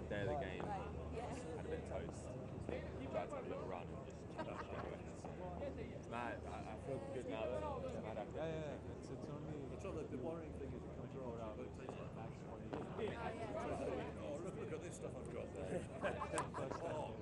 day of the game, Yeah. had a bit of toast, tried to have a little run and just it's mad. I feel good now though. It's mad Yeah, happy. yeah, yeah. It's only But the worrying thing is it comes around, hours, but it tastes like max 20. Oh, yeah. oh, look at this stuff I've got there. First Oh.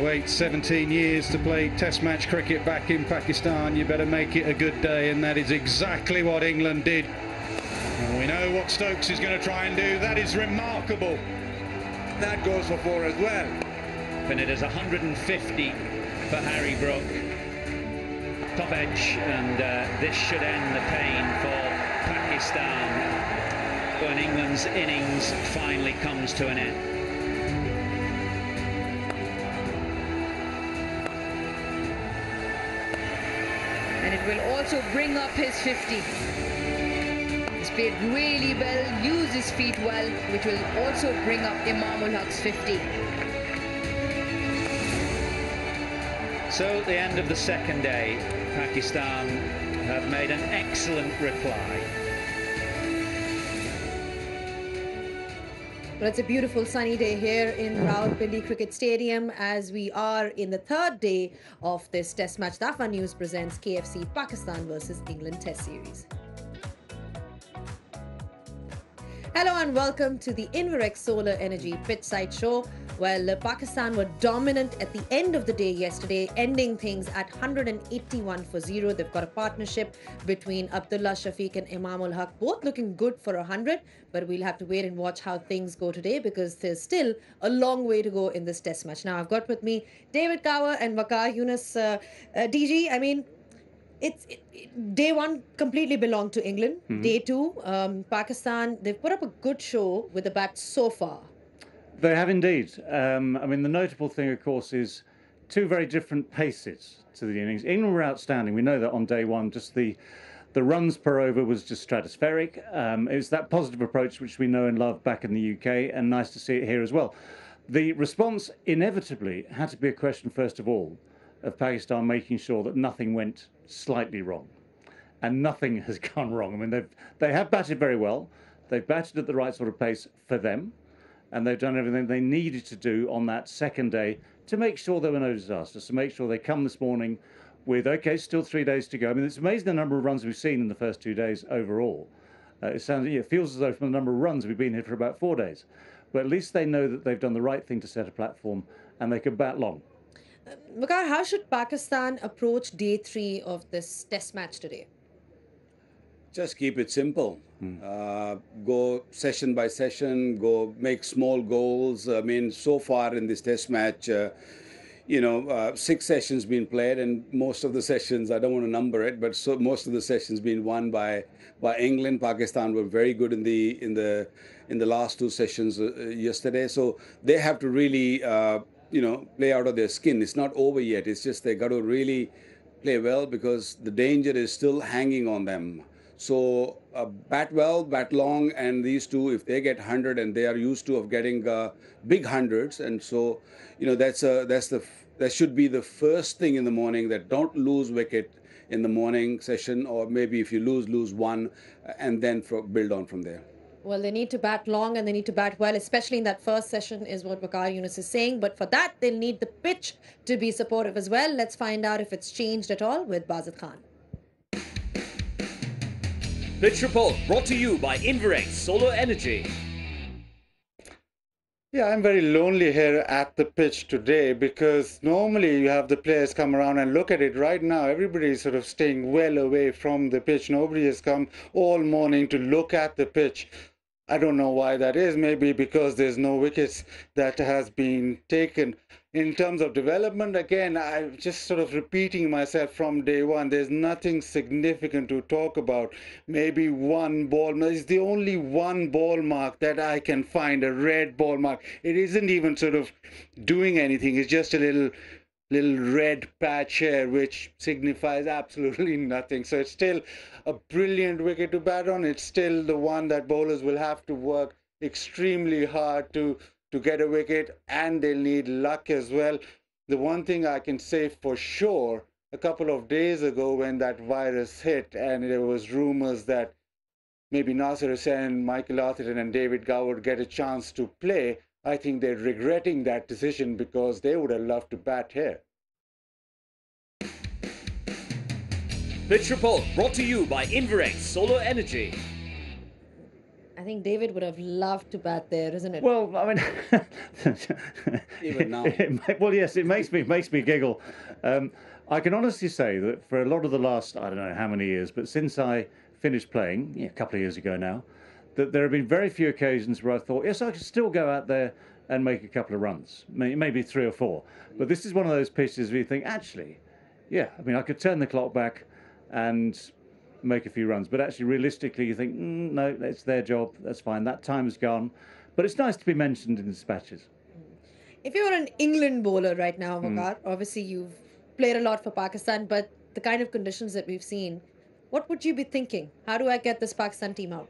wait 17 years to play Test match cricket back in Pakistan. You better make it a good day, and that is exactly what England did. And we know what Stokes is going to try and do. That is remarkable. That goes for 4 as well. And it is 150 for Harry Brook. Top edge, and this should end the pain for Pakistan when England's innings finally comes to an end. And it will also bring up his 50. He's played really well, used his feet well, which will also bring up Imam-ul-Haq's 50. So at the end of the second day, Pakistan have made an excellent reply. Well, it's a beautiful sunny day here in Rawalpindi Cricket Stadium as we are in the third day of this Test match. Dafa News presents KFC Pakistan versus England Test Series. Hello and welcome to the Inverex Solar Energy Pitchside Show. Well, Pakistan were dominant at the end of the day yesterday, ending things at 181 for 0. They've got a partnership between Abdullah Shafiq and Imam-ul-Haq, both looking good for 100, but we'll have to wait and watch how things go today because there's still a long way to go in this test match. Now, I've got with me David Kaur and Waqar Yunus. DG, I mean, day one completely belonged to England. Day two, Pakistan, they've put up a good show with the bat so far. They have indeed. I mean, the notable thing, of course, is two very different paces to the innings. England were outstanding. We know that on day one, just the runs per over was just stratospheric. It was that positive approach which we know and love back in the UK, and nice to see it here as well. The response inevitably had to be a question, first of all, of Pakistan making sure that nothing went slightly wrong. And nothing has gone wrong. I mean, they have batted very well. They've batted at the right sort of pace for them. And they've done everything they needed to do on that second day to make sure there were no disasters, to make sure they come this morning with, okay, still 3 days to go. I mean, it's amazing the number of runs we've seen in the first 2 days overall. It feels as though from the number of runs we've been here for about 4 days. But at least they know that they've done the right thing to set a platform and they can bat long. Waqar, how should Pakistan approach day 3 of this test match today? Just keep it simple. Go session by session, go make small goals. I mean, so far in this test match, 6 sessions been played, and most of the sessions, I don't want to number it, but most of the sessions been won by England. Pakistan were very good in the last 2 sessions yesterday, so they have to really play out of their skin. It's not over yet. It's just they got to really play well because the danger is still hanging on them. So bat well, bat long, and these two, if they get 100, and they are used to of getting big hundreds, and so that should be the first thing in the morning, that don't lose wicket in the morning session, or maybe if you lose one, and then build on from there. Well, they need to bat long and they need to bat well, especially in that first session is what Waqar Yunus is saying. But for that, they'll need the pitch to be supportive as well. Let's find out if it's changed at all with Bazid Khan. Pitch Report brought to you by Inverex Solar Energy. Yeah, I'm very lonely here at the pitch today because normally you have the players come around and look at it. Right now, everybody is sort of staying well away from the pitch. Nobody has come all morning to look at the pitch. I don't know why that is. Maybe because there's no wickets that has been taken. In terms of development, again, I'm just sort of repeating myself from day one. There's nothing significant to talk about. Maybe one ball. It's the only one ball mark that I can find, a red ball mark. It isn't even sort of doing anything. It's just a little red patch here, which signifies absolutely nothing. So it's still a brilliant wicket to bat on. It's still the one that bowlers will have to work extremely hard to get a wicket, and they'll need luck as well. The one thing I can say for sure, a couple of days ago when that virus hit and there was rumors that maybe Nasir Hussain, Michael Atherton and David Gower would get a chance to play, I think they're regretting that decision because they would have loved to bat here. Pitch Report brought to you by Inverex Solar Energy. I think David would have loved to bat there, isn't it? Well, I mean, Even now. well, yes, it makes me giggle. I can honestly say that for a lot of the last, I don't know how many years, but since I finished playing, a couple of years ago now, that there have been very few occasions where I thought, yes, I could still go out there and make a couple of runs, maybe 3 or 4. But this is one of those pitches where you think, actually, yeah, I mean, I could turn the clock back and make a few runs. But actually, realistically, you think, no, it's their job. That's fine. That time is gone. But it's nice to be mentioned in dispatches. If you're an England bowler right now, Waqar, obviously you've played a lot for Pakistan, but the kind of conditions that we've seen, what would you be thinking? How do I get this Pakistan team out?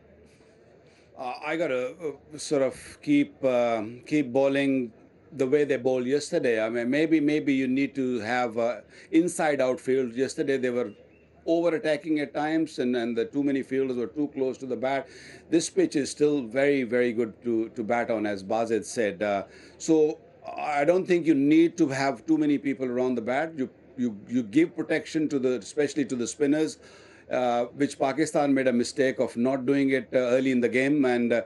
I gotta sort of keep bowling the way they bowled yesterday. I mean, maybe you need to have inside outfield. Yesterday they were over attacking at times, and the too many fielders were too close to the bat. This pitch is still very good to bat on, as Bazid said. So I don't think you need to have too many people around the bat. You give protection to especially to the spinners. Which Pakistan made a mistake of not doing it early in the game, and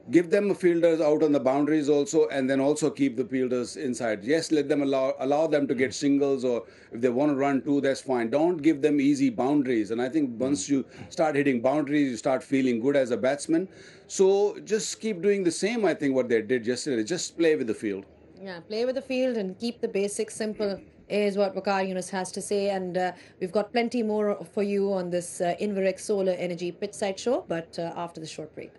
give them fielders out on the boundaries also, and then also keep the fielders inside. Yes, let them allow them to get singles, or if they want to run 2, that's fine. Don't give them easy boundaries. And I think once you start hitting boundaries, you start feeling good as a batsman. So just keep doing the same. I think what they did yesterday, just play with the field. Yeah, play with the field and keep the basics simple is what Waqar Yunus has to say. And we've got plenty more for you on this Inverex Solar Energy Pitchside Show, but after the short break.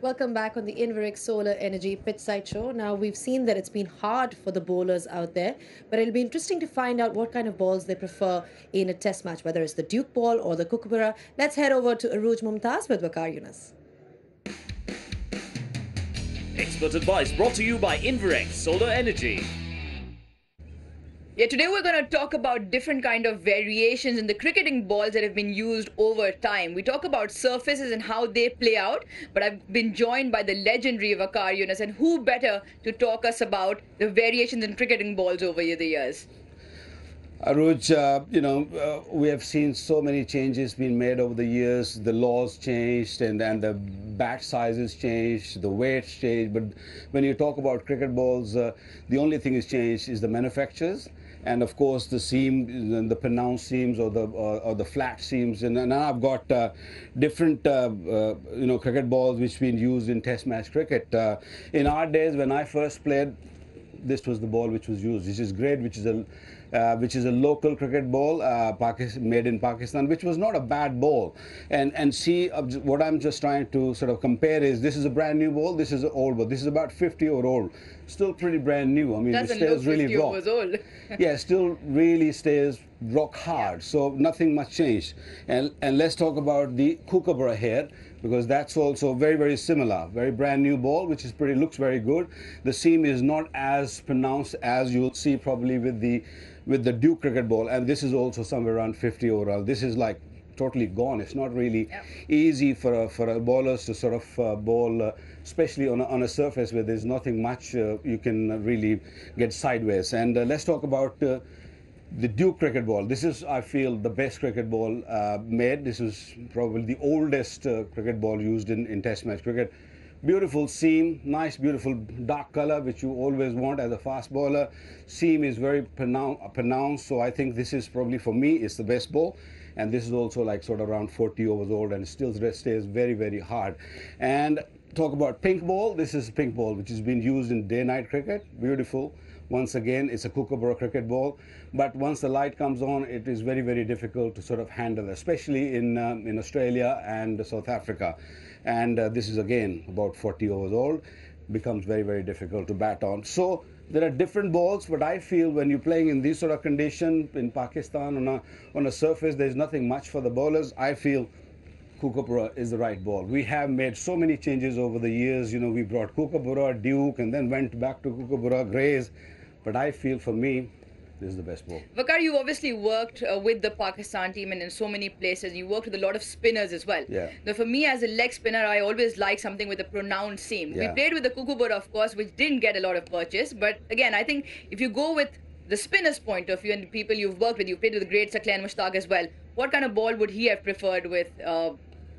Welcome back on the Inverix Solar Energy Pitchside Show. Now, we've seen that it's been hard for the bowlers out there, but it'll be interesting to find out what kind of balls they prefer in a test match, whether it's the Duke ball or the Kookaburra. Let's head over to Aruj Mumtaz with Waqar Yunus. Expert advice brought to you by Inverex Solar Energy. Yeah, today we're going to talk about different kind of variations in the cricketing balls that have been used over time. We talk about surfaces and how they play out, but I've been joined by the legendary Waqar Yunus, and who better to talk us about the variations in cricketing balls over the years? Aruj, we have seen so many changes being made over the years. The laws changed and the bat sizes changed, the weights changed. But when you talk about cricket balls, the only thing that's changed is the manufacturers. And of course, the seam, the pronounced seams or the flat seams. And now I've got different, cricket balls which have been used in Test match cricket. In our days, when I first played, this was the ball which was used. This is great, which is a local cricket ball, made in Pakistan, which was not a bad ball. And see, what I'm just trying to sort of compare is, this is a brand new ball, this is an old ball. This is about 50-year old, still pretty brand new. I mean, it stays really rock. Old. Yeah, still really stays rock hard. So nothing much changed. And let's talk about the Kookaburra here, because that's also very, very similar. Very brand new ball, which is looks very good. The seam is not as pronounced as you'll see probably with the Duke cricket ball, and this is also somewhere around 50 overall. This is like totally gone. It's not really easy for a bowlers to sort of bowl, especially on a surface where there's nothing much you can really get sideways. And let's talk about the Duke cricket ball. This is, I feel, the best cricket ball made. This is probably the oldest cricket ball used in Test match cricket. Beautiful seam, nice, beautiful dark color, which you always want as a fast bowler. Seam is very pronounced, so I think this is probably, for me, it's the best ball. And this is also like sort of around 40 overs old, and it still stays very, very hard. And talk about pink ball. This is pink ball, which has been used in day-night cricket. Beautiful. Once again, it's a Kookaburra cricket ball, but once the light comes on, it is very, very difficult to sort of handle, especially in Australia and South Africa. And this is again about 40 overs old, becomes very, very difficult to bat on. So there are different balls, but I feel when you're playing in these sort of condition in Pakistan on a surface, there's nothing much for the bowlers. I feel Kookaburra is the right ball. We have made so many changes over the years. You know, we brought Kookaburra, Duke, and then went back to Kookaburra, Grays. But I feel, for me, this is the best ball. Waqar, you've obviously worked with the Pakistan team and in so many places. You worked with a lot of spinners as well. Yeah. Now, for me, as a leg spinner, I always like something with a pronounced seam. Yeah. We played with the Kookaburra, of course, which didn't get a lot of purchase. But again, I think if you go with the spinner's point of view and the people you've worked with, you played with the great Saklan Mushtaq as well, what kind of ball would he have preferred with,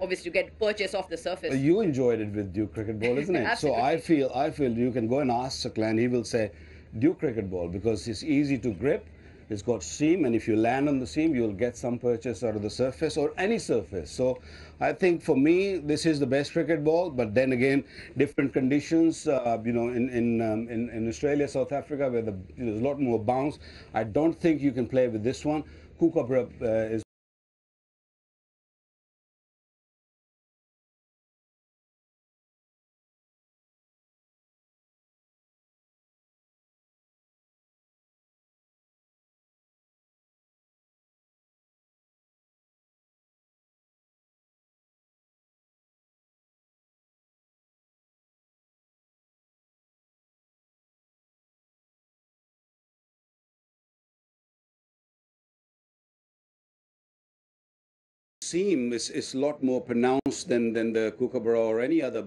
obviously, to get purchase off the surface? You enjoyed it with Duke cricket ball, isn't it? So I feel you can go and ask Saklan. He will say Duke cricket ball, because it's easy to grip. It's got seam, and if you land on the seam, you'll get some purchase out of the surface or any surface. So I think for me, this is the best cricket ball. But then again, different conditions. In Australia, South Africa, where there's a lot more bounce, I don't think you can play with this one. Kookaburra is. Seam is a lot more pronounced than the Kookaburra or any other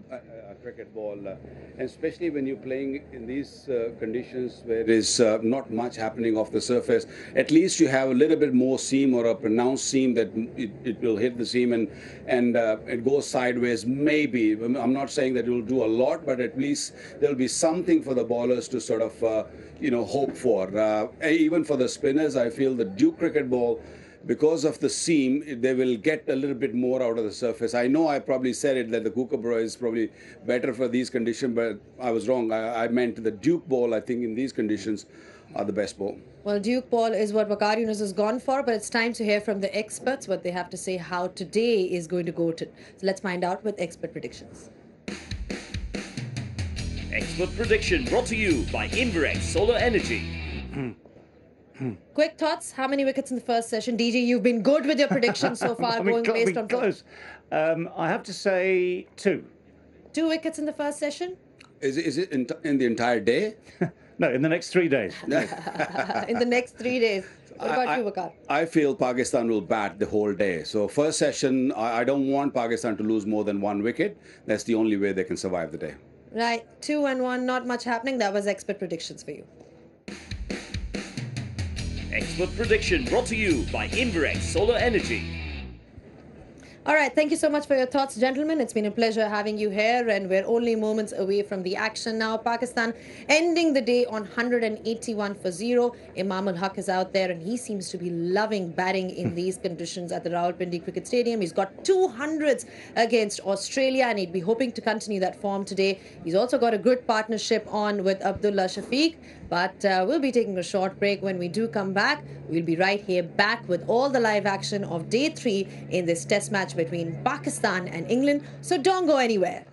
cricket ball, and especially when you're playing in these conditions where there's not much happening off the surface. At least you have a little bit more seam, or a pronounced seam, that it will hit the seam and it goes sideways. Maybe, I'm not saying that it will do a lot, but at least there'll be something for the bowlers to sort of hope for. Even for the spinners, I feel the Duke cricket ball, because of the seam, they will get a little bit more out of the surface. I know I probably said it that the Kookaburra is probably better for these conditions, but I was wrong. I meant the Duke ball, I think, in these conditions are the best ball. Well, Duke ball is what Waqar Yunus has gone for, but it's time to hear from the experts what they have to say how today is going to go. So let's find out with expert predictions. Expert prediction brought to you by Inverex Solar Energy. Quick thoughts. How many wickets in the first session? DG, you've been good with your predictions so far, I mean, going based on close. I have to say 2. 2 wickets in the first session. Is it in the entire day? No, in the next 3 days. In the next 3 days. What about you, Waqar? I feel Pakistan will bat the whole day. So first session, I don't want Pakistan to lose more than 1 wicket. That's the only way they can survive the day. Right, 2 and 1, not much happening. That was expert predictions for you. Expert prediction brought to you by Inverex Solar Energy. All right, thank you so much for your thoughts, gentlemen. It's been a pleasure having you here, and we're only moments away from the action now. Pakistan ending the day on 181 for 0. Imam ul Haq is out there, and he seems to be loving batting in these conditions at the Rawalpindi Cricket Stadium. He's got 200s against Australia, and he'd be hoping to continue that form today. He's also got a good partnership on with Abdullah Shafiq. But we'll be taking a short break. When we do come back, we'll be right here back with all the live action of day 3 in this test match between Pakistan and England. So don't go anywhere.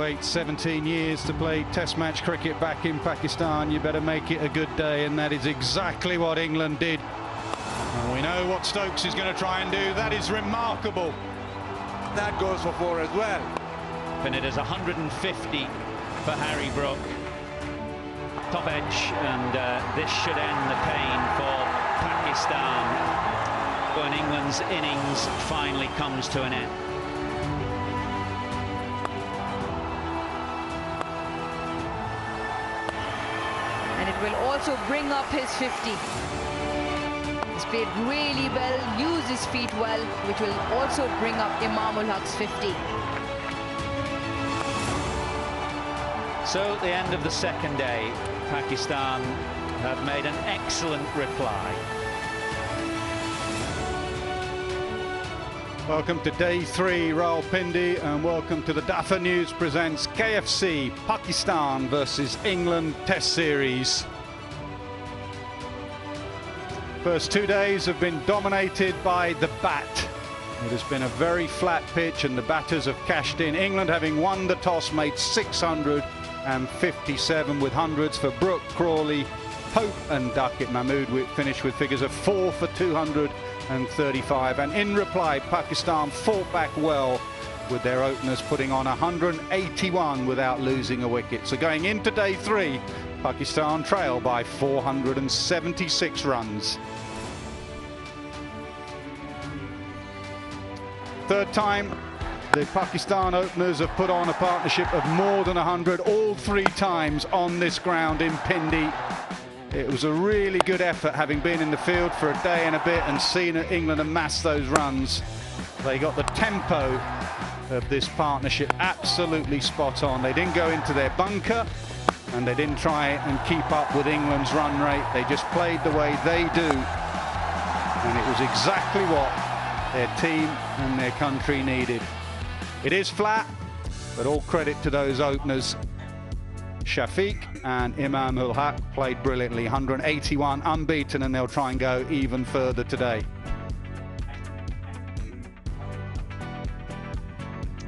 wait 17 years to play Test match cricket back in Pakistan. You better make it a good day, and that is exactly what England did. And we know what Stokes is going to try and do. That is remarkable. That goes for 4 as well. And it is 150 for Harry Brook. Top edge, and this should end the pain for Pakistan when England's innings finally comes to an end. And it will also bring up his 50. He's played really well, used his feet well, which will also bring up Imam ul Haq's 50. So at the end of the second day, Pakistan have made an excellent reply. Welcome to day 3, Rawalpindi, and welcome to the DAFA News presents KFC Pakistan versus England Test Series. First 2 days have been dominated by the bat. It has been a very flat pitch and the batters have cashed in. England, having won the toss, made 657 with hundreds for Brook, Crawley, Pope and Duckett. Mahmood finished with figures of 4 for 235. And in reply, Pakistan fought back well with their openers putting on 181 without losing a wicket. So going into day 3, Pakistan trail by 476 runs. Third time the Pakistan openers have put on a partnership of more than 100 all 3 times on this ground in Pindi. It was a really good effort, having been in the field for a day and a bit and seen England amass those runs. They got the tempo of this partnership absolutely spot on. They didn't go into their bunker and they didn't try and keep up with England's run rate. They just played the way they do, and it was exactly what their team and their country needed. It is flat, but all credit to those openers. Shafiq and Imam ul Haq played brilliantly, 181 unbeaten, and they'll try and go even further today.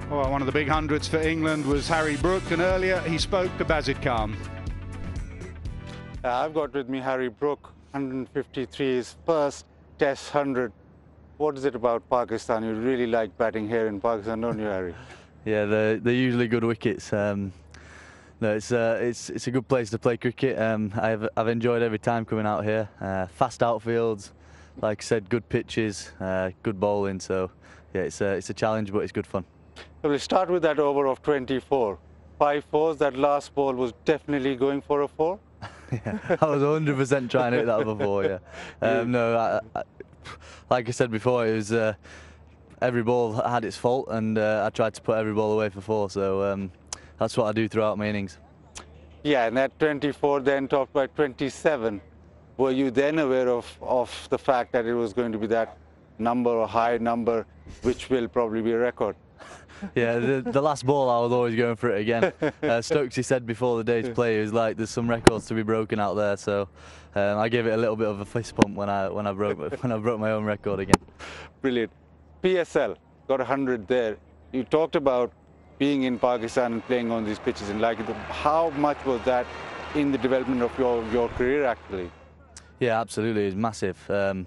Well, one of the big hundreds for England was Harry Brook, and earlier he spoke to Bazid Khan. I've got with me Harry Brook, 153, his first Test 100. What is it about Pakistan? You really like batting here in Pakistan, don't you, Harry? Yeah, they're usually good wickets. No, it's a good place to play cricket. I've enjoyed every time coming out here. Fast outfields, like I said, good pitches, good bowling. So yeah, it's a challenge, but it's good fun. So we'll start with that over of 24. 5 fours. That last ball was definitely going for a 4. Yeah, I was 100% trying to hit that before. Yeah, no, like I said before, it was every ball had its fault, and I tried to put every ball away for 4. So that's what I do throughout my innings. Yeah, and that 24 then topped by 27. Were you then aware of the fact that it was going to be that number, or high number, which will probably be a record? Yeah, the last ball I was always going for it again. Stokesy said before the day's play, he was like, "There's some records to be broken out there." So I gave it a little bit of a fist pump when I broke my own record again. Brilliant. PSL got 100 there. You talked about being in Pakistan and playing on these pitches and like it. How much was that in the development of your career actually? Yeah, absolutely. It was massive. It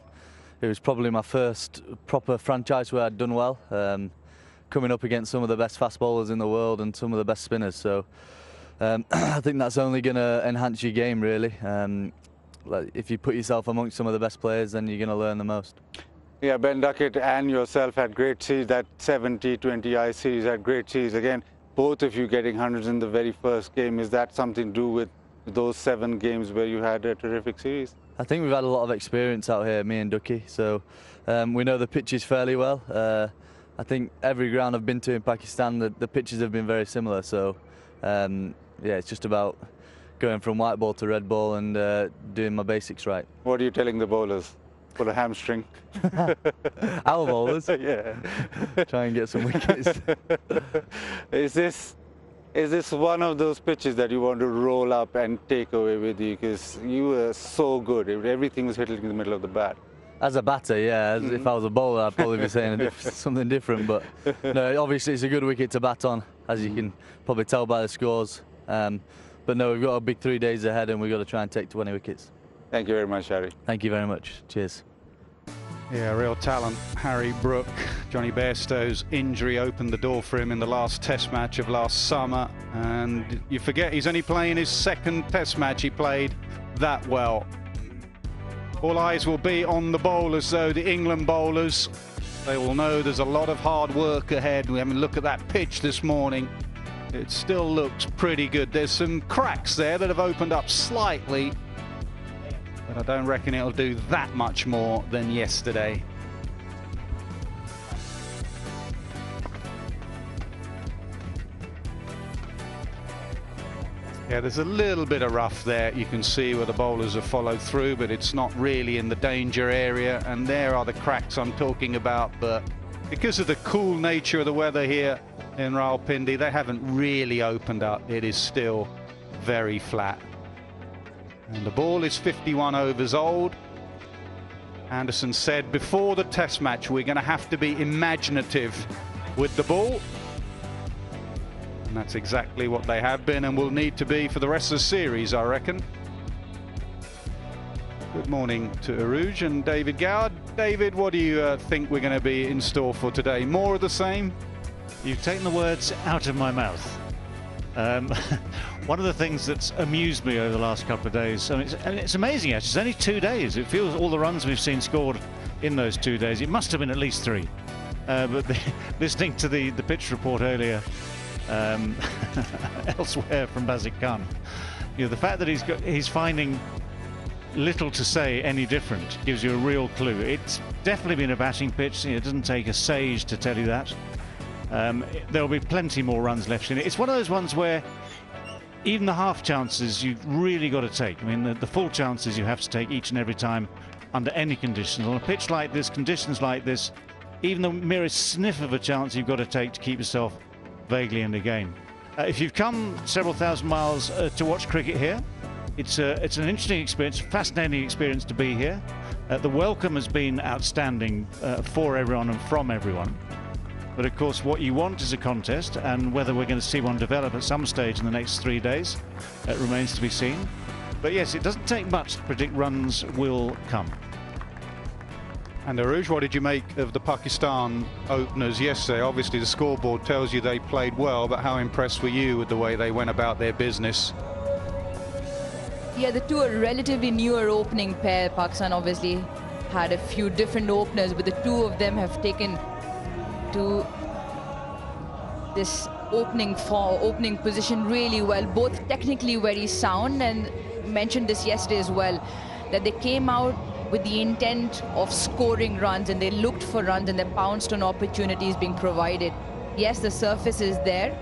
was probably my first proper franchise where I'd done well. Coming up against some of the best fast bowlers in the world and some of the best spinners, so I think that's only going to enhance your game really. Like if you put yourself amongst some of the best players, then you're going to learn the most. Yeah, Ben Duckett and yourself had great series. That 70-20 series had great series. Again, both of you getting hundreds in the very first game. Is that something to do with those 7 games where you had a terrific series? I think we've had a lot of experience out here, me and Ducky, so we know the pitches fairly well. I think every ground I've been to in Pakistan, the pitches have been very similar. So yeah, it's just about going from white ball to red ball and doing my basics right. What are you telling the bowlers? Pull a hamstring? Our bowlers? Yeah. Try and get some wickets. Is this one of those pitches that you want to roll up and take away with you? Because you were so good. Everything was hitting in the middle of the bat. As a batter, yeah. If I was a bowler, I'd probably be saying something different. But no, obviously it's a good wicket to bat on. as you can probably tell by the scores. But no, we've got a big 3 days ahead, and we've got to try and take 20 wickets. Thank you very much, Harry. Thank you very much. Cheers. Yeah, real talent. Harry Brook. Johnny Bairstow's injury opened the door for him in the last Test match of last summer. And you forget he's only playing his second Test match he played that well. All eyes will be on the bowlers, though, the England bowlers. They will know there's a lot of hard work ahead. We have a look at that pitch this morning. It still looks pretty good. There's some cracks there that have opened up slightly, but I don't reckon it'll do that much more than yesterday. Yeah, there's a little bit of rough there. You can see where the bowlers have followed through, but it's not really in the danger area. And there are the cracks I'm talking about. But because of the cool nature of the weather here in Rawalpindi, they haven't really opened up. It is still very flat. And the ball is 51 overs old. Anderson said before the Test match, we're going to have to be imaginative with the ball. And that's exactly what they have been and will need to be for the rest of the series, I reckon. Good morning to Aruj and David Goward. David, what do you think we're going to be in store for today? More of the same? You've taken the words out of my mouth. One of the things that's amused me over the last couple of days, and it's amazing actually, it's only 2 days. It feels all the runs we've seen scored in those 2 days, it must have been at least 3. But listening to the pitch report earlier, elsewhere from Bazik Khan, you know, the fact that he's finding little to say any different gives you a real clue. It's definitely been a batting pitch. It doesn't take a sage to tell you that. There'll be plenty more runs left in it. It's one of those ones where even the half chances you've really got to take. I mean, the full chances you have to take each and every time under any conditions. On a pitch like this, conditions like this, even the merest sniff of a chance you've got to take to keep yourself vaguely in the game. If you've come several thousand miles to watch cricket here, it's an interesting experience, a fascinating experience to be here. The welcome has been outstanding for everyone and from everyone. But of course, what you want is a contest, and whether we're going to see one develop at some stage in the next 3 days remains to be seen. But yes, it doesn't take much to predict runs will come. And Aruj, what did you make of the Pakistan openers yesterday? Obviously, the scoreboard tells you they played well, but how impressed were you with the way they went about their business? Yeah, the two are relatively newer opening pair. Pakistan obviously had a few different openers, but the two of them have taken to this opening position really well, both technically very sound, and mentioned this yesterday as well, that they came out with the intent of scoring runs, and they looked for runs and they pounced on opportunities being provided. Yes, the surface is there.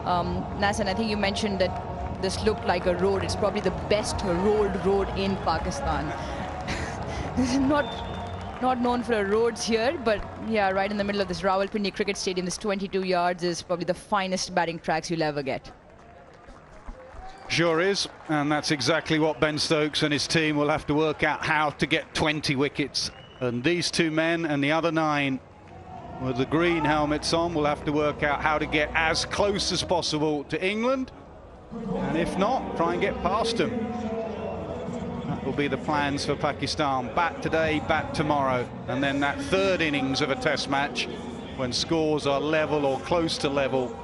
Nasan, I think you mentioned that this looked like a road. It's probably the best rolled road in Pakistan. This is not known for roads here, but yeah, right in the middle of this Rawalpindi Cricket Stadium, this 22 yards is probably the finest batting tracks you'll ever get. Sure is, and that's exactly what Ben Stokes and his team will have to work out, how to get 20 wickets. And these two men and the other 9 with the green helmets on will have to work out how to get as close as possible to England, and if not, try and get past them. That will be the plans for Pakistan. Bat today, bat tomorrow, and then that third innings of a Test match, when scores are level or close to level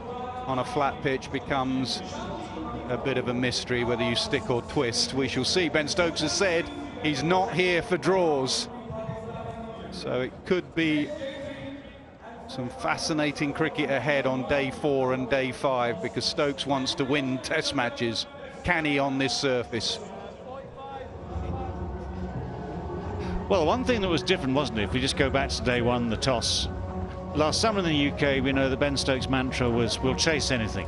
on a flat pitch, becomes a bit of a mystery whether you stick or twist. We shall see. Ben Stokes has said he's not here for draws, so it could be some fascinating cricket ahead on day 4 and day 5, because Stokes wants to win Test matches. Can he on this surface? Well, one thing that was different, wasn't it? If we just go back to day 1, the toss. Last summer in the UK, we know that Ben Stokes' mantra was, we'll chase anything.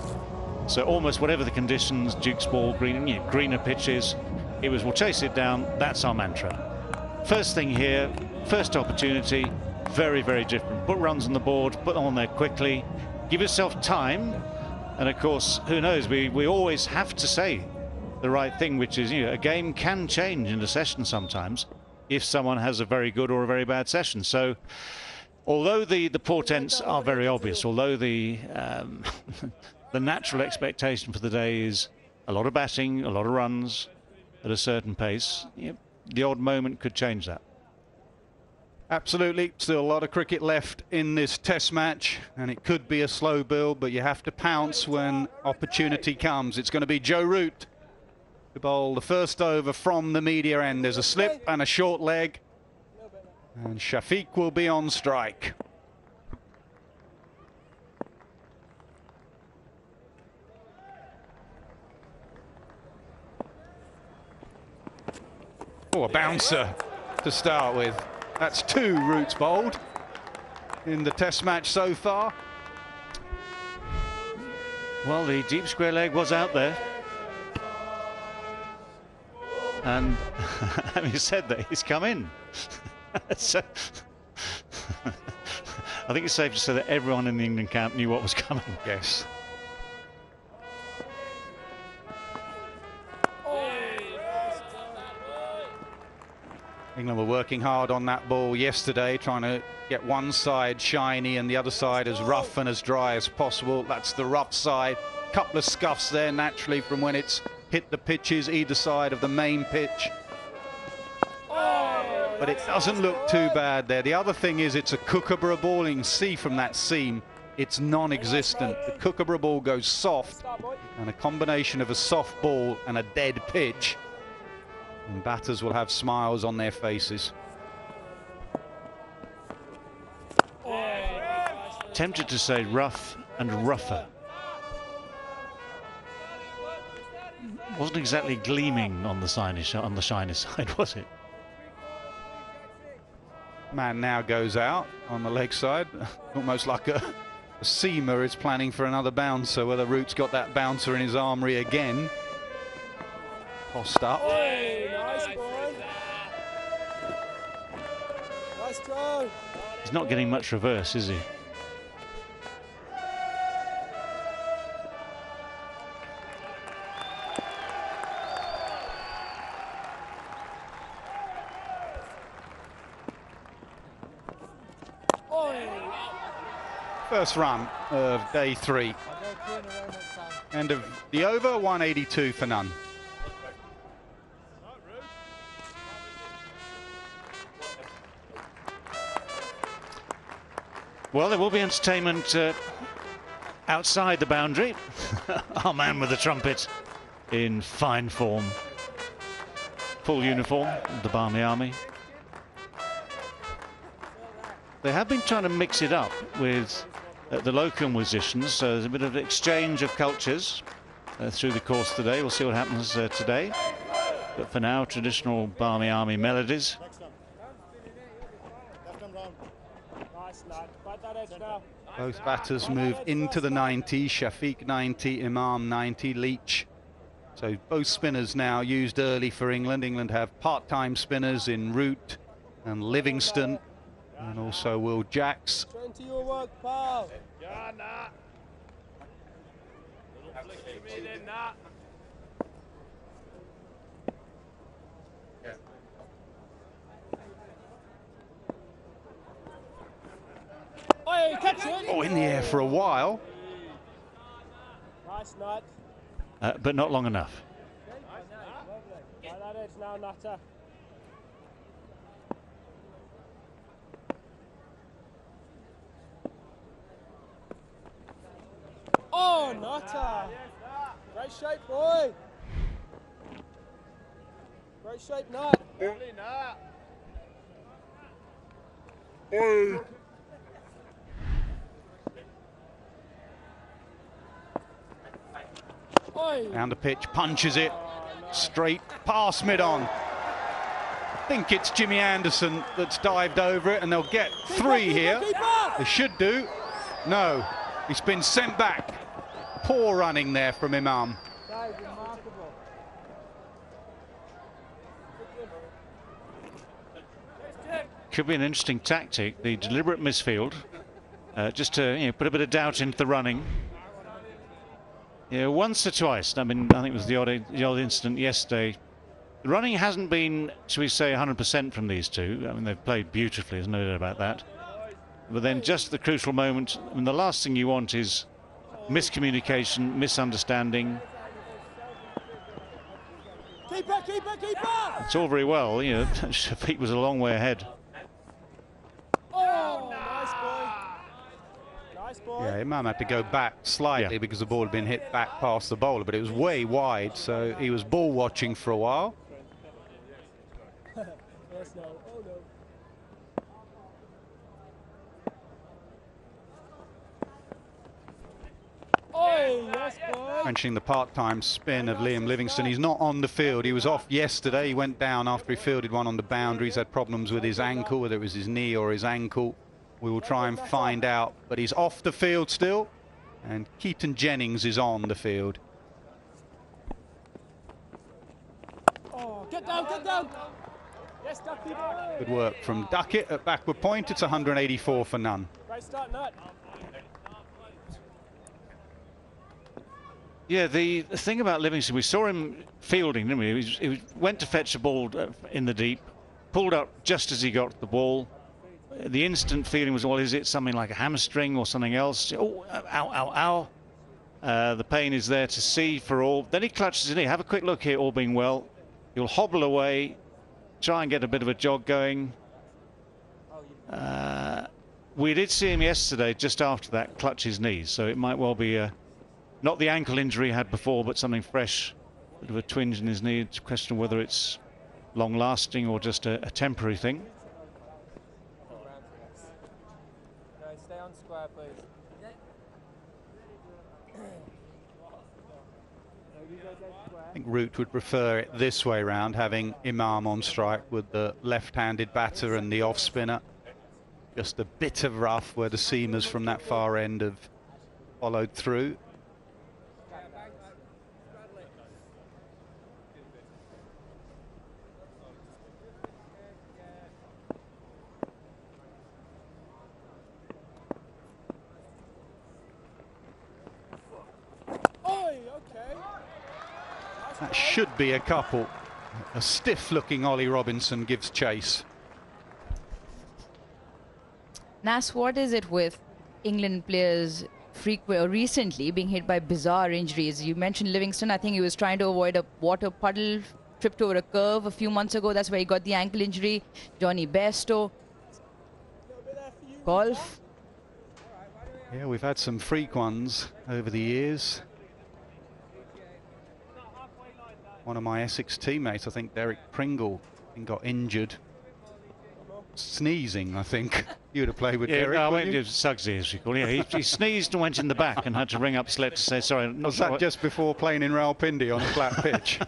So almost whatever the conditions, Duke's ball, greener pitches, it was, we'll chase it down. That's our mantra. First thing here, first opportunity, very, very different. Put runs on the board, put them on there quickly, give yourself time. And of course, who knows, we always have to say the right thing, which is, a game can change in a session sometimes if someone has a very good or a very bad session. So Although the portents are very obvious, although the the natural expectation for the day is a lot of batting, a lot of runs at a certain pace, the odd moment could change that. Absolutely. Still a lot of cricket left in this test match, and it could be a slow build, but you have to pounce when opportunity comes. It's going to be Joe Root to bowl the first over from the media end. There's a slip and a short leg, and Shafiq will be on strike. Oh, a bouncer to start with. That's 2 Roots bowled in the test match so far. Well, the deep square leg was out there. And having said that, he's come in. So, I think it's safe to say that everyone in the England camp knew what was coming. Yes. England were working hard on that ball yesterday, trying to get one side shiny and the other side as rough and as dry as possible. That's the rough side. Couple of scuffs there naturally from when it's hit the pitches either side of the main pitch. But it doesn't look too bad there. The other thing is it's a Kookaburra ball. You can see from that seam it's non-existent. The Kookaburra ball goes soft, and a combination of a soft ball and a dead pitch, and batters will have smiles on their faces. Tempted to say rough and rougher. Wasn't exactly gleaming on the shiny side, was it? Man now goes out on the leg side, almost like a seamer is planning for another bouncer. Whether Root's got that bouncer in his armoury again. Post up. He's not getting much reverse, is he? First run of day 3. End of the over, 182 for none. Well, there will be entertainment outside the boundary. Our man with the trumpet in fine form. Full uniform of the Barmy Army. They have been trying to mix it up with the local musicians, so there's a bit of exchange of cultures through the course today. We'll see what happens today. But for now, traditional Barmy Army melodies. Both batters move into the 90, Shafiq 90, Imam 90, Leach. So both spinners now used early for England. England have part-time spinners in Root and Livingston, and also Will Jacks. Oh, in the air for a while. Nice nut. But not long enough. That is now Nutter. Oh, Nutter. Great shape, boy. Great shape, Nut. Early Nut. Down the pitch, punches it straight past mid-on. I think it's Jimmy Anderson that's dived over it, and they'll get 3 here. They should do. No, he's been sent back. Poor running there from Imam. Could be an interesting tactic, the deliberate misfield, just to put a bit of doubt into the running. Yeah, once or twice. I mean, I think it was the odd incident yesterday. The running hasn't been, shall we say, 100% from these two. I mean, they've played beautifully, there's no doubt about that. but then just at the crucial moment, I mean, the last thing you want is miscommunication, misunderstanding. Keeper, keeper, keeper! It's all very well, you know, Shafiq was a long way ahead. Oh, nice boy. Nice boy. Yeah, Imam had to go back slightly because the ball had been hit back past the bowler, but it was way wide, so he was ball watching for a while. Yes, no. Oh, no. Oh, yes, boy. Mentioning the part-time spin of Liam Livingstone, he's not on the field. He was off yesterday. He went down after he fielded one on the boundaries, had problems with his ankle, whether it was his knee or his ankle. We will try and find out, but he's off the field still, and Keaton Jennings is on the field. Oh, get down, get down. Yes, Ducky boy. Good work from Duckett at backward point. It's 184 for none. Great start, Nut. Yeah, the thing about Livingston, we saw him fielding, didn't we? He went to fetch the ball in the deep, pulled up just as he got the ball. The instant feeling was, well, is it something like a hamstring or something else? Oh, ow, ow, ow. The pain is there to see for all. Then he clutches his knee. Have a quick look here, all being well. He'll hobble away, try and get a bit of a jog going. We did see him yesterday, just after that, clutch his knees, so it might well be not the ankle injury he had before, but something fresh, a bit of a twinge in his knee. It's a question of whether it's long-lasting or just a temporary thing. Guys, stay on square, please. I think Root would prefer it this way round, having Imam on strike with the left-handed batter and the off-spinner. Just a bit of rough where the seamers from that far end have followed through. That should be a couple. A stiff-looking Ollie Robinson gives chase. Nas, what is it with England players recently being hit by bizarre injuries? You mentioned Livingstone. I think he was trying to avoid a water puddle, tripped over a curve a few months ago. That's where he got the ankle injury. Johnny Bairstow. Golf. Yeah, we've had some freak ones over the years. One of my Essex teammates, I think Derek Pringle, got injured. Sneezing, I think. You would have played with Derek. I went to Suggsy, as you call it. Yeah, he sneezed and went in the back and had to ring up Sled to say, sorry. Was that just before playing in Rawalpindi on a flat pitch?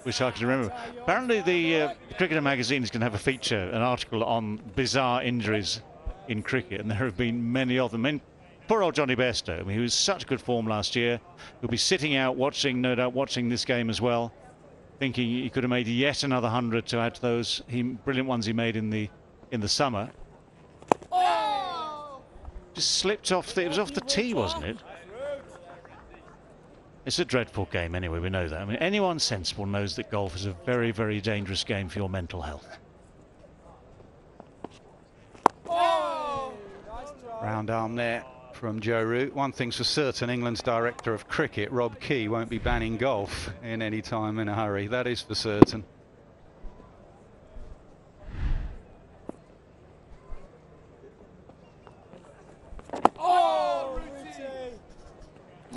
Wish I could remember. Apparently the Cricketer magazine is going to have a feature, an article on bizarre injuries in cricket, and there have been many of them. I mean, poor old Johnny Bairstow, I mean, he was such good form last year. He'll be sitting out watching, no doubt, watching this game as well, thinking he could have made yet another 100 to add to those brilliant ones he made in the summer. Just slipped off. It was off the tee, wasn't it? It's a dreadful game anyway, we know that. I mean, anyone sensible knows that golf is a very, very dangerous game for your mental health. Round arm there from Joe Root. One thing's for certain, England's director of cricket, Rob Key, won't be banning golf in any time in a hurry. That is for certain.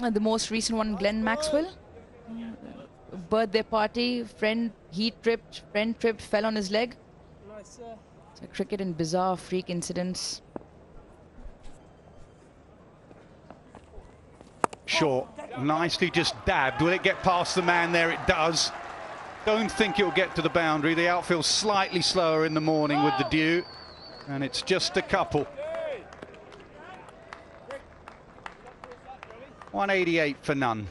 The most recent one, Glenn Maxwell. Birthday party, friend tripped, fell on his leg. Nice, So cricket and bizarre freak incidents. Short, nicely just dabbed. Will it get past the man there? It does. Don't think it'll get to the boundary. The outfield's slightly slower in the morning with the dew, and it's just a couple. 188 for none.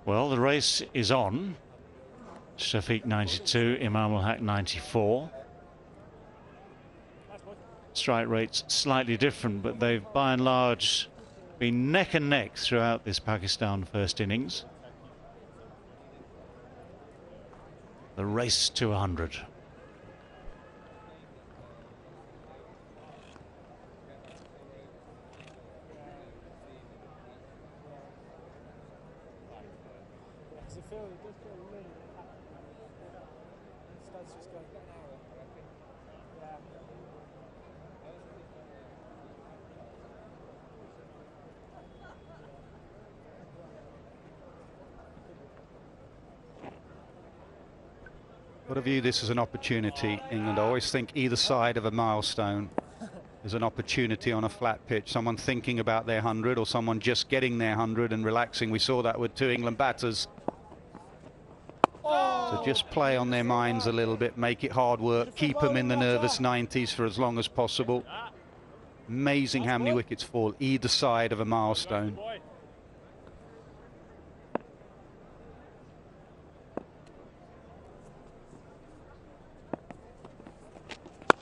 Well, the race is on. Shafiq 92, Imam ul Haq 94. strike rates slightly different, but they've by and large been neck and neck throughout this Pakistan first innings. The race to 100. Got to view this as an opportunity, England. I always think either side of a milestone is an opportunity on a flat pitch. Someone thinking about their 100 or someone just getting their 100 and relaxing. We saw that with two England batters. So just play on their minds a little bit, make it hard work, keep them in the nervous 90s for as long as possible. Amazing how many wickets fall either side of a milestone.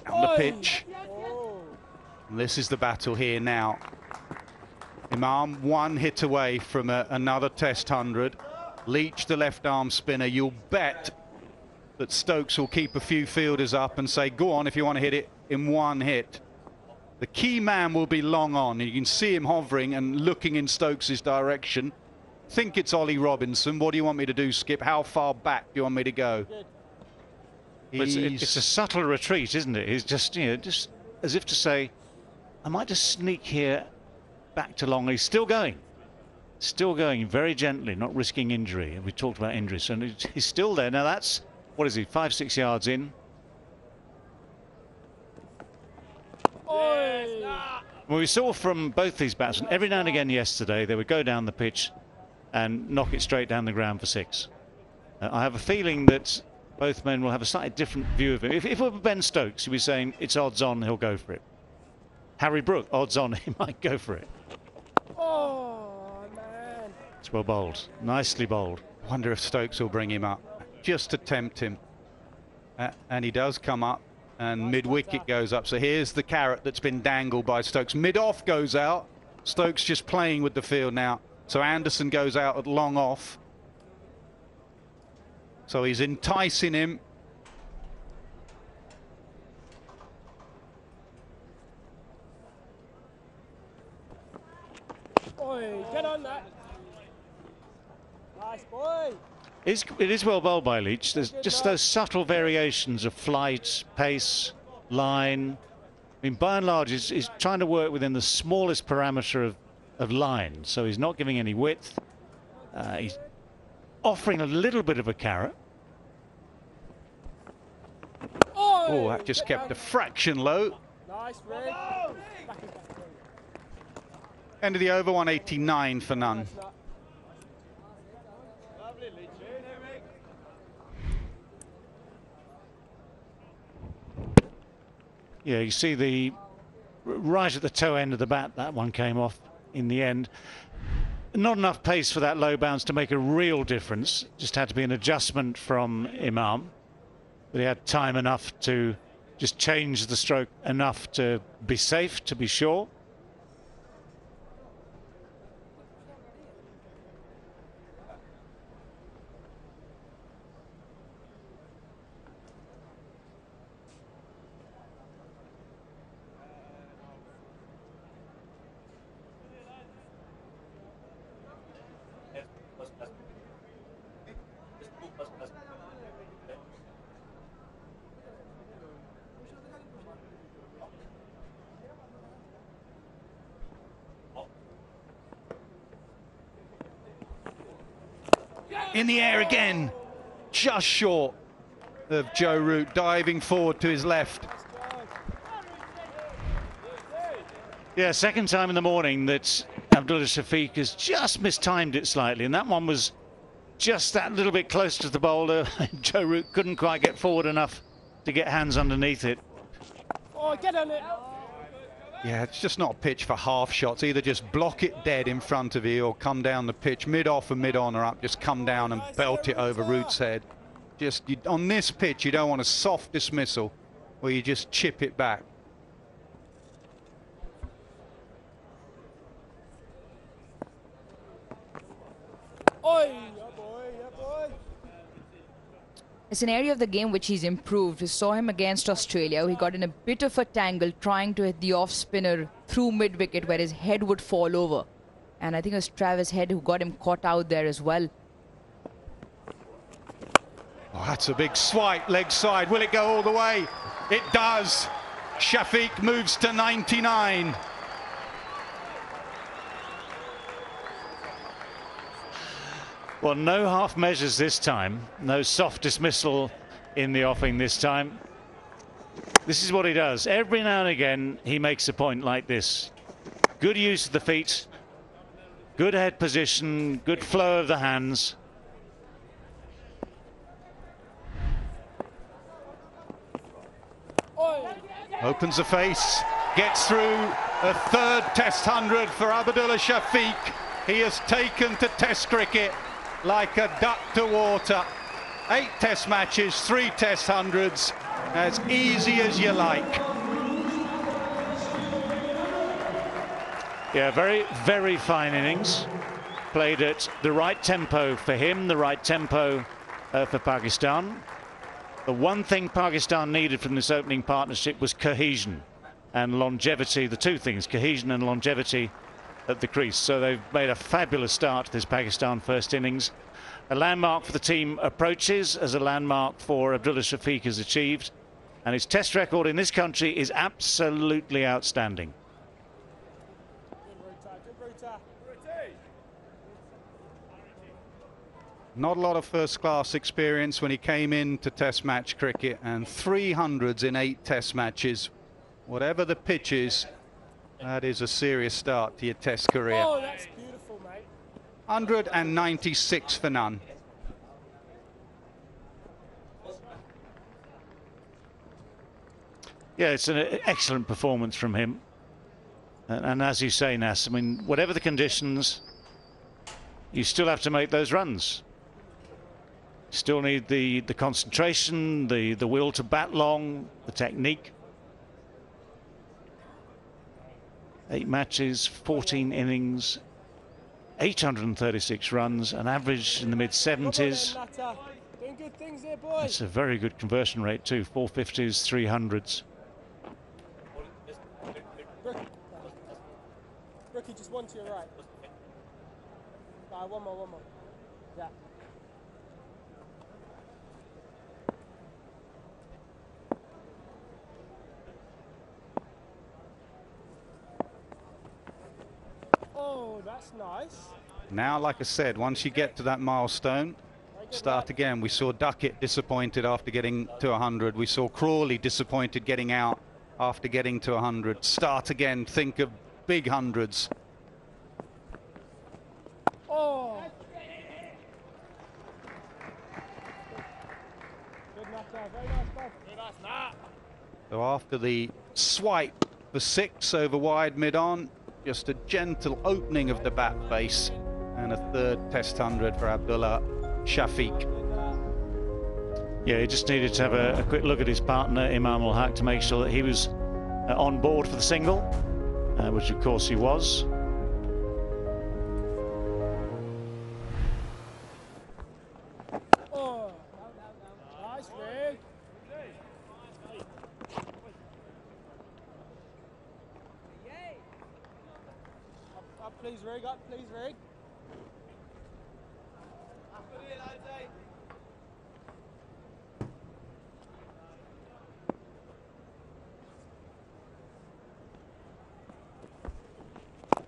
On the pitch. And this is the battle here now. Imam one hit away from another Test 100. Leach, the left arm spinner. You'll bet that Stokes will keep a few fielders up and say, go on if you want to hit it in one hit. The key man will be long on. You can see him hovering and looking in Stokes' direction. Think it's Ollie Robinson. What do you want me to do, Skip? How far back do you want me to go? It's a subtle retreat, isn't it? He's just, you know, just as if to say, I might just sneak here back to long. He's still going very gently, not risking injury. We talked about injuries, so he's still there. Now that's, what is he, 5-6 yards in? Well, we saw from both these batsmen, every now and again yesterday, they would go down the pitch and knock it straight down the ground for 6. I have a feeling that both men will have a slightly different view of it. If it were Ben Stokes, he'd be saying it's odds on he'll go for it. Harry Brook, odds on he might go for it. Oh, man. It's well bowled. Nicely bowled. Wonder if Stokes will bring him up just to tempt him. And he does come up and mid-wicket goes up. So here's the carrot that's been dangled by Stokes. Mid-off goes out. Stokes just playing with the field now. So Anderson goes out at long off. So he's enticing him. Boy, get on that. Nice boy. It is well bowled by Leach. There's just those subtle variations of flight, pace, line. I mean, by and large, he's trying to work within the smallest parameter of line. So he's not giving any width. He's offering a little bit of a carrot. Oh, that just kept a fraction low. Nice, Ray. End of the over, 189 for none. Yeah, you see right at the toe end of the bat, that one came off in the end. Not enough pace for that low bounce to make a real difference. Just had to be an adjustment from Imam. But he had time enough to just change the stroke enough to be safe, to be sure. In the air again, just short of Joe Root, diving forward to his left. Yeah, second time in the morning that Abdullah Shafiq has just mistimed it slightly, and that one was just that little bit close to the bowler. Joe Root couldn't quite get forward enough to get hands underneath it. Oh, get on it. Yeah, it's just not a pitch for half shots. Either just block it dead in front of you or come down the pitch mid-off and mid-on or up. Just come down and belt it over Root's head. On this pitch, you don't want a soft dismissal where you just chip it back. Oi, yeah boy, yeah boy. It's an area of the game which he's improved. We saw him against Australia. He got in a bit of a tangle trying to hit the off spinner through mid wicket where his head would fall over. And I think it was Travis Head who got him caught out there as well. Oh, that's a big swipe, leg side. Will it go all the way? It does. Shafiq moves to 99. Well, no half measures this time. No soft dismissal in the offing this time. This is what he does. Every now and again, he makes a point like this. Good use of the feet. Good head position. Good flow of the hands. Opens the face, gets through a third Test 100 for Abdullah Shafiq. He has taken to Test cricket like a duck to water. 8 Test matches, 3 Test 100s, as easy as you like. Yeah, very, very fine innings. Played at the right tempo for him, the right tempo for Pakistan. The one thing Pakistan needed from this opening partnership was cohesion and longevity. The two things, cohesion and longevity at the crease. So they've made a fabulous start to this Pakistan first innings. A landmark for the team approaches, as a landmark for Abdullah Shafiq has achieved. And his test record in this country is absolutely outstanding. Not a lot of first-class experience when he came into Test match cricket, and 300s in 8 Test matches. Whatever the pitch is, that is a serious start to your Test career. Oh, that's beautiful, mate. 196 for none. Yeah, it's an excellent performance from him. And as you say, Nas, I mean, whatever the conditions, you still have to make those runs. Still need the concentration, the will to bat long, the technique. 8 matches, 14 innings, 836 runs, an average in the mid-70s. Doing good things here, boys. That's a very good conversion rate too, 450s, 300s. Rookie, just one to your right. One more. Yeah. Oh, that's nice. Now, like I said, once you get to that milestone, start again. We saw Duckett disappointed after getting to 100. We saw Crawley disappointed getting out after getting to 100. Start again. Think of big hundreds. Oh. Good knock down. Very nice, bud. Very nice, nah. So after the swipe for 6 over wide mid-on, just a gentle opening of the bat face, and a third Test 100 for Abdullah Shafiq. Yeah, he just needed to have a quick look at his partner, Imam Ul-Haq, to make sure that he was on board for the single, which of course he was. Oh, nice, Rig. Up, please, Rig. Up, please, Rig.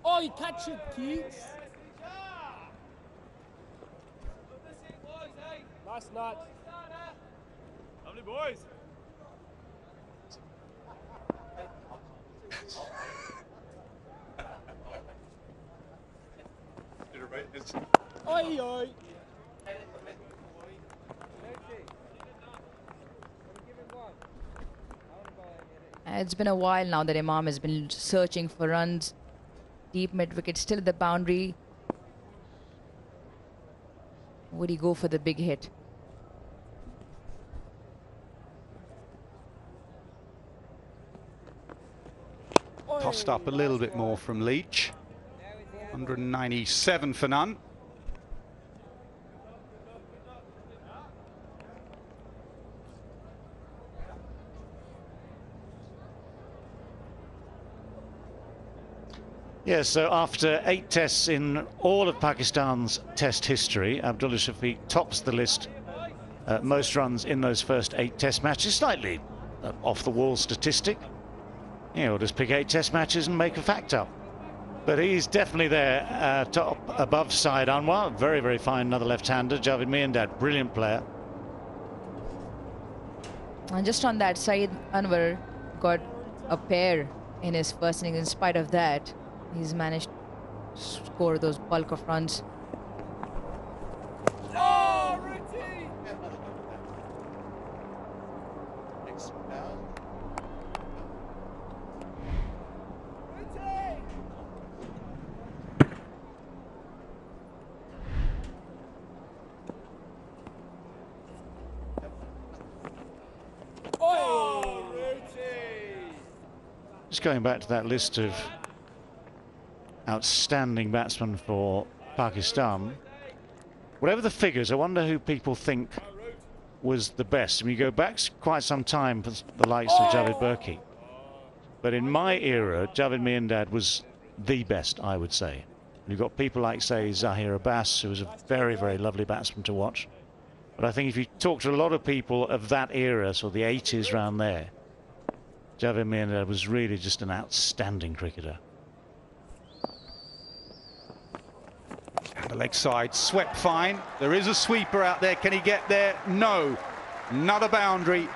Oh, you catch it, Keats. Nice nut. Lovely boys. Oi, oi. It's been a while now that Imam has been searching for runs. Deep mid-wicket, still at the boundary. Would he go for the big hit? Tossed up a little bit more from Leach. 197 for none. Yeah, so after 8 tests in all of Pakistan's test history, Abdullah Shafiq tops the list. Most runs in those first 8 test matches. Slightly off the wall statistic. We'll just pick 8 test matches and make a fact up. But he's definitely there, top above Saeed Anwar. Very, very fine, another left-hander. Javed Miandad, brilliant player. And just on that, Saeed Anwar got a pair in his first innings. In spite of that, he's managed to score those bulk of runs. Oh, routine! Oh, routine! Just going back to that list of outstanding batsmen for Pakistan. Whatever the figures, I wonder who people think was the best. I mean, you go back quite some time for the likes of Javed Burki. But in my era, Javed Miandad was the best, I would say. You've got people like, say, Zahir Abbas, who was a very, very lovely batsman to watch. But I think if you talk to a lot of people of that era, so the 80s round there, Javed Miandad was really just an outstanding cricketer. The leg side swept fine. There is a sweeper out there. Can he get there? No. Not a boundary.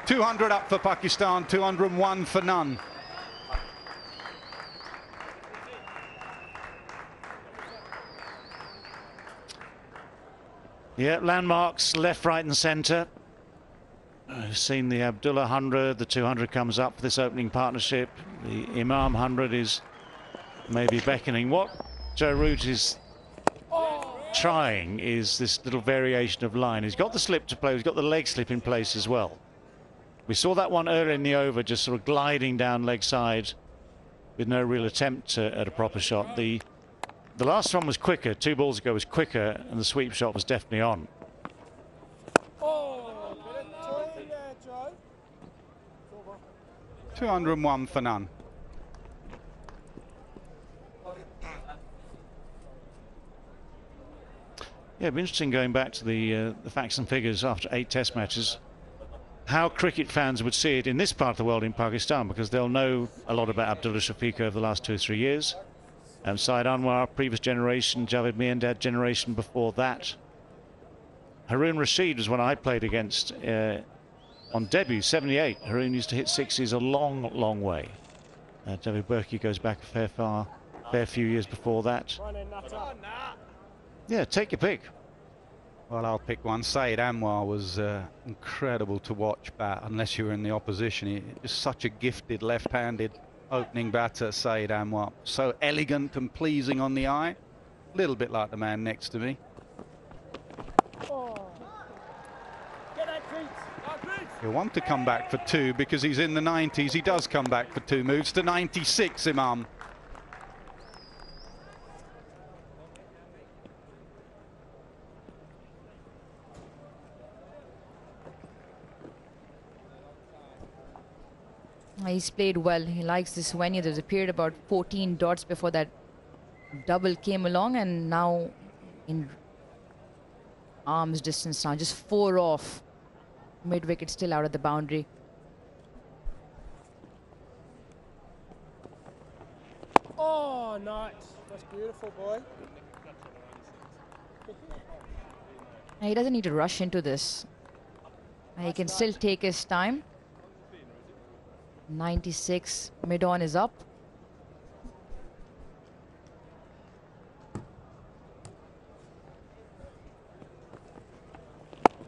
200 up for Pakistan, 201 for none. Yeah, landmarks left, right and centre. I've seen the Abdullah 100, the 200 comes up for this opening partnership. The Imam 100 is maybe beckoning. What Joe Root is trying is this little variation of line. He's got the slip to play, he's got the leg slip in place as well. We saw that one earlier in the over, just sort of gliding down leg side with no real attempt at a proper shot. The last one was quicker, 2 balls ago was quicker, and the sweep shot was definitely on. Oh, bit of toy there, Joe. 201 for none. Yeah, it'd be interesting going back to the facts and figures after 8 test matches, how cricket fans would see it in this part of the world in Pakistan, because they'll know a lot about Abdullah Shafiq over the last 2 or 3 years. Saeed Anwar, previous generation, Javed Miandad, generation before that. Haroon Rashid was one I played against on debut, 78. Haroon used to hit 60s a long, long way. Javed Burki goes back a fair few years before that. Yeah, take your pick. Well, I'll pick one. Saeed Anwar was incredible to watch bat, unless you were in the opposition. He is such a gifted left-handed opening batter, Saeed Anwar. So elegant and pleasing on the eye. A little bit like the man next to me. He'll want to come back for 2 because he's in the 90s. He does come back for 2. Moves to 96, Imam. He's played well. He likes this venue. There's a period about 14 dots before that double came along, and now in arm's distance now, just 4 off. Mid-wicket still out of the boundary. Oh, nice. That's beautiful, boy. He doesn't need to rush into this. He can still take his time. 96, mid-on is up.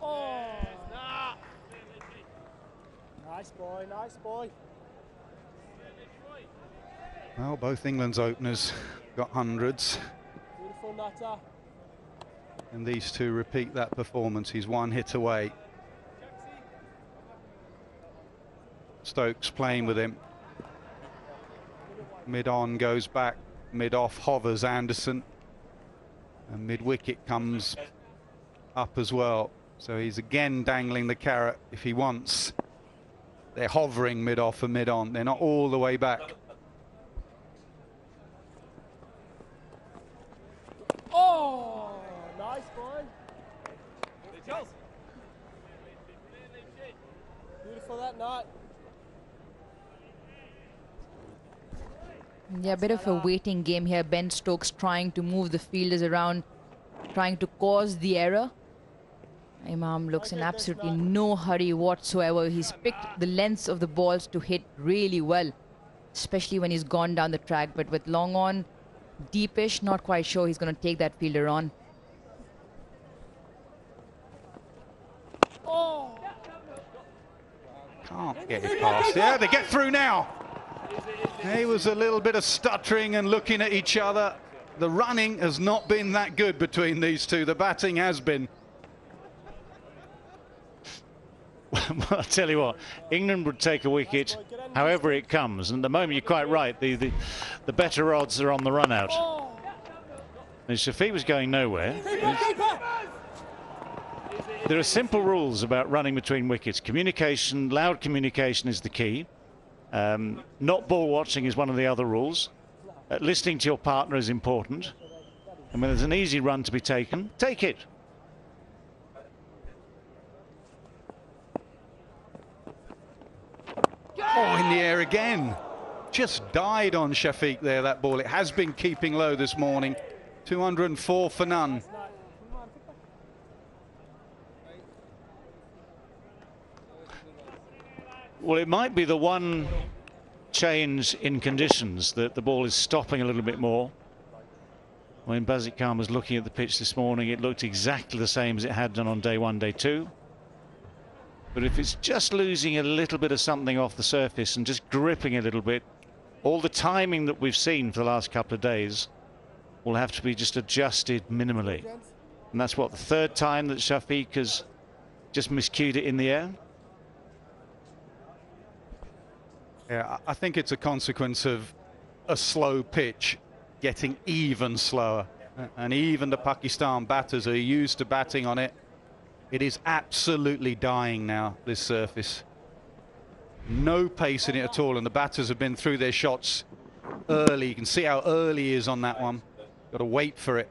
Oh, nice boy, nice boy. Well, both England's openers got hundreds. Beautiful nutter. And these two repeat that performance. He's 1 hit away. Stokes playing with him. Mid-on goes back. Mid-off hovers Anderson. And mid-wicket comes up as well. So he's again dangling the carrot if he wants. They're hovering mid-off and mid-on. They're not all the way back. Oh, nice boy. Beautiful that night. Yeah, a bit of a waiting game here. Ben Stokes trying to move the fielders around, trying to cause the error. Imam looks in absolutely no hurry whatsoever. He's picked the lengths of the balls to hit really well, especially when he's gone down the track. But with long on, deepish, not quite sure he's going to take that fielder on. Can't get it past. Yeah, they get through now. There was a little bit of stuttering and looking at each other. The running has not been that good between these two. The batting has been. Well, I'll tell you what, England would take a wicket however it comes. And at the moment, you're quite right, the better odds are on the run out. And Shafiq was going nowhere. There are simple rules about running between wickets. Communication, loud communication is the key. Not ball watching is one of the other rules. Listening to your partner is important. And when there's an easy run to be taken, take it. Oh, in the air again. Just died on Shafiq there, that ball. It has been keeping low this morning. 204 for none. Well, it might be the one change in conditions that the ball is stopping a little bit more. When Basit Khan was looking at the pitch this morning, it looked exactly the same as it had done on day one, day two. But if it's just losing a little bit of something off the surface and just gripping a little bit, all the timing that we've seen for the last couple of days will have to be just adjusted minimally. And that's what, the third time that Shafiq has just miscued it in the air? Yeah, I think it's a consequence of a slow pitch getting even slower. And even the Pakistan batters are used to batting on it. It is absolutely dying now, this surface. No pace in it at all, and the batters have been through their shots early. You can see how early he is on that one. Got to wait for it.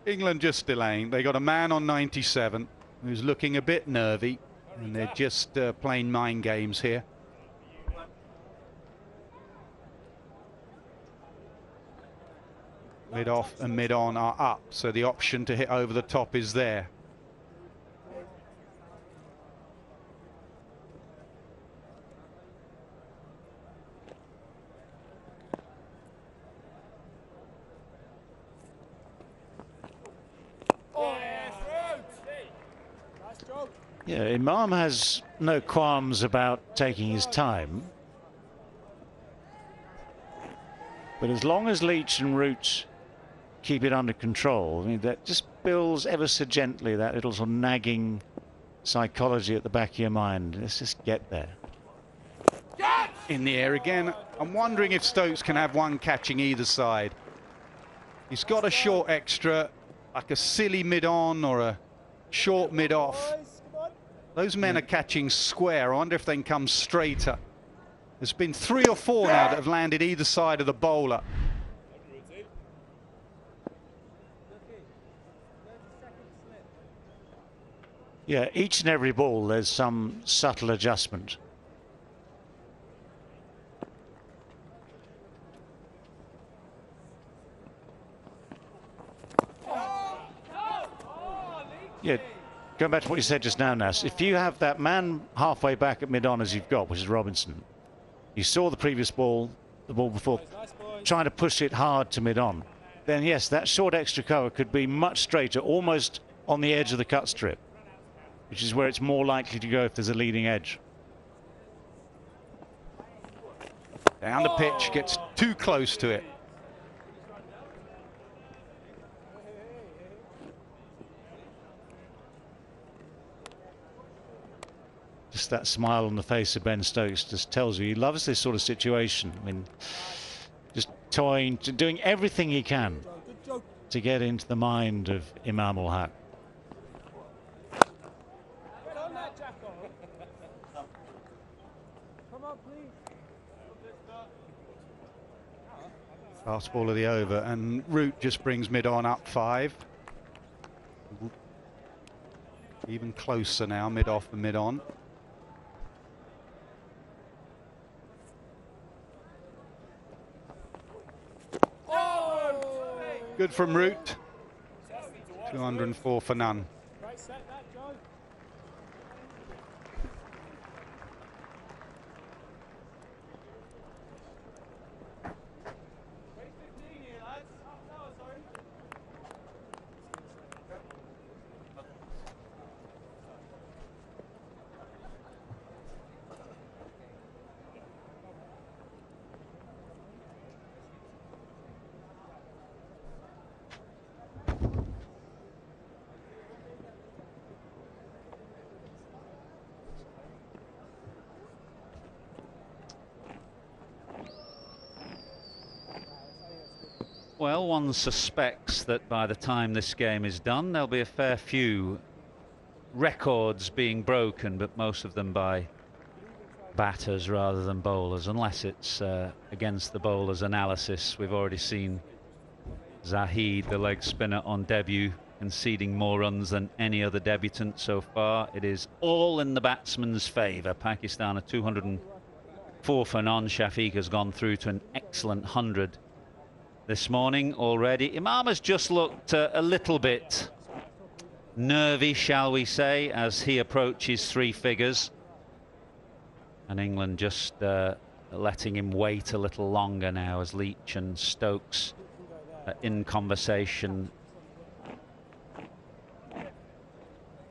England just delaying. They got a man on 97 who's looking a bit nervy, and they're just playing mind games here. Mid-off and mid-on are up, so the option to hit over the top is there. Yeah, Imam has no qualms about taking his time. But as long as Leach and Root keep it under control, I mean, that just builds ever so gently that little sort of nagging psychology at the back of your mind. Let's just get there. In the air again. I'm wondering if Stokes can have one catching either side. He's got a short extra, like a silly mid-on or a short mid-off. Those men are catching square. I wonder if they can come straighter. There's been 3 or 4 now that have landed either side of the bowler. Yeah, each and every ball there's some subtle adjustment. Yeah, going back to what you said just now, Nas, if you have that man halfway back at mid-on as you've got, which is Robinson, you saw the previous ball, the ball before, trying to push it hard to mid-on, then yes, that short extra cover could be much straighter, almost on the edge of the cut strip, which is where it's more likely to go if there's a leading edge. Down the pitch, gets too close to it. Just that smile on the face of Ben Stokes just tells you he loves this sort of situation. I mean, just toying, doing everything he can to get into the mind of Imam ul Haq. Last ball of the over, and Root just brings mid-on up 5. Even closer now, mid-off and mid-on. Good from Root. 204 for none. Well, one suspects that by the time this game is done, there'll be a fair few records being broken, but most of them by batters rather than bowlers, unless it's against the bowlers' analysis. We've already seen Zahid, the leg spinner, on debut, conceding more runs than any other debutant so far. It is all in the batsman's favour. Pakistan are 204 for none. Shafiq has gone through to an excellent 100 this morning already. Imam has just looked a little bit nervy, shall we say, as he approaches 3 figures. And England just letting him wait a little longer now as Leach and Stokes are in conversation.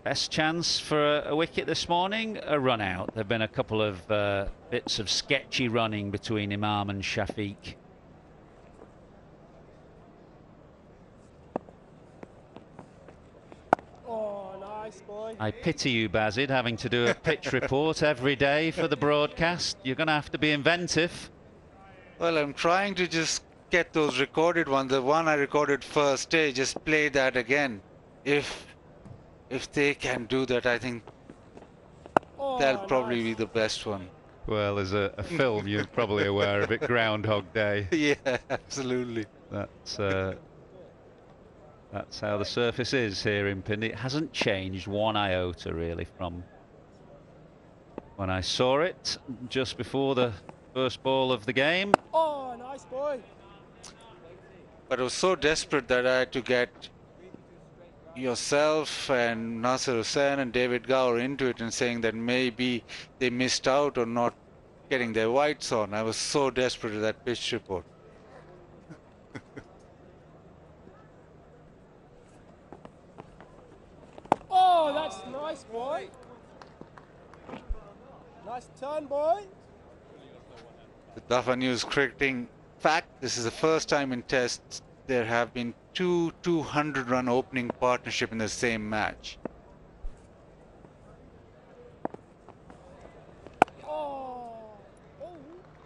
Best chance for a wicket this morning, a run out. There have been a couple of bits of sketchy running between Imam and Shafiq. I pity you, Bazid, having to do a pitch report every day for the broadcast. You're going to have to be inventive. Well, I'm trying to just get those recorded ones. The one I recorded first day, just play that again. If they can do that, I think that'll probably be the best one. Well, there's a film you're probably aware of it, Groundhog Day. Yeah, absolutely. That's how the surface is here in Pindi. It hasn't changed one iota, really, from when I saw it just before the first ball of the game. Oh, nice boy. But I was so desperate that I had to get yourself and Nasser Hussain and David Gower into it and saying that maybe they missed out on not getting their whites on. I was so desperate with that pitch report. Oh, that's nice, boy. Nice turn, boy. The Dafa News cricketing fact, this is the first time in tests there have been 2 200-run opening partnership in the same match.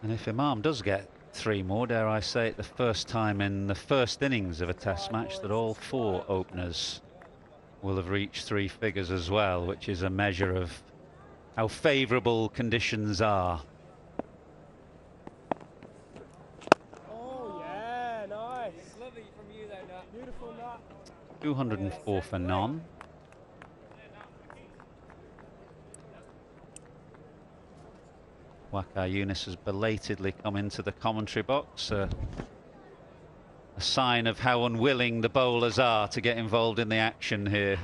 And if Imam does get 3 more, dare I say it, the first time in the first innings of a test match that all 4 openers will have reached 3 figures as well, which is a measure of how favourable conditions are. Oh, yeah, nice. Lovely from you there, Nat. Beautiful, Nat. 204 for none. Waqar Younis has belatedly come into the commentary box. A sign of how unwilling the bowlers are to get involved in the action here.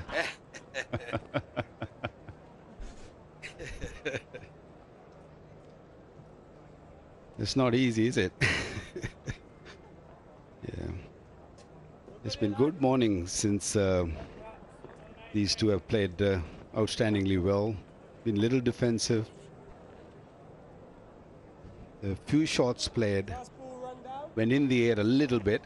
It's not easy, is it? Yeah. It's been good morning since these two have played outstandingly well. Been a little defensive. A few shots played. Went in the air a little bit.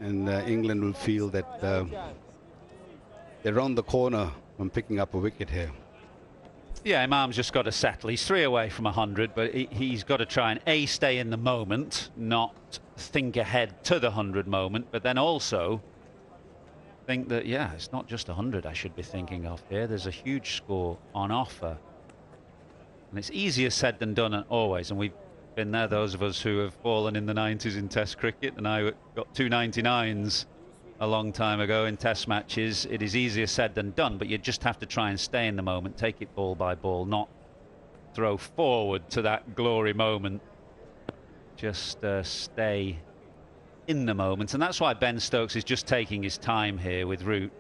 And England will feel that they're around the corner from picking up a wicket here. Yeah, Imam's just got to settle. He's 3 away from 100, but he's got to try and A, stay in the moment, not think ahead to the 100 moment, but then also think that, yeah, it's not just 100 I should be thinking of here. There's a huge score on offer. And it's easier said than done always, and we've been there, those of us who have fallen in the 90s in Test cricket, and I got 2 99s a long time ago in Test matches. It is easier said than done, but you just have to try and stay in the moment, take it ball by ball, not throw forward to that glory moment. Just stay in the moment, and that's why Ben Stokes is just taking his time here with Root,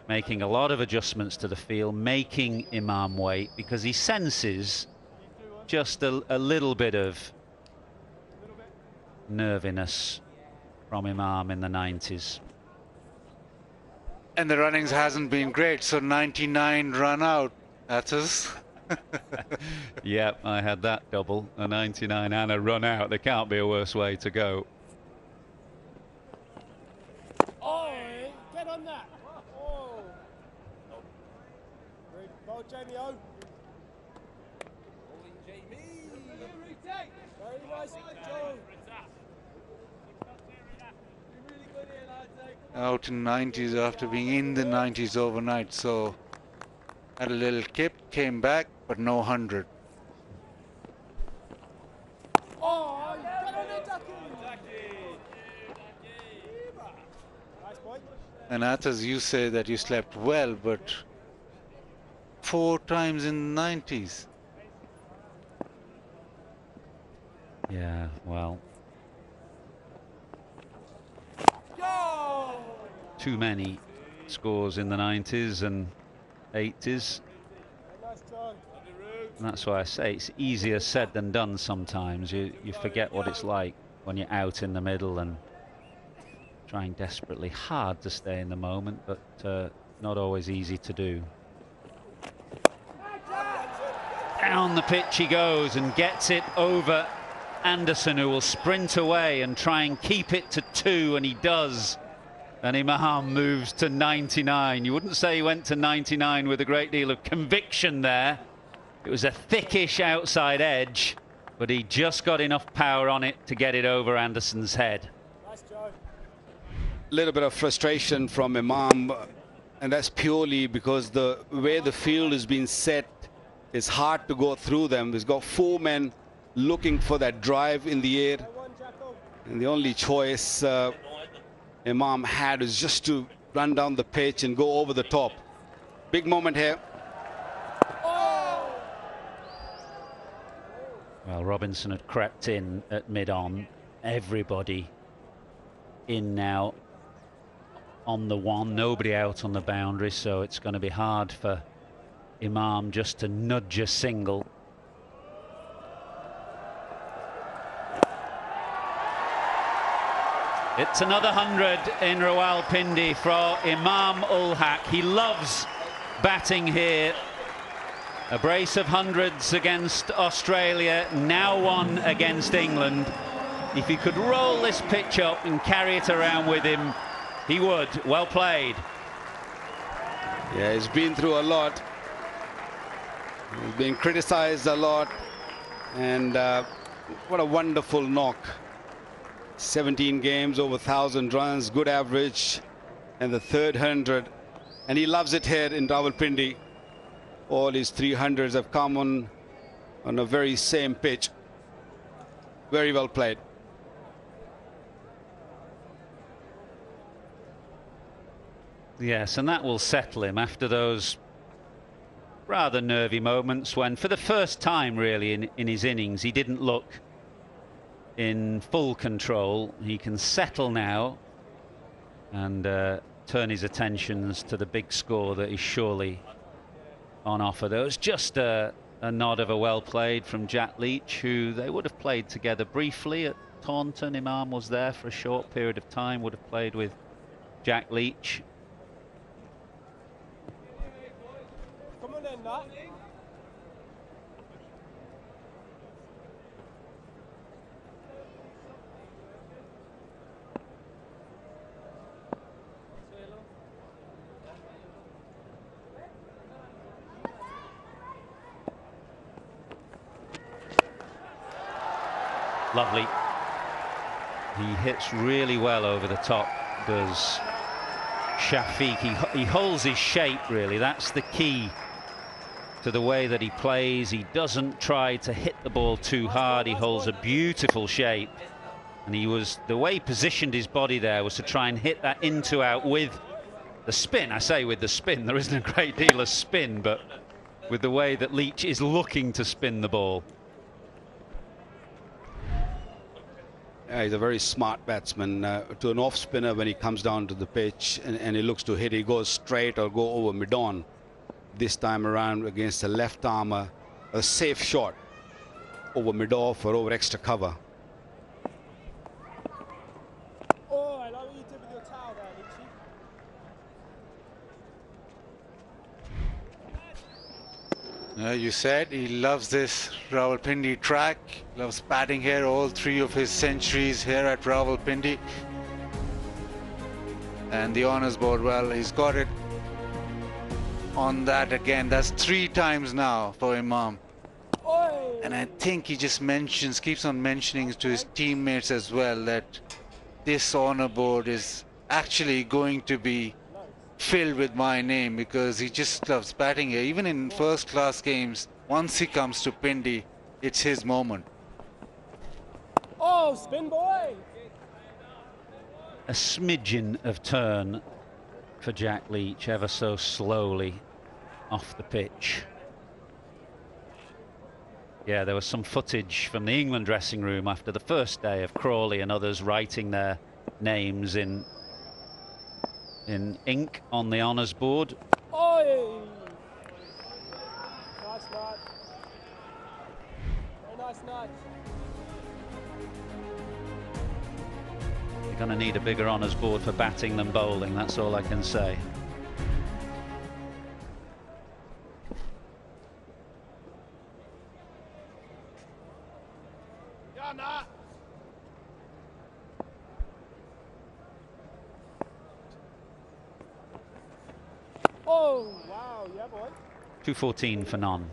making a lot of adjustments to the field, making Imam wait, because he senses just a little bit of nerviness from Imam in the 90s. And the runnings hasn't been great, so 99 run out. That's us. Yep, I had that double, a 99 and a run out. There can't be a worse way to go. Oh, get on that. Oh. Great ball, Jamie O. Very nice, Joe. Out in 90s after being in the 90s overnight, so had a little kip, came back, but no 100. Oh, get on it, Ducky. Nice point. And as you say that you slept well, but 4 times in the 90s. Yeah, well, too many scores in the 90s and 80s. And that's why I say it's easier said than done sometimes. You forget what it's like when you're out in the middle and trying desperately hard to stay in the moment, but not always easy to do. Down the pitch he goes and gets it over Anderson, who will sprint away and try and keep it to 2, and he does. And Imam moves to 99. You wouldn't say he went to 99 with a great deal of conviction there. It was a thickish outside edge, but he just got enough power on it to get it over Anderson's head. Nice, Joe. A little bit of frustration from Imam, and that's purely because the way the field has been set is hard to go through them. He's got 4 men looking for that drive in the air, and the only choice Imam had is just to run down the pitch and go over the top. Big moment here. Well, Robinson had crept in at mid-on. Everybody in now on the 1, nobody out on the boundary, so it's going to be hard for Imam just to nudge a single. It's another 100 in Rawalpindi for Imam ul Haq. He loves batting here. A brace of hundreds against Australia, now 1 against England. If he could roll this pitch up and carry it around with him, he would. Well played. Yeah, he's been through a lot. He's been criticized a lot. And what a wonderful knock. 17 games, over 1,000 runs, good average, and the 3rd 100. And he loves it here in Rawalpindi. All his 300s have come on a very same pitch. Very well played. Yes, and that will settle him after those rather nervy moments when, for the first time really in his innings, he didn't look in full control. He can settle now and turn his attentions to the big score that is surely on offer. There was just a nod of a well played from Jack Leach, who they would have played together briefly at Taunton. Imam was there for a short period of time, would have played with Jack Leach. Come on then, Nat. Lovely. He hits really well over the top, does Shafiq. He holds his shape, really. That's the key to the way that he plays. He doesn't try to hit the ball too hard. He holds a beautiful shape. And the way he positioned his body there was to try and hit that into out with the spin. I say with the spin, there isn't a great deal of spin, but with the way that Leach is looking to spin the ball. Yeah, he's a very smart batsman. To an off spinner, when he comes down to the pitch and he looks to hit, he goes straight or go over mid-on. This time around against a left armer, a safe shot over mid-off or over extra cover. Oh, I love what you did with your towel there, Lucci. You said he loves this Rawalpindi track, loves batting here, all 3 of his centuries here at Rawalpindi. And the honours board, well, he's got it on that again. That's 3 times now for Imam. And I think he just keeps on mentioning to his teammates as well that this honour board is actually going to be filled with my name, because he just loves batting here. Even in first class games, once he comes to Pindi, it's his moment. Oh, spin boy! A smidgen of turn for Jack Leach, ever so slowly off the pitch. Yeah, there was some footage from the England dressing room after the first day of Crawley and others writing their names in ink on the honours board. Oi! Nice nudge. Very nice nudge. You're going to need a bigger honours board for batting than bowling, that's all I can say. Oh, wow, yeah, boy. 214 for none.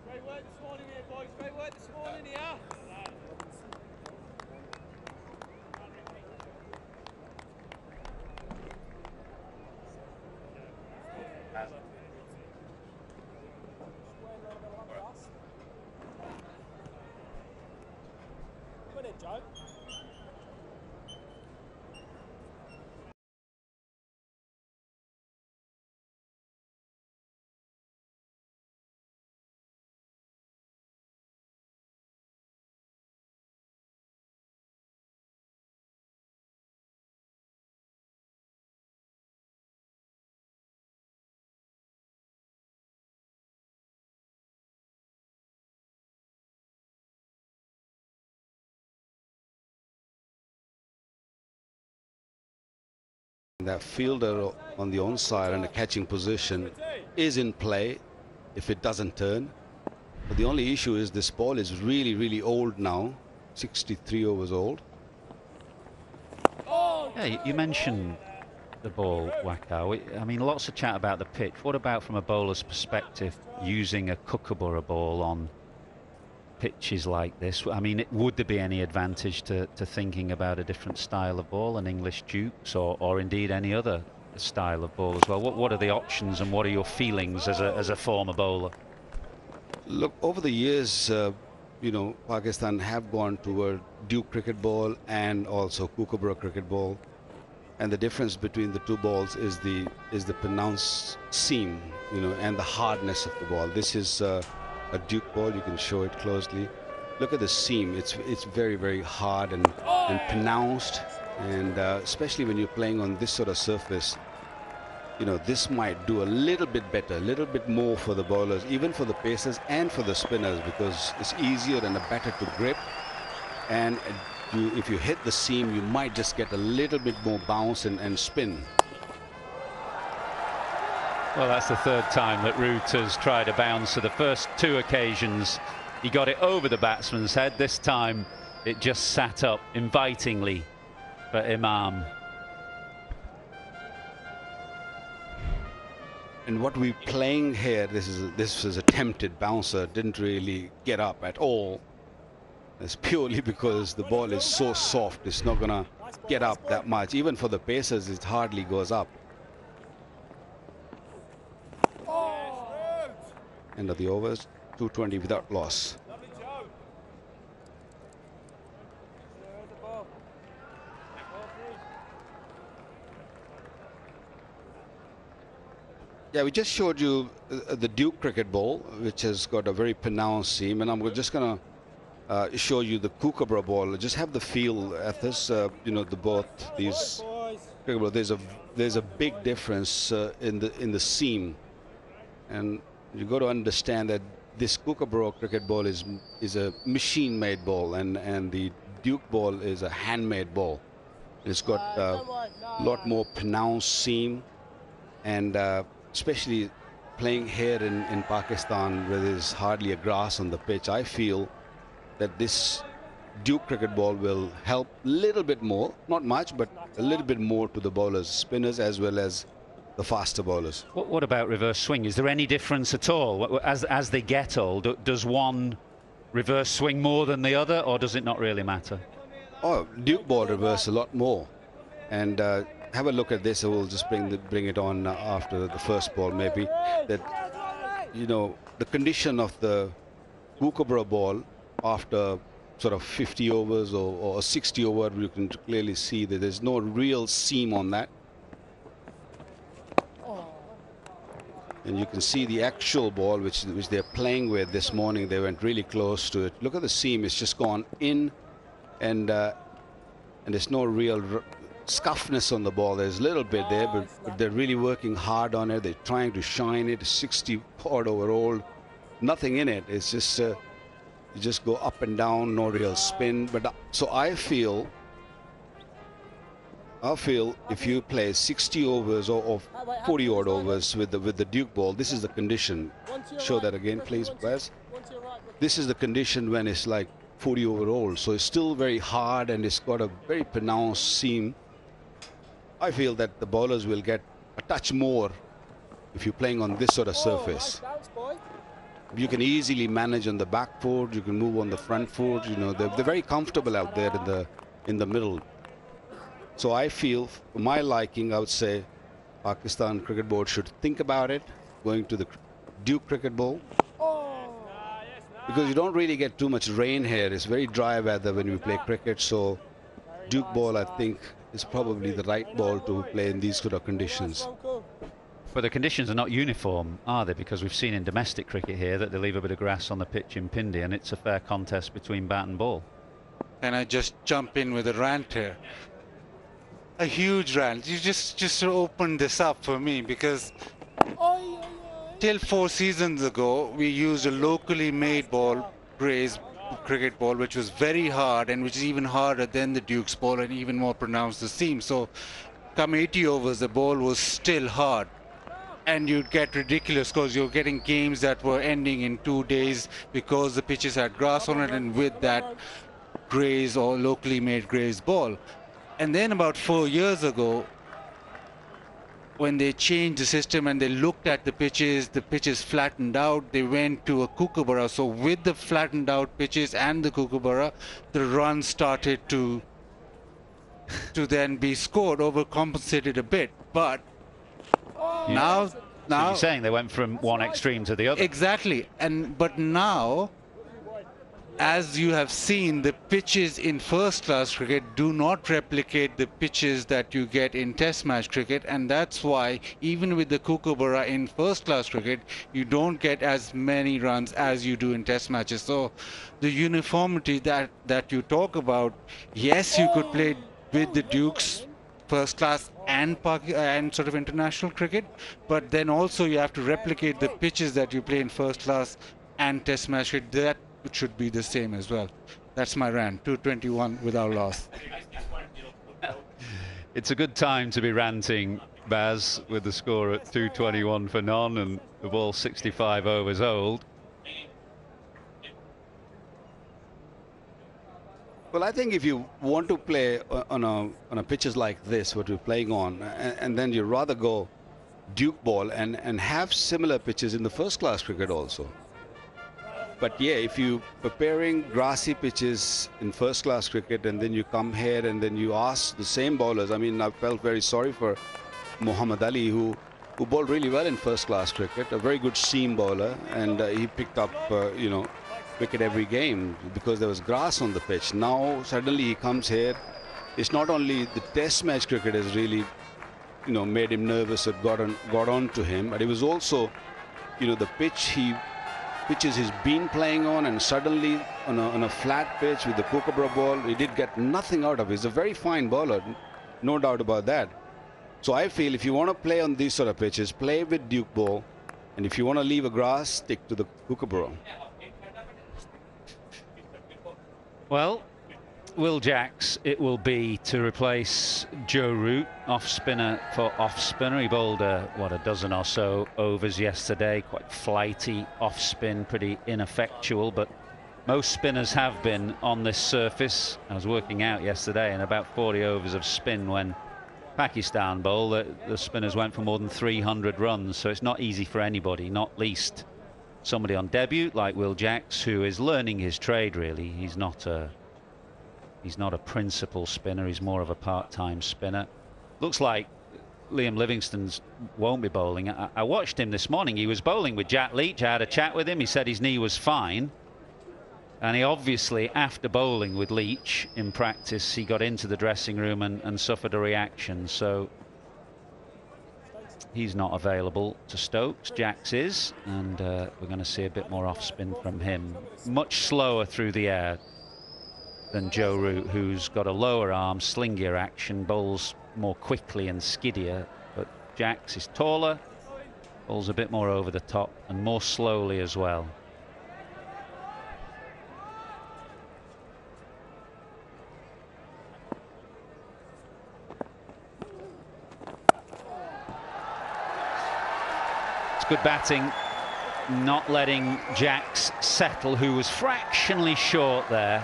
Great work this morning here, boys. Great work this morning here. Win it, Joe. That fielder on the onside and the catching position is in play if it doesn't turn. But the only issue is this ball is really, really old now, 63 overs old. Yeah, you mentioned the ball, Wakao. I mean, lots of chat about the pitch. What about from a bowler's perspective, using a Kookaburra ball on pitches like this? I mean, would there be any advantage to thinking about a different style of ball, an English Dukes, or indeed any other style of ball as well? What are the options and what are your feelings as a former bowler? Look, over the years, you know, Pakistan have gone toward Duke cricket ball and also Kookaburra cricket ball. And the difference between the two balls is the pronounced seam, you know, and the hardness of the ball. This is a Duke ball. You can show it closely. Look at the seam. It's very, very hard and pronounced. And especially when you're playing on this sort of surface, you know, this might do a little bit better, a little bit more for the bowlers, even for the pacers and for the spinners, because it's easier and better to grip. And if you hit the seam, you might just get a little bit more bounce and spin. Well, that's the third time that Root has tried a bounce. So the first two occasions, he got it over the batsman's head. This time, it just sat up invitingly for Imam. And what we're playing here, this is attempted bouncer, didn't really get up at all. It's purely because the ball is so soft, it's not gonna get up that much. Even for the pacers, it hardly goes up. End of the overs, 220 without loss. Yeah, we just showed you the Duke cricket ball, which has got a very pronounced seam, and I'm just gonna show you the Kookaburra ball. Just have the feel at this, you know, both these cricket balls. There's a big difference in the seam, and you got to understand that this Kookaburra cricket ball is a machine-made ball, and the Duke ball is a handmade ball. It's got a lot more pronounced seam, and especially playing here in Pakistan where there's hardly a grass on the pitch, I feel that this Duke cricket ball will help a little bit more, not much, but a little bit more to the bowlers, spinners as well as the faster bowlers. What about reverse swing? Is there any difference at all? As they get old, does one reverse swing more than the other, or does it not really matter? Oh, Duke ball reverse a lot more. And have a look at this. We'll just bring it on after the first ball, maybe. That, you know, the condition of the Kookaburra ball after sort of 50 overs or 60 over, you can clearly see that there's no real seam on that. And you can see the actual ball which they're playing with this morning. They went really close to it. Look at the seam. It's just gone in, and there's no real scuffness on the ball. There's a little bit there, but they're really working hard on it. They're trying to shine it. 60 odd over old, nothing in it. It's just you just go up and down, no real spin. But so I feel if you play 60 overs or 40 odd overs with the Duke ball, this is the condition. Show that again, please, Wes. This is the condition when it's like 40 over old. So it's still very hard and it's got a very pronounced seam. I feel that the bowlers will get a touch more if you're playing on this sort of surface. You can easily manage on the back foot. You can move on the front foot. You know, they're very comfortable out there in the middle. So I feel, for my liking, I would say Pakistan Cricket Board should think about it, going to the Duke cricket ball. Because you don't really get too much rain here. It's very dry weather when we play cricket. So Duke ball, I think, is probably the right ball to play in these sort of conditions. But the conditions are not uniform, are they? Because we've seen in domestic cricket here that they leave a bit of grass on the pitch in Pindi, and it's a fair contest between bat and ball. Can I just jump in with a rant here? A huge rant. You just opened this up for me, because till 4 seasons ago we used a locally made ball, Gray's cricket ball, which was very hard and which is even harder than the Duke's ball and even more pronounced the seam. So come 80 overs, the ball was still hard, and you'd get ridiculous scores. You're getting games that were ending in 2 days because the pitches had grass on it, and with that Gray's or locally made Gray's ball. And then about 4 years ago, when they changed the system and they looked at the pitches flattened out, they went to a Kookaburra. So with the flattened out pitches and the Kookaburra, the runs started to then be scored, overcompensated a bit. But now So you're saying they went from one extreme to the other. Exactly. But now as you have seen, the pitches in first-class cricket do not replicate the pitches that you get in test match cricket, and that's why even with the Kookaburra in first-class cricket, you don't get as many runs as you do in test matches. So the uniformity that you talk about, yes, you could play with the Dukes first class and sort of international cricket, but then also you have to replicate the pitches that you play in first class and test match cricket. That should be the same as well. That's my rant. 221 without loss. It's a good time to be ranting, Baz, with the score at 221 for none and the ball 65 overs old. Well, I think if you want to play on a pitches like this, what we're playing on, and then you rather go Duke ball and have similar pitches in the first class cricket also. But yeah, if you preparing grassy pitches in first class cricket and then you come here and then you ask the same bowlers, I mean, I felt very sorry for Muhammad Ali, who bowled really well in first class cricket, a very good seam bowler, and he picked up, you know, wicket every game because there was grass on the pitch. Now suddenly he comes here. It's not only the test match cricket has really, you know, made him nervous or got on to him, but it was also, you know, the pitches he's been playing on, and suddenly on a flat pitch with the Kookaburra ball, he did get nothing out of it. He's a very fine bowler, no doubt about that. So I feel if you want to play on these sort of pitches, play with Duke ball, and if you want to leave a grass, stick to the Kookaburra. Well, Will Jacks it will be to replace Joe Root, off spinner for off spinner. He bowled a dozen or so overs yesterday, quite flighty off spin, pretty ineffectual, but most spinners have been on this surface. I was working out yesterday, and about 40 overs of spin when Pakistan bowled, the spinners went for more than 300 runs, so it's not easy for anybody, not least somebody on debut like Will Jacks, who is learning his trade really. He's not a principal spinner, he's more of a part-time spinner. Looks like Liam Livingstone's won't be bowling. I watched him this morning. He was bowling with Jack Leach. I had a chat with him. He said his knee was fine, and he obviously, after bowling with Leach in practice, he got into the dressing room and suffered a reaction. So he's not available to Stokes. Jacks is, and we're going to see a bit more off spin from him. Much slower through the air than Joe Root, who's got a lower arm, slingier action, bowls more quickly and skiddier. But Jacks is taller, bowls a bit more over the top and more slowly as well. Good batting, not letting Jacks settle, who was fractionally short there.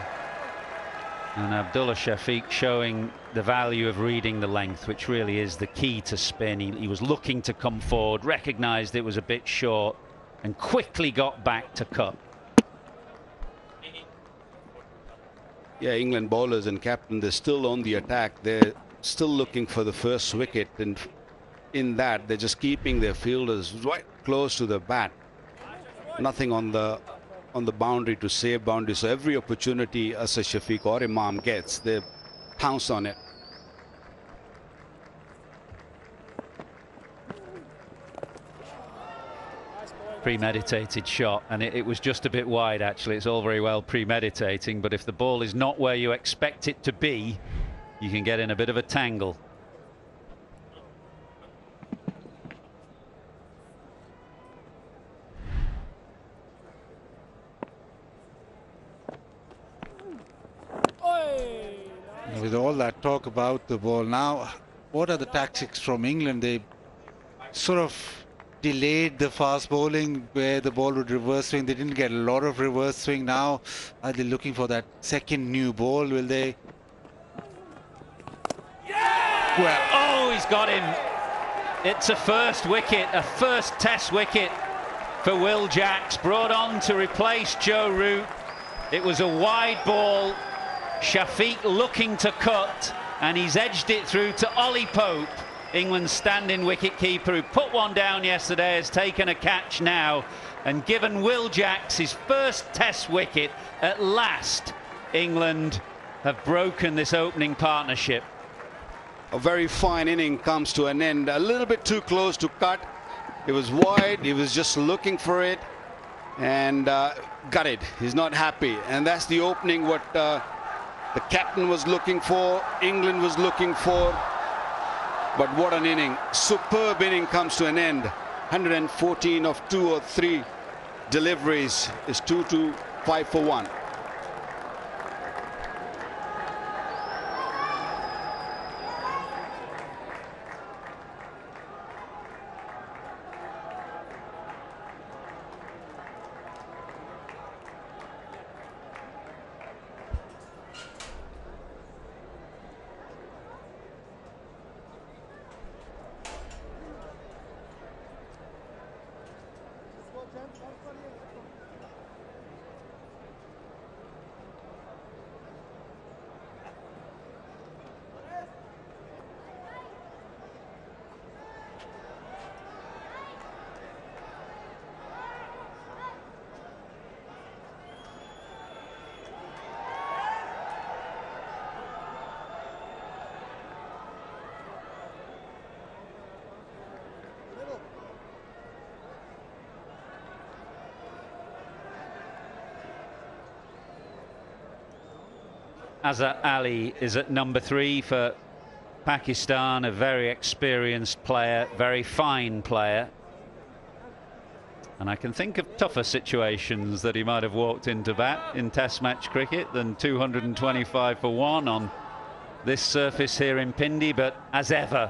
And Abdullah Shafiq showing the value of reading the length, which really is the key to spin. He was looking to come forward, recognised it was a bit short, and quickly got back to cut. Yeah, England bowlers and captain, they're still on the attack. They're still looking for the first wicket, and in that they're just keeping their fielders right close to the bat, nothing on the boundary to save boundary. So every opportunity Asad Shafiq or Imam gets, they pounce on it. Premeditated shot, and it was just a bit wide actually. It's all very well premeditating, but if the ball is not where you expect it to be, you can get in a bit of a tangle. With all that talk about the ball now, what are the tactics from England? They sort of delayed the fast bowling where the ball would reverse swing. They didn't get a lot of reverse swing. Now are they looking for that second new ball? Will they? Yeah! Well, oh, he's got him. It's a first wicket, a first test wicket for Will Jacks, brought on to replace Joe Root. It was a wide ball. Shafiq looking to cut, and he's edged it through to Ollie Pope, England's standing wicket-keeper, who put one down yesterday, has taken a catch now and given Will Jacks his first Test wicket. At last, England have broken this opening partnership. A very fine inning comes to an end. A little bit too close to cut. It was wide. He was just looking for it and got it. He's not happy. And that's the opening what the captain was looking for, England was looking for. But what an inning. Superb inning comes to an end. 114 of 2 or 3 deliveries is 5 for 1. Azhar Ali is at number 3 for Pakistan, a very experienced player, very fine player. And I can think of tougher situations that he might have walked into bat in Test match cricket than 225 for 1 on this surface here in Pindi. But as ever,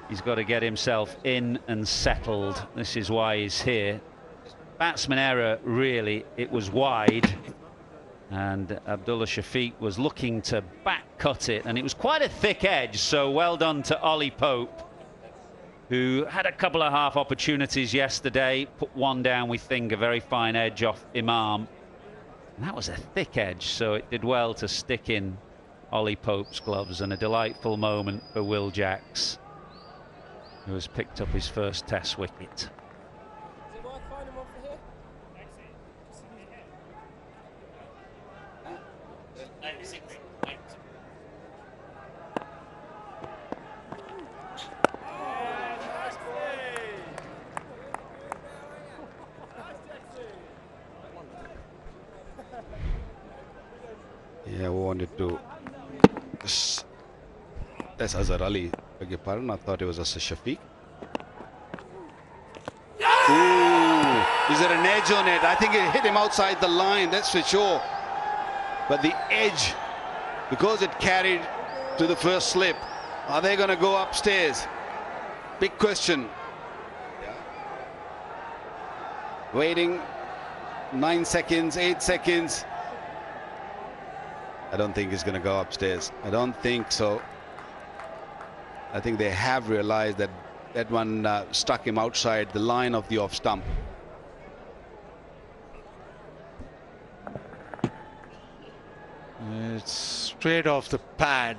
he's got to get himself in and settled. This is why he's here. Batsman error, really. It was wide. And Abdullah Shafiq was looking to back cut it, and it was quite a thick edge, so well done to Ollie Pope, who had a couple of half opportunities yesterday, put one down, we think, a very fine edge off Imam, and that was a thick edge, so it did well to stick in Ollie Pope's gloves, and a delightful moment for Will Jacks, who has picked up his first Test wicket. Yeah, I wanted to. That's Azhar Ali. Beg your pardon, I thought it was Azhar Shafiq. Ooh, is there an edge on it? I think it hit him outside the line, that's for sure. But the edge, because it carried to the first slip, are they going to go upstairs? Big question. Waiting 9 seconds, 8 seconds. I don't think he's going to go upstairs. I don't think so. I think they have realized that that one struck him outside the line of the off stump. It's straight off the pad.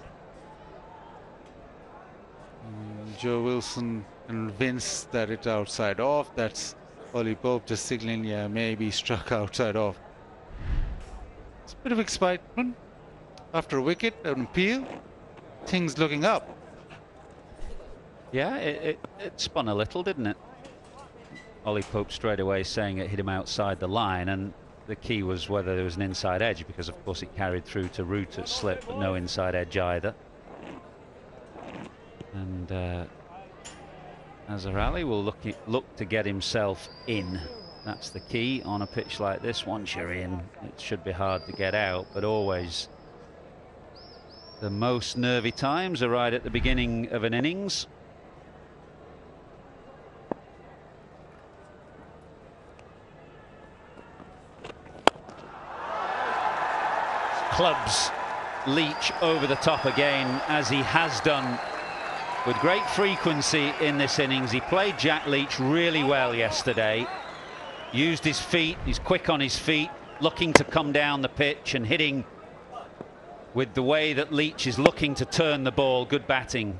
Joe Wilson convinced that it's outside off. That's Ollie Pope just signaling, yeah, maybe struck outside off. It's a bit of excitement after a wicket, an appeal. Things looking up. Yeah, it spun a little, didn't it? Ollie Pope straight away saying it hit him outside the line, and the key was whether there was an inside edge, because of course it carried through to root at slip, but no inside edge either. And Azhar Ali will look to get himself in. That's the key on a pitch like this. Once you're in, it should be hard to get out, but always the most nervy times are right at the beginning of an innings. Clubs Leach over the top again, as he has done with great frequency in this innings. He played Jack Leach really well yesterday. Used his feet, he's quick on his feet, looking to come down the pitch and hitting with the way that Leach is looking to turn the ball. Good batting.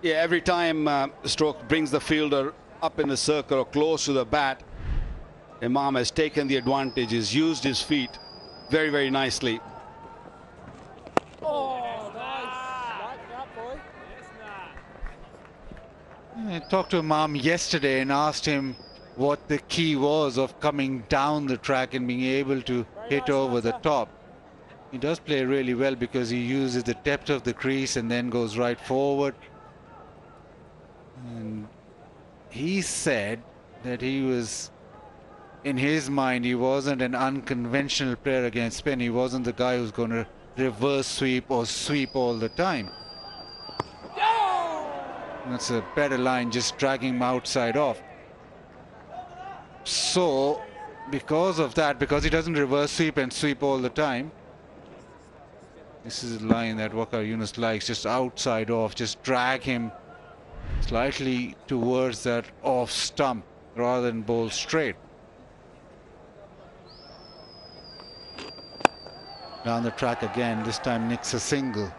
Yeah, every time stroke brings the fielder up in the circle or close to the bat, Imam has taken the advantage, has used his feet very, very nicely. Oh, nice. Like that, boy. I talked to Imam yesterday and asked him what the key was of coming down the track and being able to hit over the top. He does play really well because he uses the depth of the crease and then goes right forward. And he said that he was, in his mind, he wasn't an unconventional player against spin. He wasn't the guy who's going to reverse sweep or sweep all the time. That's a better line, just dragging him outside off. So, because of that, because he doesn't reverse sweep and sweep all the time, this is a line that Waqar Younis likes, just outside off, just drag him slightly towards that off stump rather than bowl straight. Down the track again, this time nicks a single.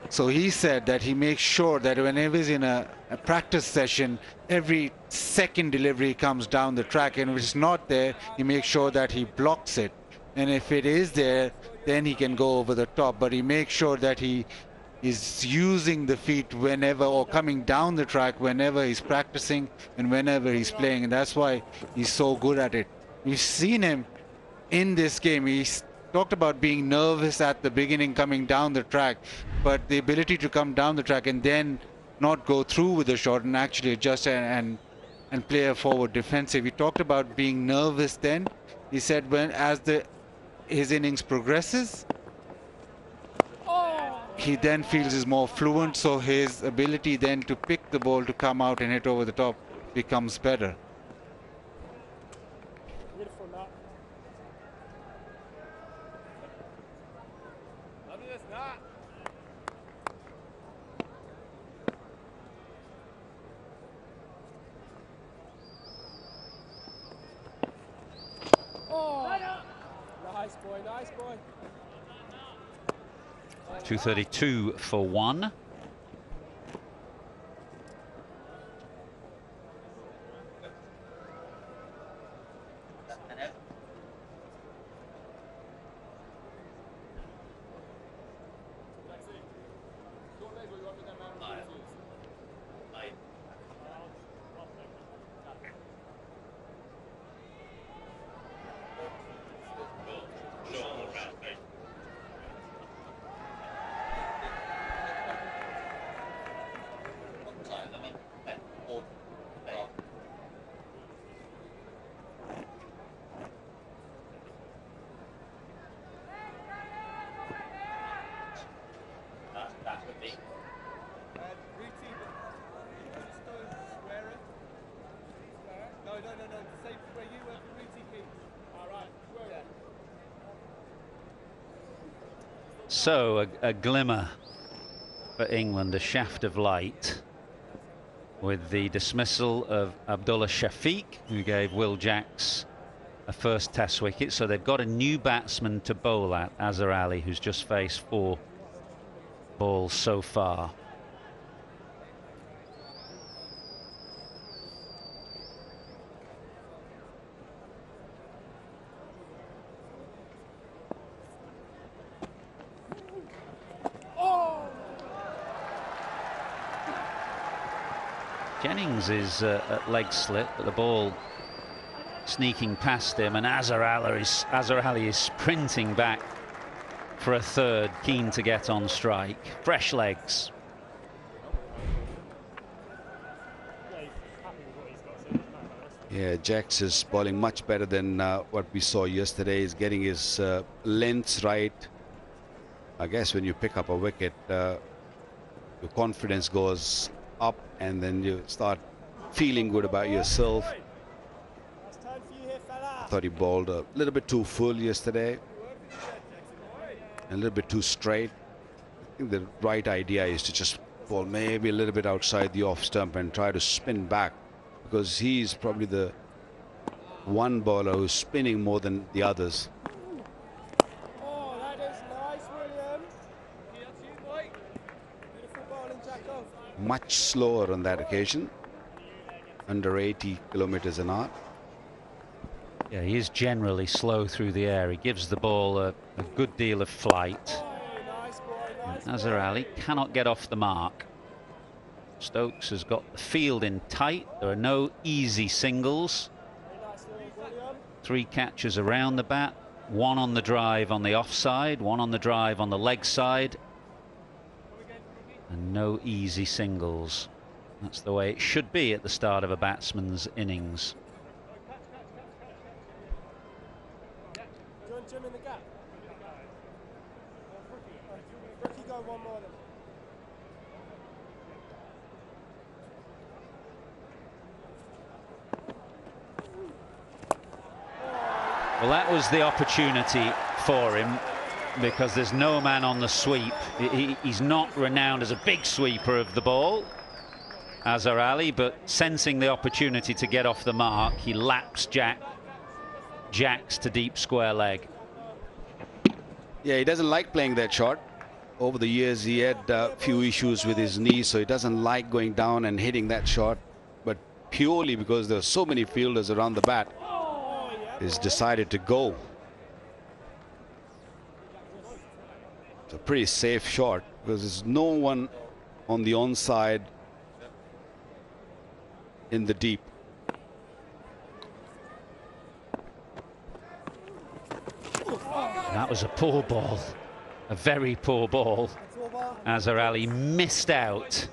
So he said that he makes sure that whenever he's in a practice session, every second delivery comes down the track, and if it's not there, he makes sure that he blocks it. And if it is there, then he can go over the top. But he makes sure that he is using the feet whenever, or coming down the track whenever he's practicing and whenever he's playing. And that's why he's so good at it. We've seen him in this game. He's talked about being nervous at the beginning coming down the track, but the ability to come down the track and then not go through with the shot and actually adjust and play a forward defensive. He talked about being nervous then. He said as his innings progresses, he then feels is more fluent, so his ability then to pick the ball to come out and hit over the top becomes better. Beautiful nut. Lovely this nut. Oh, nice boy, nice boy. 232 for one. So a glimmer for England, a shaft of light, with the dismissal of Abdullah Shafiq, who gave Will Jacks a first test wicket. So they've got a new batsman to bowl at, Azhar Ali, who's just faced 4 balls so far. Jennings is at leg slip, but the ball sneaking past him, and Azhar Ali is sprinting back for a third, keen to get on strike. Fresh legs. Yeah, Jax is bowling much better than what we saw yesterday. He's getting his lengths right. I guess when you pick up a wicket, your confidence goes up, and then you start feeling good about yourself. Thought he bowled a little bit too full yesterday, a little bit too straight. I think the right idea is to just bowl maybe a little bit outside the off stump and try to spin back, because he's probably the one bowler who's spinning more than the others. Oh, that is nice, William. Beautiful bowling, Jacko. much slower on that occasion, under 80 kilometers an hour. Yeah, he is generally slow through the air. He gives the ball a good deal of flight. Azhar Ali cannot get off the mark. Stokes has got the field in tight. There are no easy singles. 3 catches around the bat, 1 on the drive on the offside, 1 on the drive on the leg side, and no easy singles. That's the way it should be at the start of a batsman's innings. Jim in the gap. Ricky, go one more then. Well, that was the opportunity for him, because there's no man on the sweep. He's not renowned as a big sweeper of the ball, Azhar Ali, but sensing the opportunity to get off the mark, he laps jacks to deep square leg. Yeah, he doesn't like playing that shot. Over the years, he had a few issues with his knee, so he doesn't like going down and hitting that shot. But purely because there are so many fielders around the bat, he's decided to go. It's a pretty safe shot because there's no one on the onside in the deep. That was a poor ball, a very poor ball. Azhar Ali missed out.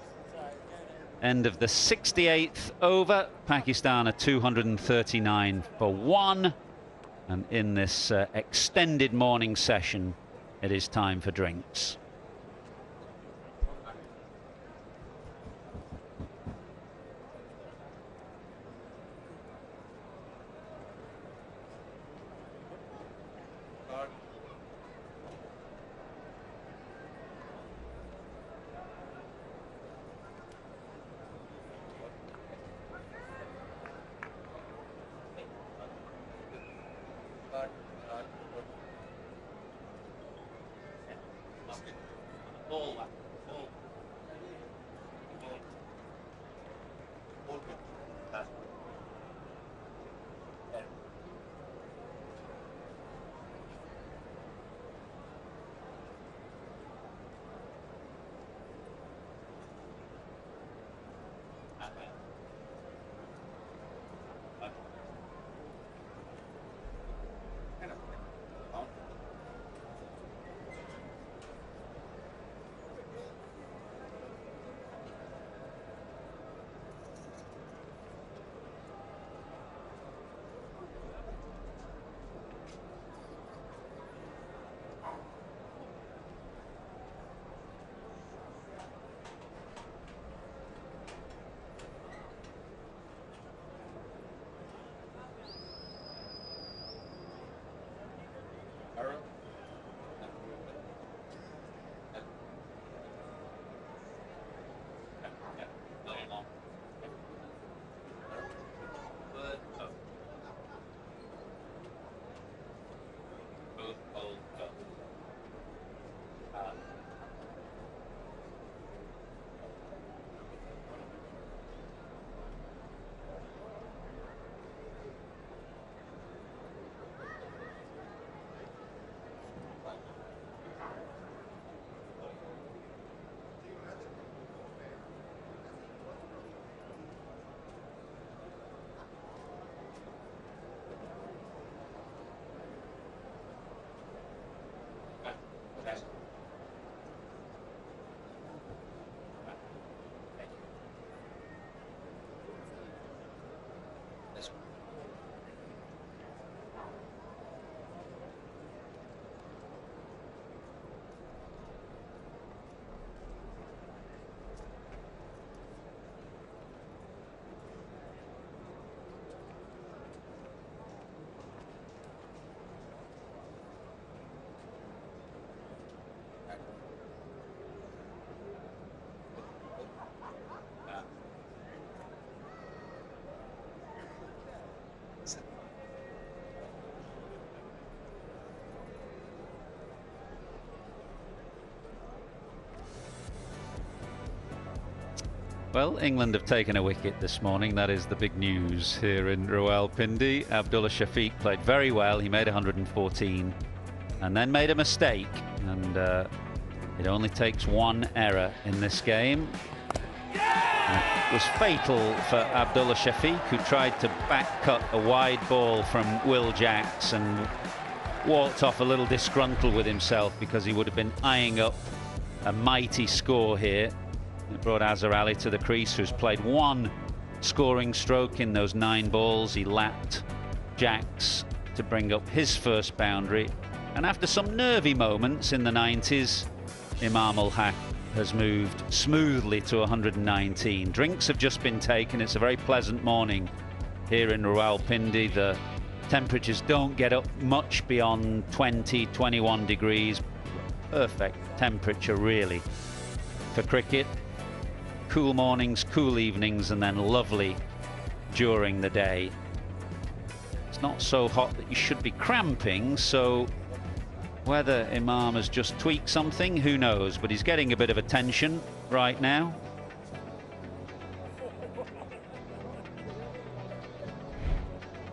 End of the 68th over. Pakistan are 239 for 1. And in this extended morning session, it is time for drinks. Well, England have taken a wicket this morning. That is the big news here in Rawalpindi. Abdullah Shafiq played very well. He made 114 and then made a mistake. And it only takes one error in this game. And it was fatal for Abdullah Shafiq, who tried to back cut a wide ball from Will Jacks and walked off a little disgruntled with himself because he would have been eyeing up a mighty score here. It brought Azhar Ali to the crease, who's played one scoring stroke in those 9 balls. He lapped Jacks to bring up his first boundary. And after some nervy moments in the 90s, Imam ul Haq has moved smoothly to 119. Drinks have just been taken. It's a very pleasant morning here in Rawalpindi. The temperatures don't get up much beyond 20, 21 degrees. Perfect temperature, really, for cricket. Cool mornings, cool evenings, and then lovely during the day. It's not so hot that you should be cramping, so whether Imam has just tweaked something, who knows, but he's getting a bit of attention right now.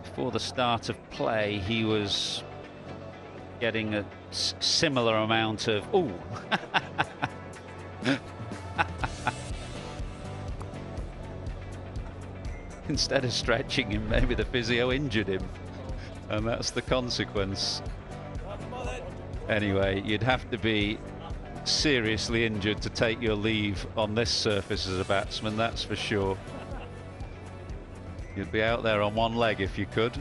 Before the start of play, he was getting a similar amount of ooh. Instead of stretching him, maybe the physio injured him, and that's the consequence. Anyway, you'd have to be seriously injured to take your leave on this surface as a batsman, that's for sure. You'd be out there on one leg if you could.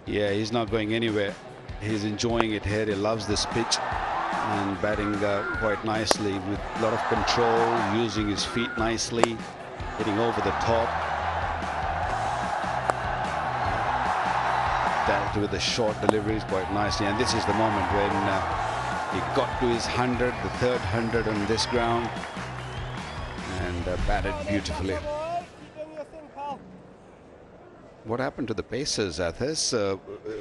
Yeah, he's not going anywhere. He's enjoying it here. He loves this pitch and batting quite nicely with a lot of control, using his feet nicely, hitting over the top. Dealt with the short deliveries quite nicely, and this is the moment when he got to his 100, the third 100 on this ground, and batted beautifully. What happened to the Pacers, Athas?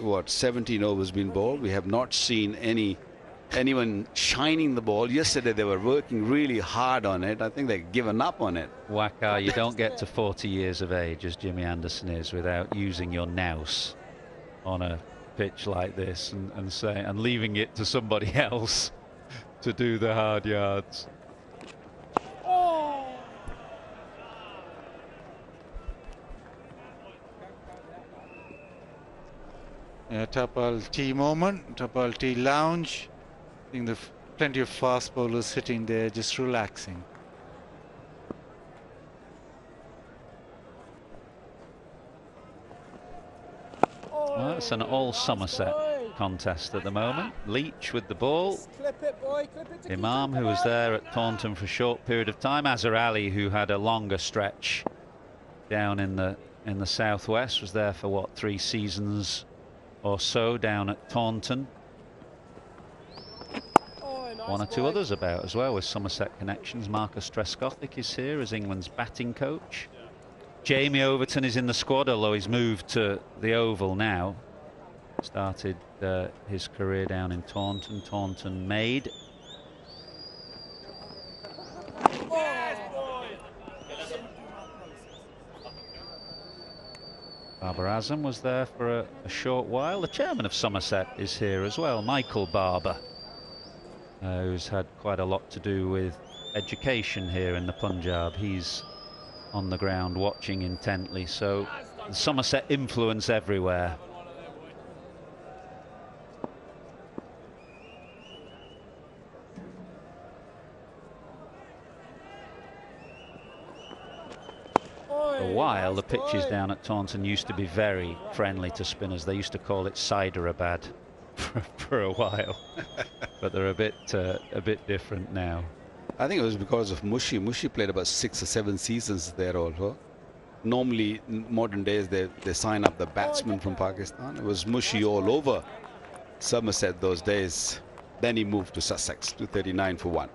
What, 17 overs been bowled? We have not seen anyone shining the ball. Yesterday they were working really hard on it. I think they've given up on it. Waqar, you don't get to 40 years of age, as Jimmy Anderson is, without using your nous on a pitch like this and leaving it to somebody else to do the hard yards. Tapal tea moment, Tapal tea lounge. I think there's plenty of fast bowlers sitting there just relaxing. Well, that's an all Somerset contest at the moment. Leach with the ball. Imam, who was there at Taunton for a short period of time. Azhar Ali, who had a longer stretch down in the southwest, was there for what, 3 seasons or so down at Taunton. One or two others about as well with Somerset connections. Marcus Trescothick is here as England's batting coach. Jamie Overton is in the squad, although he's moved to the Oval now. Started his career down in Taunton. Taunton made. Babar Azam was there for a short while. The chairman of Somerset is here as well, Michael Barber, who's had quite a lot to do with education here in the Punjab. He's on the ground watching intently, so the Somerset influence everywhere. For a while, the pitches down at Taunton used to be very friendly to spinners. They used to call it Hyderabad for a while, but they're a bit different now. I think it was because of Mushi. Mushi played about 6 or 7 seasons there also. Normally, in modern days, they sign up the batsmen from Pakistan. It was Mushi all over Somerset those days. Then he moved to Sussex, 239 for 1.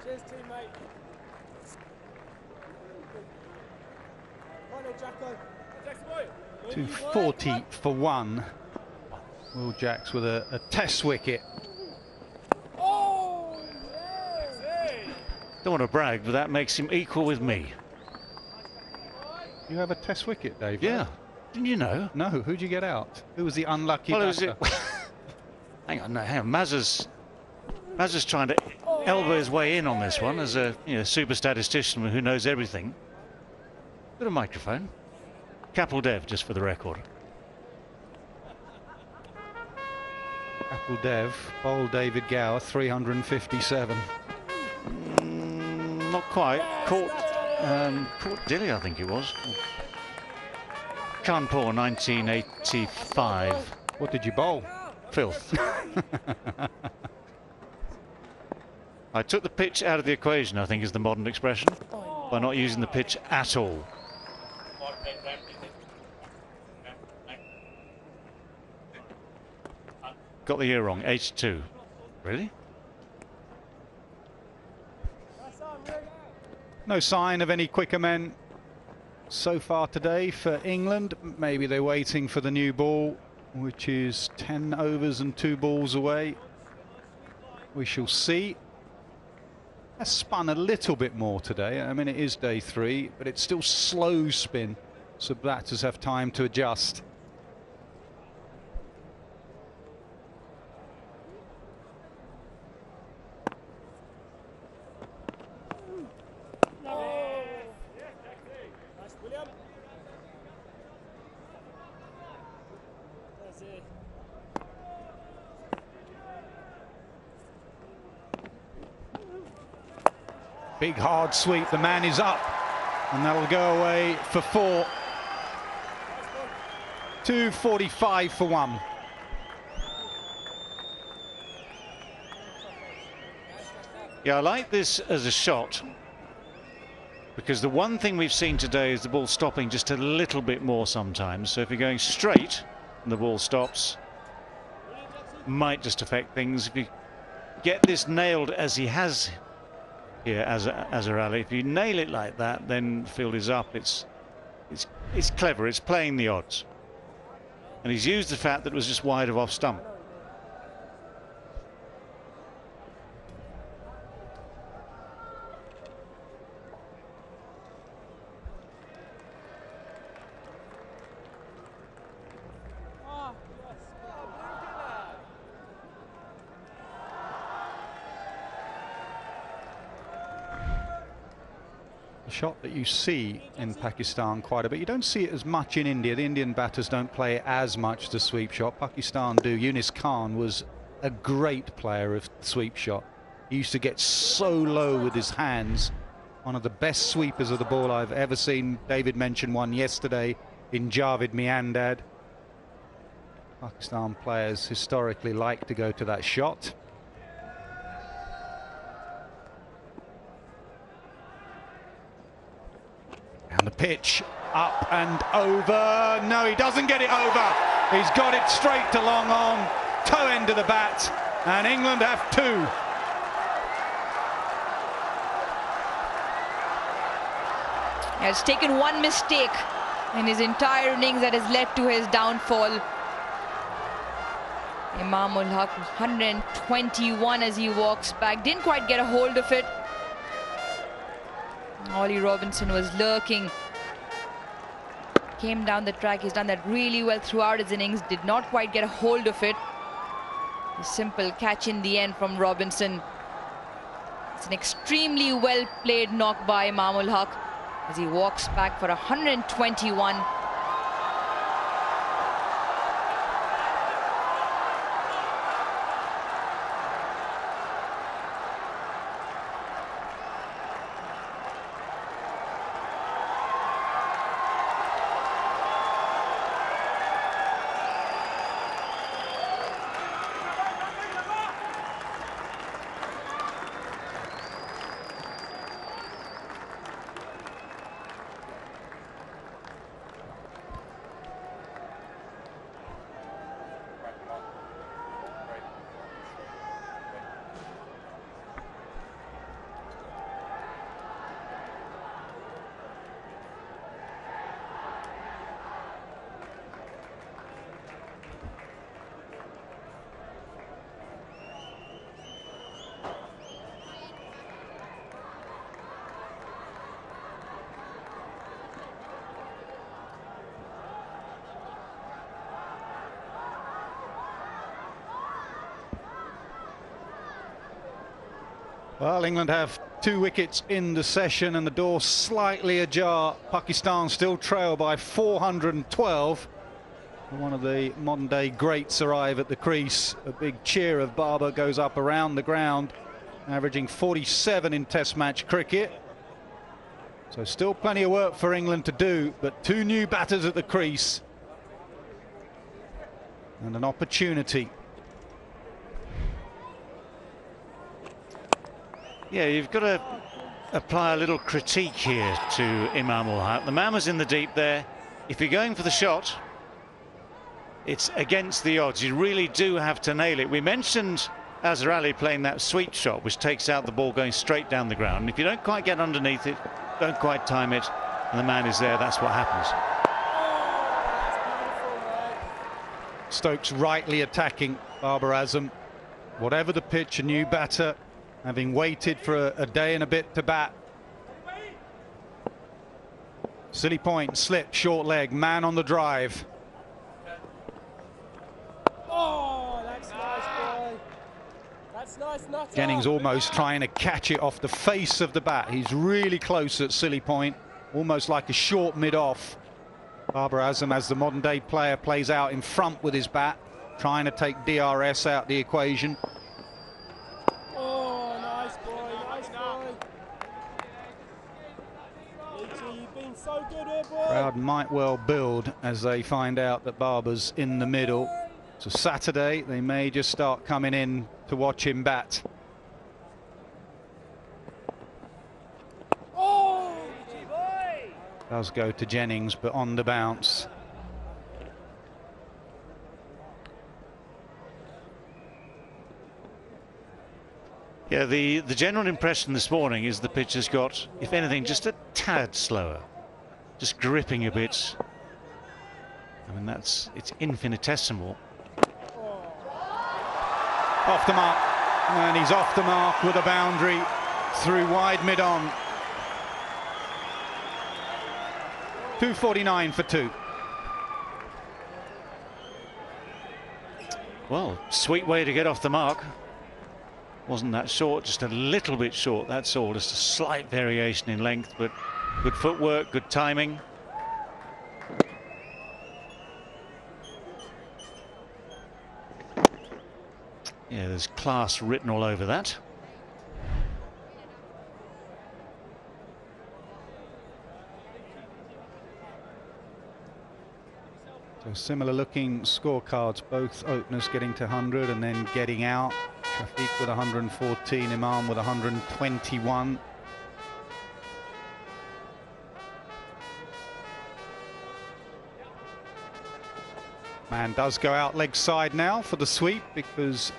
Cheers, teammate. 240 for one. Will Jacks with a test wicket. Oh, Don't want to brag, but that makes him equal with me. You have a test wicket, Dave? Yeah. Didn't you know? No. Who'd you get out? Who was the unlucky batter? Hang on, Mazza's trying to elbow his way in on this one as a super statistician who knows everything. Got a microphone. Kapil Dev, just for the record. Kapil Dev, bowled David Gower, 357. Not quite. Caught Dilly, I think it was. Kanpur, 1985. What did you bowl? Filth. I took the pitch out of the equation, I think is the modern expression, by not using the pitch at all. Got the year wrong, 82. Really? No sign of any quicker men so far today for England. Maybe they're waiting for the new ball, which is 10 overs and 2 balls away. We shall see. Has spun a little bit more today. I mean, it is day 3, but it's still slow spin, so batters have time to adjust. Big hard sweep, the man is up, and that'll go away for 4. 245 for 1. Yeah, I like this as a shot, because the one thing we've seen today is the ball stopping just a little bit more sometimes. So if you're going straight and the ball stops, might just affect things. If you get this nailed as he has here as a rally, if you nail it like that, then field is up. It's clever. It's playing the odds, and he's used the fact that it was just wide of off stump. Shot that you see in Pakistan quite a bit. You don't see it as much in India. The Indian batters don't play as much the sweep shot. Pakistan do. Yunus Khan was a great player of sweep shot. He used to get so low with his hands. One of the best sweepers of the ball I've ever seen. David mentioned one yesterday in Javed Miandad. Pakistan players historically like to go to that shot. And the pitch up and over. No, he doesn't get it over. He's got it straight to long on, toe end of the bat, and England have 2. He has taken one mistake in his entire innings that has led to his downfall. Imamul Haq, 121 as he walks back. Didn't quite get a hold of it. Ollie Robinson was lurking. Came down the track. He's done that really well throughout his innings. Did not quite get a hold of it. A simple catch in the end from Robinson. It's an extremely well played knock by Imamul Haq as he walks back for 121. Well, England have 2 wickets in the session and the door slightly ajar. Pakistan still trail by 412. One of the modern day greats arrive at the crease. A big cheer of Babar goes up around the ground, averaging 47 in Test match cricket. So still plenty of work for England to do, but 2 new batters at the crease and an opportunity. Yeah, you've got to apply a little critique here to Imam ul Haq. The man was in the deep there. If you're going for the shot, it's against the odds. You really do have to nail it. We mentioned Azhar Ali playing that sweet shot, which takes out the ball going straight down the ground. And if you don't quite get underneath it, don't quite time it, and the man is there, that's what happens. Stokes rightly attacking Babar Azam. Whatever the pitch, a new batter, having waited for a day and a bit to bat. Silly point, slip, short leg, man on the drive. Oh, that's nice, boy. That's nice, Nutter. Jennings almost trying to catch it off the face of the bat. He's really close at silly point, almost like a short mid-off. Babar Azam, as the modern day player, plays out in front with his bat, trying to take DRS out the equation. Oh, nice boy, nice boy. Leachy, you've been so good here, boy. Crowd might well build as they find out that Babar's in the middle. So Saturday, they may just start coming in to watch him bat. Does go to Jennings, but on the bounce. Yeah, the general impression this morning is the pitch has got, if anything, just a tad slower, just gripping a bit. I mean, it's infinitesimal. Off the mark, and he's off the mark with a boundary through wide mid-on. 249 for 2. Well, sweet way to get off the mark. Wasn't that short, just a little bit short, that's all. Just a slight variation in length, but good footwork, good timing. Yeah, there's class written all over that. So similar looking scorecards, both openers getting to 100 and then getting out. Shafiq with 114, Imam with 121. Man does go out leg side now for the sweep because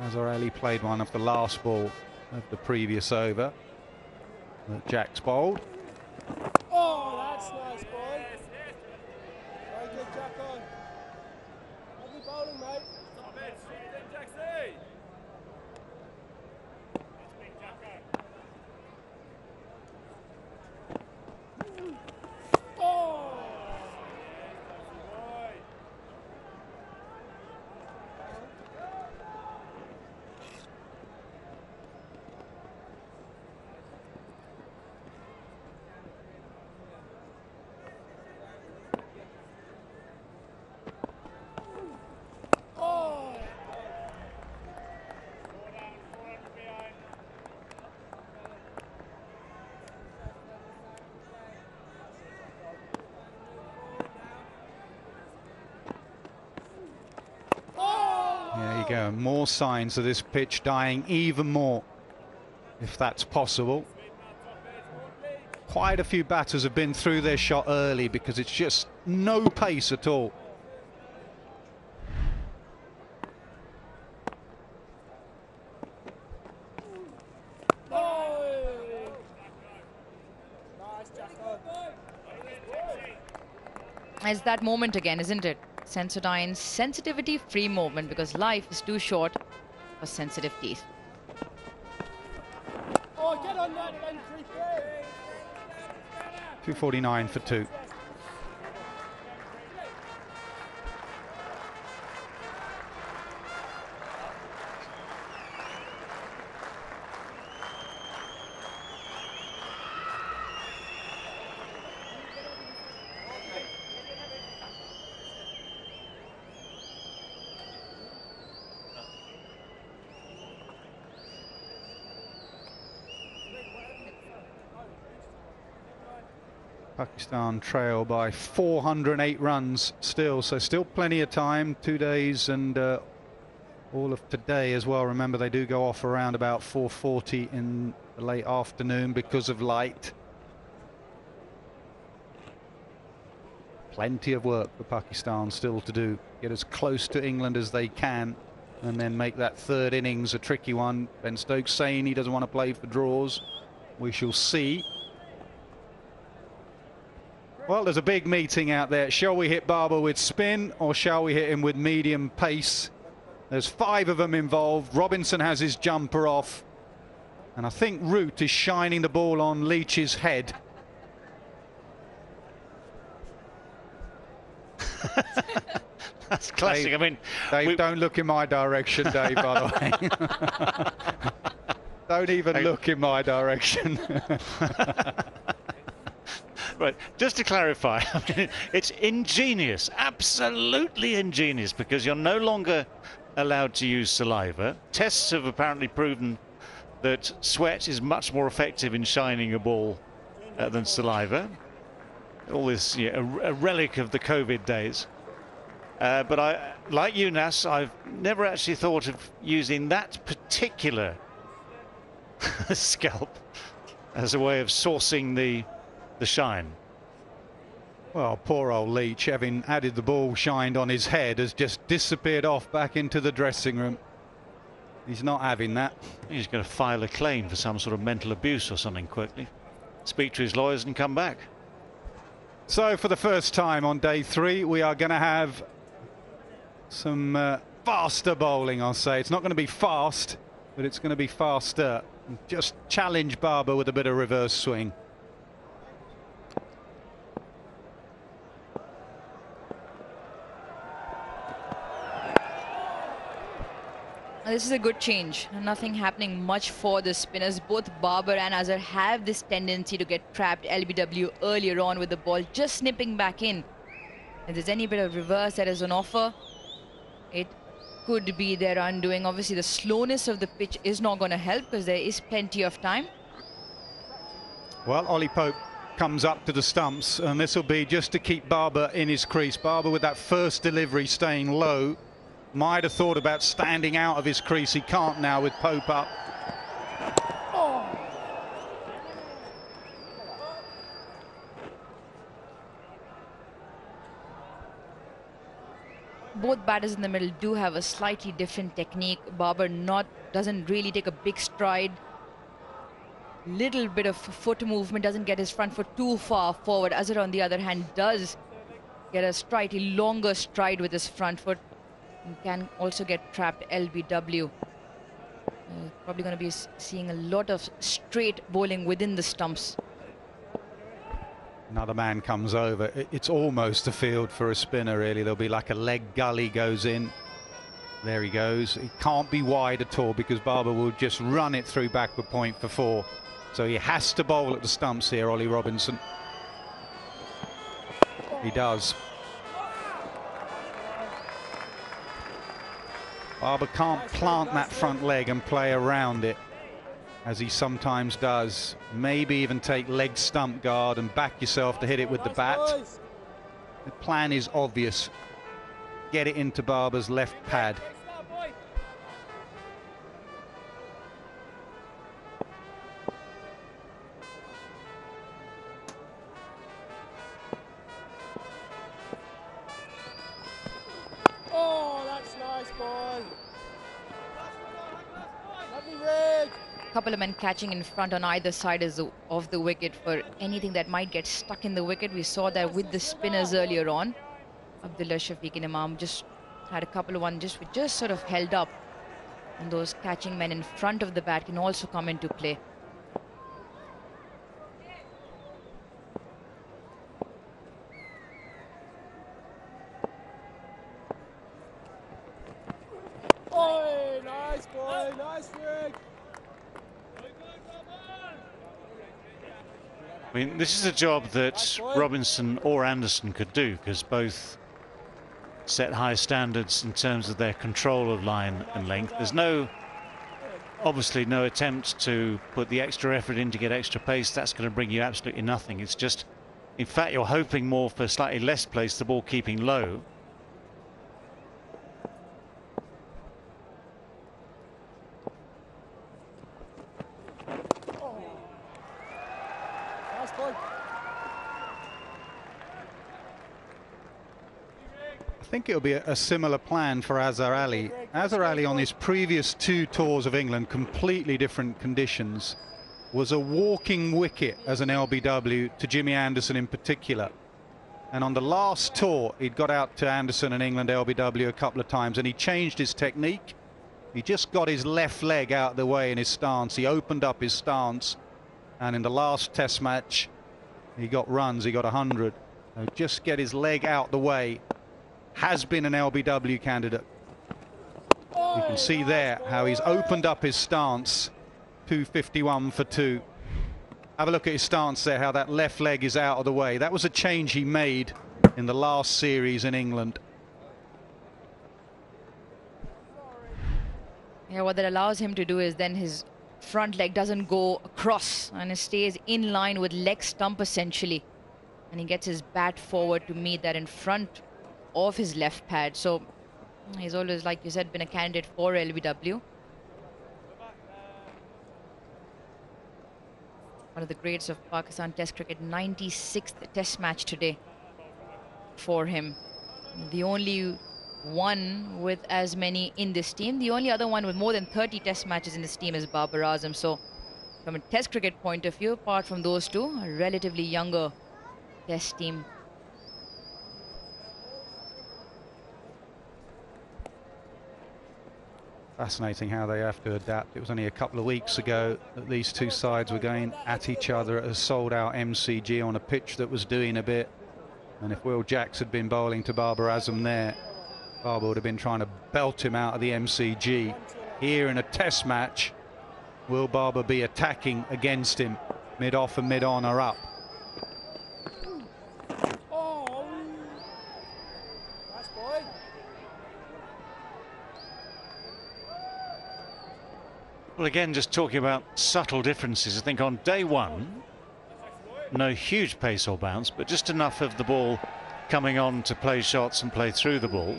Azhar Ali played one of the last ball of the previous over that Jack's bowled. Oh, that's nice, boy. Very good, Jacko. Lovely bowling, mate. There you go, more signs of this pitch dying even more, if that's possible. Quite a few batters have been through their shot early because it's just no pace at all. It's that moment again, isn't it? Sensodyne's sensitivity-free movement, because life is too short for sensitive teeth. Oh, get on that, Ben. 249 for 2. Pakistan trail by 408 runs still, so still plenty of time. 2 days and all of today as well. Remember, they do go off around about 4:40 in the late afternoon because of light. Plenty of work for Pakistan still to do. Get as close to England as they can and then make that third innings a tricky one. Ben Stokes saying he doesn't want to play for draws. We shall see. Well, there's a big meeting out there. Shall we hit Barber with spin or shall we hit him with medium pace? There's 5 of them involved. Robinson has his jumper off. And I think Root is shining the ball on Leach's head. That's classic. Dave, I mean, Dave, don't look in my direction, Dave, by the way. Don't even look in my direction. Right, just to clarify, I mean, it's ingenious, absolutely ingenious, because you're no longer allowed to use saliva. Tests have apparently proven that sweat is much more effective in shining a ball than saliva. All this, yeah, a relic of the COVID days. But I, like you, Nas, I've never actually thought of using that particular scalp as a way of sourcing the shine. Well, poor old Leach, having added the ball shined on his head, has just disappeared off back into the dressing room. He's not having that. He's going to file a claim for some sort of mental abuse or something quickly. Speak to his lawyers and come back. So for the first time on day 3, we are going to have some faster bowling, I'll say. It's not going to be fast, but it's going to be faster. Just challenge Barber with a bit of reverse swing. This is a good change. Nothing happening much for the spinners. Both Barber and Azhar have this tendency to get trapped LBW earlier on with the ball just snipping back in. If there's any bit of reverse that is on offer, it could be their undoing. Obviously, the slowness of the pitch is not going to help because there is plenty of time. Well, Ollie Pope comes up to the stumps, and this will be just to keep Barber in his crease. Barber with that first delivery staying low. Might have thought about standing out of his crease. He can't now with Pope up. Both batters in the middle do have a slightly different technique. Barber doesn't really take a big stride. Little bit of foot movement, doesn't get his front foot too far forward. Azhar, on the other hand, does get a slightly longer stride with his front foot. And can also get trapped LBW. Probably going to be seeing a lot of straight bowling within the stumps. Another man comes over. It's almost a field for a spinner, really. There'll be like a leg gully goes in. There he goes. He can't be wide at all because Barber will just run it through backward point for 4. So he has to bowl at the stumps here, Ollie Robinson. He does. Barber can't plant that front leg and play around it, as he sometimes does. Maybe even take leg stump guard and back yourself to hit it with the bat. The plan is obvious. Get it into Barber's left pad. Oh, that's nice, boy. Lovely rig. Couple of men catching in front on either side of the wicket for anything that might get stuck in the wicket. We saw that with the spinners earlier on. Abdullah Shafiq and Imam just had a couple of ones just sort of held up. And those catching men in front of the bat can also come into play. Oh, nice, boy. Nice rig. I mean, this is a job that Robinson or Anderson could do, because both set high standards in terms of their control of line and length. There's obviously no attempt to put the extra effort in to get extra pace. That's going to bring you absolutely nothing. It's just In fact, you're hoping more for slightly less place, the ball keeping low. Nice boy. I think it'll be a similar plan for Azhar Ali. Azhar Ali on his previous 2 tours of England, completely different conditions, was a walking wicket as an LBW to Jimmy Anderson in particular. And on the last tour, he'd got out to Anderson and England LBW a couple of times, and he changed his technique. He just got his left leg out of the way in his stance. He opened up his stance, and in the last test match, he got runs, he got 100. So just get his leg out the way. Has been an LBW candidate. You can see there how he's opened up his stance. 251 for 2. Have a look at his stance there, how that left leg is out of the way. That was a change he made in the last series in England. Yeah, what that allows him to do is then his front leg doesn't go across and it stays in line with leg stump essentially. And he gets his bat forward to meet that in front of his left pad. So he's always, like you said, been a candidate for LBW. One of the greats of Pakistan Test cricket, 96th Test match today for him. The only one with as many in this team. The only other one with more than 30 Test matches in this team is Babar Azam. So from a Test cricket point of view, apart from those two, a relatively younger Test team. Fascinating how they have to adapt. It was only a couple of weeks ago that these two sides were going at each other at a sold-out MCG on a pitch that was doing a bit. And if Will Jacks had been bowling to Babar Azam there, Babar would have been trying to belt him out of the MCG. Here in a test match, will Babar be attacking against him? Mid-off and mid-on are up. Well, again, just talking about subtle differences. I think on day one, no huge pace or bounce, but just enough of the ball coming on to play shots and play through the ball.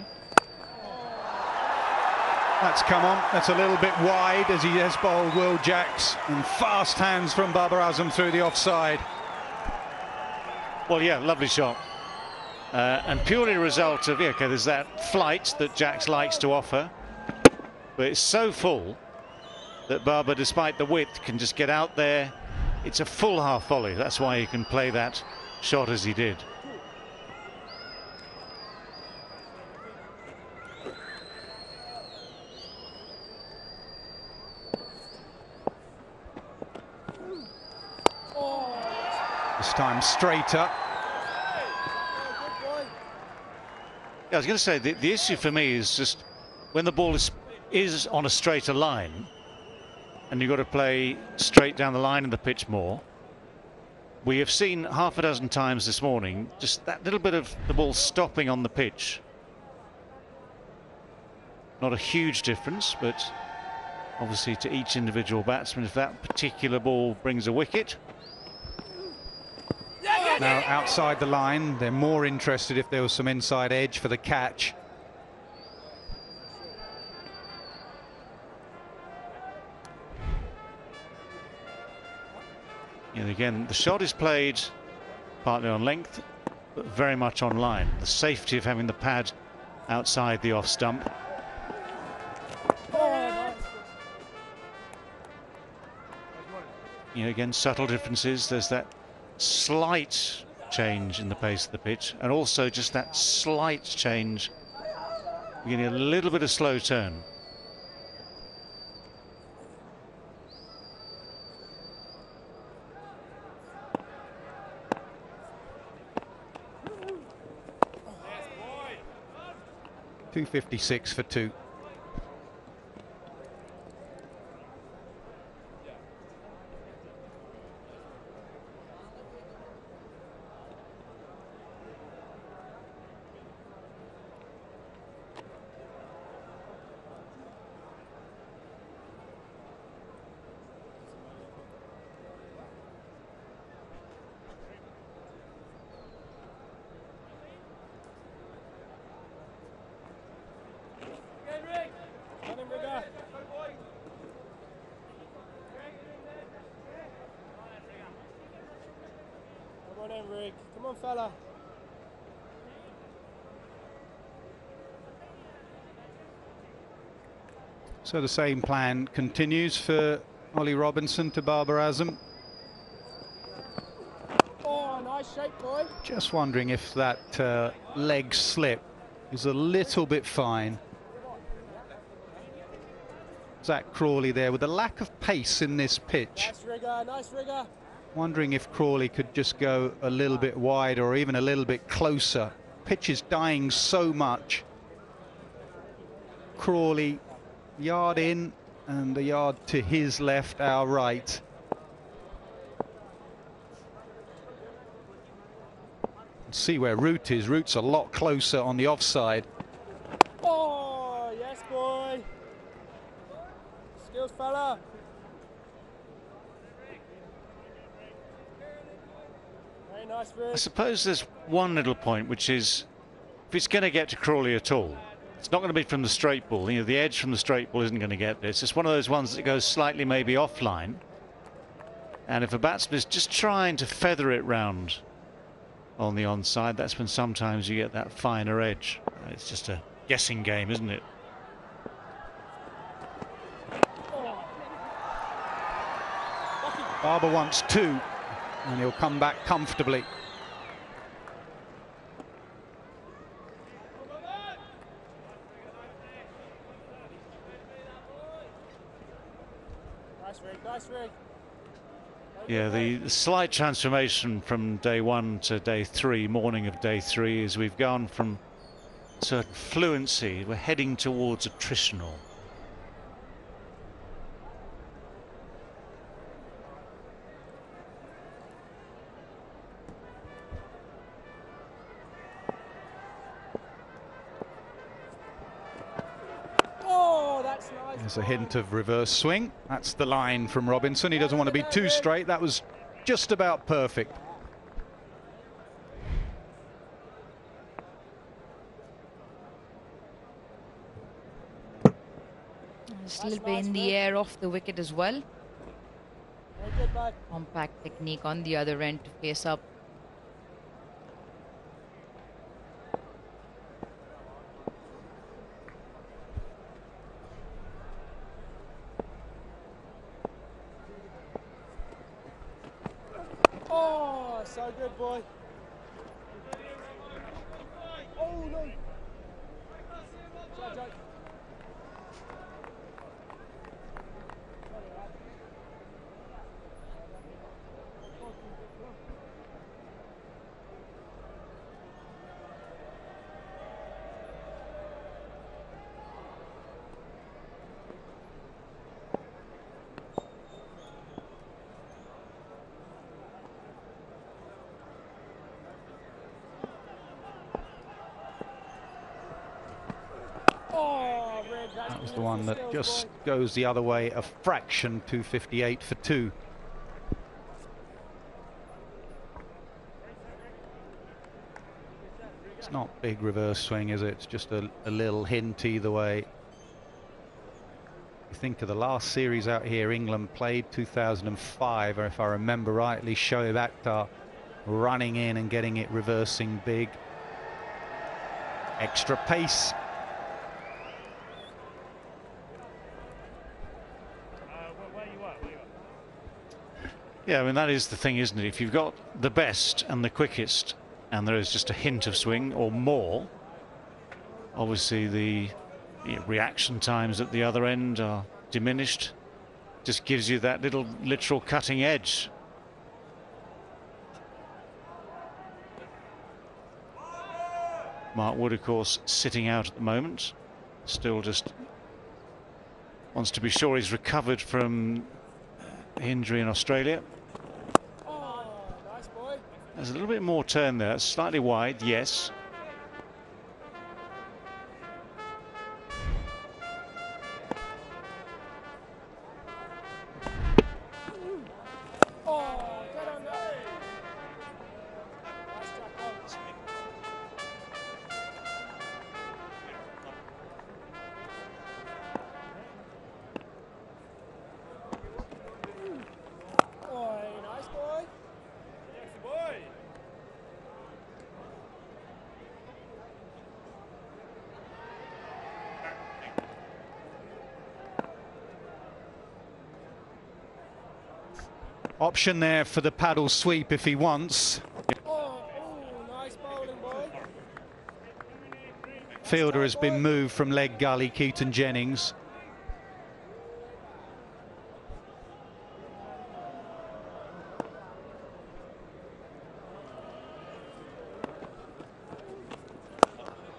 That's come on. That's a little bit wide as he has bowled Will Jacks, and fast hands from Babar Azam through the offside. Well, yeah, lovely shot. And purely a result of, yeah, okay, there's that flight that Jacks likes to offer, but it's so full that Babar, despite the width, can just get out there. It's a full half volley. That's why he can play that shot as he did. This time straighter. Yeah, I was going to say, the issue for me is just when the ball is on a straighter line, and you've got to play straight down the line of the pitch more. We have seen half a dozen times this morning just that little bit of the ball stopping on the pitch. Not a huge difference, but obviously to each individual batsman, if that particular ball brings a wicket. Now outside the line, they're more interested if there was some inside edge for the catch. And again, the shot is played partly on length, but very much on line. The safety of having the pad outside the off stump. You know, again, subtle differences. There's that slight change in the pace of the pitch, and also just that slight change. We're getting a little bit of slow turn. .256 for 2. on, Enric. Come on, fella. So the same plan continues for Ollie Robinson to Babar Azam. Oh, nice shape, boy. Just wondering if that leg slip is a little bit fine. Zach Crawley there with a lack of pace in this pitch. Nice rigger, nice rigger. Wondering if Crawley could just go a little bit wider or even a little bit closer. Pitch is dying so much. Crawley, yard in and a yard to his left, our right. See where Root is. Root's a lot closer on the offside. Oh, yes, boy. Skills, fella. Very nice, I Rick. suppose there's one little point, which is if it's going to get to Crawley at all, it's not going to be from the straight ball. You know, the edge from the straight ball isn't going to get there. It's just one of those ones that goes slightly maybe offline. And if a batsman is just trying to feather it round on the onside, that's when sometimes you get that finer edge. It's just a guessing game, isn't it? Barber wants 2 and he'll come back comfortably. Nice, Rick, nice, Rick. Yeah, the slight transformation from day 1 to day 3, morning of day 3, is we've gone from certain fluency, we're heading towards attritional. Oh, that's nice. There's a hint of reverse swing. That's the line from Robinson. He doesn't want to be too straight. That was just about perfect. Just a little bit in the air off the wicket as well. Very good, bud. Compact technique on the other end to face up. Oh, so good, boy. Oh, no. Sorry, Joe. Oh, Red, that's That was the beautiful one that skills, just boy. goes the other way a fraction, 258 for 2. It's not big reverse swing, is it? It's just a little hint either way. You think of the last series out here England played, 2005, or if I remember rightly, Shoaib Akhtar running in and getting it reversing big. Extra pace. Yeah, I mean, that is the thing, isn't it? If you've got the best and the quickest, and there is just a hint of swing or more, obviously the reaction times at the other end are diminished. Just gives you that little literal cutting edge. Mark Wood, of course, sitting out at the moment. Still just wants to be sure he's recovered from injury in Australia. Oh, nice, boy. There's a little bit more turn there. It's slightly wide, yes. Oh, get on there. Nice track, boy. Oh, nice, boy. Yes, boy. Option there for the paddle sweep if he wants. Nice bowling, boy. Fielder has been moved from leg gully, Keaton Jennings.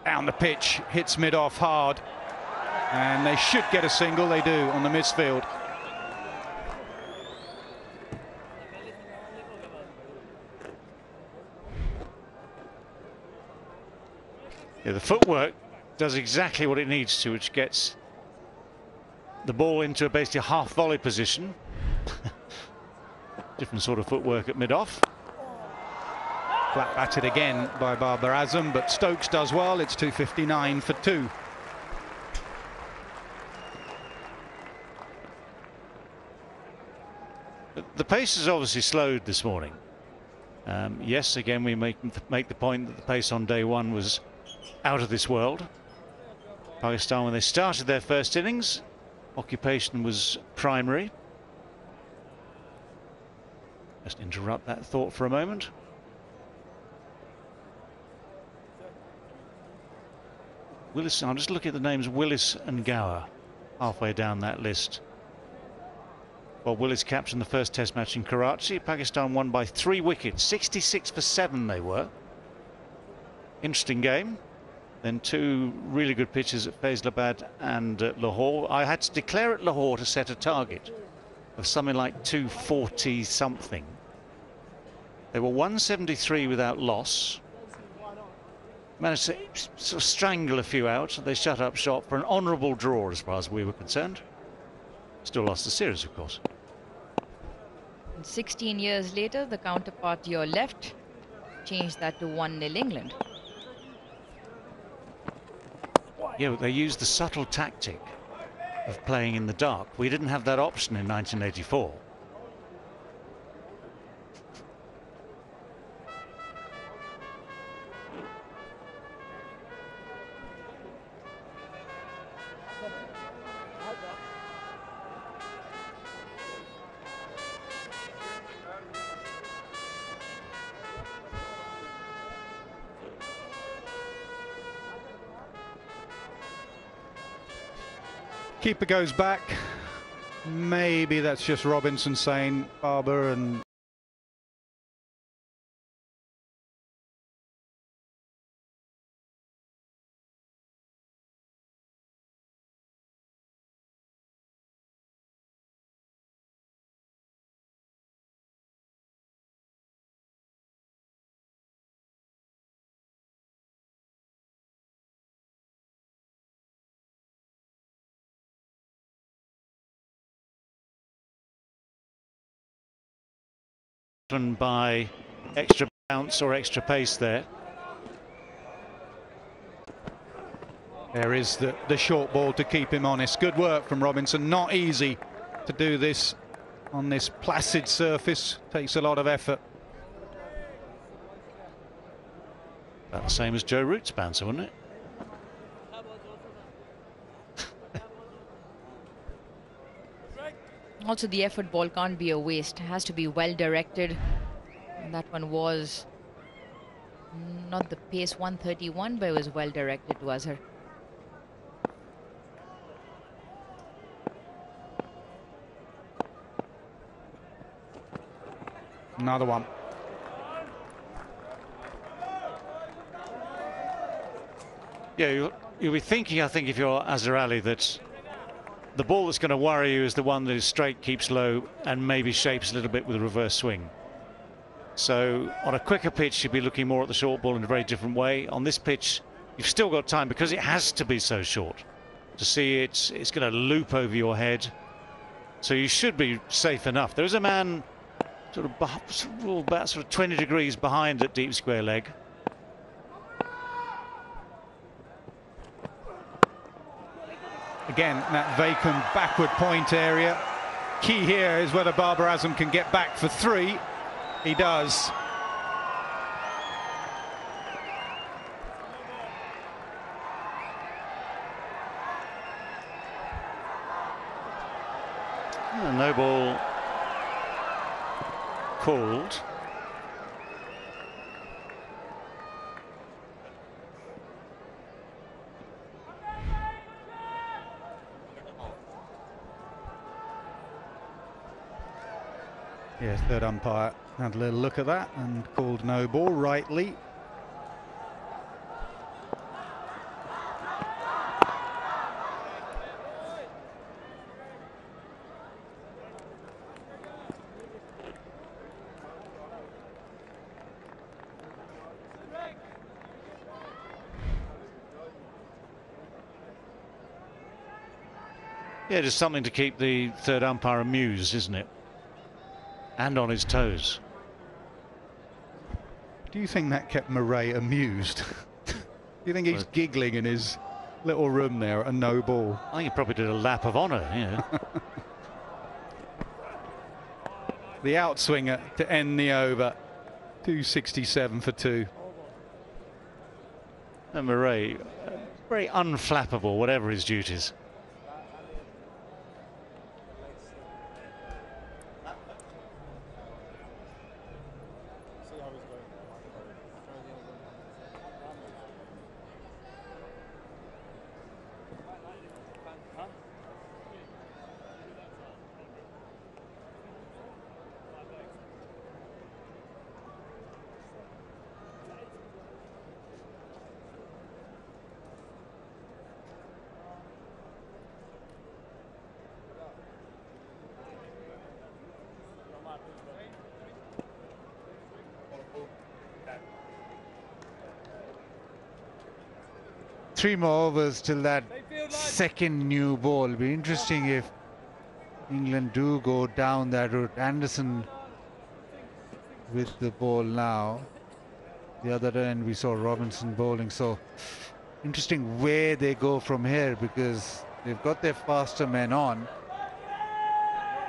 Down the pitch, hits mid-off hard. And they should get a single, they do, on the misfield. Yeah, the footwork does exactly what it needs to, which gets the ball into a basically half volley position. Different sort of footwork at mid-off. Flat batted again by Babar Azam, but Stokes does well. It's 259 for 2. The pace has obviously slowed this morning. Yes, again, we make the point that the pace on day one was out of this world. Pakistan, when they started their first innings, occupation was primary. Just interrupt that thought for a moment. Willis, I'll just look at the names Willis and Gower halfway down that list. Well, Willis captained the first test match in Karachi. Pakistan won by 3 wickets, 66 for 7 they were. Interesting game. Then 2 really good pitches at Faisalabad and Lahore. I had to declare at Lahore to set a target of something like 240 something. They were 173 without loss. Managed to sort of strangle a few out. They shut up shop for an honourable draw as far as we were concerned. Still lost the series, of course. 16 years later, the counterpart to your left changed that to 1-0 England. Yeah, they used the subtle tactic of playing in the dark. We didn't have that option in 1984. Keeper goes back. Maybe that's just Robinson saying Barber and by extra bounce or extra pace there. there is the short ball to keep him honest. Good work from Robinson. Not easy to do this on this placid surface. Takes a lot of effort. About the same as Joe Root's bouncer, wasn't it? Also, the effort ball can't be a waste. It has to be well directed. And that one was not the pace 131, but it was well directed to Azhar. Another one. Yeah, you'll be thinking, I think, if you're Azhar Ali, that the ball that's going to worry you is the one that is straight, keeps low, and maybe shapes a little bit with a reverse swing. So on a quicker pitch, you'd be looking more at the short ball in a very different way. On this pitch, you've still got time, because it has to be so short, to see it's going to loop over your head. So you should be safe enough. There is a man sort of about 20 degrees behind at deep square leg. Again, that vacant backward point area. Key here is whether Babar Azam can get back for 3. He does. No ball called. Yes, third umpire had a little look at that and called no ball, rightly. Yeah, just something to keep the third umpire amused, isn't it? And on his toes. Do you think that kept Murray amused? Do you think he's giggling in his little room there at a no ball? I think he probably did a lap of honour, yeah. The outswinger to end the over. 267 for 2. And Murray, very unflappable, whatever his duties. Three more overs till that second new ball. It'll be interesting if England do go down that route. Anderson with the ball now. The other end we saw Robinson bowling. So interesting where they go from here, because they've got their faster men on.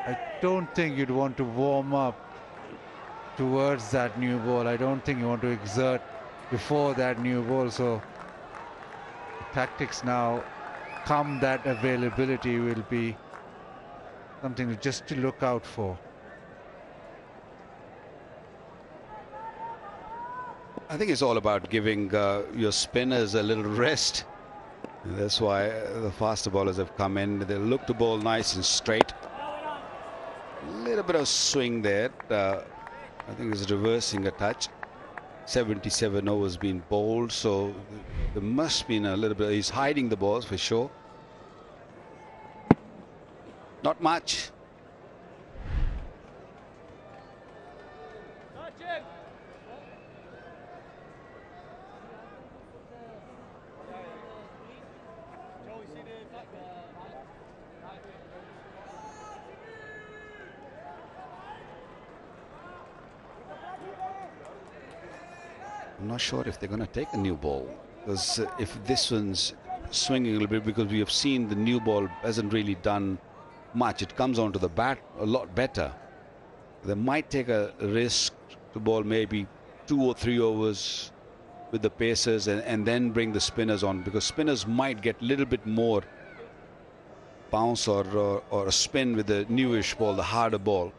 I don't think you'd want to warm up towards that new ball. I don't think you want to exert before that new ball. So tactics now, come that availability, will be something just to look out for. I think it's all about giving your spinners a little rest. And that's why the faster bowlers have come in. They look to bowl nice and straight. A little bit of swing there. I think it's reversing a touch. 77 overs been bowled, so there must be a little bit. He's hiding the balls for sure. Not much. I'm not sure if they're going to take a new ball, because if this one's swinging a little bit, because we have seen the new ball hasn't really done much. It comes onto the bat a lot better. They might take a risk to bowl maybe 2 or 3 overs with the pacers and then bring the spinners on, because spinners might get a little bit more bounce or a spin with the newish ball, the harder ball.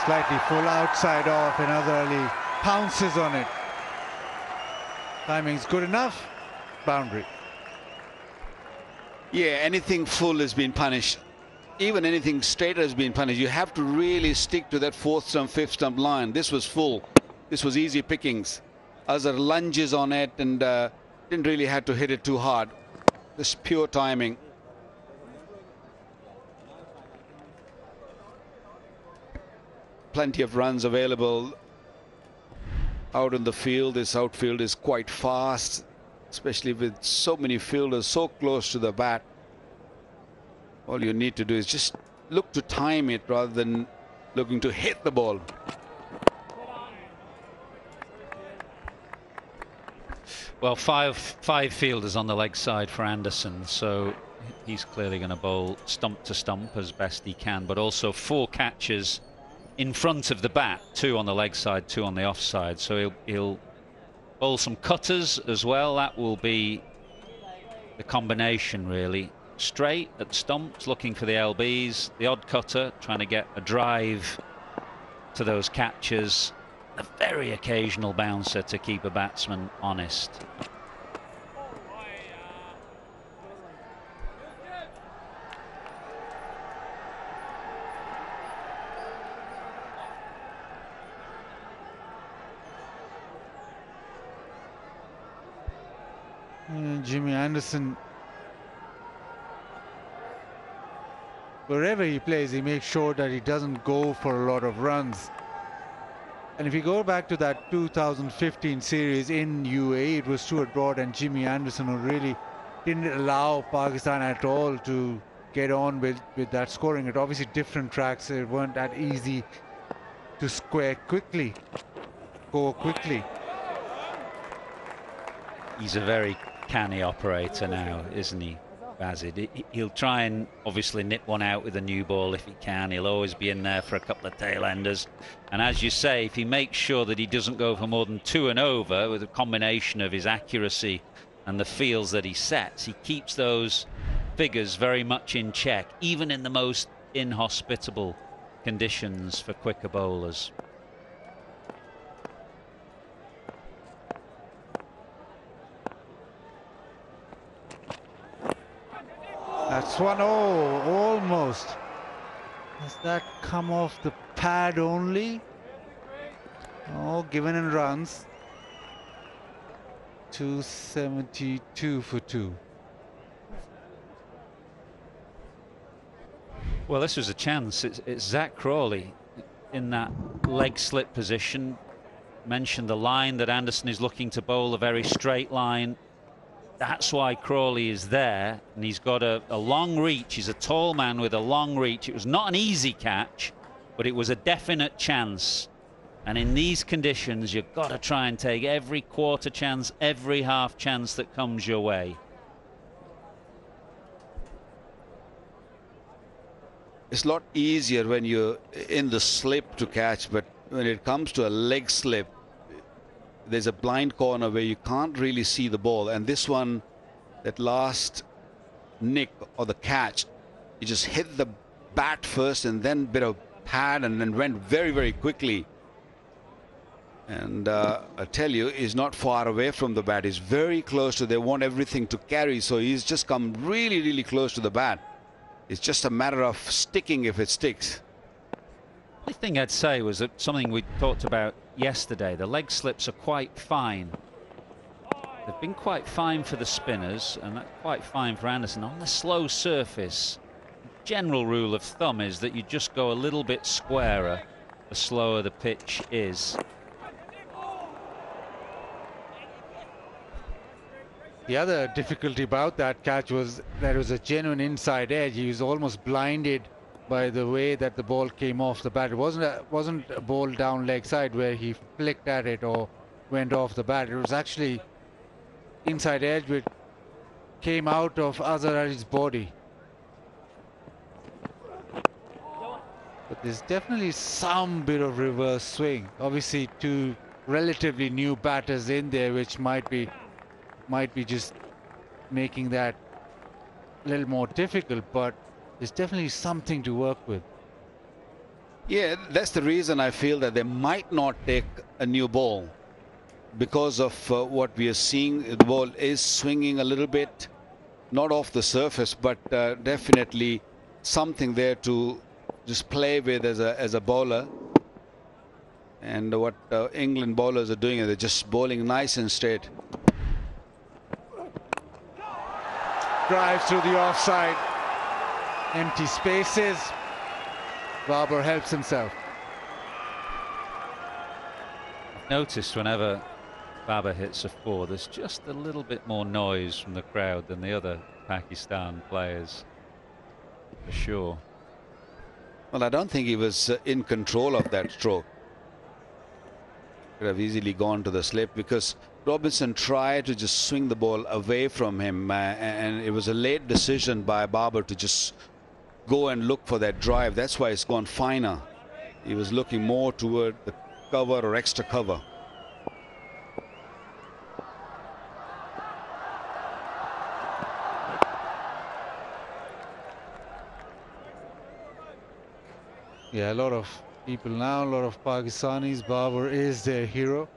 Slightly full outside off, another early pounces on it. Timing's good enough. Boundary. Yeah, anything full has been punished. Even anything straight has been punished. You have to really stick to that 4th stump, 5th stump line. This was full. This was easy pickings. Azhar lunges on it and didn't really have to hit it too hard. Just pure timing. Plenty of runs available out in the field. This outfield is quite fast, especially with so many fielders so close to the bat. All you need to do is just look to time it rather than looking to hit the ball. Well, five fielders on the leg side for Anderson, so He's clearly going to bowl stump to stump as best he can, but also 4 catches in front of the bat, 2 on the leg side, 2 on the off side. So he'll bowl some cutters as well. That will be the combination, really. Straight at the stumps, looking for the LBs, the odd cutter, trying to get a drive to those catches, a very occasional bouncer to keep a batsman honest. Jimmy Anderson, wherever he plays, he makes sure that he doesn't go for a lot of runs. And if you go back to that 2015 series in UAE, it was Stuart Broad and Jimmy Anderson who really didn't allow Pakistan at all to get on with that scoring. It obviously different tracks, it weren't that easy to score quickly. He's a very canny operator now, isn't he, Bazid? He'll try and obviously nip one out with a new ball if he can. He'll always be in there for a couple of tail-enders. And as you say, if he makes sure that he doesn't go for more than 2 and over with a combination of his accuracy and the fields that he sets, he keeps those figures very much in check, even in the most inhospitable conditions for quicker bowlers. That's 1-0, almost. Does that come off the pad only? Oh, given in runs. 272 for 2. Well, this was a chance. It's Zach Crawley in that leg slip position. Mentioned the line that Anderson is looking to bowl, a very straight line. That's why Crawley is there, and he's got a long reach. He's a tall man with a long reach. It was not an easy catch, but it was a definite chance. And in these conditions, you've got to try and take every quarter chance, every half chance that comes your way. It's a lot easier when you're in the slip to catch, but when it comes to a leg slip, there's a blind corner where you can't really see the ball. And this one, that last nick or the catch, he just hit the bat first and then bit of pad and then went very, very quickly. And I tell you, he's not far away from the bat. He's very close to, they want everything to carry. So he's just come really, really close to the bat. It's just a matter of sticking if it sticks. The thing I'd say was that something we talked about yesterday, the leg slips are quite fine. They've been quite fine for the spinners, and that's quite fine for Anderson. On the slow surface, general rule of thumb is that you just go a little bit squarer the slower the pitch is. The other difficulty about that catch was that it was a genuine inside edge. He was almost blinded by the way that the ball came off the bat. It wasn't a ball down leg side where he flicked at it or went off the bat. It was actually inside edge which came out of Azhar Ali's body. But there's definitely some bit of reverse swing. Obviously 2 relatively new batters in there, which might be just making that a little more difficult, but there's definitely something to work with. Yeah, that's the reason I feel that they might not take a new ball, because of what we are seeing. The ball is swinging a little bit, not off the surface, but definitely something there to just play with as a bowler. And what England bowlers are doing is they're just bowling nice and straight. Drives through the offside. Empty spaces. Babar helps himself. Noticed whenever Babar hits a 4, there's just a little bit more noise from the crowd than the other Pakistan players, for sure. Well, I don't think he was in control of that stroke. Could have easily gone to the slip, because Robinson tried to just swing the ball away from him, and it was a late decision by Babar to just go and look for that drive. That's why it's gone finer. He was looking more toward the cover or extra cover. Yeah, a lot of people now, a lot of Pakistanis. Babar is their hero.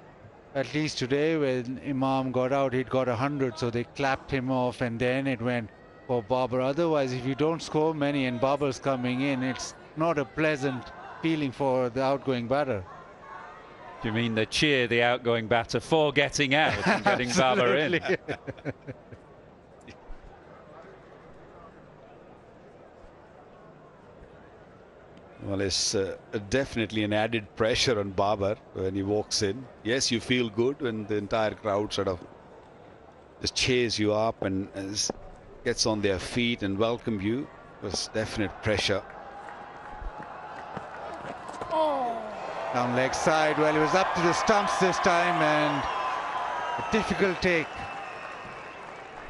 At least today, when Imam got out, he'd got 100, so they clapped him off, and then it went for Babar. Otherwise, if you don't score many and Babar's coming in, it's not a pleasant feeling for the outgoing batter. Do you mean they cheer the outgoing batter for getting out and getting Babar in? Well, it's definitely an added pressure on Babar when he walks in. Yes, you feel good when the entire crowd sort of just cheers you up and gets on their feet and welcome you. There's definite pressure. Down leg side. Well, he was up to the stumps this time, and a difficult take.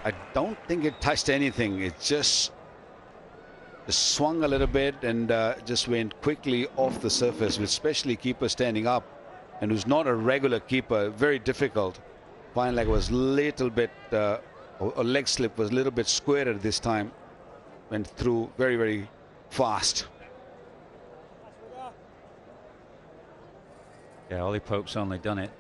I don't think it touched anything. It just swung a little bit and just went quickly off the surface, with especially keeper standing up and who's not a regular keeper. Very difficult. Fine leg was little bit, or leg slip was a little bit squarer this time. Went through very, very fast. Yeah, Ollie Pope's only done it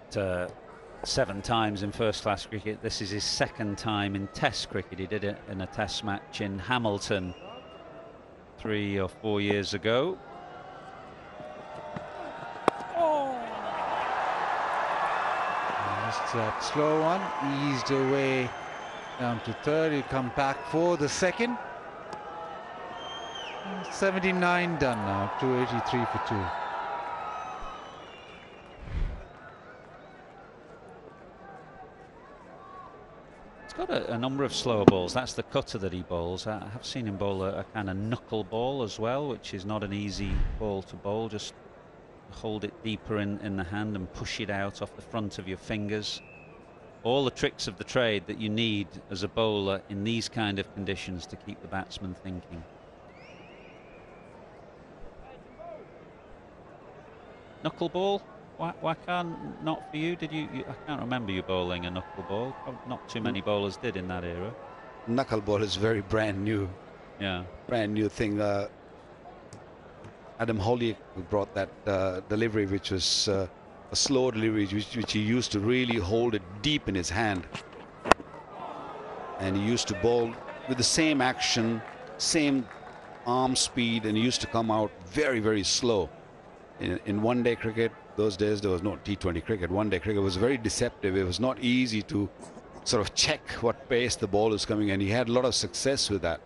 7 times in first-class cricket. This is his 2nd time in Test cricket. He did it in a Test match in Hamilton 3 or 4 years ago. Just that slow one, eased away down to 3rd. He'll come back for the 2nd. 79 done now, 283 for 2. Got a number of slower balls. That's the cutter that he bowls. I have seen him bowl a kind of knuckle ball as well, which is not an easy ball to bowl. Just hold it deeper in the hand and push it out off the front of your fingers. All the tricks of the trade that you need as a bowler in these kind of conditions to keep the batsman thinking. Knuckle ball? Why can't not for you? Did you? I can't remember you bowling a knuckleball. Not too many bowlers did in that era. Knuckleball is very brand new. Yeah, brand new thing. Adam Holly brought that delivery, which was a slow delivery, which he used to really hold it deep in his hand, and he used to bowl with the same action, same arm speed, and he used to come out very, very slow. In one-day cricket, those days there was no T20 cricket. One-day cricket was very deceptive. It was not easy to sort of check what pace the ball is coming, and he had a lot of success with that.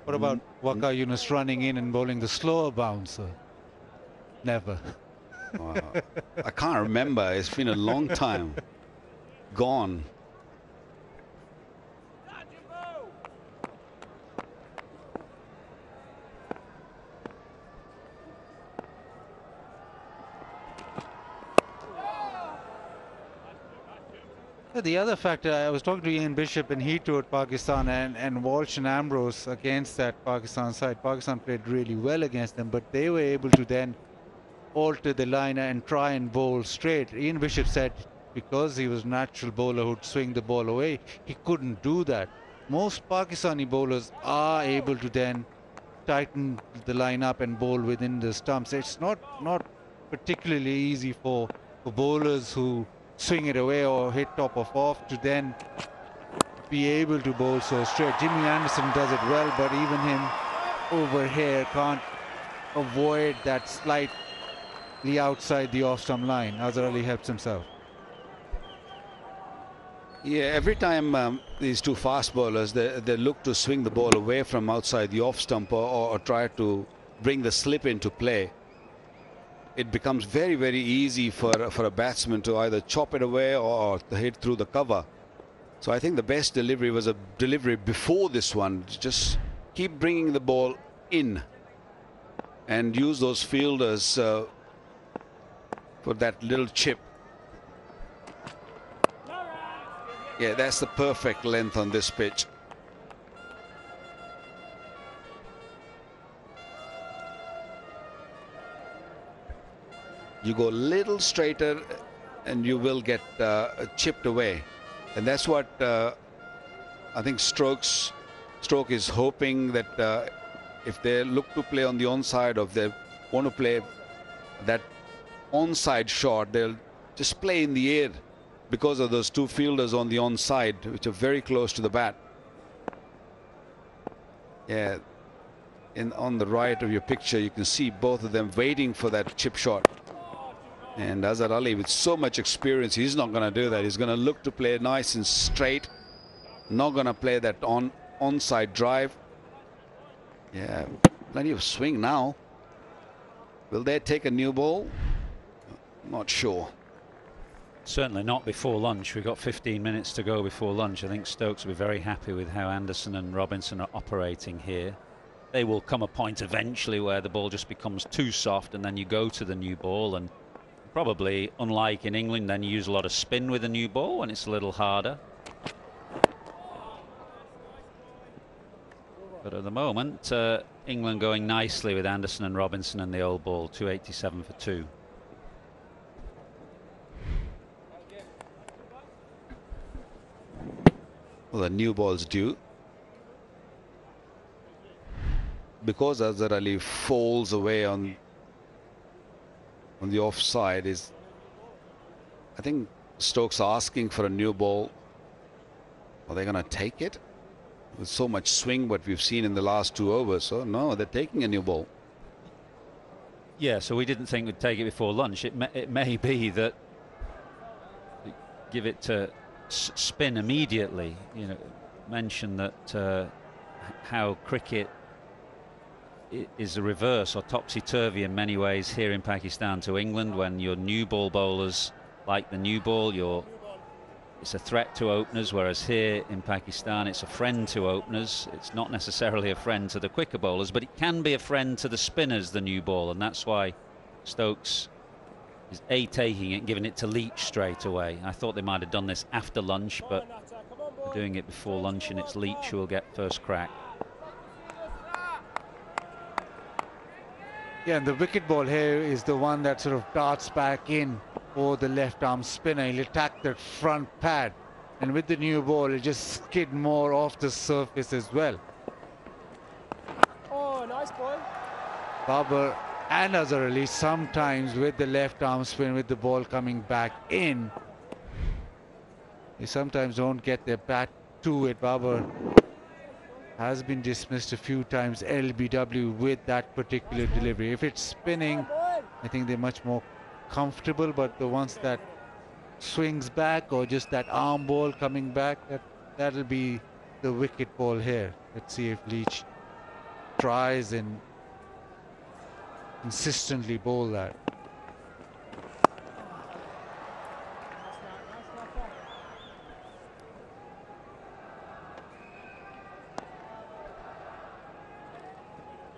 What about Waqar Yunus running in and bowling the slower bouncer? Never. I can't remember. It's been a long time. Gone. The other factor, I was talking to Ian Bishop and he toured Pakistan, and Walsh and Ambrose against that Pakistan side. Pakistan played really well against them, but they were able to then alter the liner and try and bowl straight. Ian Bishop said because he was a natural bowler who'd swing the ball away, he couldn't do that. Most Pakistani bowlers are able to then tighten the line up and bowl within the stumps. It's not particularly easy for bowlers who swing it away or hit top of off to then be able to bowl so straight. Jimmy Anderson does it well, but even him over here can't avoid that slightly outside the off-stump line. Azhar Ali helps himself. Yeah, every time these two fast bowlers, they look to swing the ball away from outside the off-stump or try to bring the slip into play, it becomes very, very easy for a batsman to either chop it away or hit through the cover. So I think the best delivery was a delivery before this one. Just keep bringing the ball in and use those fielders for that little chip. Yeah, that's the perfect length on this pitch. You go a little straighter and you will get chipped away. And that's what I think Stoke is hoping, that if they look to play on the onside, or if they want to play that onside shot, they'll just play in the air because of those two fielders on the onside, which are very close to the bat. Yeah, on the right of your picture, you can see both of them waiting for that chip shot. And Azhar Ali, with so much experience, he's not going to do that. He's going to look to play nice and straight. Not going to play that onside drive. Yeah, plenty of swing now. Will they take a new ball? Not sure. Certainly not before lunch. We've got 15 minutes to go before lunch. I think Stokes will be very happy with how Anderson and Robinson are operating here. They will come a point eventually where the ball just becomes too soft, and then you go to the new ball, and probably, unlike in England, then you use a lot of spin with the new ball when it's a little harder. But at the moment, England going nicely with Anderson and Robinson and the old ball, 287 for 2. Well, the new ball's due. Because Azhar Ali falls away on the offside, I think Stokes are asking for a new ball. Are they going to take it? With so much swing what we've seen in the last 2 overs. So no, they're taking a new ball. Yeah, so we didn't think we'd take it before lunch. It may be that give it to spin immediately. You know, mention that how cricket is a reverse or topsy-turvy in many ways here in Pakistan to England. When your new ball bowlers like the new ball, it's a threat to openers, whereas here in Pakistan it's a friend to openers. It's not necessarily a friend to the quicker bowlers, but it can be a friend to the spinners, the new ball, and that's why Stokes is taking it and giving it to Leach straight away. I thought they might have done this after lunch, but they're doing it before lunch, and it's Leach who will get first crack. Yeah, and the wicket ball here is the one that sort of darts back in for the left arm spinner. He'll attack that front pad, and with the new ball it'll just skid more off the surface as well. Oh, nice boy. Babar and Azhar Ali sometimes with the left arm spin, with the ball coming back in, they sometimes don't get their bat to it. Babar has been dismissed a few times, LBW, with that particular delivery. If it's spinning, I think they're much more comfortable, but the ones that swings back or just that arm ball coming back, that'll be the wicket ball here. Let's see if Leach tries and consistently bowl that.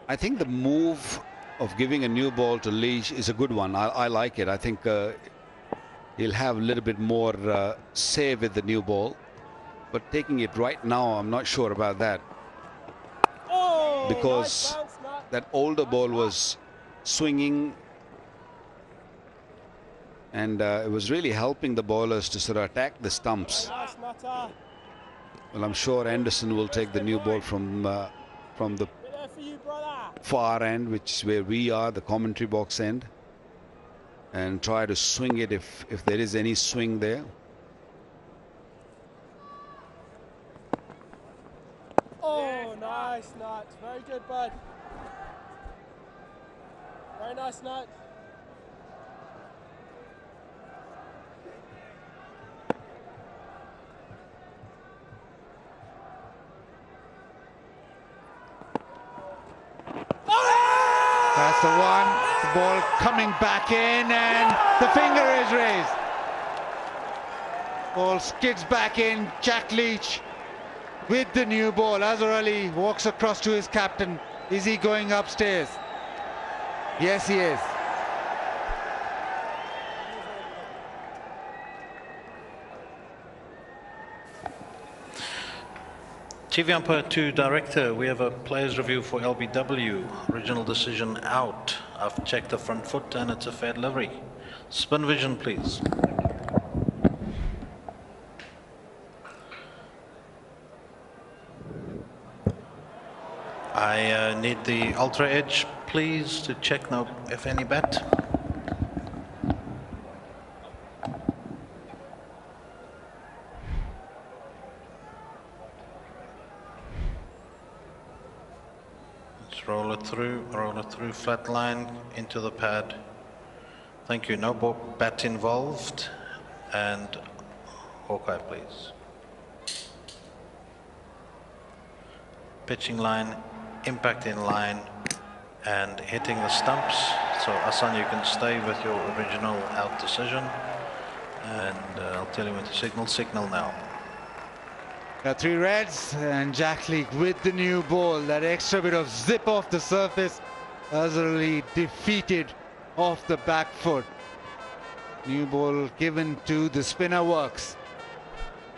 I think the move of giving a new ball to Leach is a good one. I like it. I think he'll have a little bit more say with the new ball. But taking it right now, I'm not sure about that. Oh, because nice bounce, that older ball was swinging, and it was really helping the bowlers to sort of attack the stumps. Nice nutter. Well, I'm sure Anderson will take the new ball from the There for you, brother. far end, which is where we are, the commentary box end, and try to swing it if there is any swing there. Oh, nice nut. Very good, bud. Very nice nut. That's the one. The ball coming back in, and the finger is raised. Ball skids back in. Jack Leach with the new ball. Azhar Ali walks across to his captain. Is he going upstairs? Yes, he is. TV umpire to director, we have a players review for LBW. Original decision out. I've checked the front foot and it's a fair delivery. Spin vision, please. I need the ultra edge, please, to check now if any bat. Let's roll it through, flat line into the pad. Thank you. No bat involved. And Hawkeye, please. Pitching line, impact in line, and hitting the stumps. So Asan, you can stay with your original out decision. And I'll tell you when to signal now. Got 3 reds and Jack Leach with the new ball. That extra bit of zip off the surface, utterly defeated off the back foot. New ball given to the spinner works.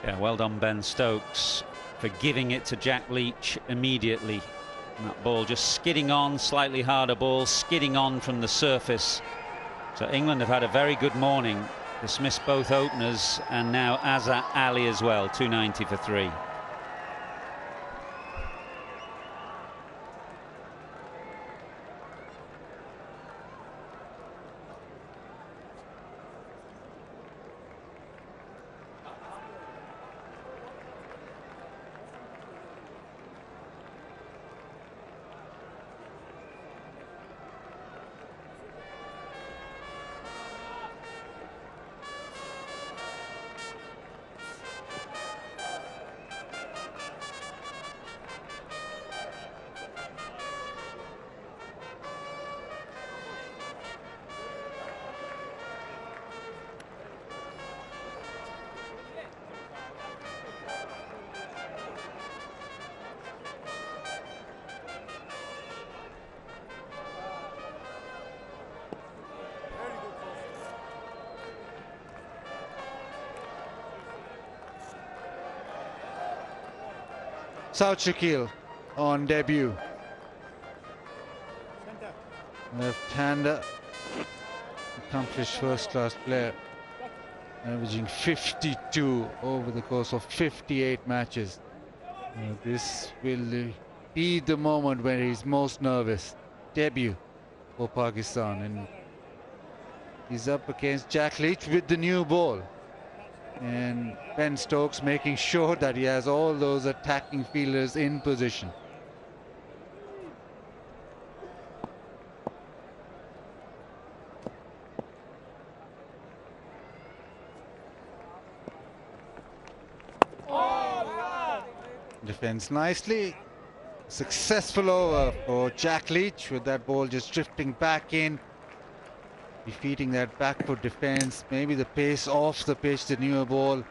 Yeah, well done Ben Stokes for giving it to Jack Leach immediately. And that ball just skidding on, slightly harder ball, skidding on from the surface. So England have had a very good morning. Dismissed both openers and now Azhar Ali as well, 290 for 3. South Shakil on debut. Left-hander, accomplished first-class player, averaging 52 over the course of 58 matches. This will be the moment when he's most nervous. Debut for Pakistan, and he's up against Jack Leach with the new ball. And Ben Stokes making sure that he has all those attacking fielders in position. Defends nicely. Successful over for Jack Leach with that ball just drifting back in. Defeating that back foot defense, maybe the pace off the pitch, the newer ball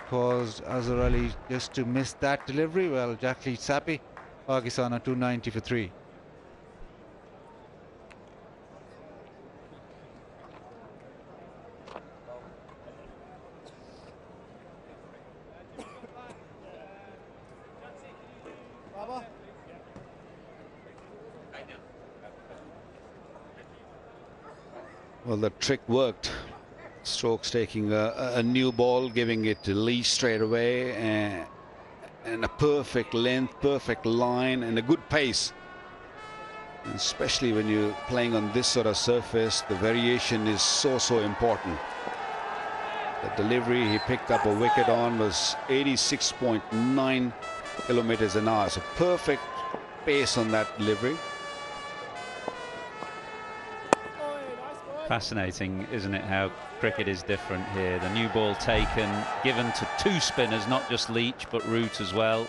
caused Azhar Ali just to miss that delivery. Well, Jack Leach happy. Pakistan are 290 for 3. Well, the trick worked. Stokes taking a new ball, giving it to Lee straight away, and a perfect length, perfect line, and a good pace. And especially when you're playing on this sort of surface, the variation is so important. The delivery he picked up a wicket on was 86.9 kilometers an hour. So perfect pace on that delivery. Fascinating, isn't it, how cricket is different here. The new ball taken, given to 2 spinners, not just Leach but Root as well.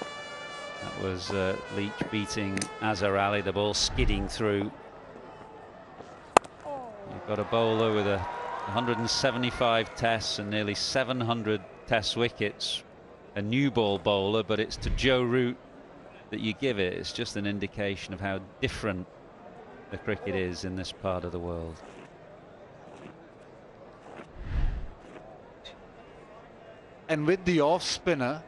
That was Leach beating Azhar Ali, the ball skidding through. You've got a bowler with 175 tests and nearly 700 test wickets. A new ball bowler, but it's to Joe Root that you give it. It's just an indication of how different the cricket is in this part of the world. And with the off spinner,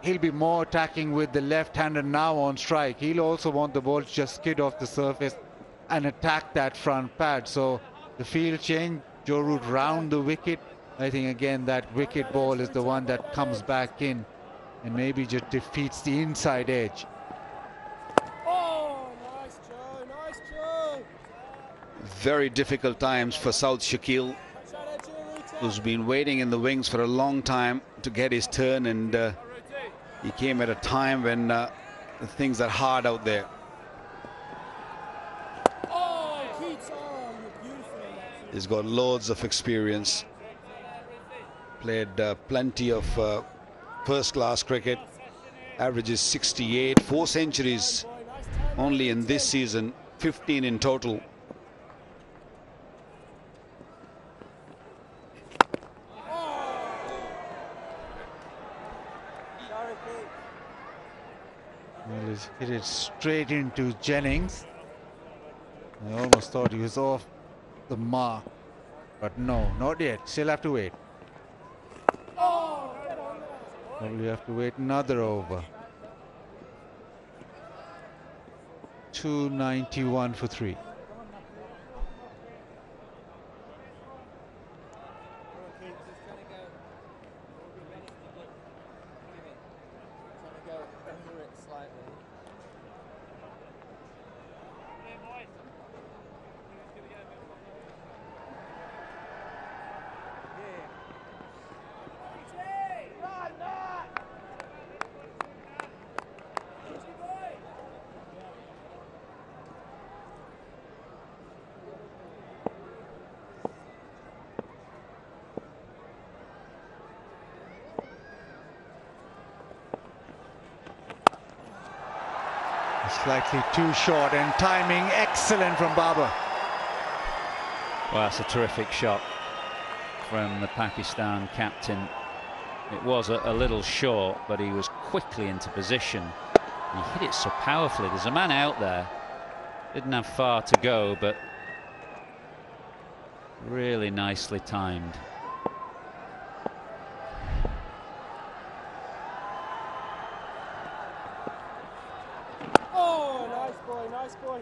He'll be more attacking with the left-hander now on strike. He'll also want the ball to just skid off the surface and attack that front pad. So the field change, Joe Root round the wicket. I think again that wicket ball is the one that comes back in and maybe just defeats the inside edge. Oh, nice Joe, nice Joe. Very difficult times for South Shakil, who's been waiting in the wings for a long time to get his turn, and he came at a time when things are hard out there. Oh, Keats, oh, you're beautiful. He's got loads of experience, played plenty of first-class cricket, averages 68, 4 centuries only in this season, 15 in total. Well, he's hit it straight into Jennings. I almost thought he was off the mark, but no, not yet. Still have to wait. Probably have to wait another over. 291 for 3. Slightly too short, and timing excellent from Babar. Well, that's a terrific shot from the Pakistan captain. It was a little short, but he was quickly into position. He hit it so powerfully. There's a man out there. Didn't have far to go, but really nicely timed. Oh, nice boy, nice boy.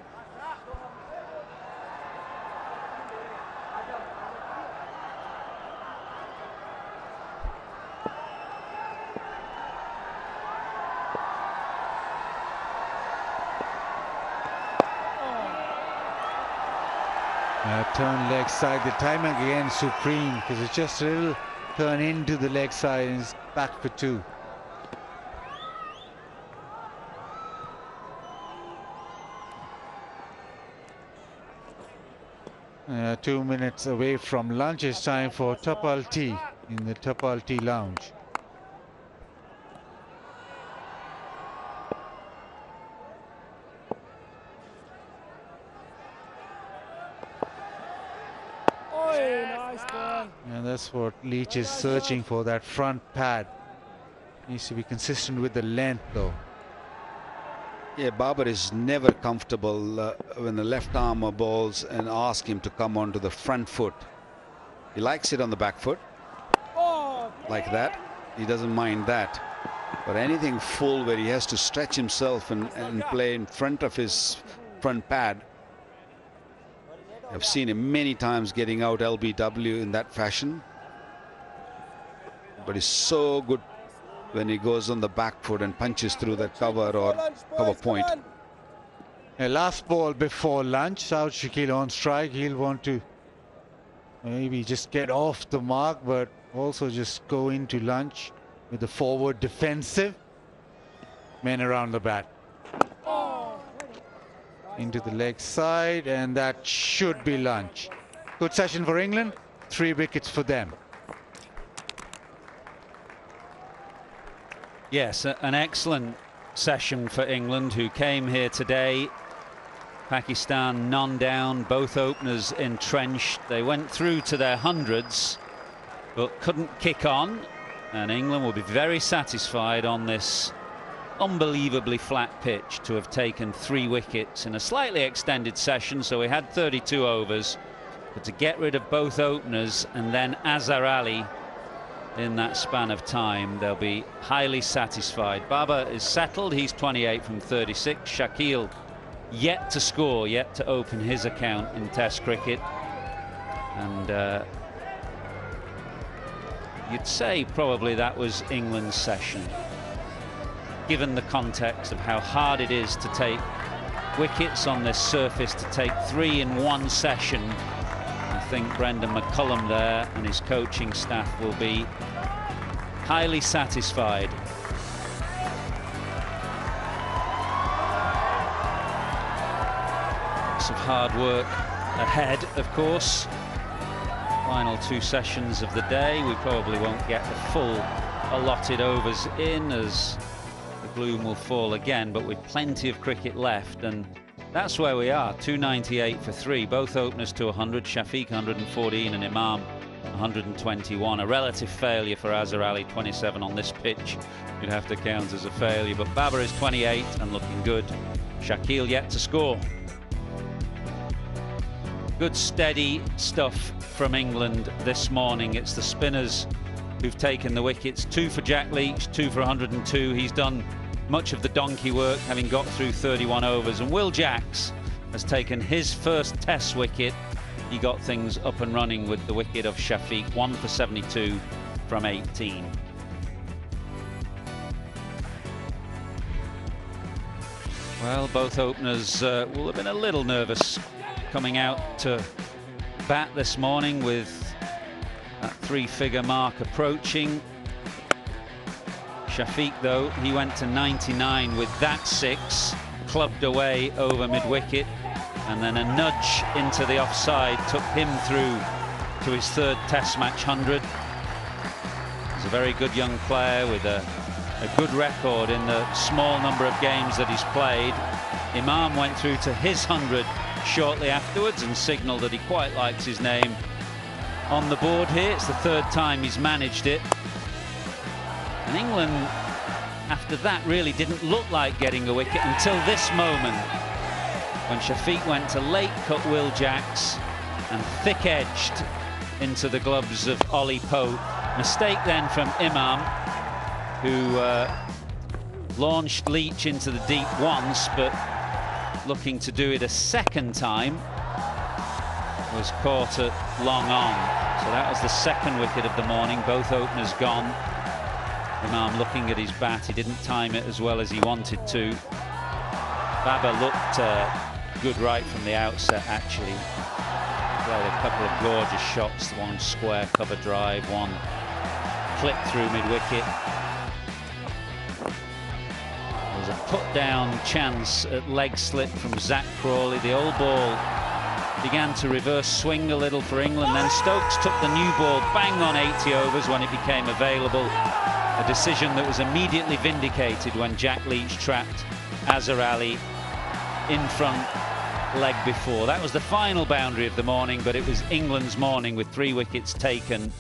Turn leg side. The timing again supreme, because it's just a little turn into the leg side and it's back for 2. Uh, 2 minutes away from lunch. It's time for Tapal tea in the Tapal tea lounge. And that's what Leach is searching for, that front pad. Needs to be consistent with the length though. Yeah, Babar is never comfortable when the left armer bowls and ask him to come onto the front foot. He likes it on the back foot, like that. He doesn't mind that. But anything full where he has to stretch himself and play in front of his front pad, I've seen him many times getting out LBW in that fashion. But he's so good when he goes on the back foot and punches through that cover or cover point. Last ball before lunch, South Shakil on strike. He'll want to maybe just get off the mark, but also just go into lunch with the forward defensive men around the bat. Into the leg side, and that should be lunch. Good session for England. 3 wickets for them. Yes, an excellent session for England, who came here today. Pakistan none down, both openers entrenched. They went through to their hundreds, but couldn't kick on. And England will be very satisfied on this unbelievably flat pitch to have taken 3 wickets in a slightly extended session. So we had 32 overs, but to get rid of both openers and then Azhar Ali in that span of time, they'll be highly satisfied. Babar is settled. He's 28 from 36. Shakil yet to score, yet to open his account in Test cricket. And you'd say probably that was England's session, given the context of how hard it is to take wickets on this surface, to take 3 in one session. I think Brendan McCullum there and his coaching staff will be highly satisfied. Lots of hard work ahead, of course. Final 2 sessions of the day. We probably won't get the full allotted overs in, as the gloom will fall again, but with plenty of cricket left, and that's where we are. 298 for 3, both openers to 100, Shafiq 114 and Imam 121. A relative failure for Azhar Ali, 27 on this pitch. You'd have to count as a failure, but Babar is 28 and looking good. Shakil yet to score. Good steady stuff from England this morning. It's the spinners who've taken the wickets. 2 for Jack Leach, 2 for 102. He's done much of the donkey work, having got through 31 overs. And Will Jacks has taken his first Test wicket. He got things up and running with the wicket of Shafiq, 1 for 72 from 18. Well, both openers will have been a little nervous coming out to bat this morning, with that 3-figure mark approaching. Shafiq, though, he went to 99 with that 6, clubbed away over mid-wicket, and then a nudge into the offside took him through to his 3rd Test match 100. He's a very good young player with a good record in the small number of games that he's played. Imam went through to his 100 shortly afterwards and signalled that he quite likes his name on the board here. It's the 3rd time he's managed it. And England, after that, really didn't look like getting a wicket until this moment, when Shafiq went to late cut Will Jacks and thick-edged into the gloves of Ollie Pope. Mistake then from Imam, who launched Leach into the deep once, but looking to do it a second time, was caught at long on. So that was the 2nd wicket of the morning. Both openers gone. Imam looking at his bat, he didn't time it as well as he wanted to. Babar looked good right from the outset, actually. Played a couple of gorgeous shots, one square cover drive, one clip through mid-wicket. There was a put-down chance at leg slip from Zach Crawley. The old ball began to reverse swing a little for England. Then Stokes took the new ball bang on 80 overs when it became available. A decision that was immediately vindicated when Jack Leach trapped Azhar Ali in front leg before. That was the final boundary of the morning, but it was England's morning with 3 wickets taken.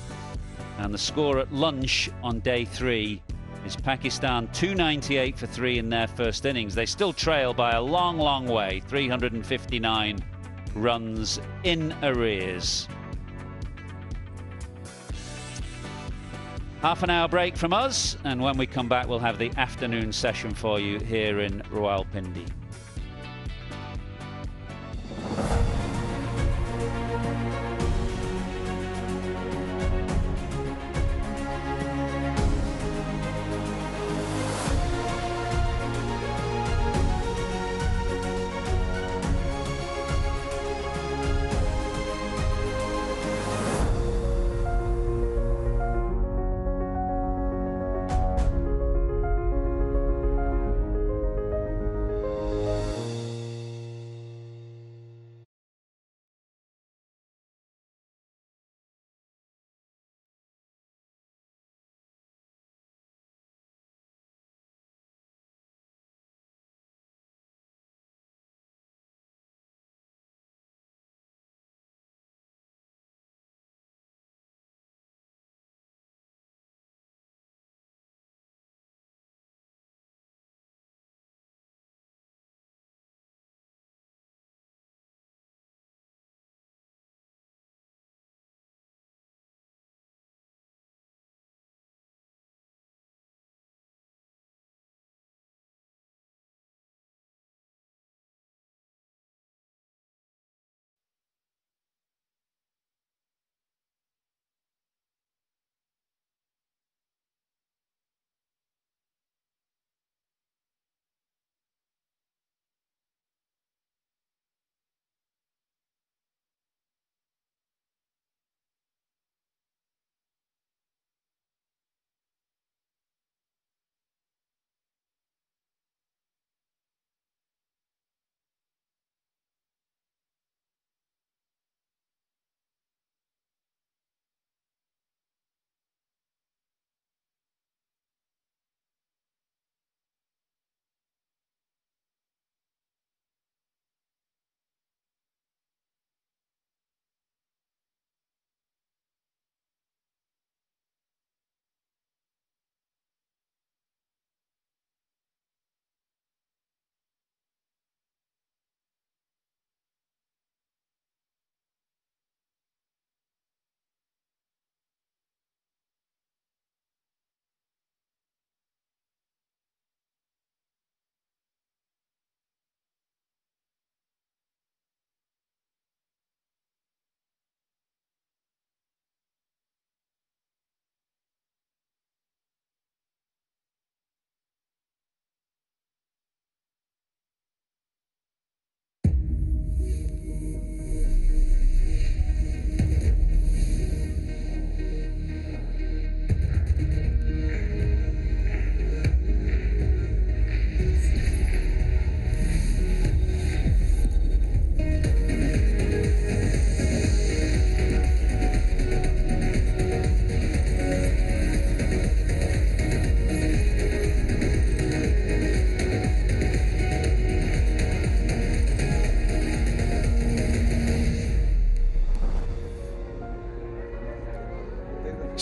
And the score at lunch on day 3 is Pakistan 298 for 3 in their first innings. They still trail by a long, long way, 359 runs in arrears. Half an hour break from us, and when we come back, we'll have the afternoon session for you here in Rawalpindi.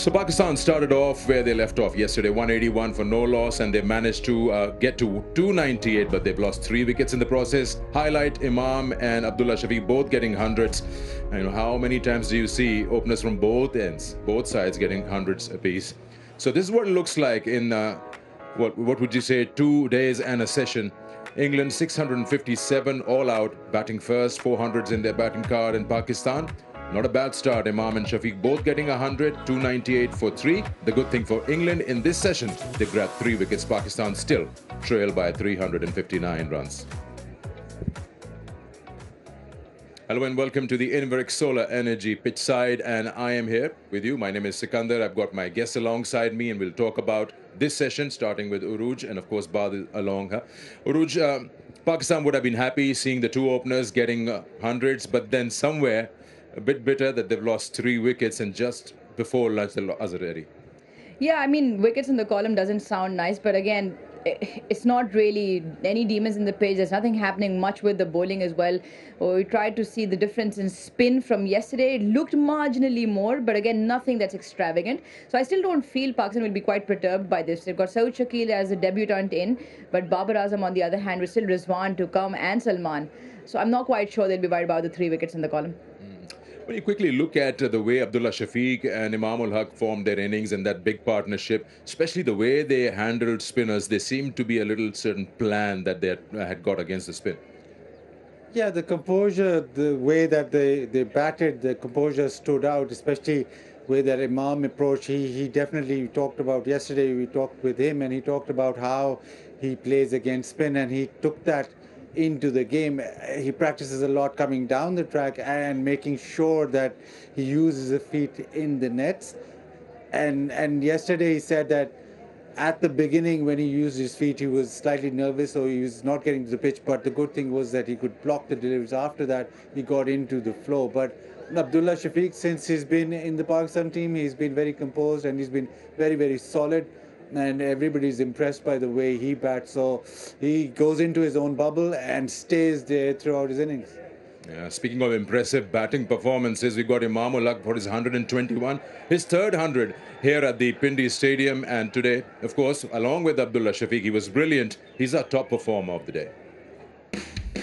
So Pakistan started off where they left off yesterday, 181 for no loss, and they managed to get to 298, but they've lost 3 wickets in the process. Highlight, Imam and Abdullah Shafiq both getting hundreds. And how many times do you see openers from both ends, both sides getting hundreds apiece? So this is what it looks like in, what would you say, 2 days and a session. England 657 all out, batting first, 400s in their batting card, in Pakistan. Not a bad start. Imam and Shafiq both getting 100, 298 for 3. The good thing for England in this session, they grabbed 3 wickets. Pakistan still trailed by 359 runs. Hello and welcome to the Inverix Solar Energy pitch side, and I am here with you. My name is Sikandar. I've got my guests alongside me, and we'll talk about this session, starting with Uruj and of course Badil along her. Uruj, Pakistan would have been happy seeing the 2 openers getting hundreds, but then somewhere a bit bitter that they've lost 3 wickets and just before lunch the Azhari. Yeah, I mean, wickets in the column doesn't sound nice, but again, it's not really any demons in the pitch. There's nothing happening much with the bowling as well. We tried to see the difference in spin from yesterday. It looked marginally more, but again, nothing that's extravagant. So I still don't feel Pakistan will be quite perturbed by this. They've got Saud Shakil as a debutant in, but Babar Azam on the other hand, with still Rizwan to come and Salman. So I'm not quite sure they'll be worried about the 3 wickets in the column. When you quickly look at the way Abdullah Shafiq and Imam ul Haq formed their innings and that big partnership, especially the way they handled spinners, there seemed to be a little certain plan that they had got against the spin. Yeah, the composure, the way that they batted, the composure stood out, especially with that Imam approach. He definitely talked about yesterday, we talked with him and he talked about how he plays against spin, and he took that into the game. He practices a lot coming down the track and making sure that he uses his feet in the nets. And yesterday he said that at the beginning when he used his feet he was slightly nervous, so he was not getting to the pitch, but the good thing was that he could block the deliveries. After that he got into the flow. But Abdullah Shafiq, since he's been in the Pakistan team, he's been very composed and he's been very, very solid. And everybody's impressed by the way he bats. So he goes into his own bubble and stays there throughout his innings. Yeah, speaking of impressive batting performances, we got Imam ul Haq for his 121, his 3rd 100 here at the Pindi Stadium. And today, of course, along with Abdullah Shafiq, he was brilliant. He's our top performer of the day.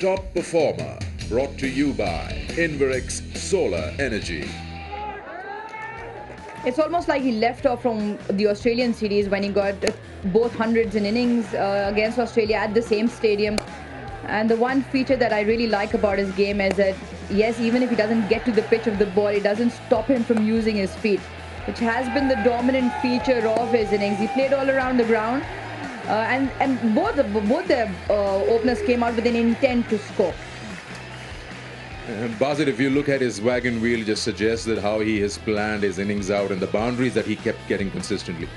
Top performer, brought to you by Inverix Solar Energy. It's almost like he left off from the Australian series when he got both hundreds in innings against Australia at the same stadium. And the one feature that I really like about his game is that, yes, even if he doesn't get to the pitch of the ball, it doesn't stop him from using his feet, which has been the dominant feature of his innings. He played all around the ground, and both the openers came out with an intent to score. Basit, if you look at his wagon wheel, just suggests that how he has planned his innings out and the boundaries that he kept getting consistently.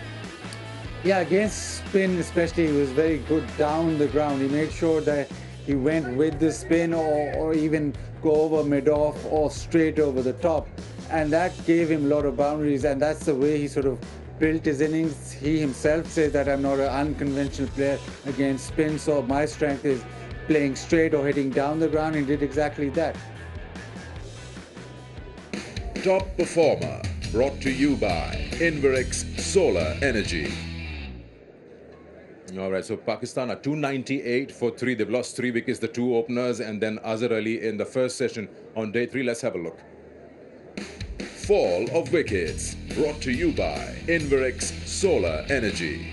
Yeah, against spin especially, he was very good down the ground. He made sure that he went with the spin or even go over mid-off or straight over the top. And that gave him a lot of boundaries, and that's the way he sort of built his innings. He himself says that I'm not an unconventional player against spin, so my strength is playing straight or hitting down the ground, and did exactly that. Top performer, brought to you by Inverix Solar Energy. All right, so Pakistan are 298 for 3. They've lost 3 wickets, the 2 openers, and then Azhar Ali in the first session on day 3. Let's have a look. Fall of wickets, brought to you by Inverix Solar Energy.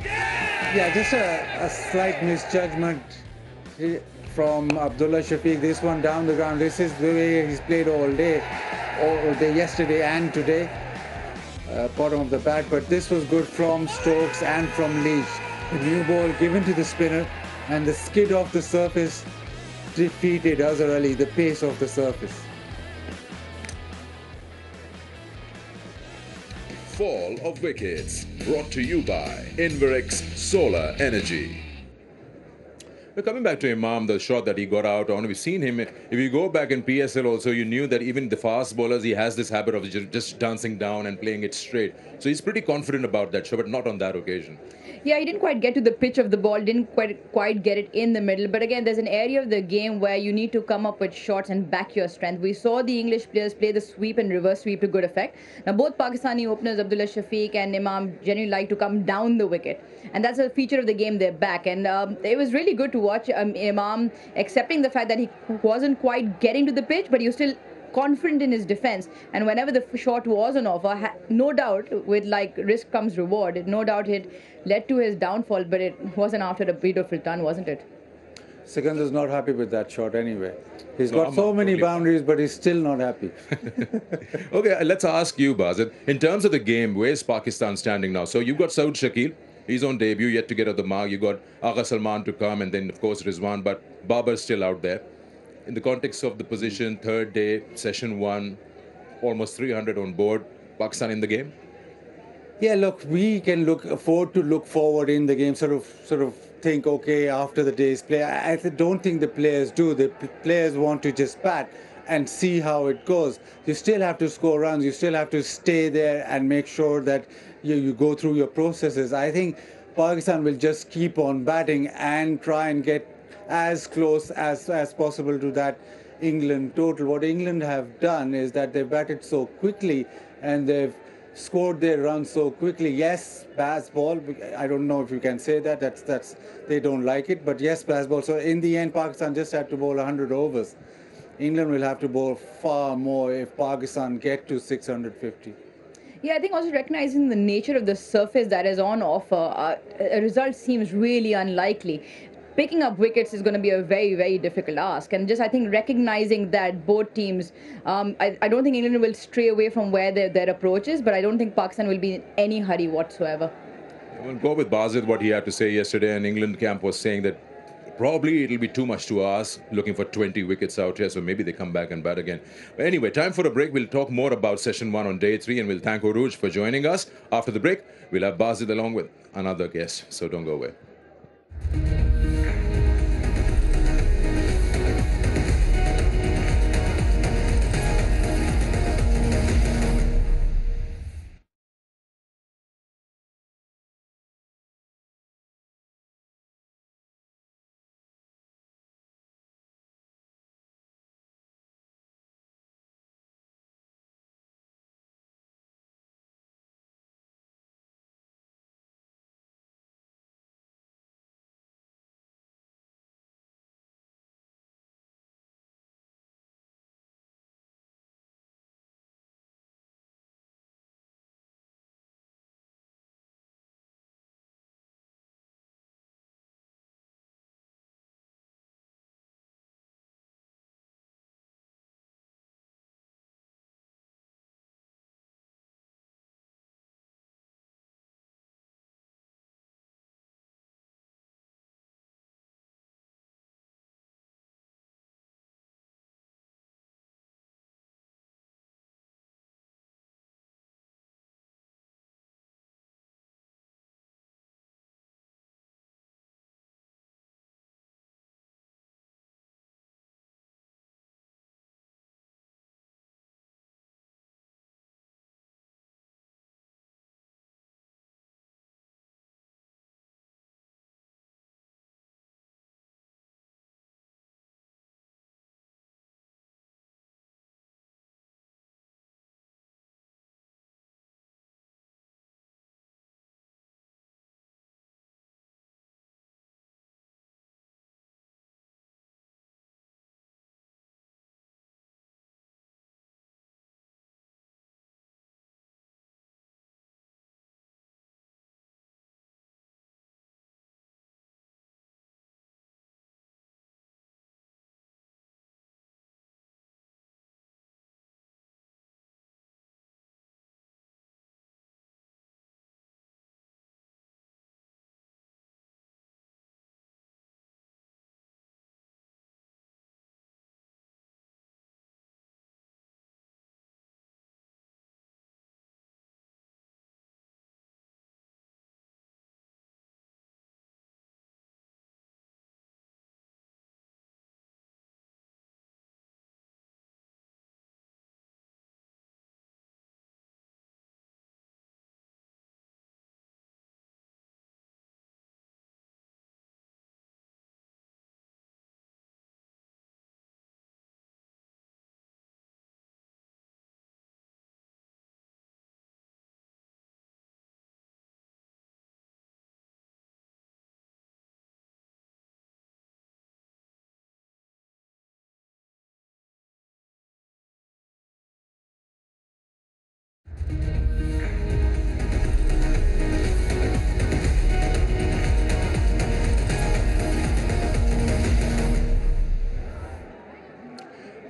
Yeah, just a slight misjudgment from Abdullah Shafiq. This one down the ground, this is the way he's played all day yesterday and today. Bottom of the bat, but this was good from Stokes and from Leach. The new ball given to the spinner, and the skid off the surface defeated Azhar Ali, the pace of the surface. Fall of wickets, brought to you by Inverix Solar Energy. We're coming back to Imam, the shot that he got out on. We've seen him. If you go back in PSL also, you knew that even the fast bowlers, he has this habit of just dancing down and playing it straight. So he's pretty confident about that shot, but not on that occasion. Yeah, he didn't quite get to the pitch of the ball, didn't quite get it in the middle. But again, there's an area of the game where you need to come up with shots and back your strength. We saw the English players play the sweep and reverse sweep to good effect. Now, both Pakistani openers, Abdullah Shafiq and Imam, generally like to come down the wicket. And that's a feature of the game they're back. And it was really good to watch Imam accepting the fact that he wasn't quite getting to the pitch, but he was still confident in his defense, and whenever the shot was on offer, no doubt with like risk comes reward, no doubt it led to his downfall, but it wasn't after a beautiful turn, wasn't it? Sikandar's not happy with that shot anyway. He's got so many boundaries, but he's still not happy. Okay, let's ask you, Bazid. In terms of the game, where's Pakistan standing now? So you've got Saud Shakil. He's on debut, yet to get at the mark. You've got Agha Salman to come, and then, of course, Rizwan, but Babar's still out there. In the context of the position, third day, session 1, almost 300 on board, Pakistan in the game? Yeah, look, we can afford to look forward in the game, sort of think, okay, after the day's play. I don't think the players do. The players want to just bat and see how it goes. You still have to score runs. You still have to stay there and make sure that you go through your processes. I think Pakistan will just keep on batting and try and get as close as possible to that England total. What England have done is that they've batted so quickly and they've scored their runs so quickly. Yes, Bazball. I don't know if you can say that. That's they don't like it. But yes, Bazball. So in the end, Pakistan just had to bowl 100 overs. England will have to bowl far more if Pakistan get to 650. Yeah, I think also recognizing the nature of the surface that is on offer, a result seems really unlikely. Picking up wickets is going to be a very, very difficult ask. And just, I think, recognizing that both teams, I don't think England will stray away from where their approach is, but I don't think Pakistan will be in any hurry whatsoever. We'll go with Bazid, what he had to say yesterday, and England camp was saying that probably it'll be too much to ask, looking for 20 wickets out here, so maybe they come back and bat again. But anyway, time for a break. We'll talk more about session 1 on day 3, and we'll thank Uruj for joining us. After the break, we'll have Bazid along with another guest, so don't go away.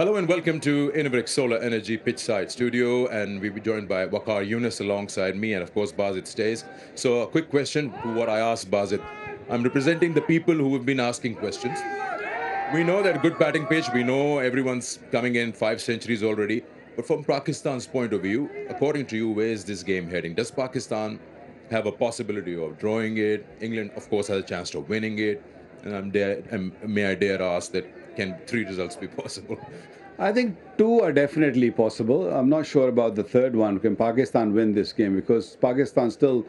Hello and welcome to Innovex Solar Energy Pitchside Studio, and we'll be joined by Waqar Yunus alongside me, and of course Bazit stays. So a quick question to what I asked Bazit. I'm representing the people who have been asking questions. We know that good batting pitch, we know everyone's coming in 5 centuries already, but from Pakistan's point of view, according to you, where is this game heading? Does Pakistan have a possibility of drawing it? England, of course, has a chance of winning it. And may I dare ask that, can 3 results be possible? I think 2 are definitely possible. I'm not sure about the third one. Can Pakistan win this game? Because Pakistan's still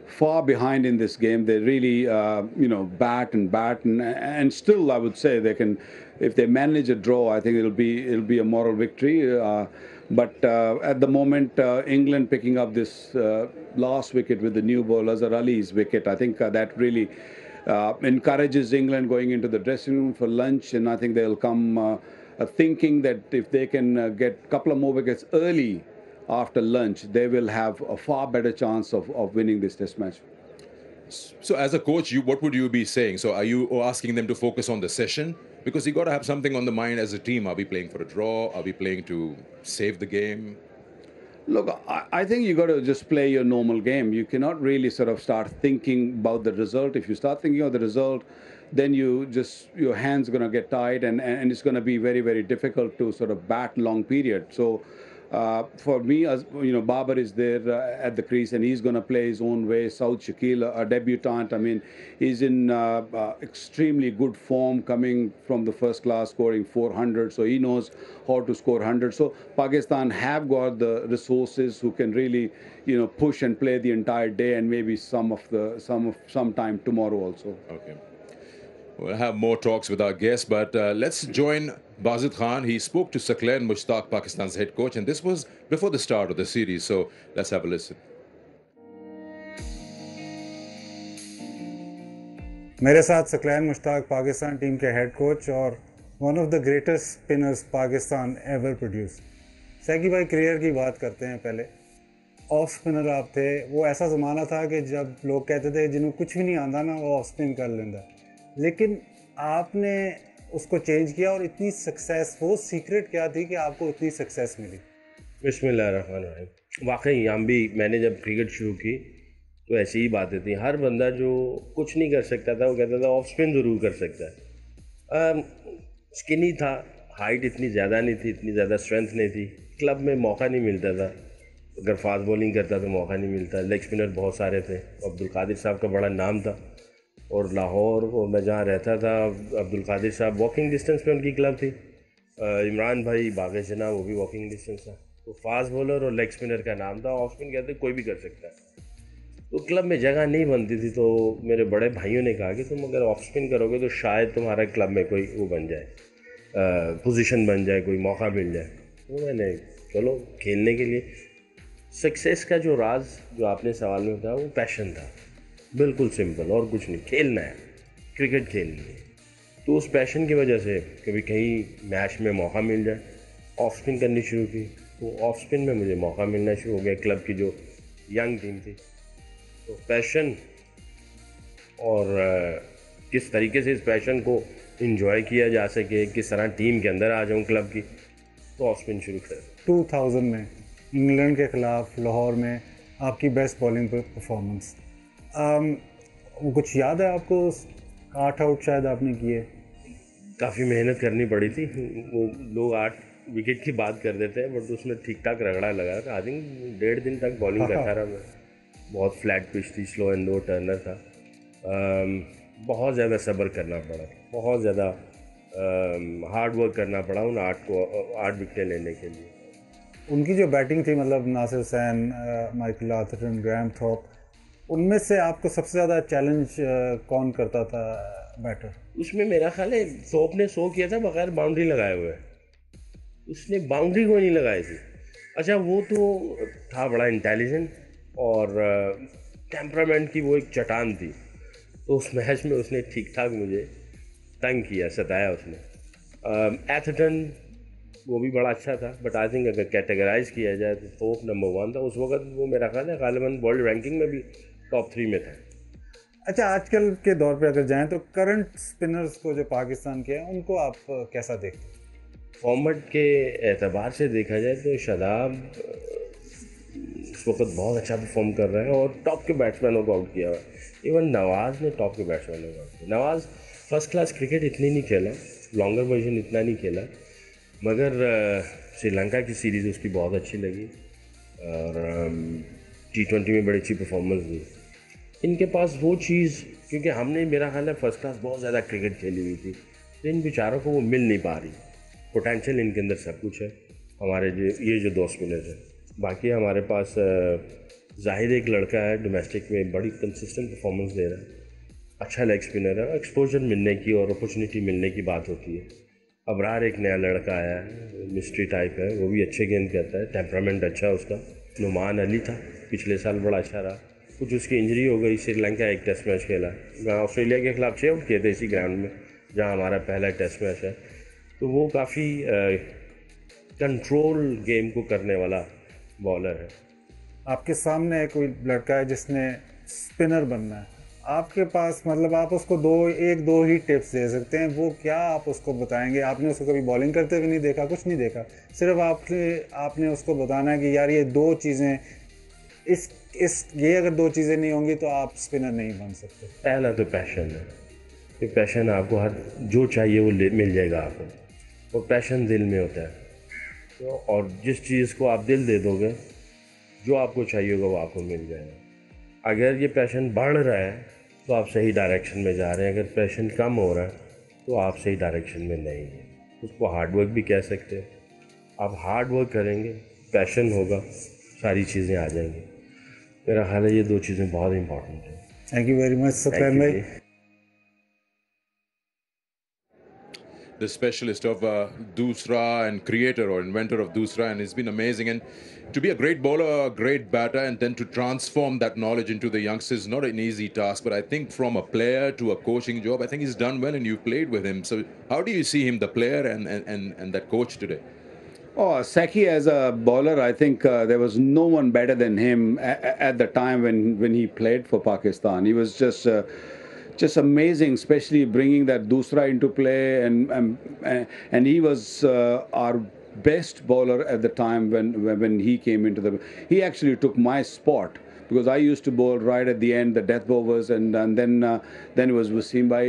far behind in this game. They really, bat and still, I would say they can. If they manage a draw, I think it'll be a moral victory. But at the moment, England picking up this last wicket with the new bowler Azhar Ali's wicket, I think that really encourages England going into the dressing room for lunch, and I think they'll come thinking that if they can get a couple of more wickets early after lunch, they will have a far better chance of winning this test match. So as a coach, what would you be saying? So are you asking them to focus on the session? Because you got to have something on the mind as a team. Are we playing for a draw? Are we playing to save the game? Look, I think you got to just play your normal game. You cannot really sort of start thinking about the result. If you start thinking of the result, then your hands are going to get tied, and it's going to be very, very difficult to sort of bat long period. So for me, as Babar is there at the crease, and he's going to play his own way. Saud Shakil, a debutant, I mean, he's in extremely good form, coming from the first class, scoring 400. So he knows how to score 100. So Pakistan have got the resources who can really, push and play the entire day, and maybe some time tomorrow also. Okay. We'll have more talks with our guests, but let's join Bazit Khan. He spoke to Saqlain Mushtaq, Pakistan's head coach, and this was before the start of the series, so let's have a listen. मेरे साथ Saqlain Mushtaq Pakistan team के head coach और one of the greatest spinners Pakistan ever produce. Saqi भाई, career की बात करते हैं पहले। ऑफ स्पिनर आप थे, वो ऐसा ज़माना था कि जब लोग कहते थे जिन्हों कुछ भी नहीं आंदा ना वो ऑफ स्पिन कर लेंदा, लेकिन आपने उसको चेंज किया और इतनी सक्सेस, वो सीक्रेट क्या थी कि आपको इतनी सक्सेस मिली? बिस्मिल्लाहिर्रहमानिर्रहीम। वाकई हम भी, मैंने जब क्रिकेट शुरू की तो ऐसी ही बातें थी। हर बंदा जो कुछ नहीं कर सकता था वो कहता था ऑफ स्पिन ज़रूर कर सकता है। स्किनी था, हाइट इतनी ज़्यादा नहीं थी, इतनी ज़्यादा स्ट्रेंथ नहीं थी, क्लब में मौका नहीं मिलता था। अगर फास्ट बॉलिंग करता तो मौका नहीं मिलता। लेग स्पिनर बहुत सारे थे। अब्दुल कादिर साहब का बड़ा नाम था, और लाहौर और मैं जहाँ रहता था, अब्दुल कादिर साहब वॉकिंग डिस्टेंस पे उनकी क्लब थी। इमरान भाई बागेशना, वो भी वॉकिंग डिस्टेंस था। तो फास्ट बॉलर और लेग स्पिनर का नाम था। ऑफ स्पिन कहते कोई भी कर सकता है। तो क्लब में जगह नहीं बनती थी, तो मेरे बड़े भाइयों ने कहा कि तुम अगर ऑफ स्पिन करोगे तो शायद तुम्हारा क्लब में कोई वो बन जाए, पोजीशन बन जाए, कोई मौका मिल जाए। तो मैंने चलो खेलने के लिए। सक्सेस का जो राज जो आपने सवाल में बताया वो पैशन था, बिल्कुल सिंपल, और कुछ नहीं। खेलना है, क्रिकेट खेलनी है, तो उस पैशन की वजह से कभी कहीं मैच में मौका मिल जाए, ऑफ स्पिन करनी शुरू की। तो ऑफ स्पिन में मुझे मौका मिलना शुरू हो गया। क्लब की जो यंग टीम थी, तो पैशन और किस तरीके से इस पैशन को एंजॉय किया जा सके, किस तरह टीम के अंदर आ जाऊँ क्लब की, तो ऑफ स्पिन शुरू कर। 2000 में इंग्लैंड के ख़िलाफ़ लाहौर में आपकी बेस्ट बॉलिंग परफॉर्मेंस, वो कुछ याद है आपको? 8 आउट शायद आपने किए। काफ़ी मेहनत करनी पड़ी थी। वो लोग 8 विकेट की बात कर देते हैं, बट उसमें ठीक ठाक रगड़ा लगा था। आई थिंक 1.5 दिन तक बॉलिंग करता रहा मैं। बहुत फ्लैट पिच थी, स्लो एंड लो टर्नर था। बहुत ज़्यादा सब्र करना पड़ा, बहुत ज़्यादा हार्ड वर्क करना पड़ा उन 8 विकेटें लेने के लिए। उनकी जो बैटिंग थी, मतलब Nasser Hussain, Michael Atherton, Graham Thorpe, उनमें से आपको सबसे ज़्यादा चैलेंज कौन करता था बैटर? उसमें मेरा ख्याल है थॉप ने 100 किया था बगैर बाउंड्री लगाए हुए। उसने बाउंड्री को नहीं लगाई थी। अच्छा, वो तो था बड़ा इंटेलिजेंट, और टेम्परामेंट की वो एक चट्टान थी। तो उस मैच में उसने ठीक ठाक मुझे तंग किया, सताया उसने। एथर्टन वो भी बड़ा अच्छा था, बट आई थिंक अगर कैटेगराइज किया जाए तो थोप नंबर 1 था उस वक्त। वो मेरा ख्याल है गालिबन वर्ल्ड रैंकिंग में भी टॉप 3 में था। अच्छा, आजकल के दौर पे अगर जाएं तो करंट स्पिनर्स को जो पाकिस्तान के हैं, उनको आप कैसा देखते हैं? फॉर्मेट के एतबार से देखा जाए तो शादाब इस वक्त बहुत अच्छा परफॉर्म कर रहा है और टॉप के बैट्समैनों को आउट किया हुआ है। इवन नवाज़ ने टॉप के बैट्समैनों को आउट किया। नवाज़ फर्स्ट क्लास क्रिकेट इतनी नहीं खेला, लॉन्गर वर्जन इतना नहीं खेला, मगर श्रीलंका की सीरीज़ उसकी बहुत अच्छी लगी और T20 में बड़ी अच्छी परफॉर्मेंस दी। इनके पास वो चीज़, क्योंकि हमने मेरा ख्याल है फर्स्ट क्लास बहुत ज़्यादा क्रिकेट खेली हुई थी, तो इन बेचारों को वो मिल नहीं पा रही। पोटेंशियल इनके अंदर सब कुछ है, हमारे जो दो स्पिनर्स हैं। बाकी हमारे पास जाहिद एक लड़का है डोमेस्टिक में बड़ी कंसिस्टेंट परफॉर्मेंस दे रहा है, अच्छा लेग स्पिनर है। एक्सपोजर मिलने की और अपॉर्चुनिटी मिलने की बात होती है। अबरार एक नया लड़का आया है, मिस्ट्री टाइप है, वो भी अच्छे गेंद करता है, टेम्परामेंट अच्छा है उसका। नुमान अली था, पिछले साल बड़ा अच्छा रहा, कुछ उसकी इंजरी हो गई। श्रीलंका एक टेस्ट मैच खेला, ऑस्ट्रेलिया के खिलाफ 6 आउट किए थे इसी ग्राउंड में जहाँ हमारा पहला टेस्ट मैच है। तो वो काफ़ी कंट्रोल गेम को करने वाला बॉलर है। आपके सामने कोई लड़का है जिसने स्पिनर बनना है, आपके पास मतलब आप उसको एक दो ही टिप्स दे सकते हैं, वो क्या आप उसको बताएंगे? आपने उसको कभी बॉलिंग करते हुए नहीं देखा, कुछ नहीं देखा, सिर्फ आपने उसको बताना है कि यार ये दो चीज़ें, ये अगर दो चीज़ें नहीं होंगी तो आप स्पिनर नहीं बन सकते। पहला तो पैशन है, ये पैशन आपको हर जो चाहिए वो मिल जाएगा आपको, वो पैशन दिल में होता है। तो और जिस चीज़ को आप दिल दे दोगे, जो आपको चाहिए होगा वो आपको मिल जाएगा। अगर ये पैशन बढ़ रहा है तो आप सही डायरेक्शन में जा रहे हैं, अगर पैशन कम हो रहा है तो आप सही डायरेक्शन में नहीं हैं। उसको हार्डवर्क भी कह सकते हैं। आप हार्ड वर्क करेंगे, पैशन होगा, सारी चीज़ें आ जाएंगी। मेरा ख्याल है ये दो चीज़ें बहुत इंपॉर्टेंट हैं। थैंक यू वेरी मच सतलैन भाई। The specialist of Dusra and creator or inventor of Dusra, and it's been amazing. And to be a great bowler, a great batter, and then to transform that knowledge into the youngsters is not an easy task. But I think from a player to a coaching job, I think he's done well, and you've played with him. So how do you see him, the player and that coach today? Oh, Saki as a bowler, I think there was no one better than him at the time when he played for Pakistan. He was just amazing, especially bringing that Dusra into play, and he was our best bowler at the time when he came into the. He actually took my spot, because I used to bowl right at the end, the death overs, and then it was Wasim Bhai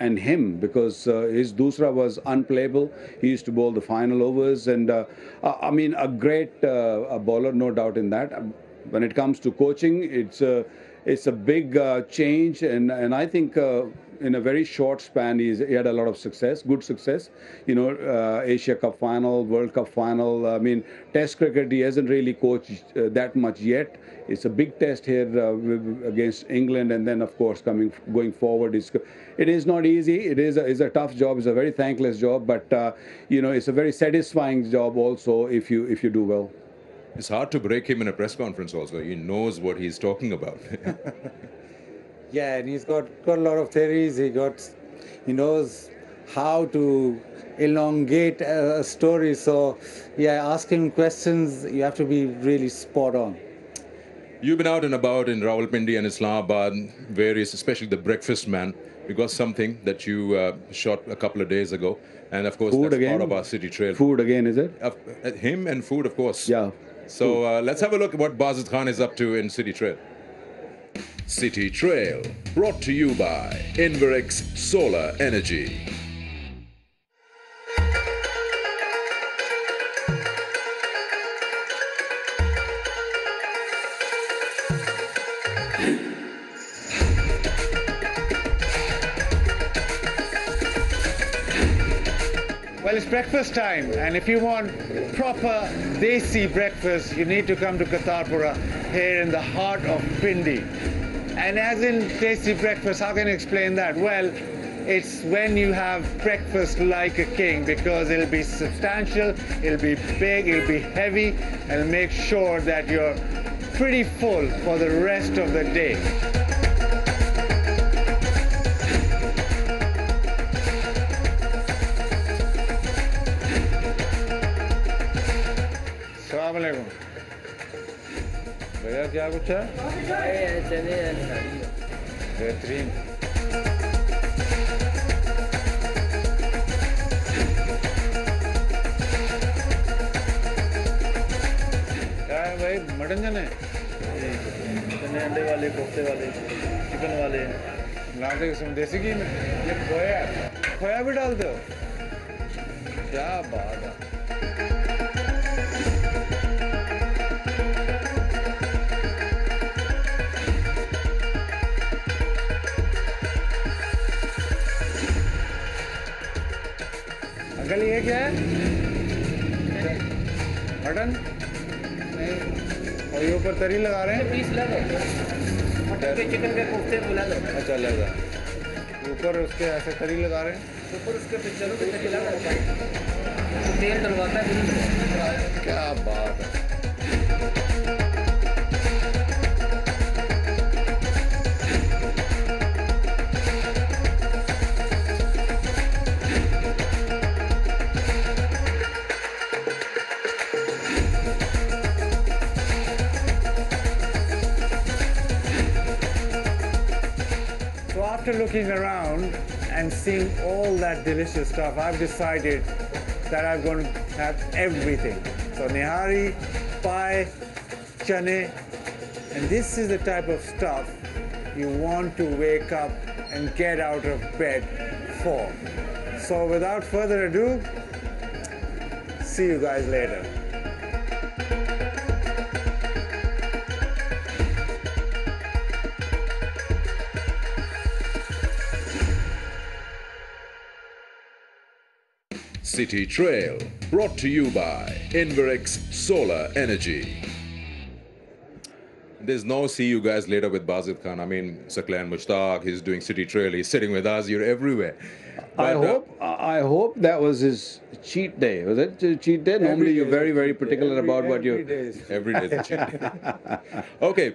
and him, because his Dusra was unplayable. He used to bowl the final overs, and I mean a great bowler, no doubt in that. When it comes to coaching, it's a big change, and I think in a very short span he had a lot of success, good success. You know, Asia Cup final, World Cup final. I mean, Test cricket he hasn't really coached that much yet. It's a big test here against England, and then of course going forward, it is not easy. It is a tough job. It's a very thankless job, but you know, it's a very satisfying job also if you do well. It's hard to break him in a press conference also. He knows what he's talking about. Yeah, and he's got a lot of theories. He knows how to elongate a story. So yeah, ask him questions. You have to be really spot on. You've been out and about in Rawalpindi and Islamabad, various, especially the Breakfast Man. We got something that you shot a couple of days ago. And of course, Food that's again? part of our city trail. Food again, is it? Him and food, of course. Yeah. So let's have a look at what Bazid Khan is up to in City Trail. City Trail, brought to you by Inverex Solar Energy. Well, it's breakfast time, and if you want proper desi breakfast, you need to come to Kartarpura, here in the heart of Pindi. And as in desi breakfast, how can you explain that? Well, it's when you have breakfast like a king, because it'll be substantial, it'll be big, it'll be heavy, and make sure that you're pretty full for the rest of the day. अस्सलामुअलैकुम भैया, क्या कुछ है? बेहतरीन। Mutton चने चने अंडे वाले, कोफ्ते वाले, चिकन वाले। लाते किस्म देसी घी में ये खोया भी डालते हो? क्या बात है। अंकल ये क्या है? मटन नहीं, और ये ऊपर तरी लगा रहे हैं? पीस ला दो, मटन के चिकन के कोफ्ते बुला दो। अच्छा लगा, ऊपर उसके ऐसे तरी लगा रहे हैं? ऊपर उसके पिक्चरों पे तरी लगा रखा है, तो तेल डलवाता है। क्या बात है। So after looking around and seeing all that delicious stuff, I've decided that I'm going to have everything. So nihari, pie, chane, and this is the type of stuff you want to wake up and get out of bed for. So without further ado, see you guys later. City Trail, brought to you by Inverex Solar Energy. There's no see you guys later with Bazid Khan. I mean, Saklan Mushtaq, he's doing City Trail, he's sitting with us, you're everywhere. But, I hope that was his cheat day. Was it a cheat day? Normally you're very, very particular about what you... Every day is a cheat day. Okay,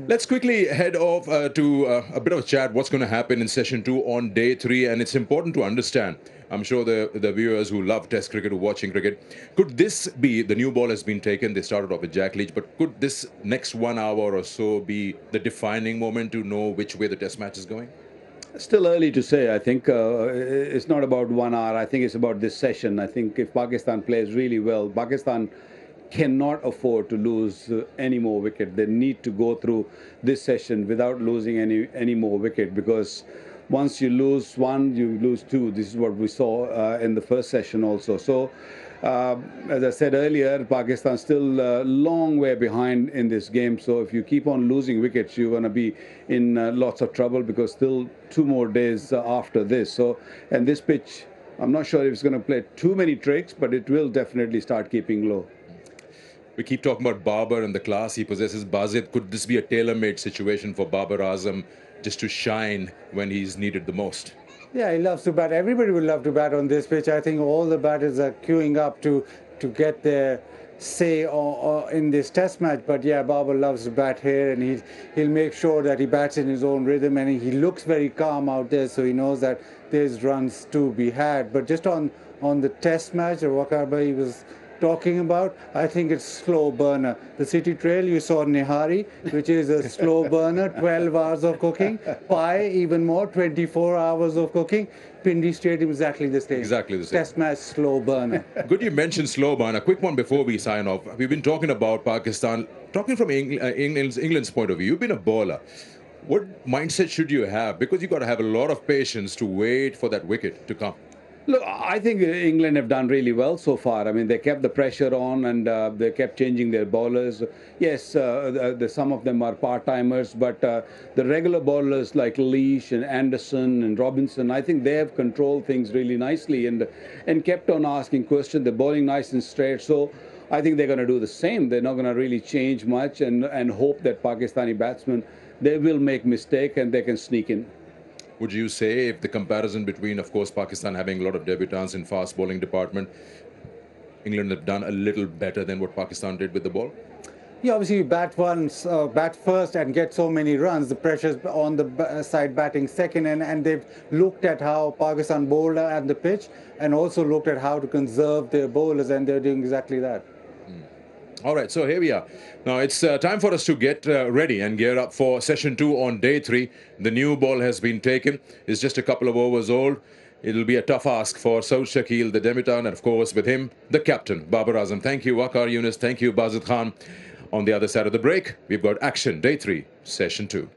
let's quickly head off to a bit of a chat. What's going to happen in session 2 on day 3? And it's important to understand, I'm sure the viewers who love Test cricket, who are watching cricket, could this be, the new ball has been taken, they started off with Jack Leach, but could this next 1 hour or so be the defining moment to know which way the Test match is going? Still early to say. I think it's not about 1 hour. I think it's about this session. I think if Pakistan plays really well, Pakistan cannot afford to lose any more wicket. They need to go through this session without losing any more wicket, because once you lose one, you lose two. This is what we saw in the first session also. So, as I said earlier, Pakistan still a long way behind in this game. So if you keep on losing wickets, you're going to be in lots of trouble, because still 2 more days after this. So, and this pitch, I'm not sure if it's going to play too many tricks, but it will definitely start keeping low. We keep talking about Babar and the class he possesses. Bazid, could this be a tailor-made situation for Babar Azam just to shine when he's needed the most? Yeah, he loves to bat. Everybody would love to bat on this pitch. I think all the batters are queuing up to get their say in this Test match. But yeah, Babar loves to bat here, and he'll make sure that he bats in his own rhythm, and he looks very calm out there, so he knows that there's runs to be had. But just on the Test match that Waqar Bhai was talking about, I think it's slow burner. The City Trail, you saw Nihari, which is a slow burner, 12 hours of cooking. Pie, even more, 24 hours of cooking. Pindi Stadium, exactly the same. Exactly the same. Test match, slow burner. Good you mentioned slow burner. Quick one before we sign off. We've been talking about Pakistan, talking from England's point of view. You've been a bowler. What mindset should you have? Because you've got to have a lot of patience to wait for that wicket to come. Look, I think England have done really well so far. I mean, they kept the pressure on, and they kept changing their bowlers. Yes, some of them are part-timers, but the regular bowlers like Leach and Anderson and Robinson, I think they have controlled things really nicely and kept on asking questions. They're bowling nice and straight. So I think they're going to do the same. They're not going to really change much and hope that Pakistani batsmen, they will make mistake and they can sneak in. Would you say, if the comparison between, of course, Pakistan having a lot of debutants in fast bowling department, England have done a little better than what Pakistan did with the ball? Yeah, obviously you bat first and get so many runs. The pressure's on the side batting second, and they've looked at how Pakistan bowled at the pitch and also looked at how to conserve their bowlers, and they're doing exactly that. All right, so here we are. Now it's time for us to get ready and gear up for session 2 on day 3. The new ball has been taken. It's just a couple of overs old. It'll be a tough ask for Saud Shakil, the debutant, and of course with him, the captain, Babar Azam. Thank you, Waqar Yunus. Thank you, Bazid Khan. On the other side of the break, we've got action, day 3, session 2.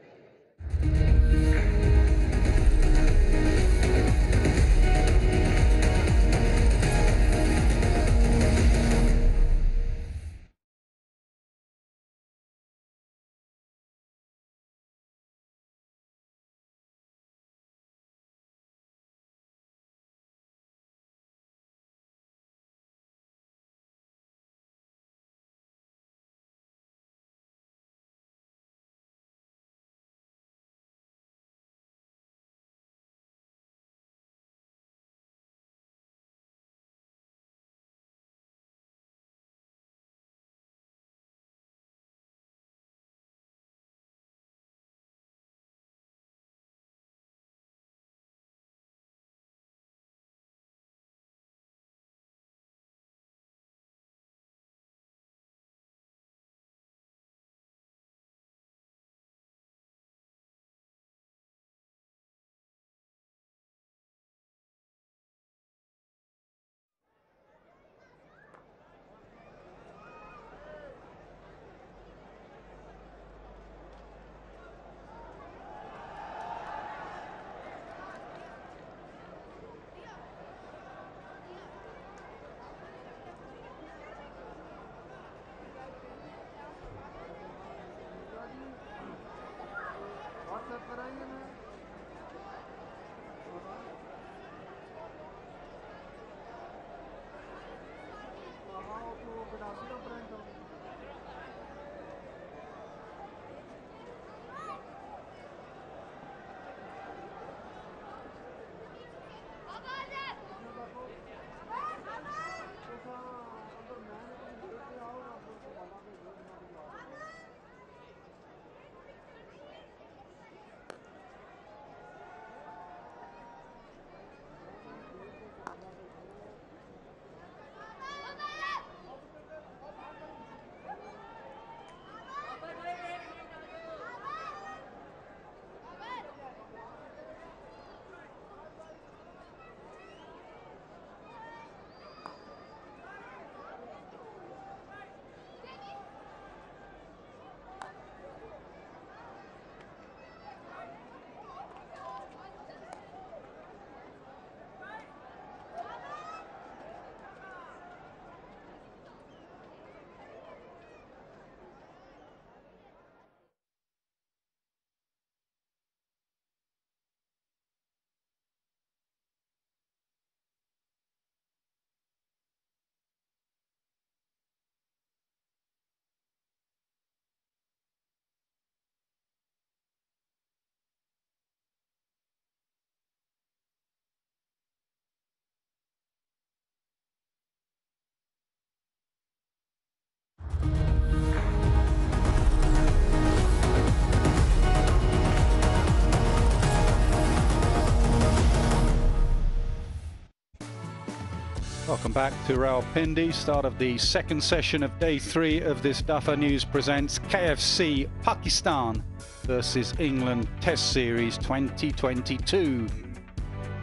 Welcome back to Rawalpindi, start of the second session of day 3 of this Duffer News Presents KFC Pakistan versus England Test Series 2022.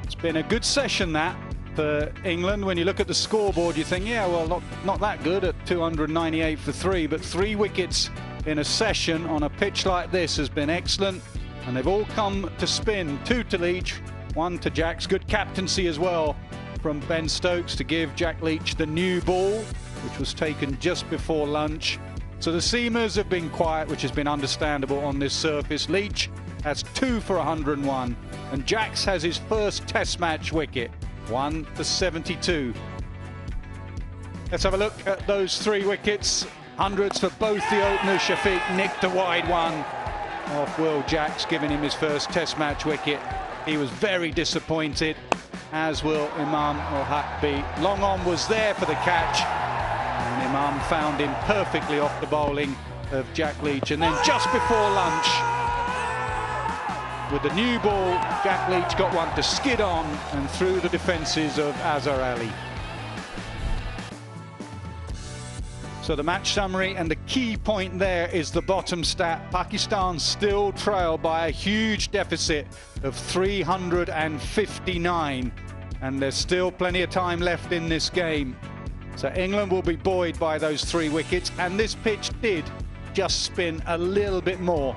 It's been a good session that for England. When you look at the scoreboard, you think, yeah, well, not that good at 298 for 3, but 3 wickets in a session on a pitch like this has been excellent, and they've all come to spin, 2 to each, 1 to Jack's. Good captaincy as well from Ben Stokes to give Jack Leach the new ball, which was taken just before lunch. So the seamers have been quiet, which has been understandable on this surface. Leach has 2 for 101, and Jacks has his first Test match wicket, 1 for 72. Let's have a look at those 3 wickets. Hundreds for both the openers. Shafiq nicked a wide one off Will Jacks, giving him his first Test match wicket. He was very disappointed, as will Imam Ul-Haq be. Long on was there for the catch, and Imam found him perfectly off the bowling of Jack Leach. And then just before lunch, with the new ball, Jack Leach got one to skid on and through the defences of Azhar Ali. So the match summary, and the key point there is the bottom stat. Pakistan still trail by a huge deficit of 359, and there's still plenty of time left in this game. So England will be buoyed by those 3 wickets, and this pitch did just spin a little bit more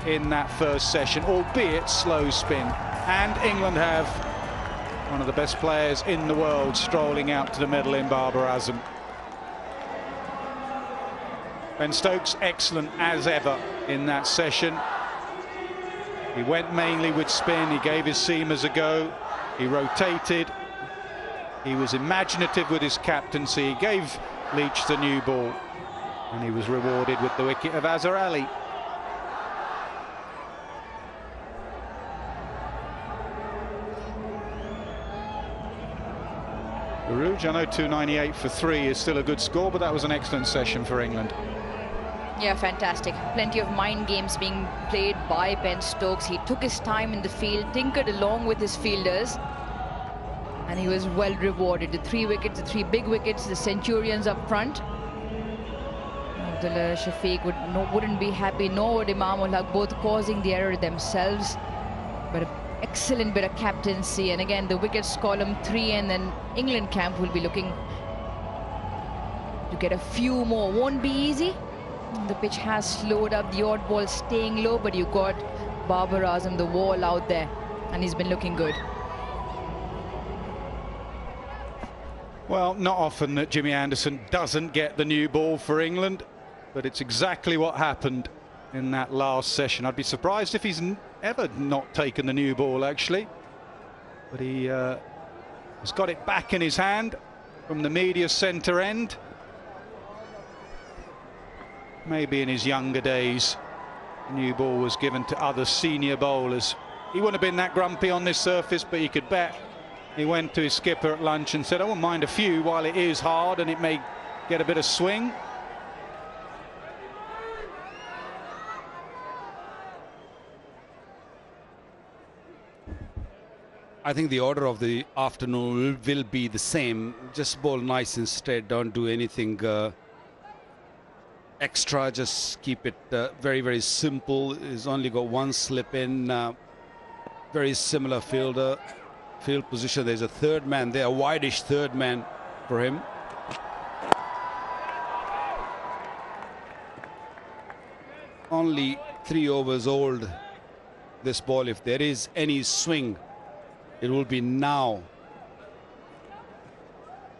in that first session, albeit slow spin. And England have one of the best players in the world strolling out to the middle in Babar Azam. Ben Stokes, excellent as ever in that session. He went mainly with spin, he gave his seamers a go, he rotated, he was imaginative with his captaincy, he gave Leach the new ball, and he was rewarded with the wicket of Azhar Ali. Guruj, I know 298 for 3 is still a good score, but that was an excellent session for England. Yeah, fantastic. Plenty of mind games being played by Ben Stokes. He took his time in the field, tinkered along with his fielders, and he was well rewarded. The 3 wickets, the 3 big wickets, the Centurions up front. Abdullah Shafiq wouldn't be happy, nor would Imam ul Haq, both causing the error themselves. But an excellent bit of captaincy, and again the wickets column 3, and then England camp will be looking to get a few more. Won't be easy. The pitch has slowed up, the odd ball staying low, but you got Babar Azam, the wall out there, and he's been looking good. Well, not often that Jimmy Anderson doesn't get the new ball for England, but it's exactly what happened in that last session. I'd be surprised if he's ever not taken the new ball, actually. But he has got it back in his hand from the media centre end. Maybe in his younger days, the new ball was given to other senior bowlers. He wouldn't have been that grumpy on this surface, but you could bet he went to his skipper at lunch and said, I won't mind a few while it is hard and it may get a bit of swing. I think the order of the afternoon will be the same. Just bowl nice and straight, don't do anything extra, just keep it very, very simple. He's only got one slip in, very similar field position. There's a third man there, a wideish third man for him. Only 3 overs old, this ball. If there is any swing, it will be now.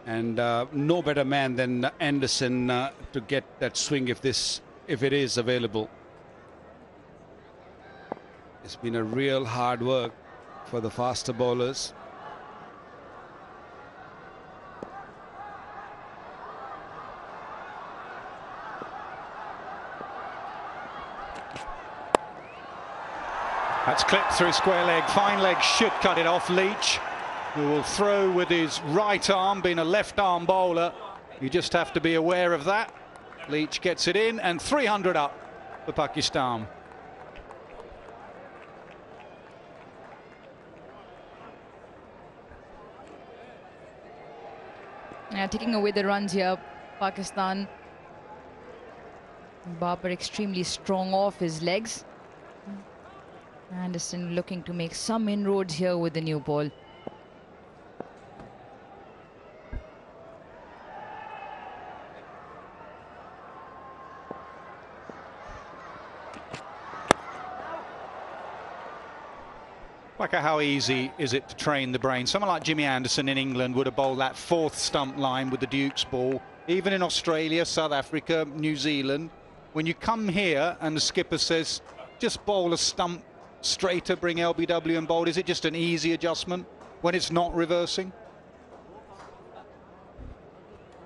And no better man than Anderson to get that swing if it is available. It's been a real hard work for the faster bowlers. That's clipped through square leg. Fine leg should cut it off. Leach, who will throw with his right arm, being a left arm bowler. You just have to be aware of that. Leach gets it in, and 300 up for Pakistan. Yeah, taking away the runs here, Pakistan. Babar extremely strong off his legs. Anderson looking to make some inroads here with the new ball. Like how easy is it to train the brain? Someone like Jimmy Anderson in England would have bowled that 4th stump line with the Duke's ball. Even in Australia, South Africa, New Zealand. When you come here and the skipper says, just bowl a stump straighter, bring LBW and bowl, is it just an easy adjustment when it's not reversing?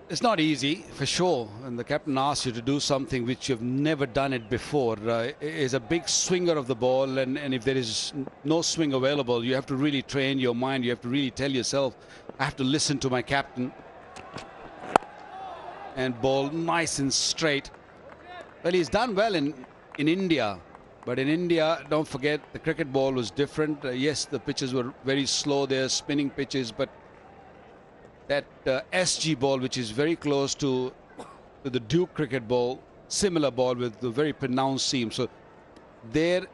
It's not easy, for sure. And the captain asks you to do something which you've never done it before. Is a big swinger of the ball, and if there is no swing available, you have to really train your mind. You have to really tell yourself, I have to listen to my captain and bowl nice and straight. Well, he's done well in India. But in India, don't forget, the cricket ball was different. Yes, the pitches were very slow there, spinning pitches, but that SG ball, which is very close to the Duke cricket ball, similar ball with the very pronounced seam. So there,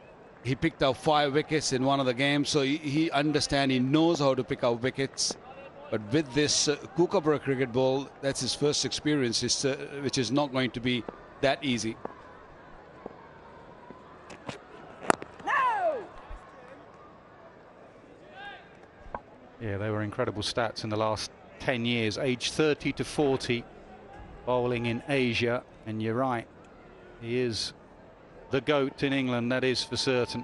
he picked up 5 wickets in one of the games. So he understands, he knows how to pick up wickets. But with this Kookaburra cricket ball, that's his first experience, which is not going to be that easy. Yeah, they were incredible stats in the last 10 years. Age 30 to 40, bowling in Asia. And you're right, he is the GOAT in England, that is for certain.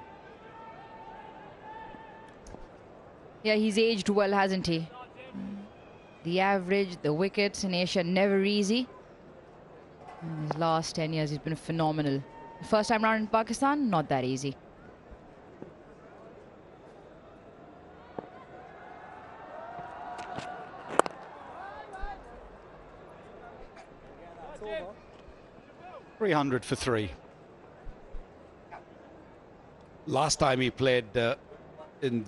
Yeah, he's aged well, hasn't he? The average, the wickets in Asia, never easy. In his last 10 years, he's been phenomenal. First time round in Pakistan, not that easy. Over. 300 for 3. Last time he played in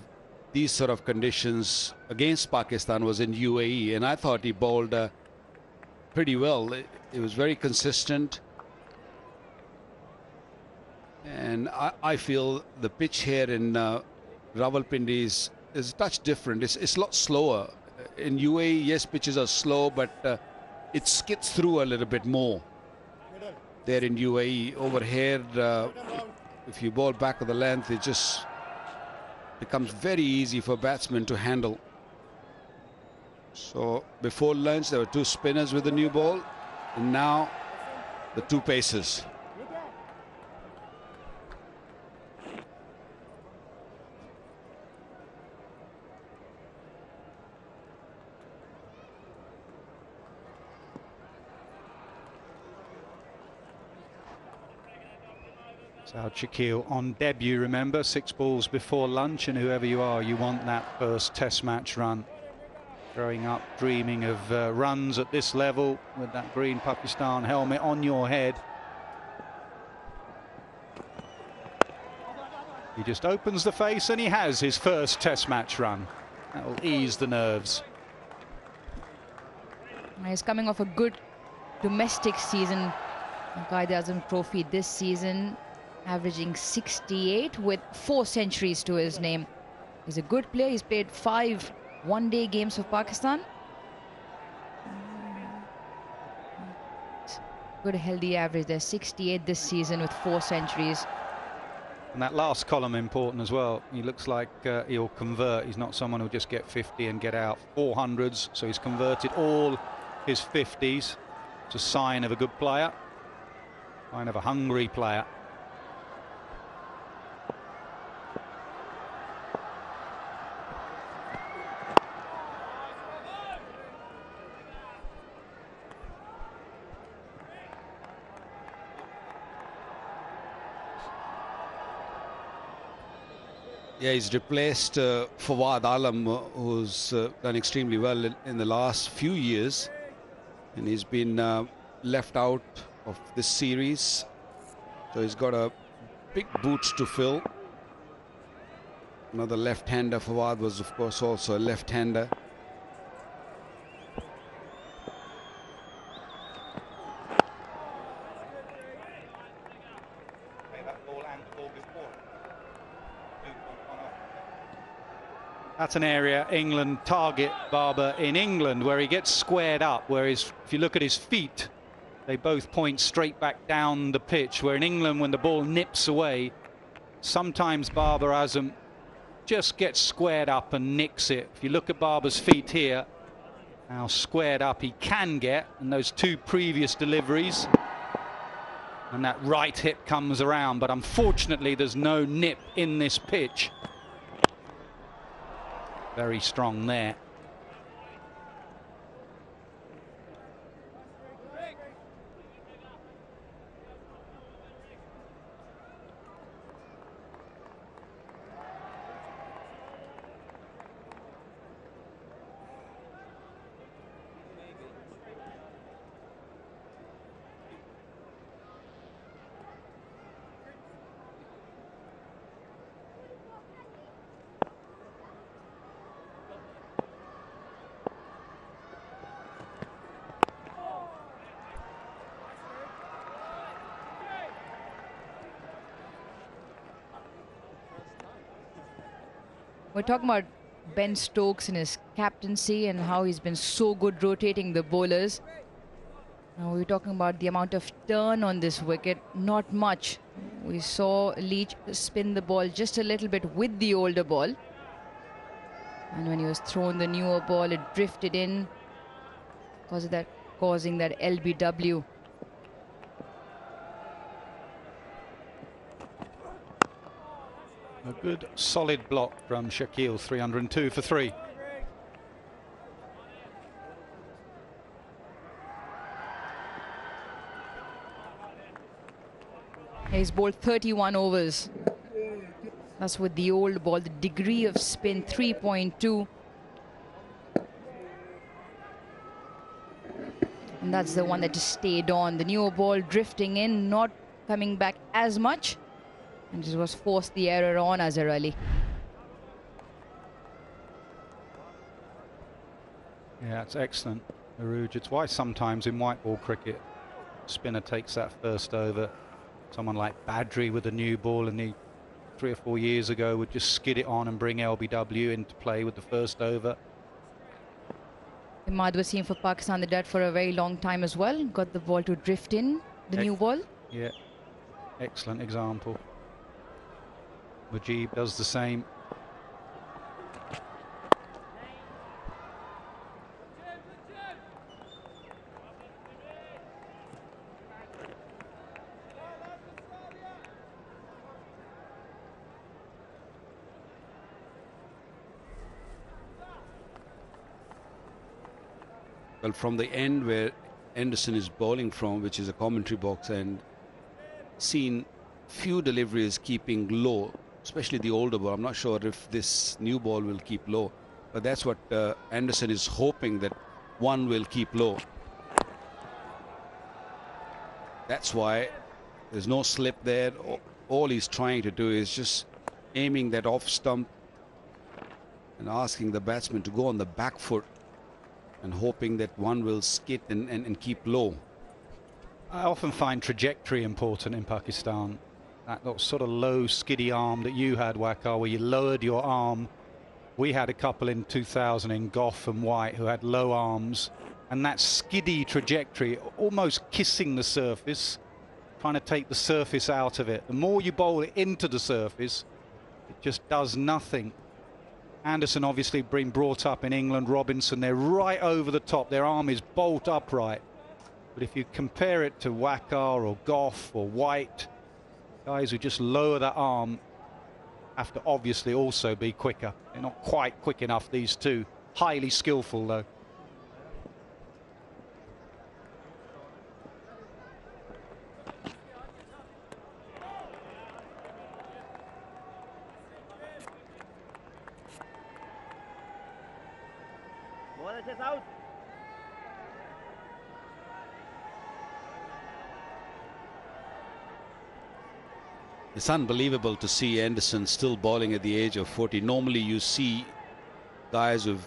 these sort of conditions against Pakistan was in UAE, and I thought he bowled pretty well. It was very consistent, and I feel the pitch here in Rawalpindi is a touch different. It's a lot slower. In UAE, yes, pitches are slow, but it skids through a little bit more. There in UAE, over here, if you bowl back of the length, it just becomes very easy for batsmen to handle. So before lunch, there were 2 spinners with the new ball, and now the 2 pacers. Saud Shakil on debut, remember, 6 balls before lunch, and whoever you are, you want that first Test match run. Growing up, dreaming of runs at this level with that green Pakistan helmet on your head. He just opens the face and he has his first Test match run. That will ease the nerves. He's coming off a good domestic season. Qaid-e-Azam Trophy this season, averaging 68 with 4 centuries to his name. He's a good player. He's played 5 one-day games for Pakistan. Good healthy average there, 68 this season with 4 centuries. And that last column important as well. He looks like he'll convert. He's not someone who'll just get 50 and get out. 400s, so he's converted all his 50s. It's a sign of a good player, sign of a hungry player. Yeah, he's replaced Fawad Alam, who's done extremely well in the last few years, and he's been left out of this series, so he's got a big boots to fill. Another left-hander. Fawad was, of course, also a left-hander. That's an area England target Barber in England, where he gets squared up, whereas if you look at his feet, they both point straight back down the pitch, where in England, when the ball nips away, sometimes Barber Azam just gets squared up and nicks it. If you look at Barber's feet here, how squared up he can get in those 2 previous deliveries, and that right hip comes around, but unfortunately there's no nip in this pitch. Very strong there. We're talking about Ben Stokes and his captaincy and how he's been so good rotating the bowlers. Now we're talking about the amount of turn on this wicket, not much. We saw Leach spin the ball just a little bit with the older ball. And when he was thrown the newer ball, it drifted in, causing that LBW. A good solid block from Shakil, 302 for 3. He's bowled 31 overs. That's with the old ball. The degree of spin, 3.2. And that's the one that just stayed on. The newer ball drifting in, not coming back as much. And just was forced the error on Azhar Ali. Yeah, it's excellent, Aruj. It's why sometimes in white ball cricket, spinner takes that first over. Someone like Badri with a new ball, and he 3 or 4 years ago would just skid it on and bring LBW into play with the first over. Imad Wasim for Pakistan did that for a very long time as well. Got the ball to drift in, the new ball. Yeah, excellent example. Mujib does the same. Well, from the end where Anderson is bowling from, which is a commentary box, and seen few deliveries keeping low, especially the older ball. I'm not sure if this new ball will keep low, but that's what Anderson is hoping, that one will keep low. That's why there's no slip there. All he's trying to do is just aiming that off stump and asking the batsman to go on the back foot and hoping that one will skid and keep low. I often find trajectory important in Pakistan. That sort of low, skiddy arm that you had, Waqar, where you lowered your arm. We had a couple in 2000 in Gough and White who had low arms. And that skiddy trajectory, almost kissing the surface, trying to take the surface out of it. The more you bowl it into the surface, it just does nothing. Anderson obviously been brought up in England. Robinson, they're right over the top. Their arm is bolt upright. But if you compare it to Waqar or Gough or White, guys who just lower that arm have to obviously also be quicker. They're not quite quick enough, these two. Highly skillful, though. It's unbelievable to see Anderson still bowling at the age of 40. Normally you see guys who've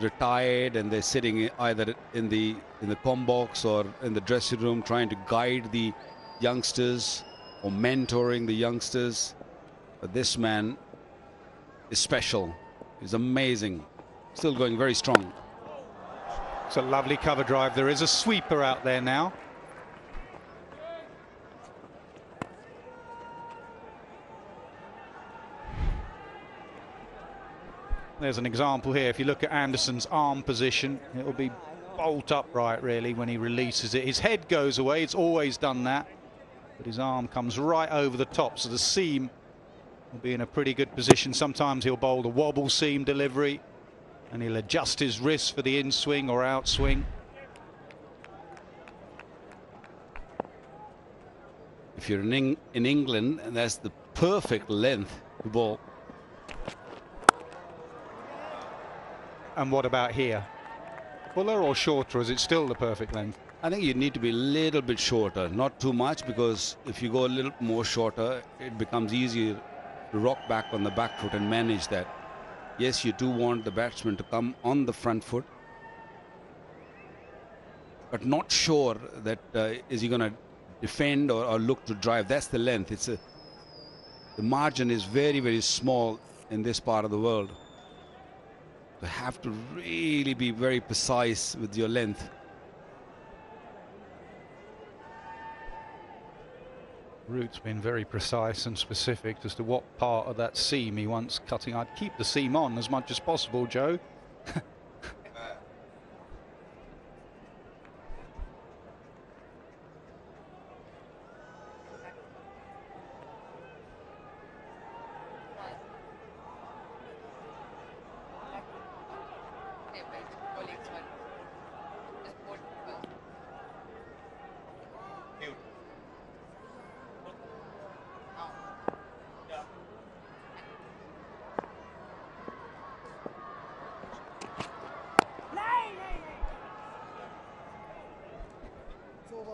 retired and they're sitting either in the comm box or in the dressing room trying to guide the youngsters or mentoring the youngsters. But this man is special. He's amazing. Still going very strong. It's a lovely cover drive. There is a sweeper out there now. There's an example here. If you look at Anderson's arm position, it will be bolt upright really when he releases it. His head goes away, it's always done that, but his arm comes right over the top, so the seam will be in a pretty good position. Sometimes he'll bowl the wobble seam delivery and he'll adjust his wrist for the in-swing or out-swing. If you're in England, that's the perfect length to bowl. And what about here? Fuller or shorter? Is it still the perfect length? I think you need to be a little bit shorter, not too much, because if you go a little more shorter, it becomes easier to rock back on the back foot and manage that. Yes, you do want the batsman to come on the front foot, but not sure that is he going to defend or look to drive. That's the length. The margin is very, very small in this part of the world. You have to really be very precise with your length. Root's been very precise and specific as to what part of that seam he wants cutting. I'd keep the seam on as much as possible, Joe.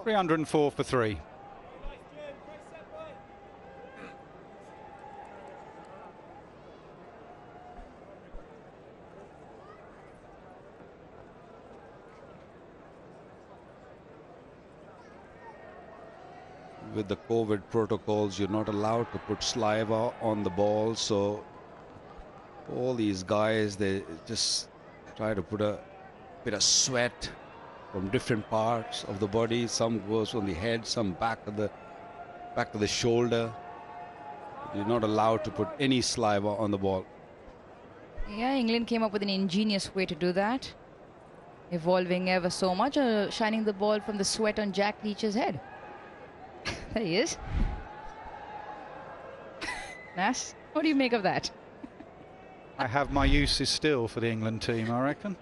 $304 for 3. With the COVID protocols, you're not allowed to put saliva on the ball, so all these guys, they just try to put a bit of sweat from different parts of the body. Some goes on the head, some back to the shoulder. You're not allowed to put any saliva on the ball. Yeah, England came up with an ingenious way to do that, evolving ever so much, shining the ball from the sweat on Jack Leach's head. There he is. Nas, what do you make of that? I have my uses still for the England team, I reckon.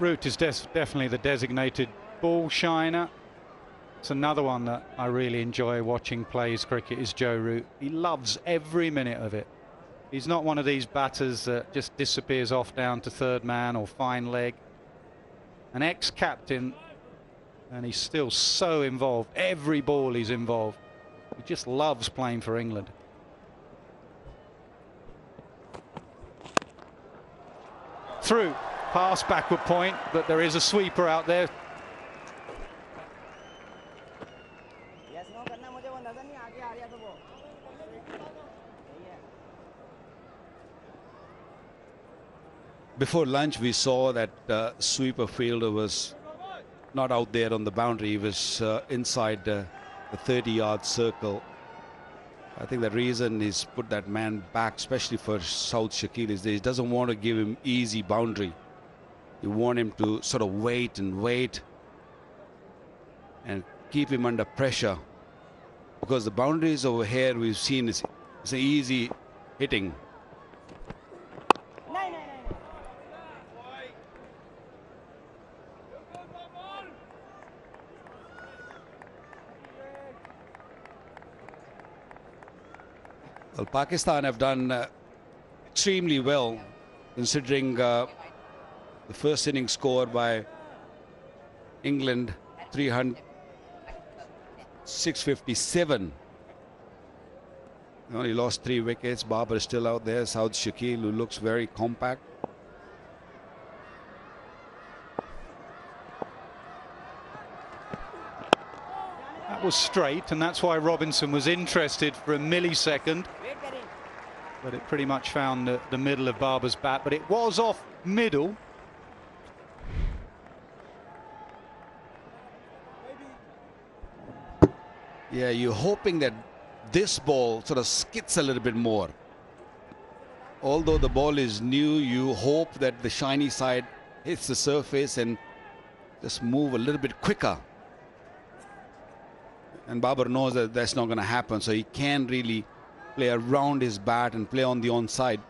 Root is definitely the designated ball shiner. It's another one that I really enjoy watching play his cricket is Joe Root. He loves every minute of it. He's not one of these batters that just disappears off down to third man or fine leg. An ex-captain, and he's still so involved. Every ball he's involved. He just loves playing for England. Through. Pass backward point, but there is a sweeper out there. Before lunch, we saw that sweeper fielder was not out there on the boundary. He was inside the 30-yard circle. I think the reason he's put that man back, especially for South Shakil, is that he doesn't want to give him easy boundary. You want him to sort of wait and keep him under pressure, because the boundaries over here we've seen is an easy hitting. Well, Pakistan have done extremely well, considering the first inning score by England, 657. They only lost 3 wickets. Babar is still out there. South Shakil, who looks very compact. That was straight, and that's why Robinson was interested for a millisecond. But it pretty much found the middle of Babar's bat, but it was off middle. Yeah, you're hoping that this ball sort of skids a little bit more. Although the ball is new, you hope that the shiny side hits the surface and just move a little bit quicker. And Babar knows that that's not going to happen, so he can't really play around his bat and play on the onside.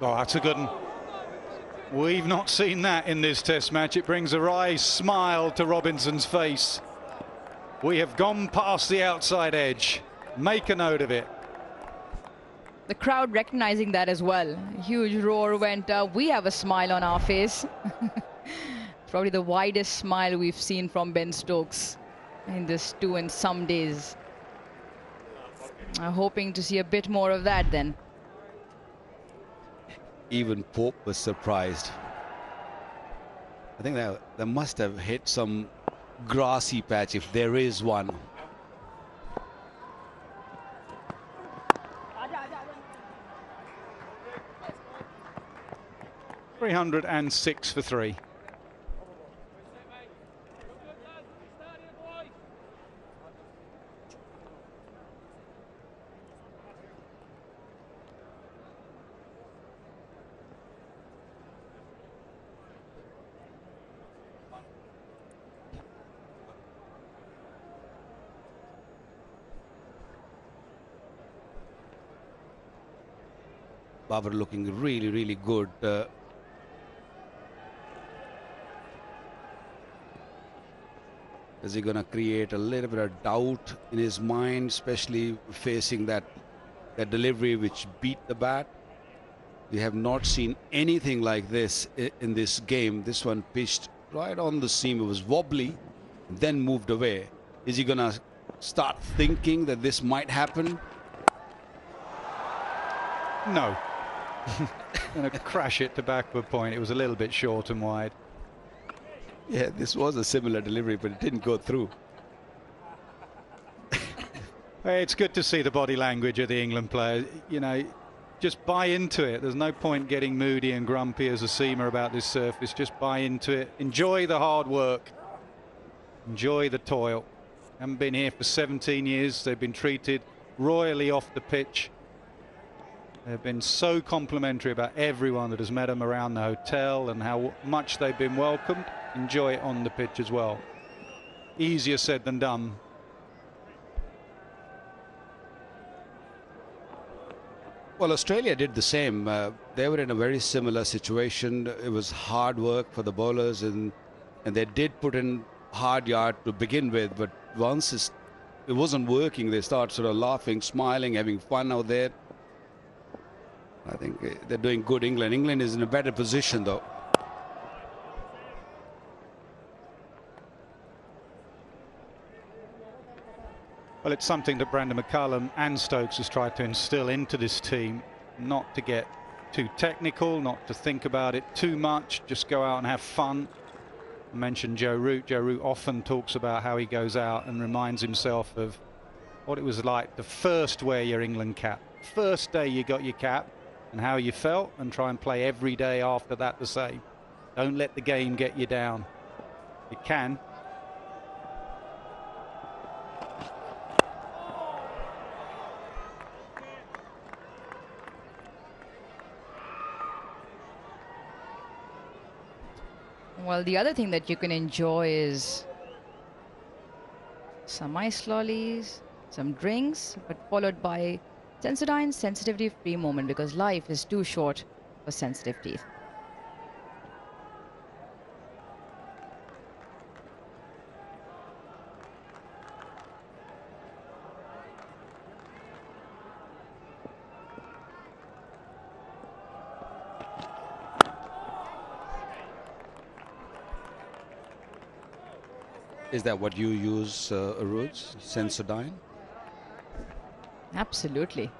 Oh, that's a good one. We've not seen that in this test match. It brings a wry smile to Robinson's face. We have gone past the outside edge. Make a note of it. The crowd recognizing that as well. A huge roar went up. We have a smile on our face. Probably the widest smile we've seen from Ben Stokes in this 2 and some days. I'm hoping to see a bit more of that then. Even Pope was surprised. I think they must have hit some grassy patch if there is one. $306 for 3. Babar looking really, really good. Is he going to create a little bit of doubt in his mind, especially facing that delivery which beat the bat? We have not seen anything like this in this game. This one pitched right on the seam. It was wobbly, then moved away. Is he going to start thinking that this might happen? No. Going to crash it to backward point. It was a little bit short and wide. Yeah, this was a similar delivery, but it didn't go through. It's good to see the body language of the England players. You know, just buy into it. There's no point getting moody and grumpy as a seamer about this surface. Just buy into it. Enjoy the hard work. Enjoy the toil. Haven't been here for 17 years. They've been treated royally off the pitch. They've been so complimentary about everyone that has met them around the hotel and how much they've been welcomed. Enjoy it on the pitch as well. Easier said than done. Well, Australia did the same. They were in a very similar situation. It was hard work for the bowlers, and they did put in hard yard to begin with. But once it wasn't working, they start sort of laughing, smiling, having fun out there. I think they're doing good. England is in a better position, though. Well, it's something that Brandon McCullum and Stokes has tried to instill into this team, not to get too technical, not to think about it too much, just go out and have fun. I mentioned Joe Root. Joe Root often talks about how he goes out and reminds himself of what it was like to first wear your England cap. First day you got your cap, and how you felt, and try and play every day after that the same. Don't let the game get you down. It can. Well, the other thing that you can enjoy is some ice lollies, some drinks, but followed by Sensodyne sensitivity-free moment, because life is too short for sensitive teeth. Is that what you use, Aruj? Sensodyne? Absolutely.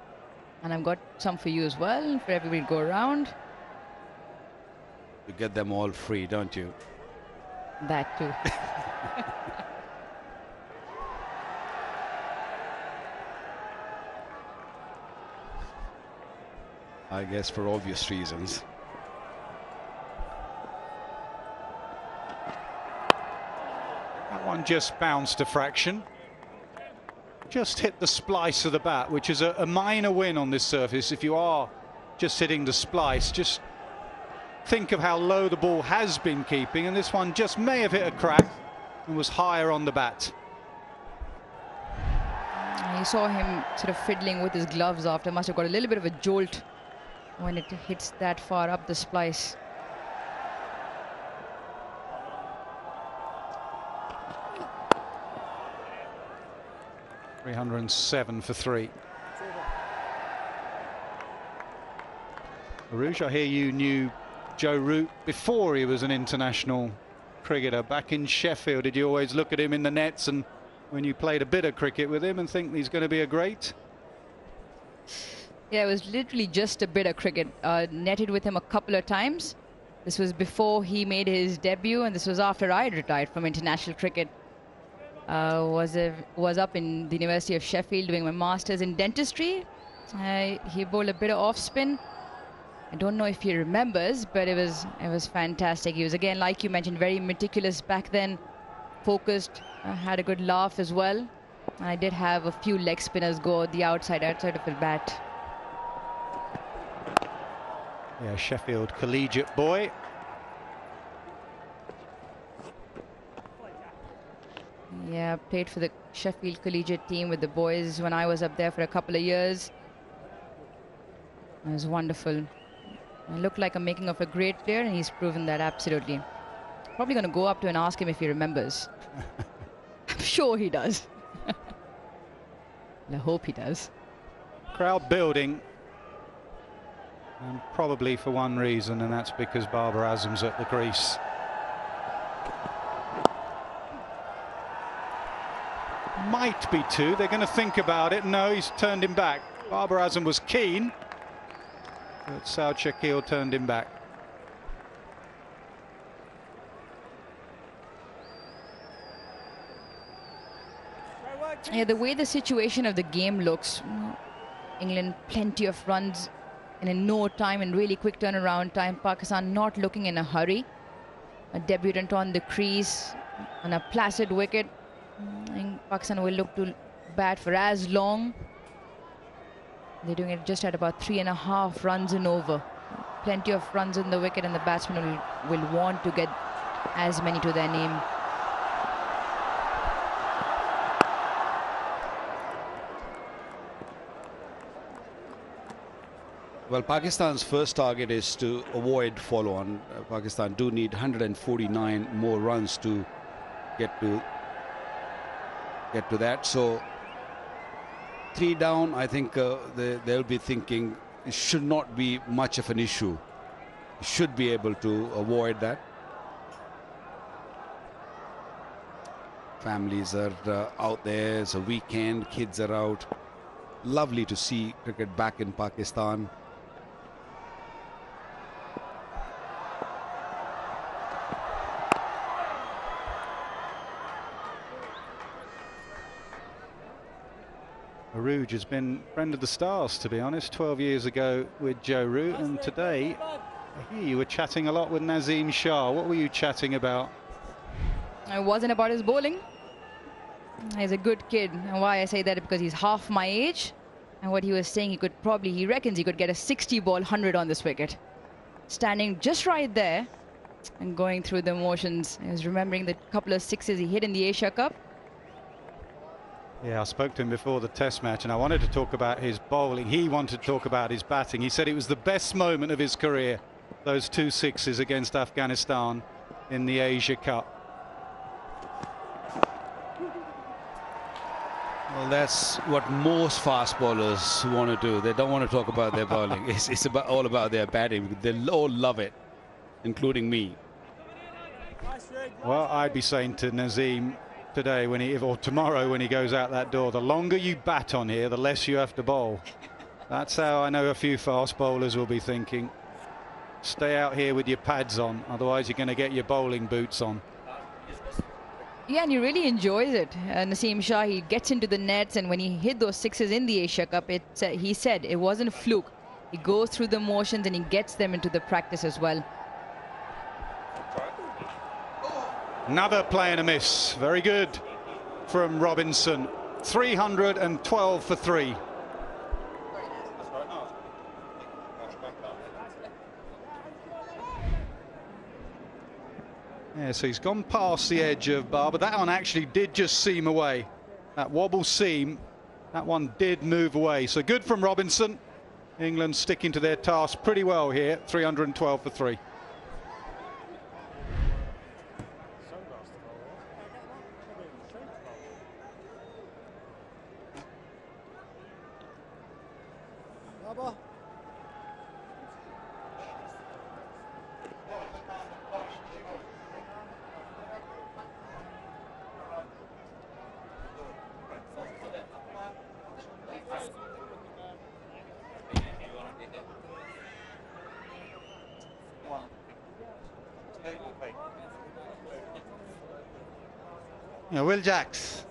And I've got some for you as well, for everybody to go around. You get them all free, don't you? That too. I guess for obvious reasons. That one just bounced a fraction. Just hit the splice of the bat, which is a minor win on this surface. If you are just hitting the splice, just think of how low the ball has been keeping, and this one just may have hit a crack and was higher on the bat. You saw him sort of fiddling with his gloves after. Must have got a little bit of a jolt when it hits that far up the splice. $307 for 3. Aruj, I hear you knew Joe Root before he was an international cricketer. Back in Sheffield, did you always look at him in the nets and when you played a bit of cricket with him and think he's going to be a great? Yeah, it was literally just a bit of cricket. Netted with him a couple of times, This was before he made his debut, and this was after I had retired from international cricket. Was up in the University of Sheffield doing my masters in dentistry. He bowled a bit of off spin. I don't know if he remembers, but it was fantastic. He was, again, like you mentioned, very meticulous back then, focused, had a good laugh as well. I did have a few leg spinners go the outside of his bat. Yeah, Sheffield collegiate boy. Yeah, played for the Sheffield collegiate team with the boys when I was up there for a couple of years. It was wonderful. I looked like a making of a great player, and he's proven that absolutely. Probably going to go up to and ask him if he remembers. I'm sure he does. I hope he does. Crowd building. And probably for one reason, and that's because Babar Azam's at the crease. Might be two. They're going to think about it. No, he's turned him back. Babar Azam was keen, but Saud Shakil turned him back. Yeah, the way the situation of the game looks, England plenty of runs in no time and really quick turnaround time. Pakistan not looking in a hurry. A debutant on the crease on a placid wicket. And Pakistan will look to bat for as long. They're doing it just at about 3.5 runs and over. Plenty of runs in the wicket, and the batsmen will want to get as many to their name. Well, Pakistan's first target is to avoid follow-on. Pakistan do need 149 more runs to get to that. So 3 down, I think they'll be thinking it should not be much of an issue. Should be able to avoid that. Families are out there. It's a weekend. Kids are out. Lovely to see cricket back in Pakistan. Arooj has been friend of the stars, to be honest, 12 years ago with Joe Root, and today I hear you were chatting a lot with Nazim Shah. What were you chatting about? It wasn't about his bowling. He's a good kid, and why I say that is because he's half my age, and what he was saying, he reckons he could get a 60 ball 100 on this wicket. Standing just right there and going through the motions. He was remembering the couple of sixes he hit in the Asia Cup. Yeah, I spoke to him before the test match, and I wanted to talk about his bowling. He wanted to talk about his batting. He said it was the best moment of his career, those 2 sixes against Afghanistan in the Asia Cup. Well, that's what most fast bowlers want to do. They don't want to talk about their bowling. It's all about their batting. They all love it, including me. Well, I'd be saying to Nazim today, or tomorrow when he goes out that door, the longer you bat on here, the less you have to bowl. That's how I know a few fast bowlers will be thinking. Stay out here with your pads on, otherwise you're going to get your bowling boots on. Yeah, and he really enjoys it. Naseem Shah, he gets into the nets, and when he hit those sixes in the Asia Cup, he said it wasn't a fluke. He goes through the motions and he gets them into the practice as well. Another play and a miss. Very good from Robinson. 312 for 3. Yeah, so he's gone past the edge of bar, but that one actually did just seam away. That wobble seam, that one did move away. So good from Robinson. England sticking to their task pretty well here. 312 for 3. Yeah, Will Jacks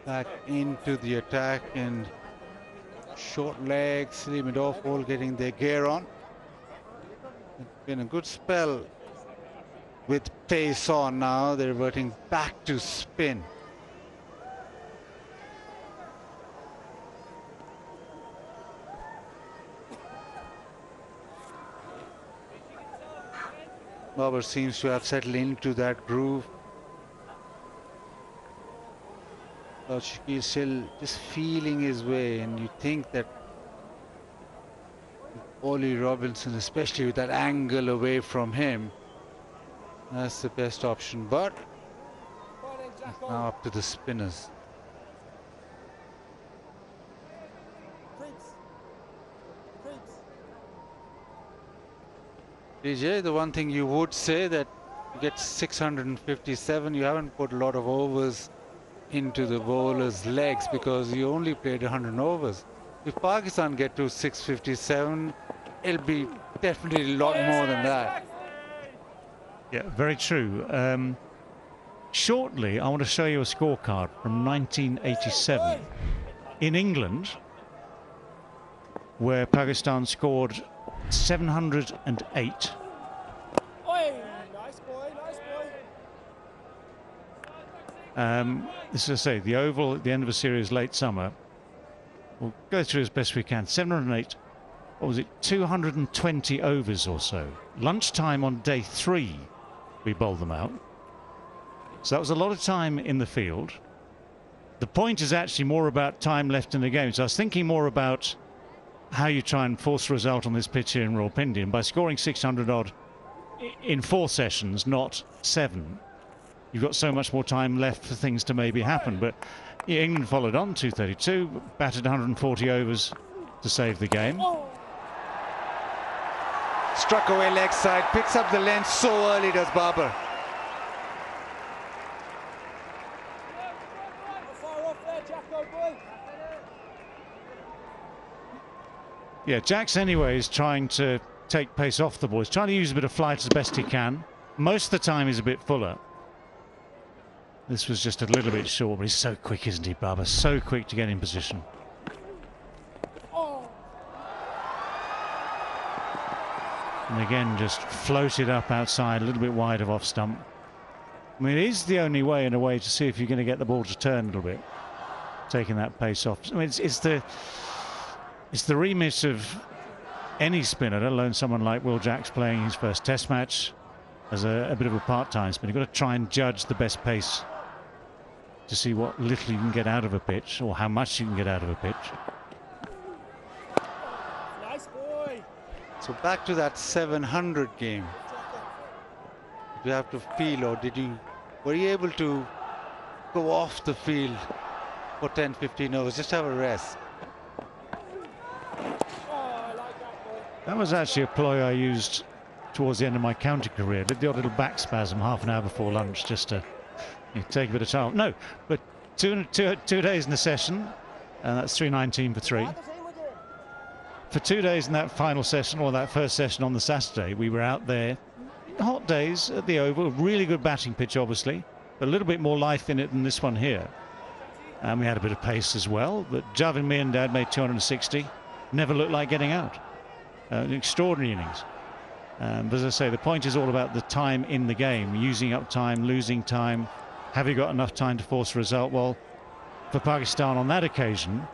back into the attack, and short legs, limit off, all getting their gear on. It's been a good spell with pace on now. They're reverting back to spin. Babar seems to have settled into that groove. Shakil still just feeling his way, and you think that Ollie Robinson, especially with that angle away from him, that's the best option. But it's now up to the spinners. DJ, the one thing you would say that you get 657, you haven't put a lot of overs into the bowler's legs because you only played 100 overs. If Pakistan get to 657, it'll be definitely a lot more than that. Yeah, very true. Shortly, I want to show you a scorecard from 1987 in England, where Pakistan scored 708. Nice boy, nice boy. This is, I say, the Oval at the end of a series late summer. We'll go through as best we can. 708, what was it, 220 overs or so. Lunchtime on day 3, we bowled them out. So that was a lot of time in the field. The point is actually more about time left in the game. So I was thinking more about how you try and force a result on this pitch here in Rawalpindi. And by scoring 600 odd in 4 sessions, not 7, you've got so much more time left for things to maybe happen. But yeah, England followed on 232, batted 140 overs to save the game. Struck away leg side, picks up the length so early, does Babar. Yeah, Jacks anyway is trying to take pace off the ball. He's trying to use a bit of flight as best he can. Most of the time he's a bit fuller. This was just a little bit short, but he's so quick, isn't he, Babar? So quick to get in position. And again, just floated up outside, a little bit wide of off stump. I mean, it is the only way, in a way, to see if you're going to get the ball to turn a little bit, taking that pace off. I mean, it's the remit of any spinner, let alone someone like Will Jacks playing his first Test match as a bit of a part-time spinner. You've got to try and judge the best pace to see what little you can get out of a pitch, or how much you can get out of a pitch. Nice boy. So back to that 700 game. Did you have to feel, or were you able to go off the field for 10-15 overs, just have a rest? That was actually a ploy I used towards the end of my county career. Did the odd little back spasm half an hour before lunch just to take a bit of time. No, but two days in the session, and that's 319 for 3. For 2 days in that final session, or that first session on the Saturday, we were out there, hot days at the Oval, really good batting pitch obviously, but a little bit more life in it than this one here. And we had a bit of pace as well, but Javin Miandad made 260, never looked like getting out. An extraordinary innings. But as I say, the point is all about the time in the game, using up time, losing time. Have you got enough time to force a result? Well, for Pakistan on that occasion,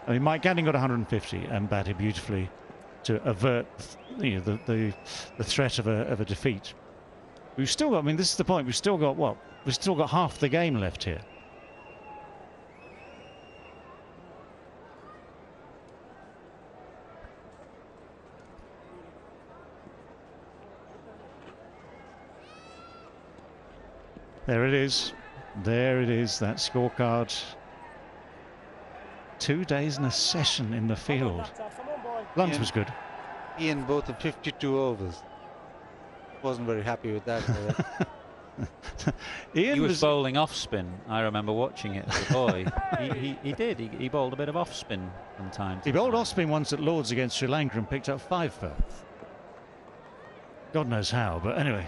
I mean, Mike Gatting got 150 and batted beautifully to avert the threat of a defeat. We've still got, I mean, this is the point, we've still got what? We've still got half the game left here. There it is. There it is, that scorecard. 2 days in a session in the field. Lunch was good. Ian, both of 52 overs. Wasn't very happy with that. He was bowling off spin. I remember watching it as a boy. he did. He bowled a bit of off spin from time to time. He bowled off spin once at Lords against Sri Lanka and picked up 5 for. God knows how, but anyway.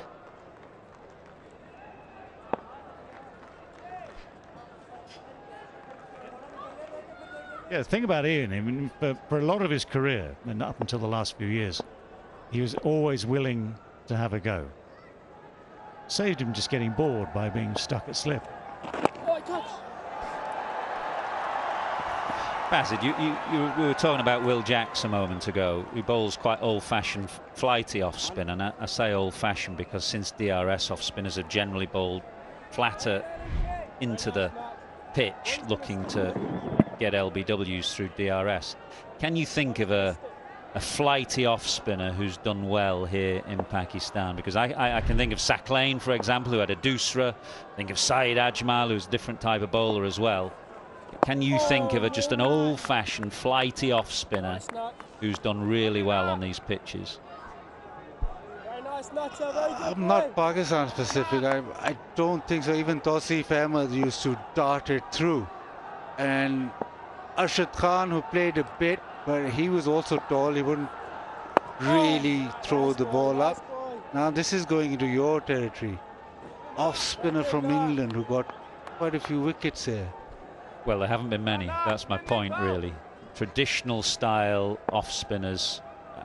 Yeah, the thing about Ian, I mean, for a lot of his career, and up until the last few years, he was always willing to have a go. Saved him just getting bored by being stuck at slip. Bassett, we were talking about Will Jacks a moment ago. He bowls quite old-fashioned, flighty off-spin, and I say old-fashioned because since DRS off-spinners have generally bowled flatter into the pitch, looking to get LBWs through DRS. Can you think of a flighty off-spinner who's done well here in Pakistan? Because I can think of Saklain, for example, who had a doosra. Think of Saeed Ajmal, who's a different type of bowler as well. Can you think of just an old-fashioned flighty off-spinner who's done really well on these pitches? I'm not Pakistan specific. I don't think so. Even Tausif Ahmed used to dart it through. And Arshad Khan, who played a bit, but he was also tall. He wouldn't really throw the ball up. Now this is going into your territory. Off-spinner from England who got quite a few wickets here. Well, there haven't been many. That's my point, really. Traditional style off-spinners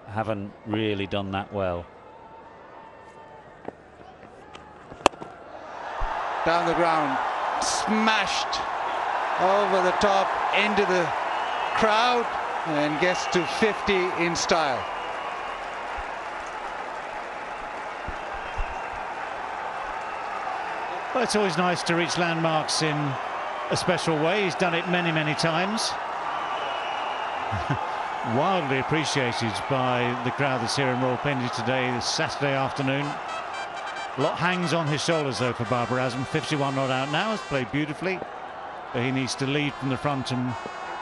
haven't really done that well. Down the ground, smashed over the top into the crowd and gets to 50 in style. Well, it's always nice to reach landmarks in a special way. He's done it many, many times. Wildly appreciated by the crowd that's here in Rawalpindi today, this Saturday afternoon. A lot hangs on his shoulders, though, for Babar Azam. 51 not out now, has played beautifully, but he needs to lead from the front and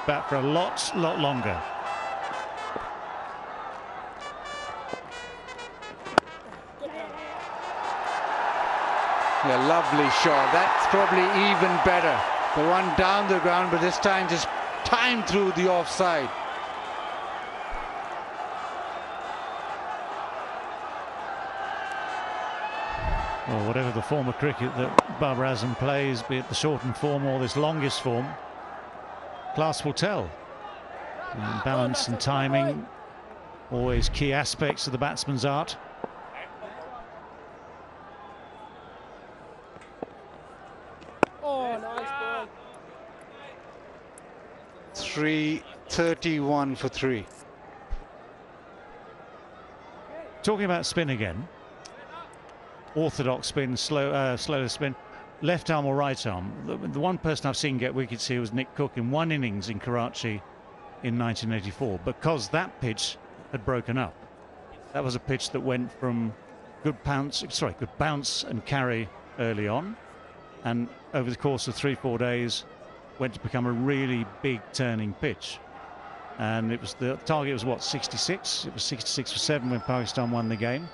bat for a lot longer. Yeah, lovely shot. That's probably even better. The one down the ground, but this time just timed through the offside. Well, whatever the form of cricket that Babar Azam plays, be it the shortened form or this longest form, class will tell. And balance and timing, always key aspects of the batsman's art. Oh, nice ball. 331 for 3. Talking about spin again. Orthodox spin, slower spin, left arm or right arm. The one person I've seen get wickets here was Nick Cook in one innings in Karachi in 1984, because that pitch had broken up. That was a pitch that went from good bounce and carry early on, and over the course of 3-4 days went to become a really big turning pitch. And it was the target was what, 66? It was 66 for 7 when Pakistan won the game.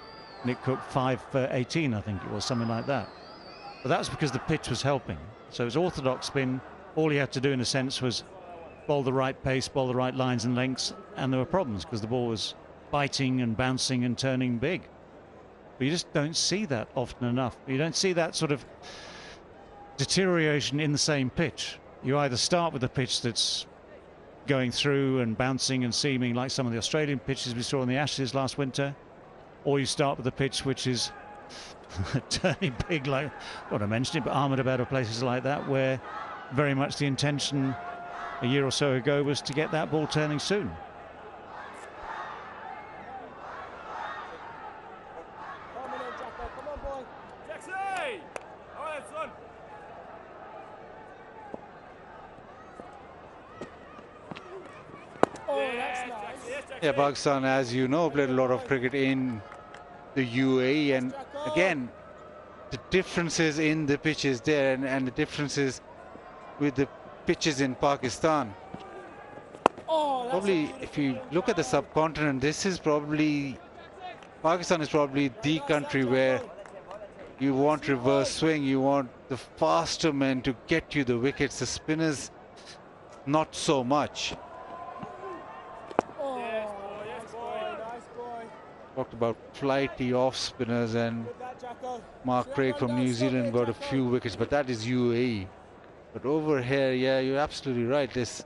Nick Cook 5 for 18, I think it was, something like that. But that's because the pitch was helping. So it was orthodox spin. All he had to do, in a sense, was bowl the right pace, bowl the right lines and lengths, and there were problems because the ball was biting and bouncing and turning big. But you just don't see that often enough. You don't see that sort of deterioration in the same pitch. You either start with a pitch that's going through and bouncing and seaming like some of the Australian pitches we saw in the Ashes last winter, or you start with a pitch which is turning big, like what I mentioned, but Ahmedabad or places like that, where very much the intention a year or so ago was to get that ball turning soon. Yeah, Pakistan, as you know, played a lot of cricket in the UAE, and again, the differences in the pitches there and the differences with the pitches in Pakistan. Probably, if you look at the subcontinent, this is probably, Pakistan is probably the country where you want reverse swing, you want the faster men to get you the wickets, the spinners not so much. Talked about flighty off spinners, and Mark Craig from New Zealand got a few wickets, but that is UAE. But over here, yeah, you're absolutely right. This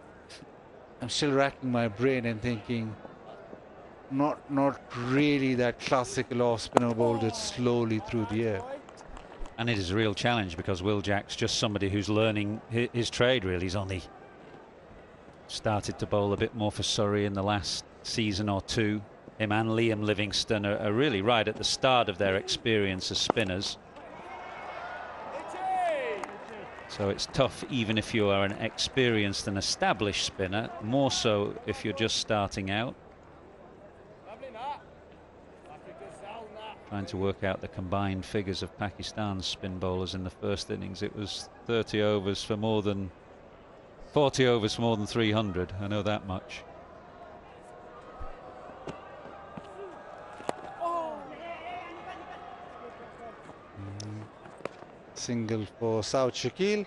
I'm still racking my brain and thinking, not really that classical off-spinner ball that's slowly through the air. And it is a real challenge because Will Jack's just somebody who's learning his trade, really. He's only started to bowl a bit more for Surrey in the last season or two. Him and Liam Livingston are really right at the start of their experience as spinners. So it's tough even if you are an experienced and established spinner, more so if you're just starting out. Trying to work out the combined figures of Pakistan's spin bowlers in the first innings. It was 30 overs for more than 40 overs for more than 300. I know that much. Single for South Shakil,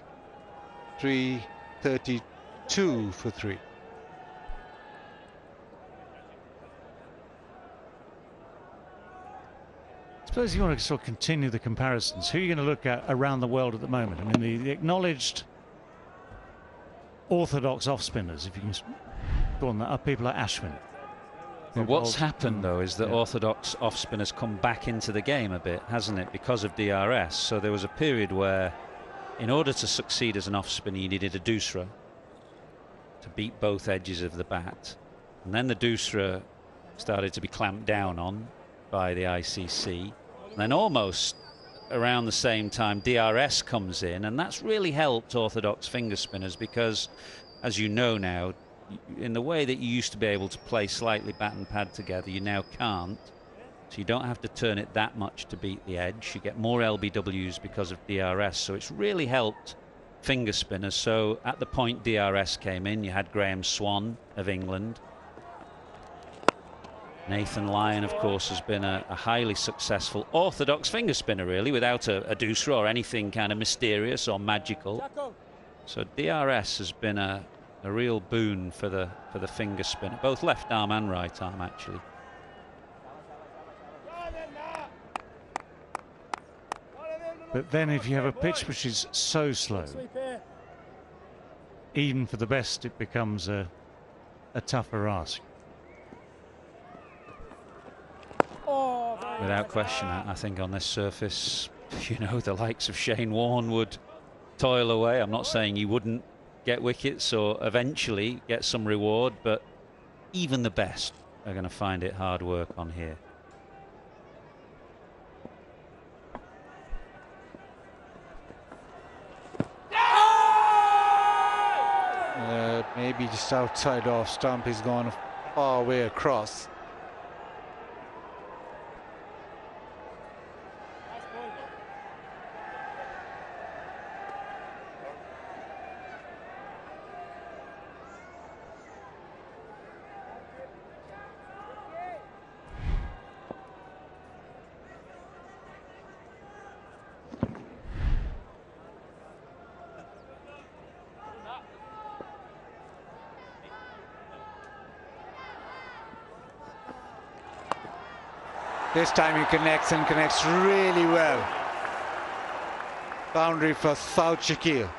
332 for 3. I suppose you want to sort of continue the comparisons. Who are you going to look at around the world at the moment? I mean, the acknowledged orthodox off-spinners, if you can go on that, are people like Ashwin. But what's happened, though, is that orthodox off-spinners come back into the game a bit, hasn't it, because of DRS. So there was a period where, in order to succeed as an off-spinner, you needed a doosra to beat both edges of the bat. And then the doosra started to be clamped down on by the ICC. And then almost around the same time, DRS comes in, and that's really helped orthodox finger spinners because, as you know now, in the way that you used to be able to play slightly bat and pad together, you now can't. So you don't have to turn it that much to beat the edge. You get more LBWs because of DRS. So it's really helped finger spinners. So at the point DRS came in, you had Graham Swan of England. Nathan Lyon, of course, has been a highly successful orthodox finger spinner, really, without a doosra or anything kind of mysterious or magical. So DRS has been a real boon for the finger spinner, both left arm and right arm, actually. But then if you have a pitch which is so slow, even for the best, it becomes a tougher ask. Without question, I think on this surface, you know, the likes of Shane Warne would toil away. I'm not saying you wouldn't get wickets or eventually get some reward, but even the best are going to find it hard work on here. Maybe just outside off stump. He's gone far way across. This time he connects and connects really well. Boundary for South Shakil.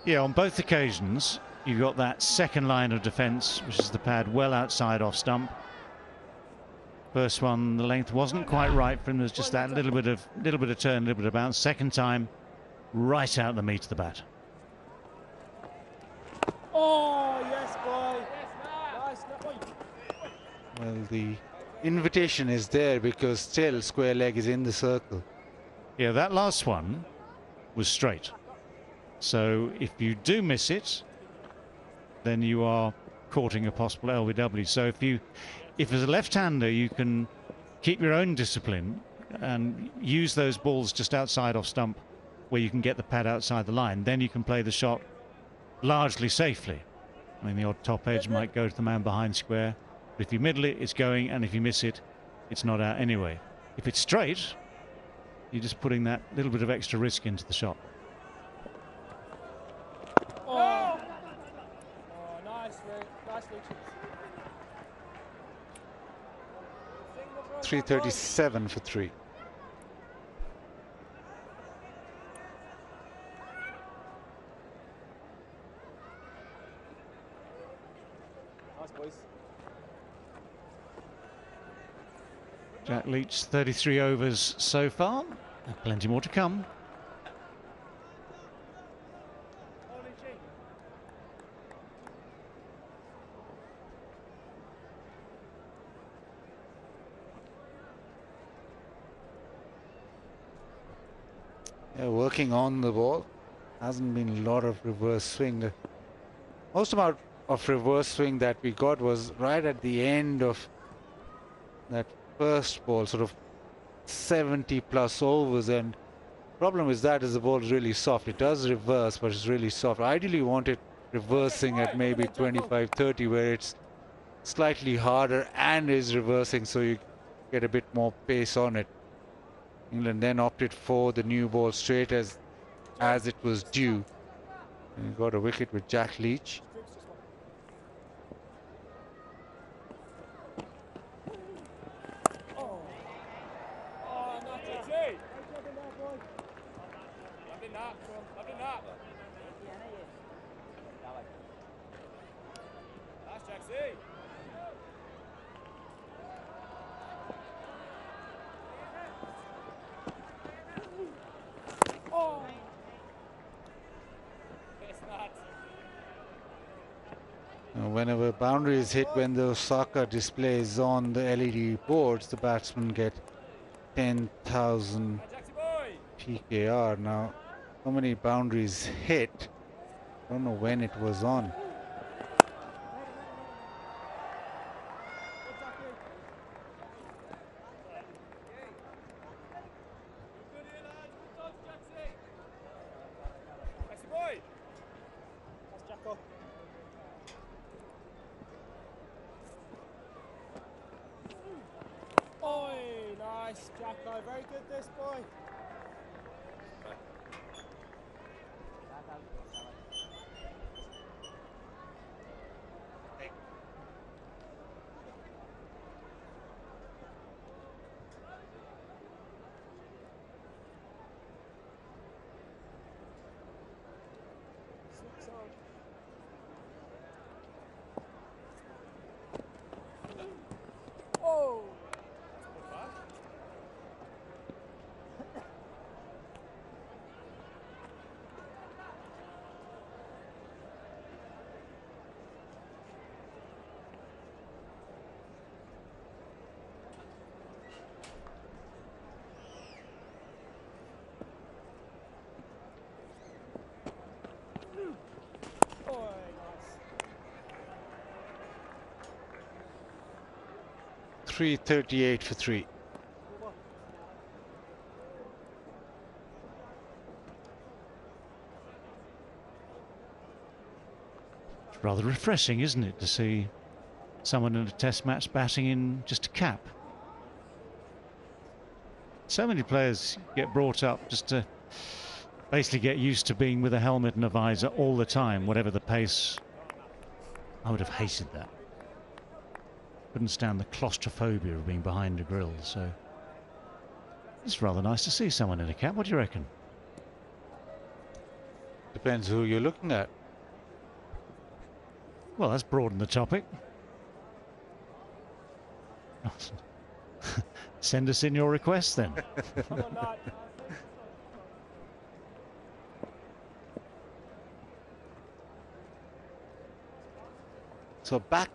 Yeah, on both occasions, you've got that second line of defence, which is the pad well outside off stump. First one, the length wasn't quite right for him. There's just that little bit of turn, little bit of bounce. Second time, right out the meat of the bat. Oh, yes, boy. Nice. Well, the invitation is there because still square leg is in the circle. Yeah, that last one was straight. So if you do miss it, then you are courting a possible LBW. So if as a left-hander you can keep your own discipline and use those balls just outside off stump where you can get the pad outside the line, then you can play the shot largely safely. I mean, the odd top edge might go to the man behind square, but if you middle it, it's going, and if you miss it, it's not out anyway. If it's straight, you're just putting that little bit of extra risk into the shot. Oh, nice, Rick. Nice, Richard. 337 for 3. Jack Leach, 33 overs so far. Plenty more to come. Yeah, working on the ball. Hasn't been a lot of reverse swing. The most amount of reverse swing that we got was right at the end of that first ball, sort of 70 plus overs, and problem is that is the ball is really soft. It does reverse, but it's really soft. Ideally you want it reversing at maybe 25-30, where it's slightly harder and is reversing, so you get a bit more pace on it. England then opted for the new ball straight as it was due, and got a wicket with Jack Leach. Whenever boundary is hit, when the Osaka displays on the LED boards, the batsmen get 10,000 PKR. Now, so many boundaries hit, I don't know when it was on. Nice, Jacko. Very good, this boy. Oh! Nice. 338 for 3. It's rather refreshing, isn't it, to see someone in a test match batting in just a cap. So many players get brought up just to basically get used to being with a helmet and a visor all the time, whatever the pace. I would have hated that. Couldn't stand the claustrophobia of being behind a grill, so it's rather nice to see someone in a cap. What do you reckon? Depends who you're looking at. Well, that's broadened the topic. Send us in your requests then. So back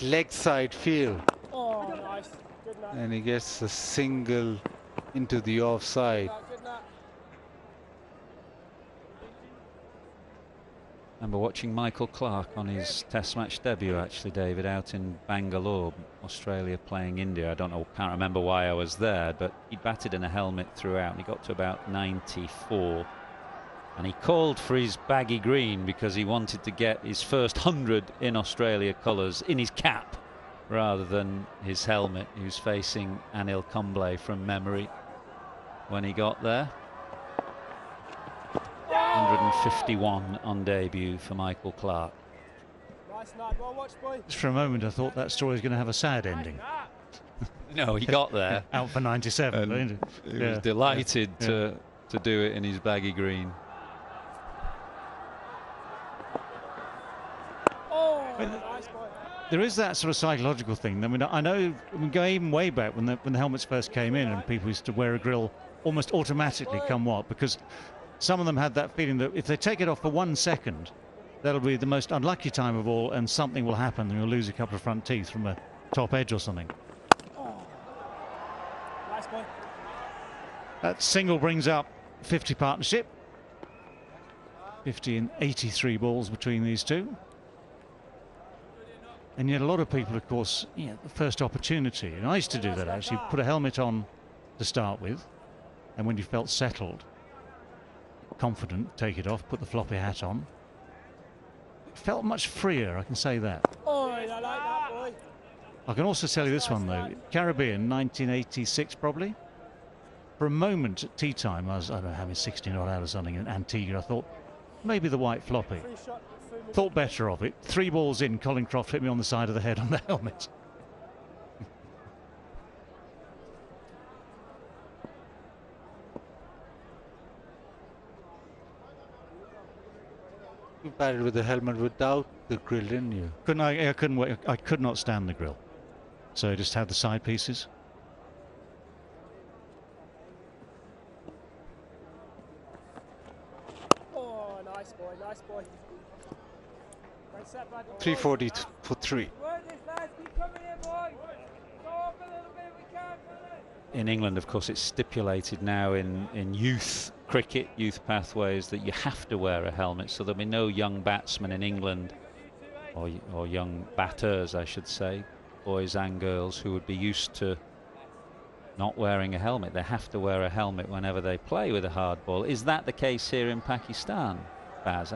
leg side field. Oh, nice. Good night. And he gets a single into the offside. Good night. I remember watching Michael Clarke on his Test match debut, actually, David, out in Bangalore, Australia, playing India. I can't remember why I was there, but he batted in a helmet throughout, and he got to about 94. And he called for his baggy green because he wanted to get his first 100 in Australia colours in his cap rather than his helmet. He was facing Anil Kumble from memory when he got there. 151 on debut for Michael Clarke. Nice night. Well watched, boy. Just for a moment I thought that story was going to have a sad ending. No, he got there. Out for 97. And he was delighted to do it in his baggy green. Oh, nice boy. there is that sort of psychological thing. I mean, I know we go even way back when the helmets first came in, and people used to wear a grill almost automatically, come what, because some of them had that feeling that if they take it off for 1 second, that'll be the most unlucky time of all, and something will happen, and you'll lose a couple of front teeth from a top edge or something. Nice boy. That single brings up 50 partnership. 50 and 83 balls between these two. And yet a lot of people, of course, the first opportunity, and I used to do that actually, put a helmet on to start with, and when you felt settled, confident, take it off, put the floppy hat on. It felt much freer, I can say that. Oh, I like that, boy. I can also tell you this one though, Caribbean, 1986 probably. For a moment at tea time, I don't know, having 16 odd out or something in Antigua, I thought, maybe the white floppy. Thought better of it. 3 balls in, Colin Croft hit me on the side of the head on the helmet. You batted with the helmet without the grill, didn't you? I could not stand the grill. So I just had the side pieces. Oh, nice boy, nice boy. Great set, bad boy. 340 for 3. Work this, lads. Keep coming in, boys. Go up a little bit, we can, fellas. In England, of course, it's stipulated now in youth cricket, youth pathways, that you have to wear a helmet. So there'll be no young batsmen in England, or young batters, I should say, boys and girls, who would be used to not wearing a helmet. They have to wear a helmet whenever they play with a hard ball. Is that the case here in Pakistan, Baz?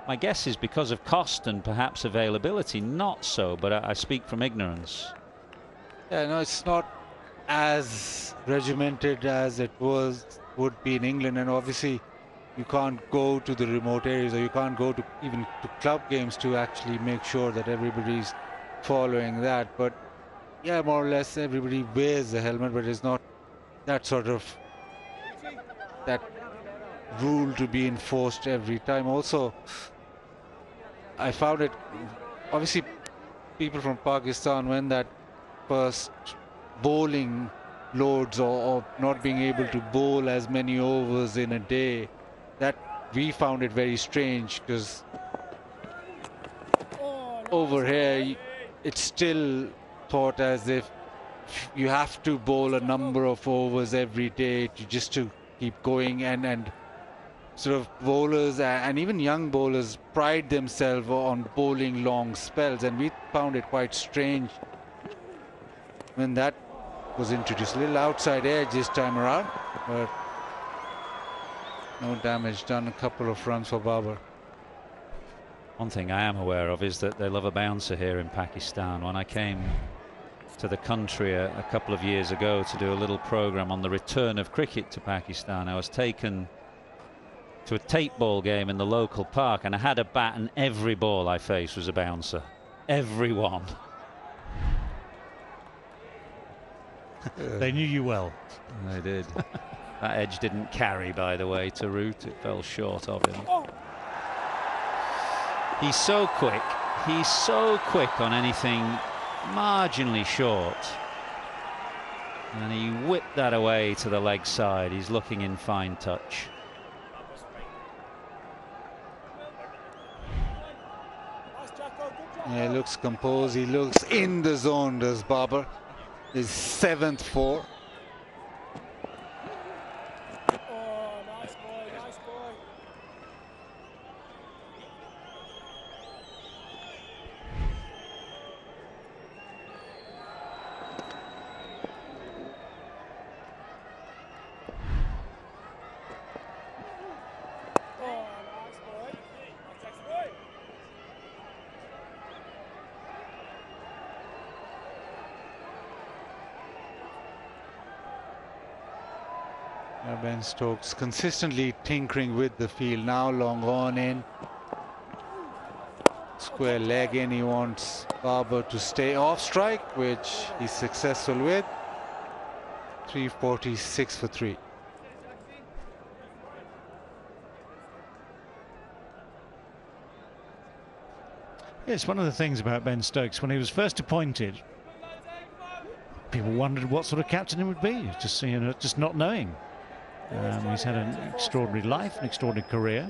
My guess is because of cost and perhaps availability, not so, but I speak from ignorance. Yeah, no, it's not as regimented as it would be in England, and obviously you can't go to the remote areas, or you can't go to even to club games to actually make sure that everybody's following that. But yeah, more or less everybody wears the helmet, but it's not that sort of that rule to be enforced every time. Also, I found it, obviously people from Pakistan, when that first bowling loads or not being able to bowl as many overs in a day, that we found it very strange, because over here it's still thought as if you have to bowl a number of overs every day just to keep going, and sort of bowlers and even young bowlers pride themselves on bowling long spells, and we found it quite strange when that was introduced. A little outside edge this time around, but no damage done. A couple of runs for Babar. One thing I am aware of is that they love a bouncer here in Pakistan. When I came to the country a couple of years ago to do a little program on the return of cricket to Pakistan, I was taken to a tape ball game in the local park, and I had a bat, and every ball I faced was a bouncer. Everyone. They knew you well. They did. That edge didn't carry, by the way, to Root. It fell short of him. He's so quick. He's so quick on anything marginally short. And he whipped that away to the leg side. He's looking in fine touch. Yeah, he looks composed. He looks in the zone, does Babar. His 7th 4. Ben Stokes consistently tinkering with the field. Now long on in. Square leg in. He wants Babar to stay off strike, which he's successful with. 346 for 3. It's one of the things about Ben Stokes. When he was first appointed, people wondered what sort of captain he would be, just, you know, just not knowing. He's had an extraordinary life, an extraordinary career.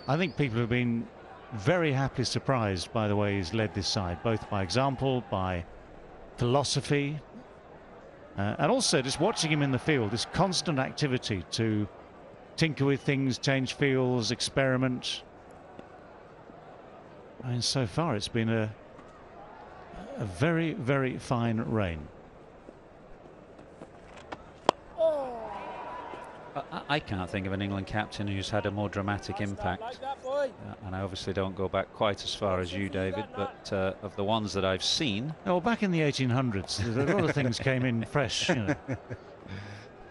I think people have been very happily surprised by the way he's led this side, both by example, by philosophy, and also just watching him in the field, this constant activity to tinker with things, change fields, experiment. I mean, so far it's been a very, very fine reign. I can't think of an England captain who's had a more dramatic impact. And I obviously don't go back quite as far as you, David, but of the ones that I've seen... Oh, back in the 1800s, a lot of things came in fresh, you know.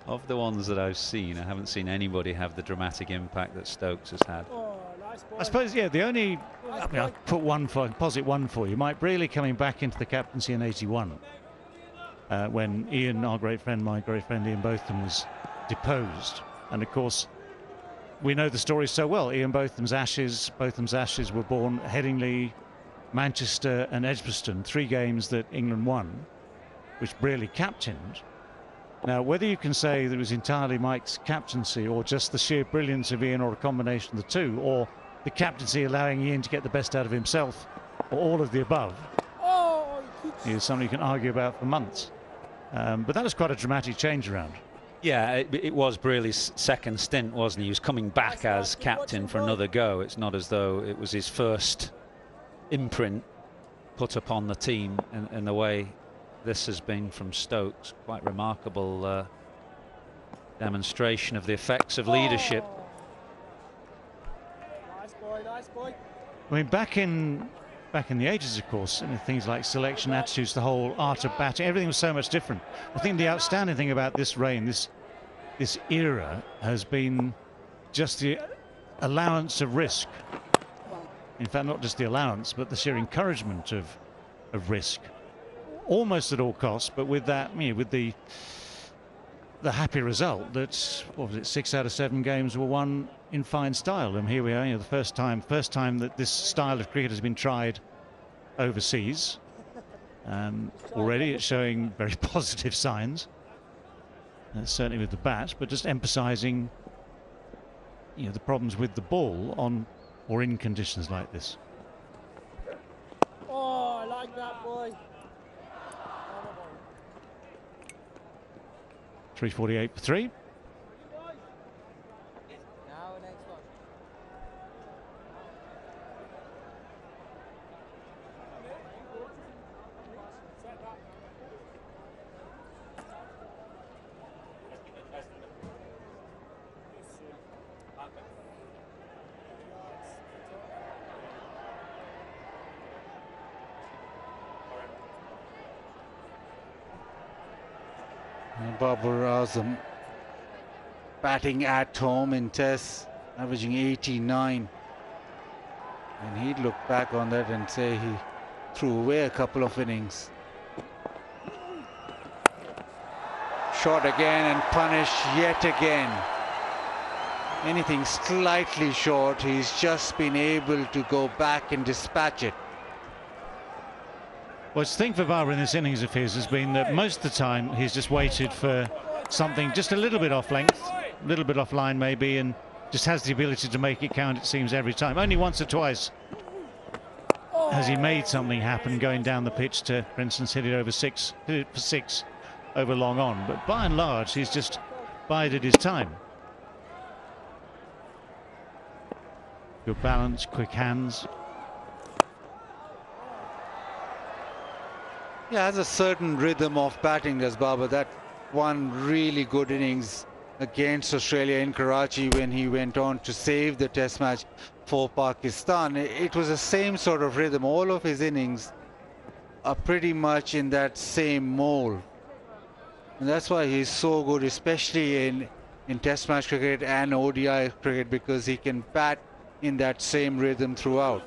Of the ones that I've seen, I haven't seen anybody have the dramatic impact that Stokes has had. I suppose, yeah, the only... I mean, I'll put one for, posit one for you. Mike Brealey coming back into the captaincy in 81, when Ian, our great friend, my great friend Ian Botham, was deposed. And of course, we know the story so well. Ian Botham's ashes were born at Headingley, Manchester and Edgbaston, 3 games that England won, which Brealey captained. Now, whether you can say that it was entirely Mike's captaincy or just the sheer brilliance of Ian, or a combination of the two, or the captaincy allowing Ian to get the best out of himself, or all of the above, is something you can argue about for months. But that was quite a dramatic change around. Yeah, it was Brealey's second stint, wasn't he? He was coming back as captain for another go. It's not as though it was his first imprint put upon the team in the way this has been from Stokes. Quite remarkable demonstration of the effects of leadership. Nice boy, nice boy. I mean, back in the 80s, of course, I mean, things like selection, attitudes, the whole art of batting, everything was so much different. I think the outstanding thing about this reign, this era, has been just the allowance of risk. In fact, not just the allowance, but the sheer encouragement of risk, almost at all costs. But with that, you know, with the happy result that, what was it, 6 out of 7 games were won in fine style. And here we are, you know, the first time that this style of cricket has been tried overseas. Already it's showing very positive signs, certainly with the bat, but just emphasizing, you know, the problems with the ball on or in conditions like this. Oh, I like that, boy. 348 for 3. Babar Azam batting at home in Tests, averaging 89. And he'd look back on that and say he threw away a couple of innings. Shot again and punished yet again. Anything slightly short, he's just been able to go back and dispatch it. Well, the thing for Babar in this innings of his has been that most of the time he's just waited for something just a little bit off length, a little bit off line maybe, and just has the ability to make it count, it seems, every time. Only once or twice has he made something happen going down the pitch to, for instance, hit it over for six over long on. But by and large, he's just bided his time. Good balance, quick hands. Yeah, has a certain rhythm of batting, does Babar. That one really good innings against Australia in Karachi when he went on to save the Test match for Pakistan. It was the same sort of rhythm. All of his innings are pretty much in that same mold. And that's why he's so good, especially in Test match cricket and ODI cricket, because he can bat in that same rhythm throughout.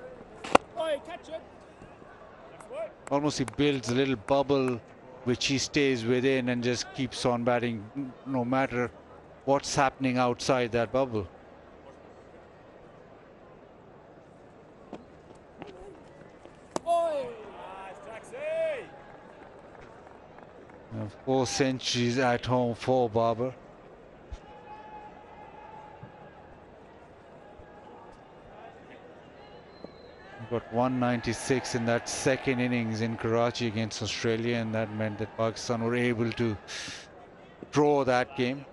Almost he builds a little bubble which he stays within and just keeps on batting no matter what's happening outside that bubble. 4 centuries at home for Barber. Got 196 in that second innings in Karachi against Australia, and that meant that Pakistan were able to draw that game.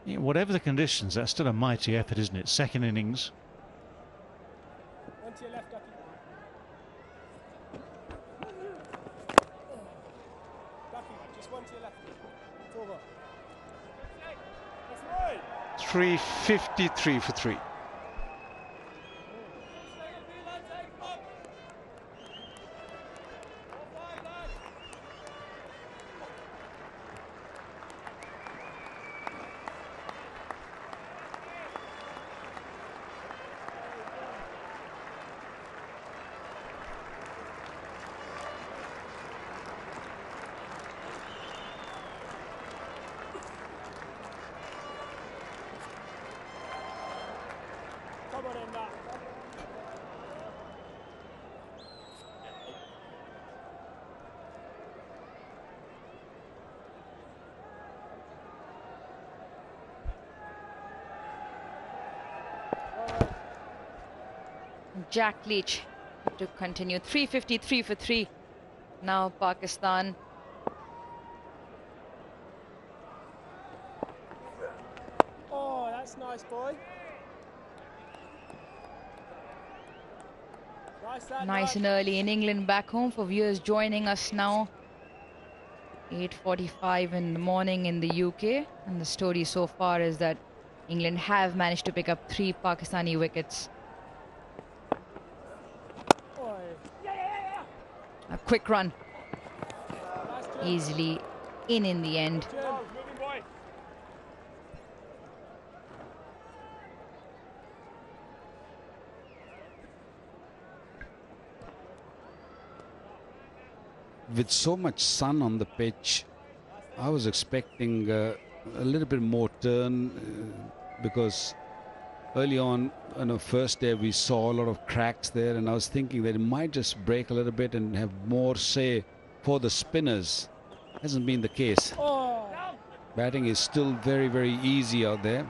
Yeah, whatever the conditions, that's still a mighty effort, isn't it? Second innings. One to your left, Ducky. Ducky, just one to your left. It's over. That's right. 353 for 3. Come on in, that. Jack Leach to continue. 353 for 3. Now Pakistan. Oh, that's nice, boy. Nice and early in England. Back home for viewers joining us now. 8:45 in the morning in the UK, and the story so far is that England have managed to pick up 3 Pakistani wickets. A quick run, easily in the end. With so much sun on the pitch, I was expecting a little bit more turn because early on first day we saw a lot of cracks there, and I was thinking that it might just break a little bit and have more say for the spinners. Hasn't been the case. Batting is still very, very easy out there,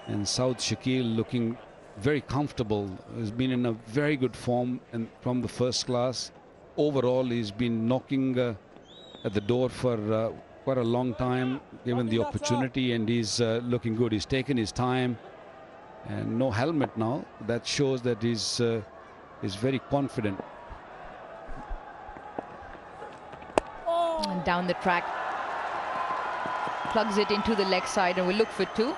and Saud Shakil looking very comfortable. Has been in a very good form and from the first class. Overall, he's been knocking at the door for quite a long time, given the opportunity, and he's looking good. He's taken his time, and no helmet now. That shows that he's very confident. And down the track, plugs it into the leg side, and we look for 2.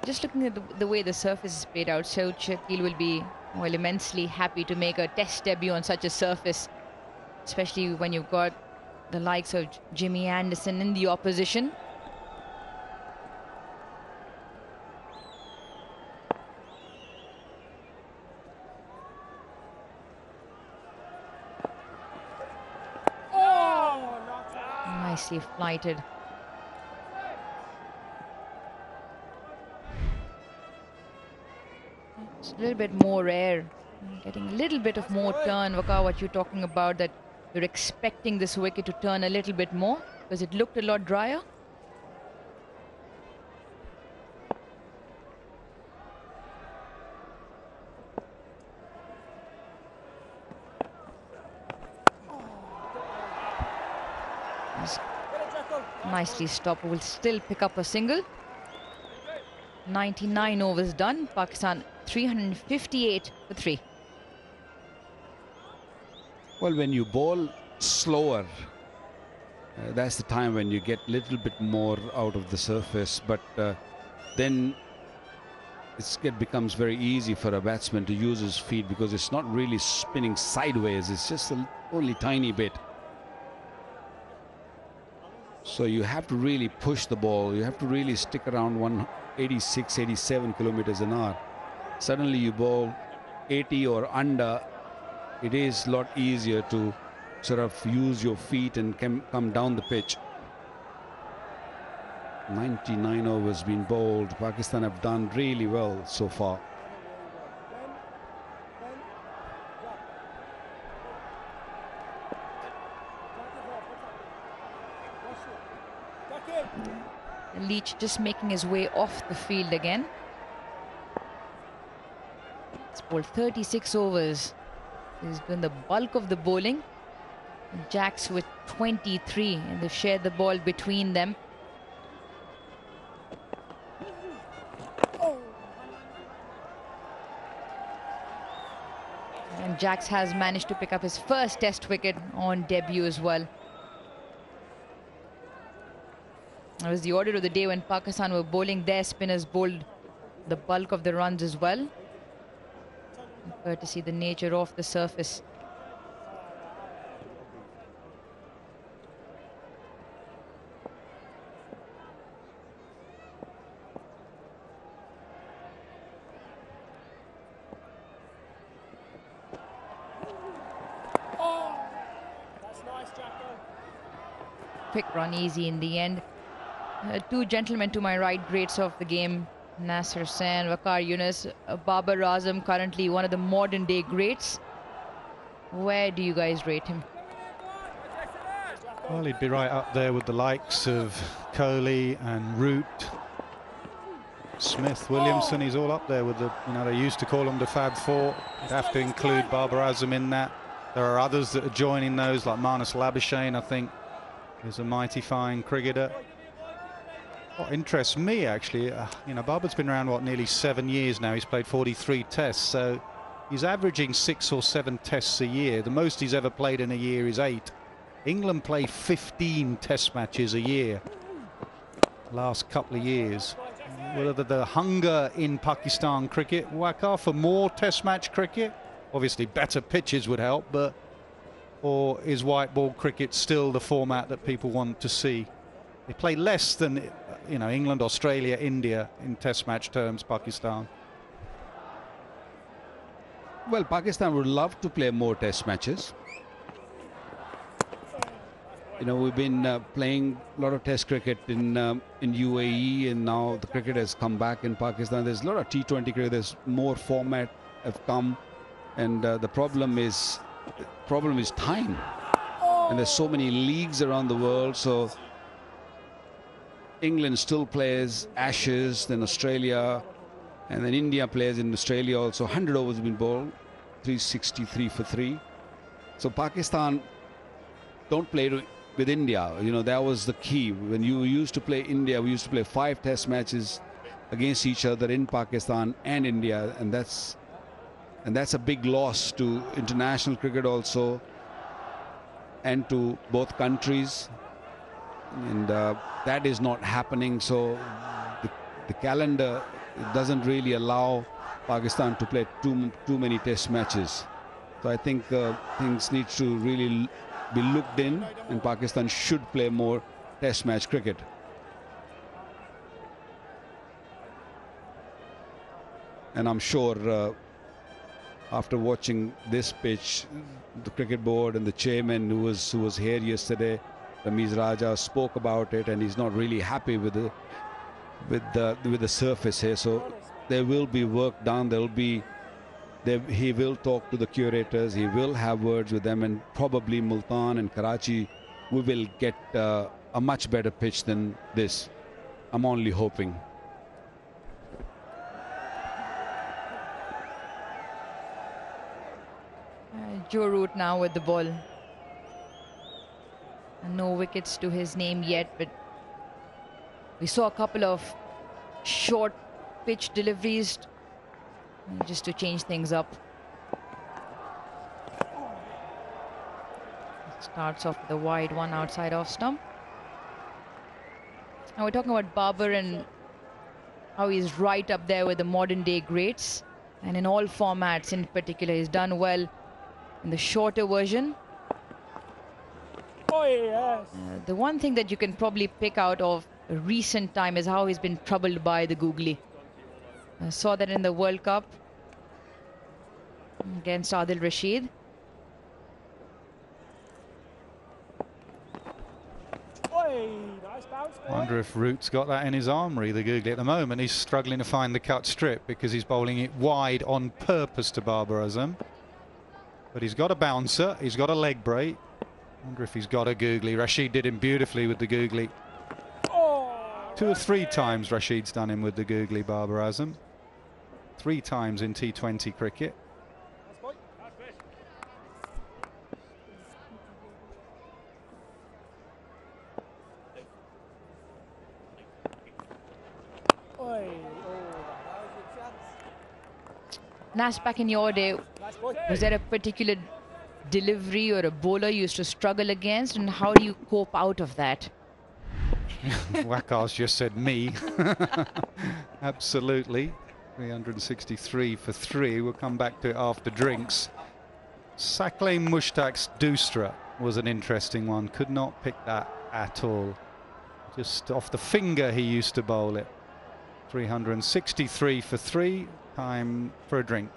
Just looking at the way the surface is played out, Saud Shakil will be immensely happy to make a test debut on such a surface, especially when you've got the likes of Jimmy Anderson in the opposition. Nicely flighted. It's a little bit more air, getting a little bit of more turn. Waqar, what you're talking about, that you're expecting this wicket to turn a little bit more because it looked a lot drier. Nicely stopped. Will still pick up a single. 99 overs done. Pakistan 358 for 3. Well, when you bowl slower, that's the time when you get a little bit more out of the surface. But then it becomes very easy for a batsman to use his feet because it's not really spinning sideways. It's just only tiny bit. So you have to really push the ball. You have to really stick around 186, 87 kilometers an hour. Suddenly you bowl 80 or under. It is a lot easier to sort of use your feet and come down the pitch. 99 overs been bowled. Pakistan have done really well so far. Leach just making his way off the field again. It's bowled 36 overs. He's done the bulk of the bowling. Jacks with 23, and they've shared the ball between them. And Jacks has managed to pick up his first test wicket on debut as well. That was the order of the day when Pakistan were bowling. Their spinners bowled the bulk of the runs as well, courtesy the nature of the surface. Quick run, easy in the end. Two gentlemen to my right, greats of the game, Nasser Sen, Waqar Yunus, Babar Azam, currently one of the modern day greats. Where do you guys rate him? Well, he'd be right up there with the likes of Kohli and Root, Smith, Williamson. He's all up there with the, they used to call them the Fab Four. You'd have to include Babar Azam in that. There are others that are joining those, like Marnus Labuschagne, I think, is a mighty fine cricketer. What interests me, actually, Babar's been around, nearly 7 years now. He's played 43 tests, so he's averaging 6 or 7 tests a year. The most he's ever played in a year is 8. England play 15 test matches a year last couple of years. Whether the hunger in Pakistan cricket, Waqar, for more test match cricket, obviously better pitches would help, but or is white ball cricket still the format that people want to see? They play less than England, Australia, India in test match terms, Pakistan. Well, Pakistan would love to play more test matches. We've been playing a lot of test cricket in UAE, and now the cricket has come back in Pakistan. There's a lot of T20 cricket. There's more format have come, and the problem is time. And there's so many leagues around the world, so England still plays Ashes, then Australia, and then India plays in Australia also. 100 overs have been bowled, 363 for 3. So Pakistan don't play with India. That was the key. When you used to play India, we used to play 5 test matches against each other in Pakistan and India, and that's a big loss to international cricket also, and to both countries. And that is not happening, so the calendar doesn't really allow Pakistan to play too many test matches. So I think things need to really be looked in, and Pakistan should play more test match cricket. And I'm sure after watching this pitch, the cricket board and the chairman who was here yesterday, Ramiz Raja, spoke about it, and he's not really happy with the surface here. So there will be work done. He will talk to the curators. He will have words with them, and probably Multan and Karachi, we will get a much better pitch than this. I'm only hoping. Joe Root now with the ball. And no wickets to his name yet, but we saw a couple of short pitch deliveries just to change things up. Starts off with a wide one outside off stump. Now we're talking about Babar and how he's right up there with the modern day greats, and in all formats in particular he's done well in the shorter version. Oh, yes. The one thing that you can probably pick out of recent time is how he's been troubled by the googly. I saw that in the World Cup against Adil Rashid. Oh, nice Wonder if Root's got that in his armoury, the googly. At the moment, he's struggling to find the cut strip because he's bowling it wide on purpose to Babar Azam. But he's got a bouncer, he's got a leg break. Wonder if he's got a googly. Rashid did him beautifully with the googly. 2 or 3 times Rashid's done him with the googly, Babar Azam. 3 times in T20 cricket. Nash, back in your day, was there a particular delivery or a bowler you used to struggle against, and how do you cope out of that? Wakar's just said me. Absolutely. 363 for 3. We'll come back to it after drinks. Saklein Mushtaq's Dustra was an interesting one. Could not pick that at all. Just off the finger he used to bowl it. 363 for 3. Time for a drink.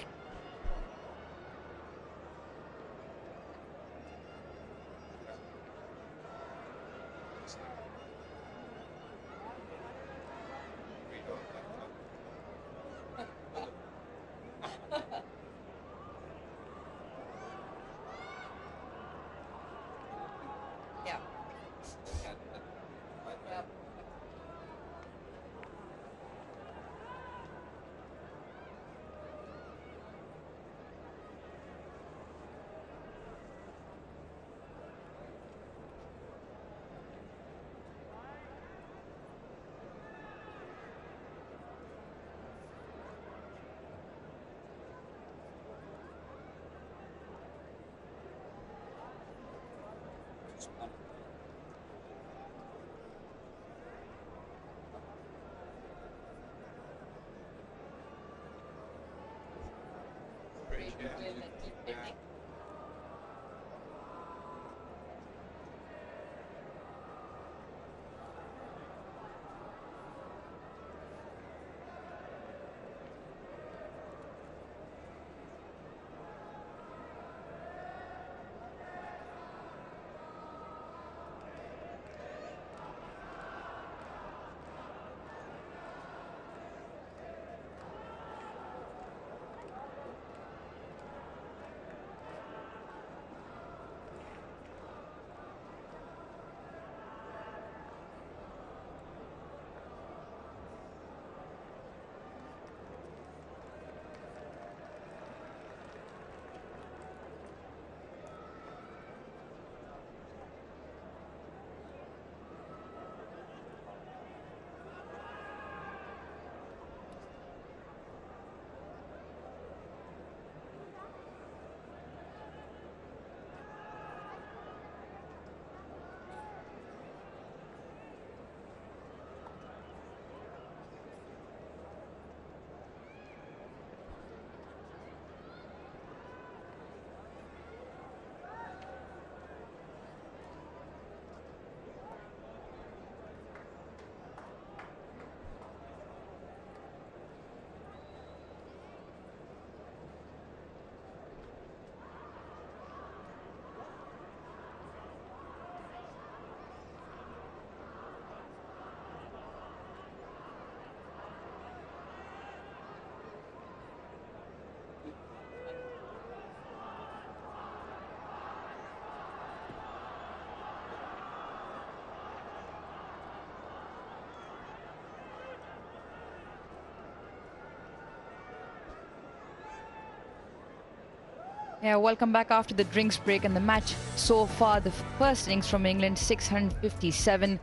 Yeah, welcome back after the drinks break. And the match so far, the first innings from England, 657.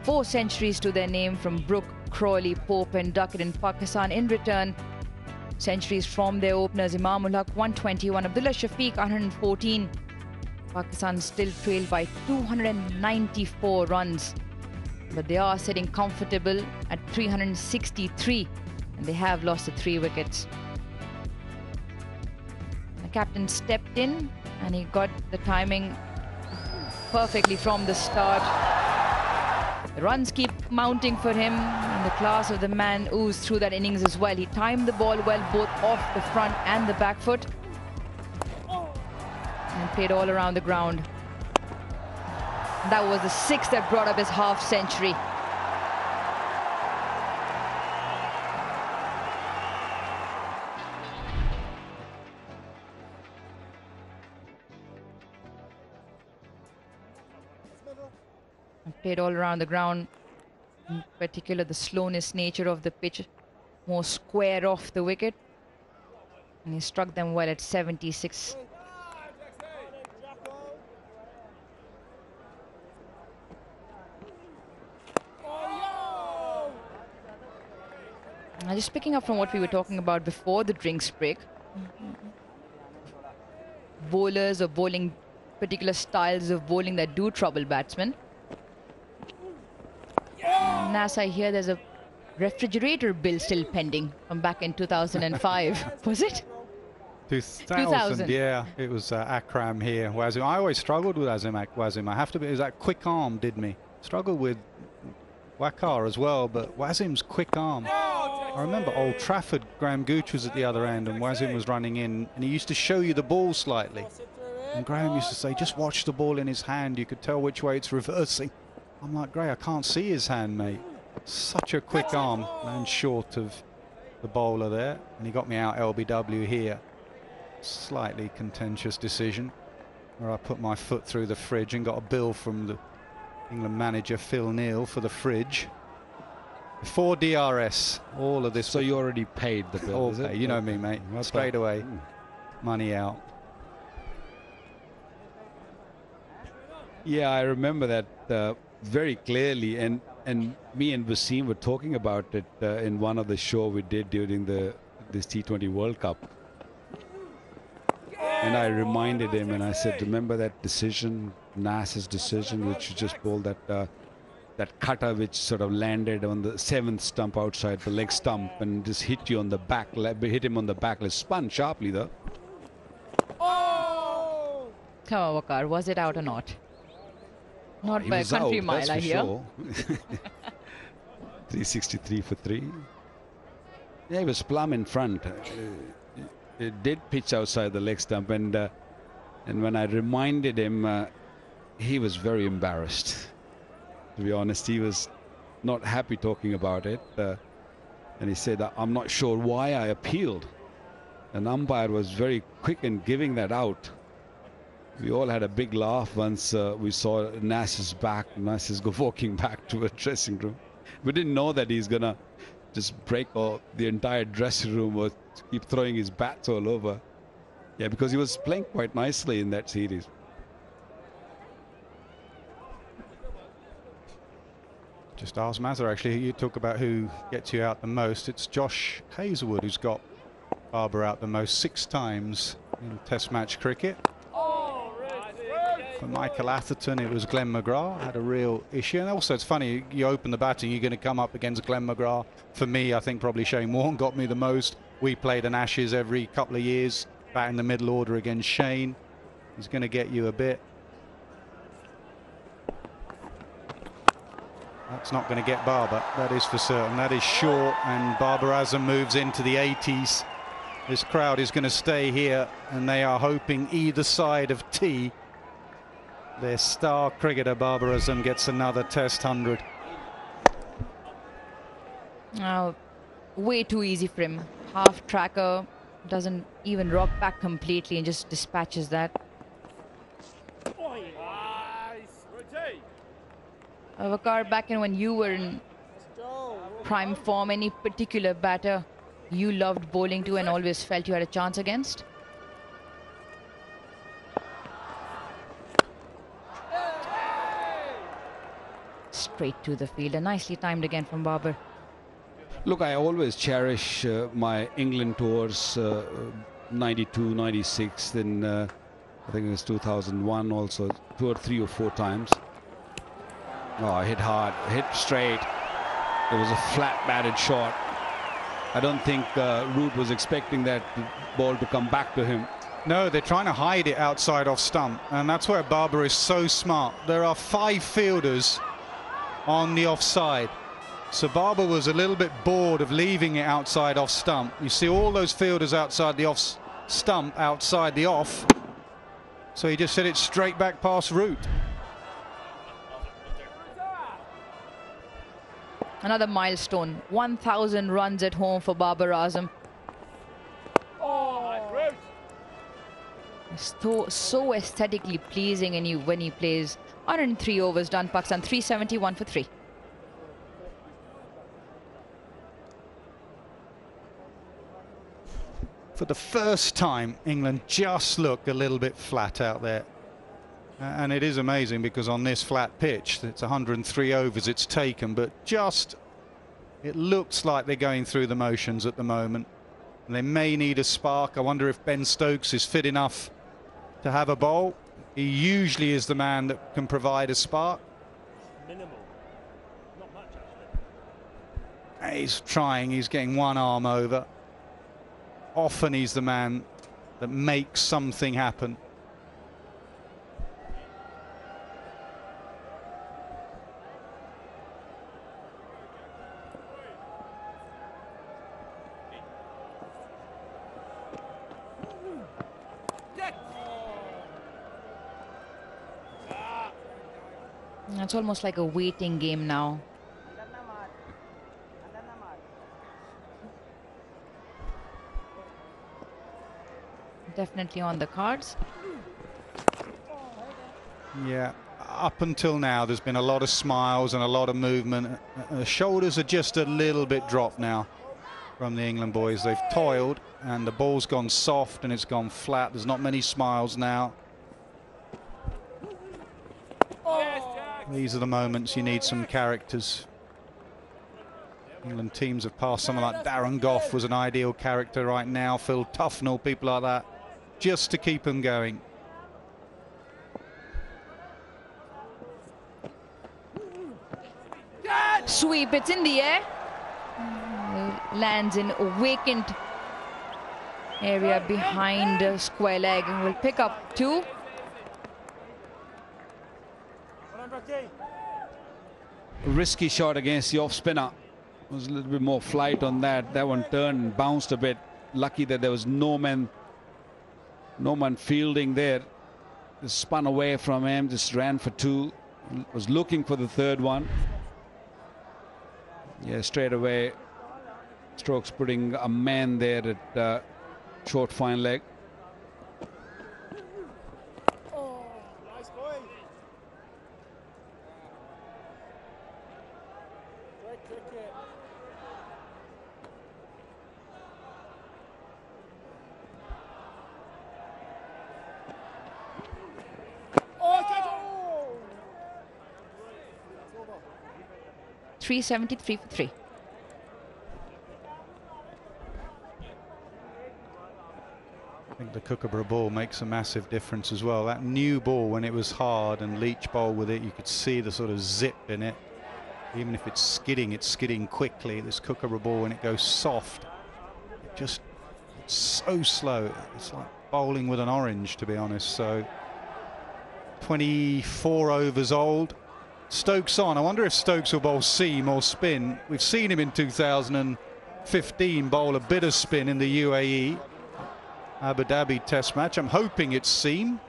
4 centuries to their name from Brooke, Crawley, Pope and Duckett. In Pakistan, in return, centuries from their openers, Imamul Haq 121, Abdullah Shafiq 114. Pakistan still trailed by 294 runs. But they are sitting comfortable at 363. And they have lost the 3 wickets. Captain stepped in and he got the timing perfectly from the start. The runs keep mounting for him, and the class of the man oozed through that innings as well. He timed the ball well, both off the front and the back foot, and played all around the ground. That was the 6th that brought up his half century. Played all around the ground, in particular the slowness nature of the pitch, more square off the wicket. And he struck them well at 76. Just picking up from what we were talking about before the drinks break, bowlers or bowling, particular styles of bowling that do trouble batsmen. Nas, I hear there's a refrigerator bill still pending from back in 2005. Was it? 2000, yeah. It was Akram here. Wasim. I always struggled with Wasim. I have to be. It was that quick arm did me. Struggled with Waqar as well, but Wasim's quick arm. I remember Old Trafford, Graham Gooch was at the other end and Wasim was running in, and he used to show you the ball slightly. And Graham used to say, just watch the ball in his hand. You could tell which way it's reversing. I'm like, Gray, I can't see his hand, mate. Such a quick arm, and short of the bowler there. And he got me out LBW here. Slightly contentious decision, where I put my foot through the fridge and got a bill from the England manager, Phil Neal, for the fridge. Before DRS, all of this. So you already paid the bill, is it? You know me, mate. Straight away, money out. Yeah, I remember that very clearly, and me and Wasim were talking about it in one of the show we did during this T20 World Cup. And I reminded him, and I said, remember that decision, Nas's decision, which you just bowled that cutter which sort of landed on the 7th stump outside the leg stump and just hit you on the back, hit him on the back leg, spun sharply though. Oh! Come on, Waqar, was it out or not? Not by a country mile, I hear. Sure. 363 for 3. Yeah, he was plumb in front. It did pitch outside the leg stump, and when I reminded him, he was very embarrassed. To be honest, he was not happy talking about it, and he said, I'm not sure why I appealed. An umpire was very quick in giving that out. We all had a big laugh once we saw Nas's back. Nas is walking back to a dressing room. We didn't know that he's gonna just break the entire dressing room or keep throwing his bats all over. Yeah, because he was playing quite nicely in that series. Just ask Mazza, actually. You talk about who gets you out the most. It's Josh Hazlewood who's got Barber out the most 6 times in Test match cricket. For Michael Atherton, it was Glenn McGrath, had a real issue. And also, it's funny, you open the batting, you're going to come up against Glenn McGrath. For me, I think probably Shane Warne got me the most. We played an Ashes every couple of years, bat in the middle order against Shane. He's going to get you a bit. That's not going to get Barber, that is for certain. That is short, and Babar Azam moves into the 80s. This crowd is going to stay here, and they are hoping either side of tea. Their star cricketer Babar Azam gets another Test 100. Way too easy for him. Half tracker, doesn't even rock back completely and just dispatches that. Waqar, back in when you were in prime form, any particular batter you loved bowling to and always felt you had a chance against? Straight to the fielder, nicely timed again from Babar. Look, I always cherish my England tours, 92, 96, then I think it was 2001 also, 2 or 3 or 4 times. Oh, hit hard, hit straight. It was a flat batted shot. I don't think Root was expecting that ball to come back to him. No, they're trying to hide it outside off stump, and that's where Babar is so smart. There are 5 fielders on the offside. So Babar was a little bit bored of leaving it outside off stump. You see all those fielders outside the off stump, outside the off. So he just sent it straight back past Root. Another milestone. 1,000 runs at home for Babar Azam. So aesthetically pleasing when he plays. 103 overs done. Pakistan 371 for 3. For the first time, England just look a little bit flat out there. And it is amazing because on this flat pitch, it's 103 overs it's taken, but just it looks like they're going through the motions at the moment. And they may need a spark. I wonder if Ben Stokes is fit enough to have a bowl. He usually is the man that can provide a spark. Minimal. Not much, actually. He's trying, he's getting one arm over. Often he's the man that makes something happen. It's almost like a waiting game now. Definitely on the cards. Yeah, up until now there's been a lot of smiles and a lot of movement. The shoulders are just a little bit dropped now from the England boys. They've toiled and the ball's gone soft and it's gone flat. There's not many smiles now. These are the moments you need some characters. England teams have passed someone like Darren Gough was an ideal character right now. Phil Tufnell, people like that, just to keep them going. Sweep, it's in the air. Lands in a vacant area behind the square leg and will pick up 2. A risky shot against the off spinner. There was a little bit more flight on that. That one turned and bounced a bit. Lucky that there was no man fielding there. Just spun away from him, just ran for 2. Was looking for the third one. Yeah, straight away Stokes putting a man there at short fine leg. Nice boy. Great cricket. Oh, 373 for 3. I think the Kookaburra ball makes a massive difference as well. That new ball, when it was hard and Leach bowled with it, you could see the sort of zip in it. Even if it's skidding quickly. This Kookaburra ball, when it goes soft, it's so slow. It's like bowling with an orange, to be honest. So 24 overs old. Stokes on. I wonder if Stokes will bowl seam or spin. We've seen him in 2015 bowl a bit of spin in the UAE Abu Dhabi Test match. I'm hoping it's seam.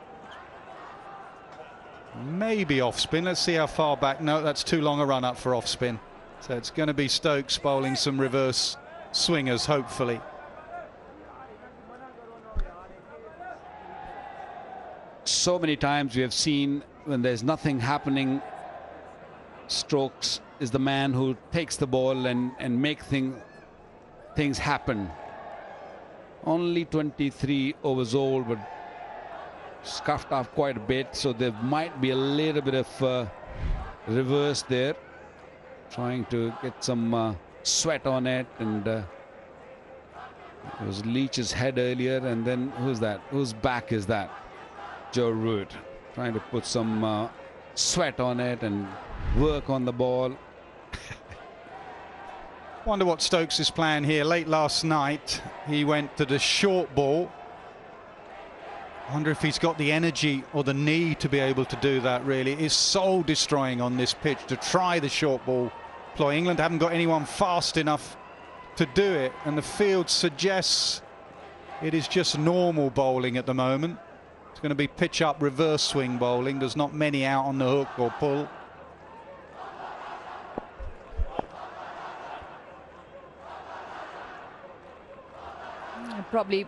Maybe off spin. Let's see how far back. No, that's too long a run up for off spin. So it's going to be Stokes bowling some reverse swingers, hopefully. So many times we have seen when there's nothing happening, Stokes is the man who takes the ball and make things happen. Only 23 overs old, but scuffed off quite a bit, so there might be a little bit of reverse there, trying to get some sweat on it. And it was Leach's head earlier, and then who's that? Whose back is that? Joe Root, trying to put some sweat on it and work on the ball. Wonder what Stokes is playing here. Late last night he went to the short ball. Wonder if he's got the energy or the need to be able to do that. Really, it is soul destroying on this pitch to try the short ball ploy. England haven't got anyone fast enough to do it, and the field suggests it is just normal bowling at the moment. It's going to be pitch up reverse swing bowling. There's not many out on the hook or pull. probably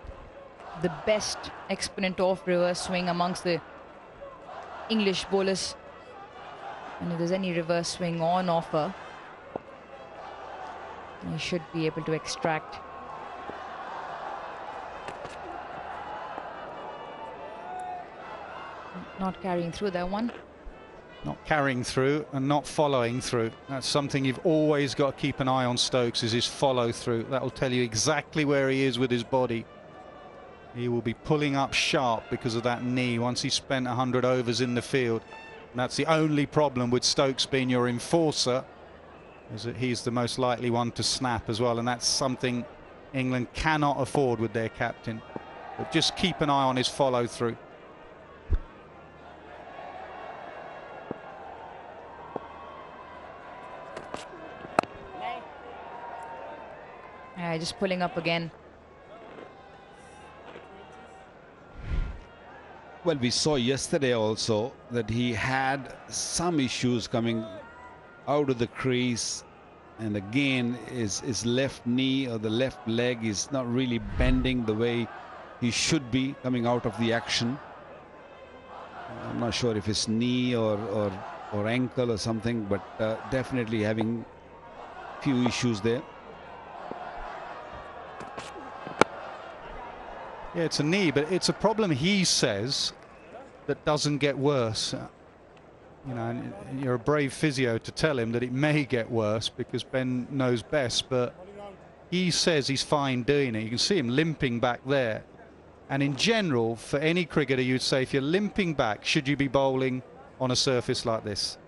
the best exponent of reverse swing amongst the English bowlers. And if there's any reverse swing on offer, he should be able to extract. Not carrying through that one. Not carrying through and not following through. That's something you've always got to keep an eye on, Stokes, is his follow through. That will tell you exactly where he is with his body. He will be pulling up sharp because of that knee once he's spent 100 overs in the field. And that's the only problem with Stokes being your enforcer, is that he's the most likely one to snap as well. And that's something England cannot afford with their captain. But just keep an eye on his follow through. Yeah, just pulling up again. Well, we saw yesterday also that he had some issues coming out of the crease, and again his left knee or the left leg is not really bending the way he should be coming out of the action. I'm not sure if it's knee or ankle or something, but definitely having few issues there. Yeah, it's a knee, but it's a problem, he says, that doesn't get worse. You know, and you're a brave physio to tell him that it may get worse because Ben knows best, but he says he's fine doing it. You can see him limping back there. And in general, for any cricketer, you'd say if you're limping back, should you be bowling on a surface like this?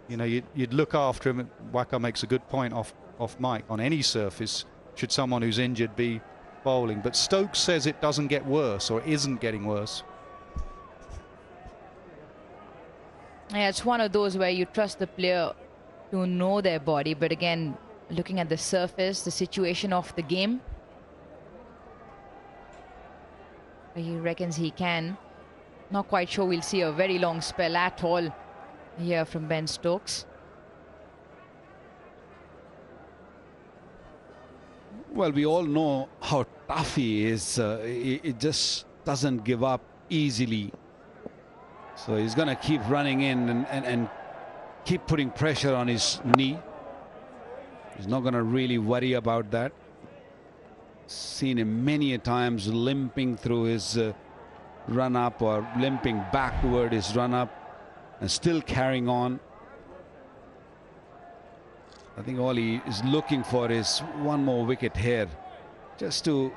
You know, you'd look after him. Waka makes a good point off mic. On any surface, should someone who's injured be bowling? But Stokes says it doesn't get worse, or isn't getting worse. Yeah, it's one of those where you trust the player to know their body, but again, looking at the surface, the situation of the game, he reckons he can. Not quite sure we'll see a very long spell at all here from Ben Stokes. Well, we all know how tough he is. He just doesn't give up easily. So he's going to keep running in and keep putting pressure on his knee. He's not going to really worry about that. Seen him many a times limping through his run up or limping back toward his run up and still carrying on. I think all he is looking for is one more wicket here, just to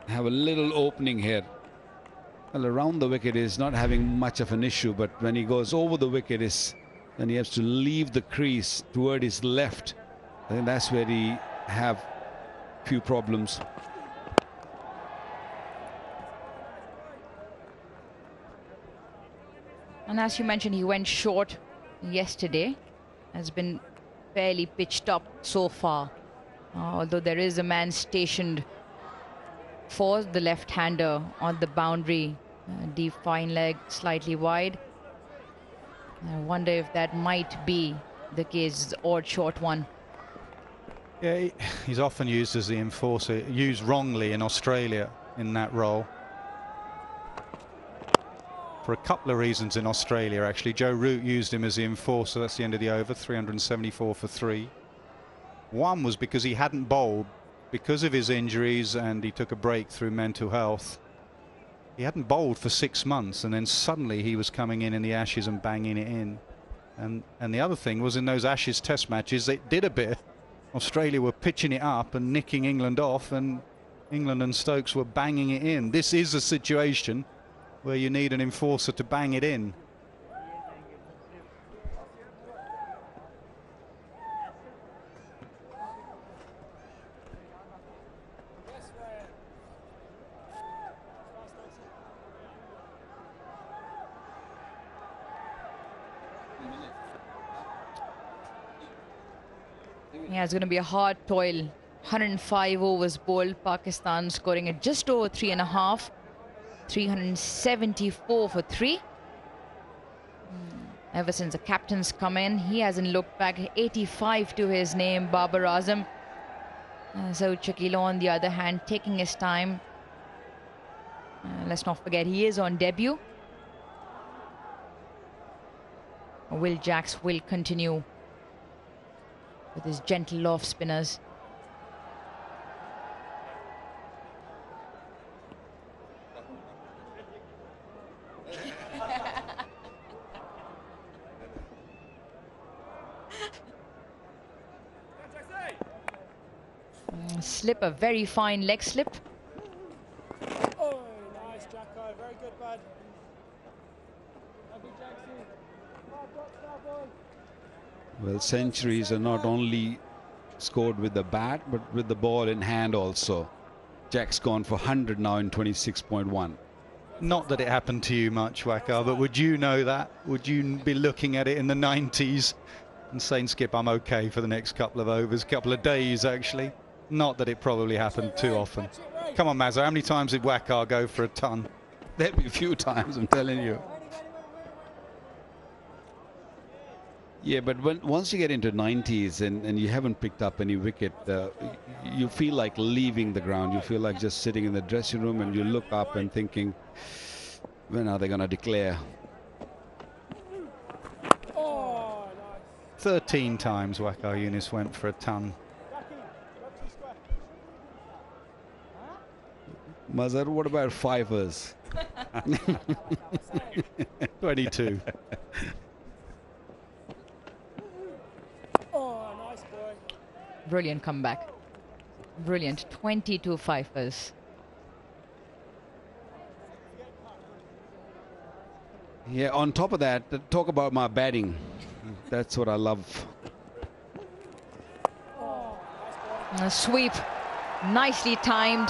have a little opening here. Well, around the wicket is not having much of an issue, but when he goes over the wicket, then he has to leave the crease toward his left. I think that's where he have few problems. And as you mentioned, he went short yesterday. Has been fairly pitched up so far, although there is a man stationed for the left-hander on the boundary. Deep fine leg, slightly wide. I wonder if that might be the case, odd short one. Yeah, he's often used as the enforcer, used wrongly in Australia in that role. For a couple of reasons in Australia, actually. Joe Root used him as the enforcer. That's the end of the over, 374 for 3. One was because he hadn't bowled because of his injuries, and he took a break through mental health. He hadn't bowled for 6 months, and then suddenly he was coming in the Ashes and banging it in. And the other thing was, in those Ashes test matches, it did a bit. Australia were pitching it up and nicking England off, and England and Stokes were banging it in. This is a situation where you need an enforcer to bang it in. Yeah, it's going to be a hard toil. 105 overs bowled. Pakistan scoring at just over 3.5. 374 for 3. Ever since the captain's come in, he hasn't looked back. 85 to his name, Babar Azam. So Shakil, on the other hand, taking his time. Let's not forget he is on debut. Will Jacks will continue with his gentle off spinners. Slip, a very fine leg slip. Oh, nice, Jacko. Very good, bud. Lovely, Jackson. Well, centuries are not only scored with the bat, but with the ball in hand also. Jack's gone for 100 now in 26.1. Not that it happened to you much, Waqar, but would you know that? Would you be looking at it in the 90s and saying, Skip, I'm okay for the next couple of overs, couple of days, actually? Not that it probably happened too often. Come on, Mazza, how many times did Waqar go for a ton? There'll be a few times, I'm telling you. Yeah, but once you get into 90s and you haven't picked up any wicket, you feel like leaving the ground. You feel like just sitting in the dressing room and you look up and thinking, when are they going to declare? 13 times Waqar Younis went for a ton. Mazhar, what about fivers? 22. Brilliant comeback. Brilliant. 22 fifers. Yeah, on top of that, talk about my batting. That's what I love. A sweep. Nicely timed.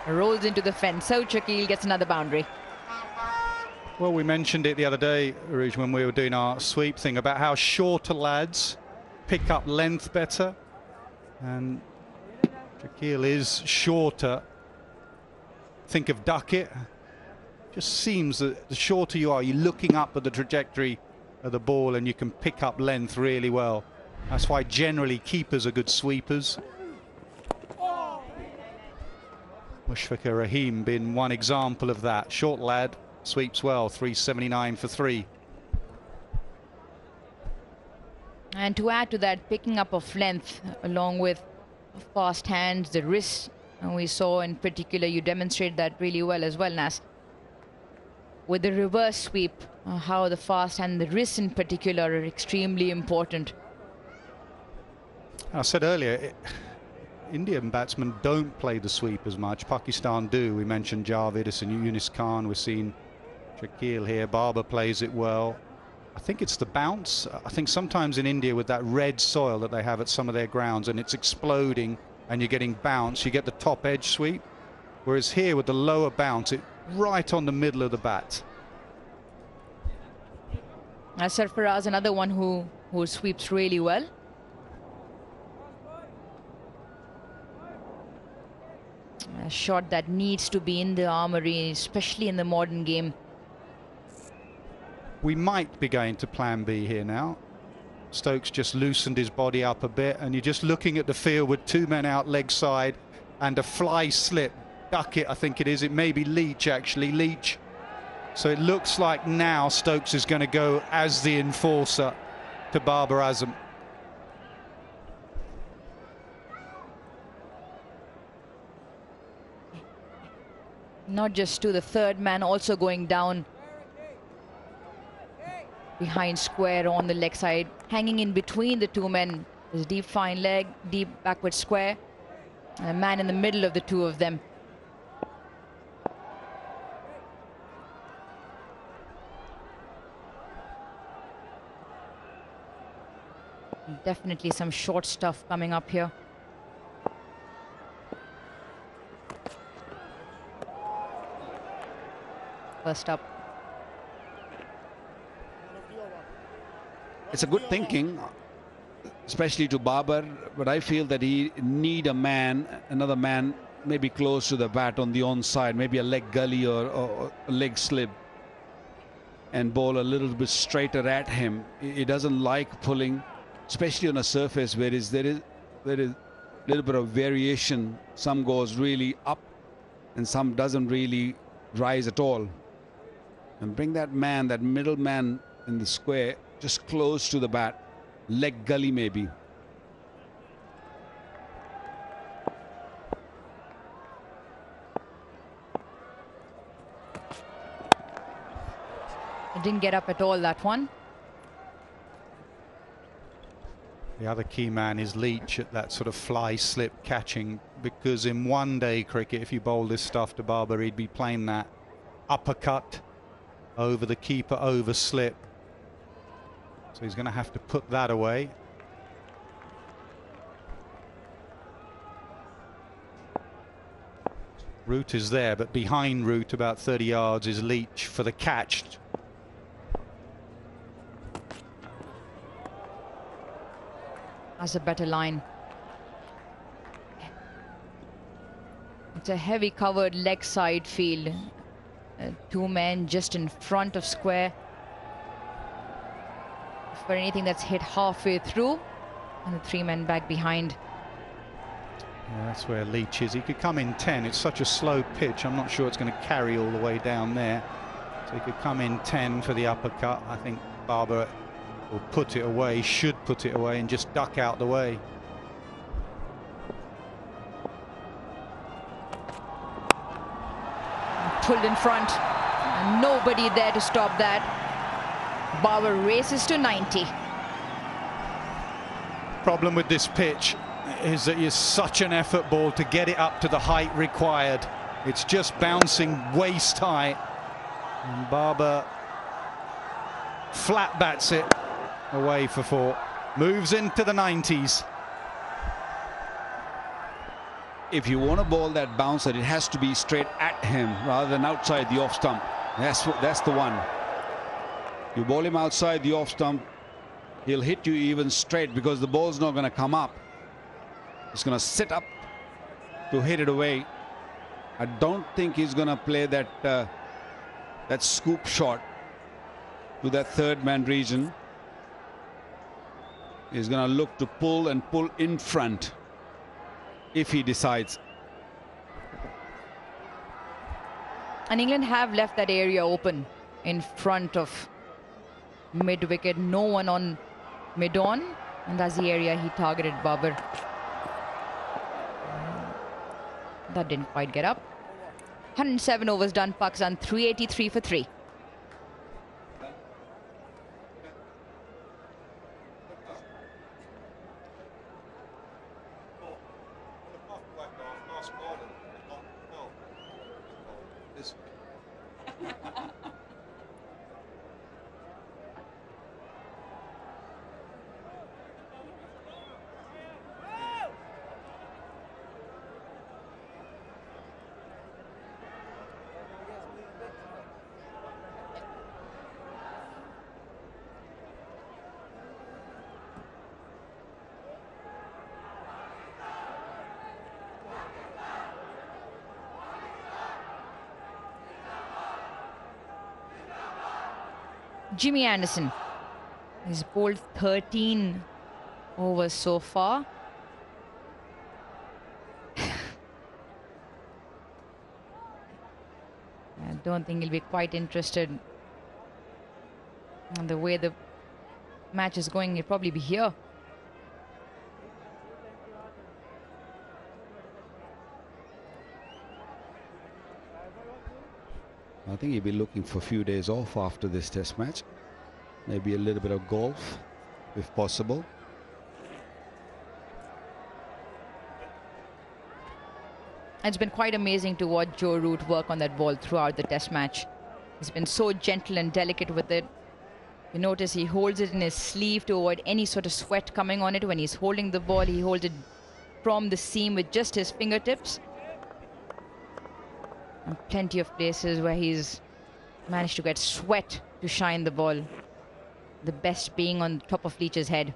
Rolls into the fence. So Shakil gets another boundary. Well, we mentioned it the other day, Rouge, when we were doing our sweep thing about how shorter lads pick up length better. And Shakil is shorter. Think of Duckett. Just seems that the shorter you are, you're looking up at the trajectory of the ball and you can pick up length really well. That's why generally keepers are good sweepers. Mushfiqur Rahim being one example of that. Short lad, sweeps well, 379 for 3. And to add to that, picking up of length along with fast hands, the wrist, and we saw in particular, you demonstrate that really well as well, Nas. With the reverse sweep, how the fast hand, the wrist in particular, are extremely important. I said earlier, Indian batsmen don't play the sweep as much. Pakistan do. We mentioned Javid and Yunis Khan. We've seen Shakil here. Barber plays it well. I think it's the bounce. I think sometimes in India with that red soil that they have at some of their grounds and it's exploding and you're getting bounce, you get the top edge sweep. Whereas here with the lower bounce, it right on the middle of the bat. Sarfaraz, another one who sweeps really well. A shot that needs to be in the armory, especially in the modern game. We might be going to plan B here now. Stokes just loosened his body up a bit and you're just looking at the field with 2 men out leg side and a fly slip. Duckett, I think it is. It may be Leach, actually. Leach. So it looks like now Stokes is going to go as the enforcer to Babar Azam. Not just to the third man, also going down behind square on the leg side, hanging in between the 2 men. There's a deep fine leg, deep backward square, and a man in the middle of the 2 of them. Definitely some short stuff coming up here. First up. It's a good thinking, especially to Babar, but I feel that he need a man, another man, maybe close to the bat on the onside, maybe a leg gully or a leg slip, and bowl a little bit straighter at him. He doesn't like pulling, especially on a surface where there is a little bit of variation. Some goes really up and some doesn't really rise at all. And bring that man, that middle man in the square, just close to the bat. Leg gully maybe. It didn't get up at all, that one. The other key man is Leach at that sort of fly slip catching, because in one day cricket, if you bowl this stuff to Barber, he'd be playing that uppercut over the keeper, over slip. So he's going to have to put that away. Root is there, but behind Root about 30 yards is Leach for the catch. That's a better line. It's a heavy covered leg side field. Two men just in front of square. For anything that's hit halfway through, and the three men back behind. Yeah, that's where Leach is. He could come in 10. It's such a slow pitch. I'm not sure it's going to carry all the way down there. So he could come in 10 for the uppercut. I think Barber will put it away, should put it away, and just duck out the way. Pulled in front, and nobody there to stop that. Barber races to 90. Problem with this pitch is that it's such an effort ball to get it up to the height required. It's just bouncing waist high, and Barber flat bats it away for 4. Moves into the 90s. If you want to bowl that bouncer, it has to be straight at him rather than outside the off stump. That's the one. You bowl him outside the off stump, he'll hit you even straight because the ball's not going to come up. It's going to sit up to hit it away. I don't think he's going to play that that scoop shot to that third man region. He's going to look to pull and pull in front if he decides. And England have left that area open in front of mid-wicket. No one on mid-on, and that's the area he targeted Barber. That didn't quite get up. 107 overs done. Pakistan 383 for 3. Jimmy Anderson has bowled 13 overs so far. I don't think he'll be quite interested in the way the match is going. He'll probably be here. I think he'll be looking for a few days off after this test match. Maybe a little bit of golf, if possible. It's been quite amazing to watch Joe Root work on that ball throughout the test match. He's been so gentle and delicate with it. You notice he holds it in his sleeve to avoid any sort of sweat coming on it. When he's holding the ball, he holds it from the seam with just his fingertips. And plenty of places where he's managed to get sweat to shine the ball. The best being on top of Leach's head.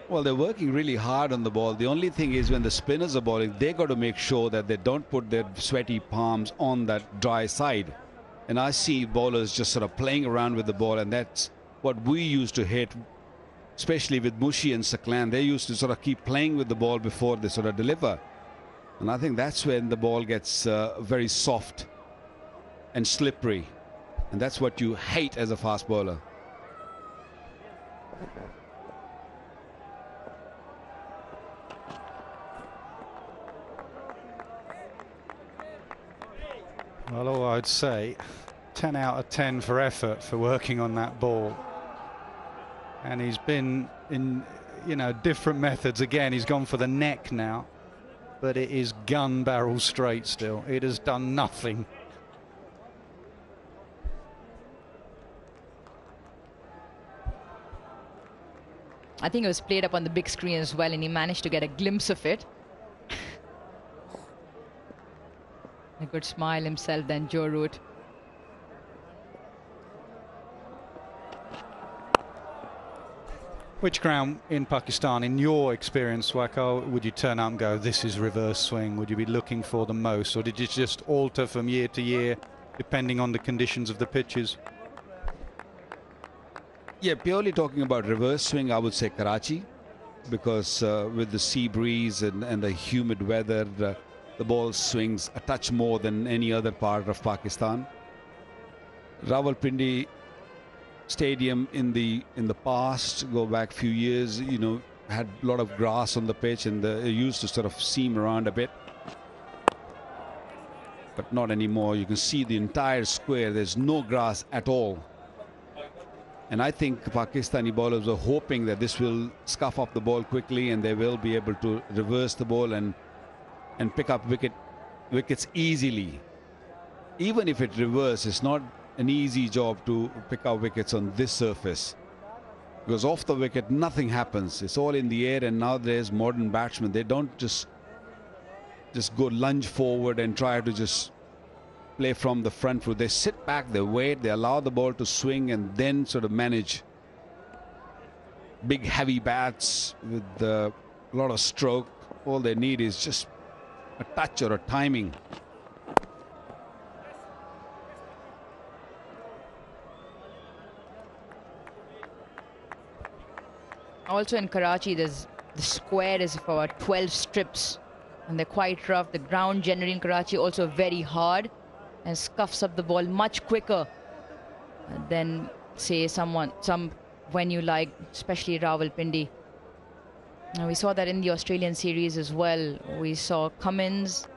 Well, they're working really hard on the ball. The only thing is when the spinners are bowling, they got to make sure that they don't put their sweaty palms on that dry side. And I see bowlers just sort of playing around with the ball, and that's what we used to hate, especially with Mushi and Saklan. They used to sort of keep playing with the ball before they sort of deliver. And I think that's when the ball gets very soft and slippery. And that's what you hate as a fast bowler. Well, I'd say 10 out of 10 for effort for working on that ball. And he's been in, you know, different methods. Again, he's gone for the neck now, but it is gun barrel straight still. It has done nothing. I think it was played up on the big screen as well, and he managed to get a glimpse of it. A good smile himself then, Joe Root. Which ground in Pakistan, in your experience, Wakar, would you turn up and go, this is reverse swing? Would you be looking for the most? Or did it just alter from year to year, depending on the conditions of the pitches? Yeah, purely talking about reverse swing, I would say Karachi, because with the sea breeze and the humid weather, the ball swings a touch more than any other part of Pakistan. Rawalpindi Stadium in the past, go back few years, you know, had a lot of grass on the pitch, and it used to sort of seam around a bit, but not anymore. You can see the entire square. There's no grass at all. And I think Pakistani bowlers are hoping that this will scuff up the ball quickly, and they will be able to reverse the ball and pick up wickets easily. Even if it reverses, it's not an easy job to pick up wickets on this surface, because off the wicket nothing happens. It's all in the air, and now there's modern batsmen. They don't just go lunge forward and try to just play from the front foot. They sit back, they wait, they allow the ball to swing, and then sort of manage big heavy bats with a lot of stroke. All they need is just a touch or a timing. Also in Karachi, the square is for about 12 strips, and they're quite rough. The ground generally in Karachi also very hard and scuffs up the ball much quicker than, say, some venue like, especially Rawalpindi. And we saw that in the Australian series as well. We saw Cummins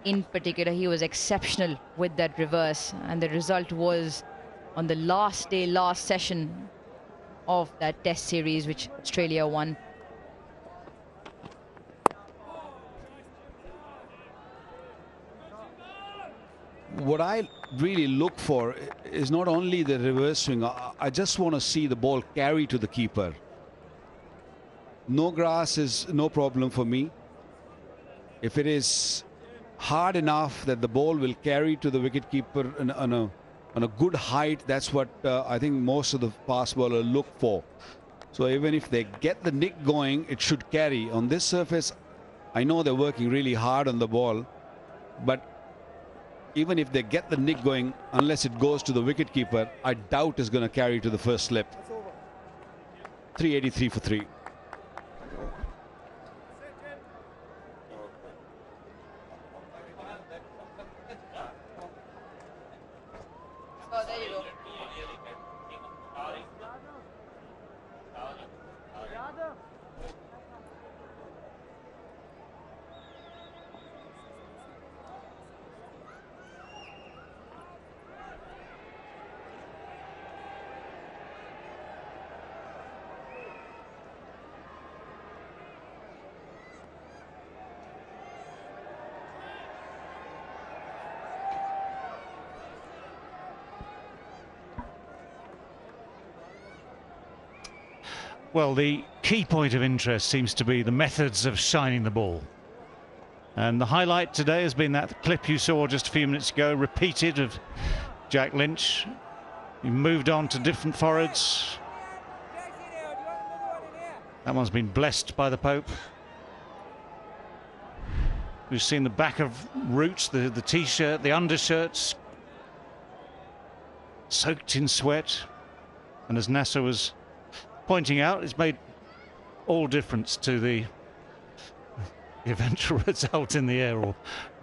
in particular. He was exceptional with that reverse, and the result was on the last day, last session of that test series which Australia won. What I really look for is not only the reverse swing. I just want to see the ball carry to the keeper. No grass is no problem for me. If it is hard enough that the ball will carry to the wicketkeeper on a good height, that's what I think most of the fast bowlers look for. So even if they get the nick going, it should carry. On this surface, I know they're working really hard on the ball, but even if they get the nick going, unless it goes to the wicketkeeper, I doubt it's going to carry to the first slip. 383 for 3. Oh, there you go. Well, the key point of interest seems to be the methods of shining the ball. And the highlight today has been that clip you saw just a few minutes ago, repeated, of Jack Lynch. He moved on to different forwards. That one's been blessed by the Pope. We've seen the back of Roots, the T-shirt, the undershirts, soaked in sweat. And as Nasser was pointing out, it's made all difference to the the eventual result in the air, or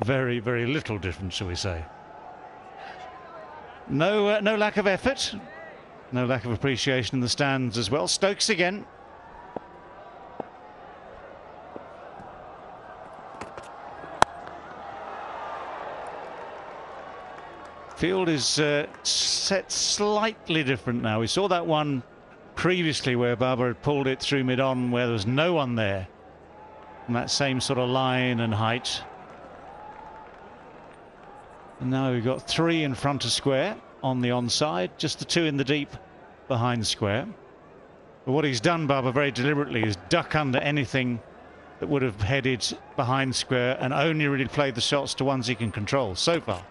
very, very little different, shall we say. No lack of effort, no lack of appreciation in the stands as well. Stokes again. Field is set slightly different now. We saw that one previously where Barber had pulled it through mid-on where there was no one there. And that same sort of line and height. And now we've got 3 in front of square on the onside, just the 2 in the deep behind square. But what he's done, Barber, very deliberately is duck under anything that would have headed behind square and only really played the shots to ones he can control so far.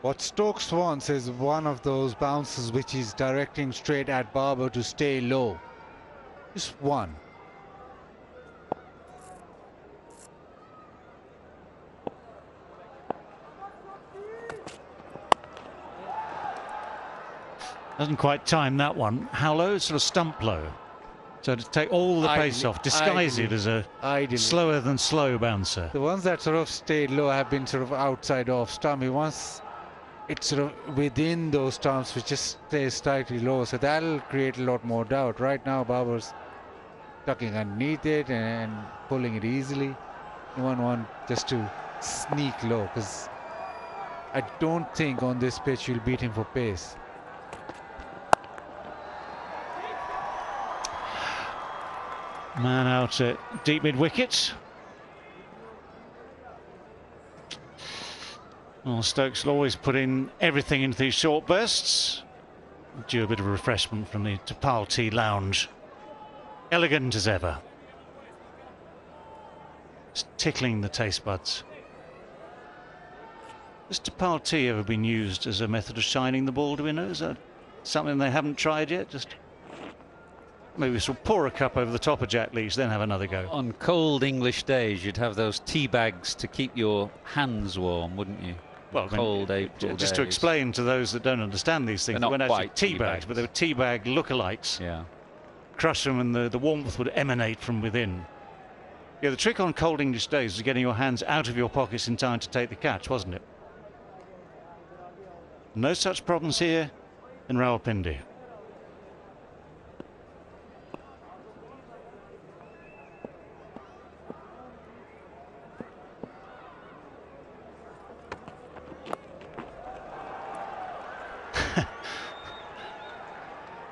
What Stokes wants is one of those bounces which is directing straight at Barber to stay low. Just one. Doesn't quite time that one. How low? Sort of stump low. So to take all the pace off, disguise it as a slower than slow bouncer. The ones that sort of stayed low have been sort of outside off stump. Once it's sort of within those stumps, which just stays slightly low, so that'll create a lot more doubt. Right now, Barber's tucking underneath it and pulling it easily. You want just to sneak low, because I don't think on this pitch you'll beat him for pace. Man out at deep mid-wicket. Well, Stokes will always put in everything into these short bursts. Due a bit of refreshment from the Tapal Tea Lounge. Elegant as ever. Just tickling the taste buds. Has Tapal Tea ever been used as a method of shining the ball, do we know? Is that something they haven't tried yet? Just maybe we'll pour a cup over the top of Jack Leach, then have another go. On cold English days, you'd have those tea bags to keep your hands warm, wouldn't you? Well, cold April just days. to explain to those that don't understand these things, They're they not weren't actually quite tea tea bags, bags. but they were tea bag lookalikes. Yeah. Crush them and the warmth would emanate from within. Yeah, the trick on cold English days was getting your hands out of your pockets in time to take the catch, wasn't it? No such problems here in Rawalpindi.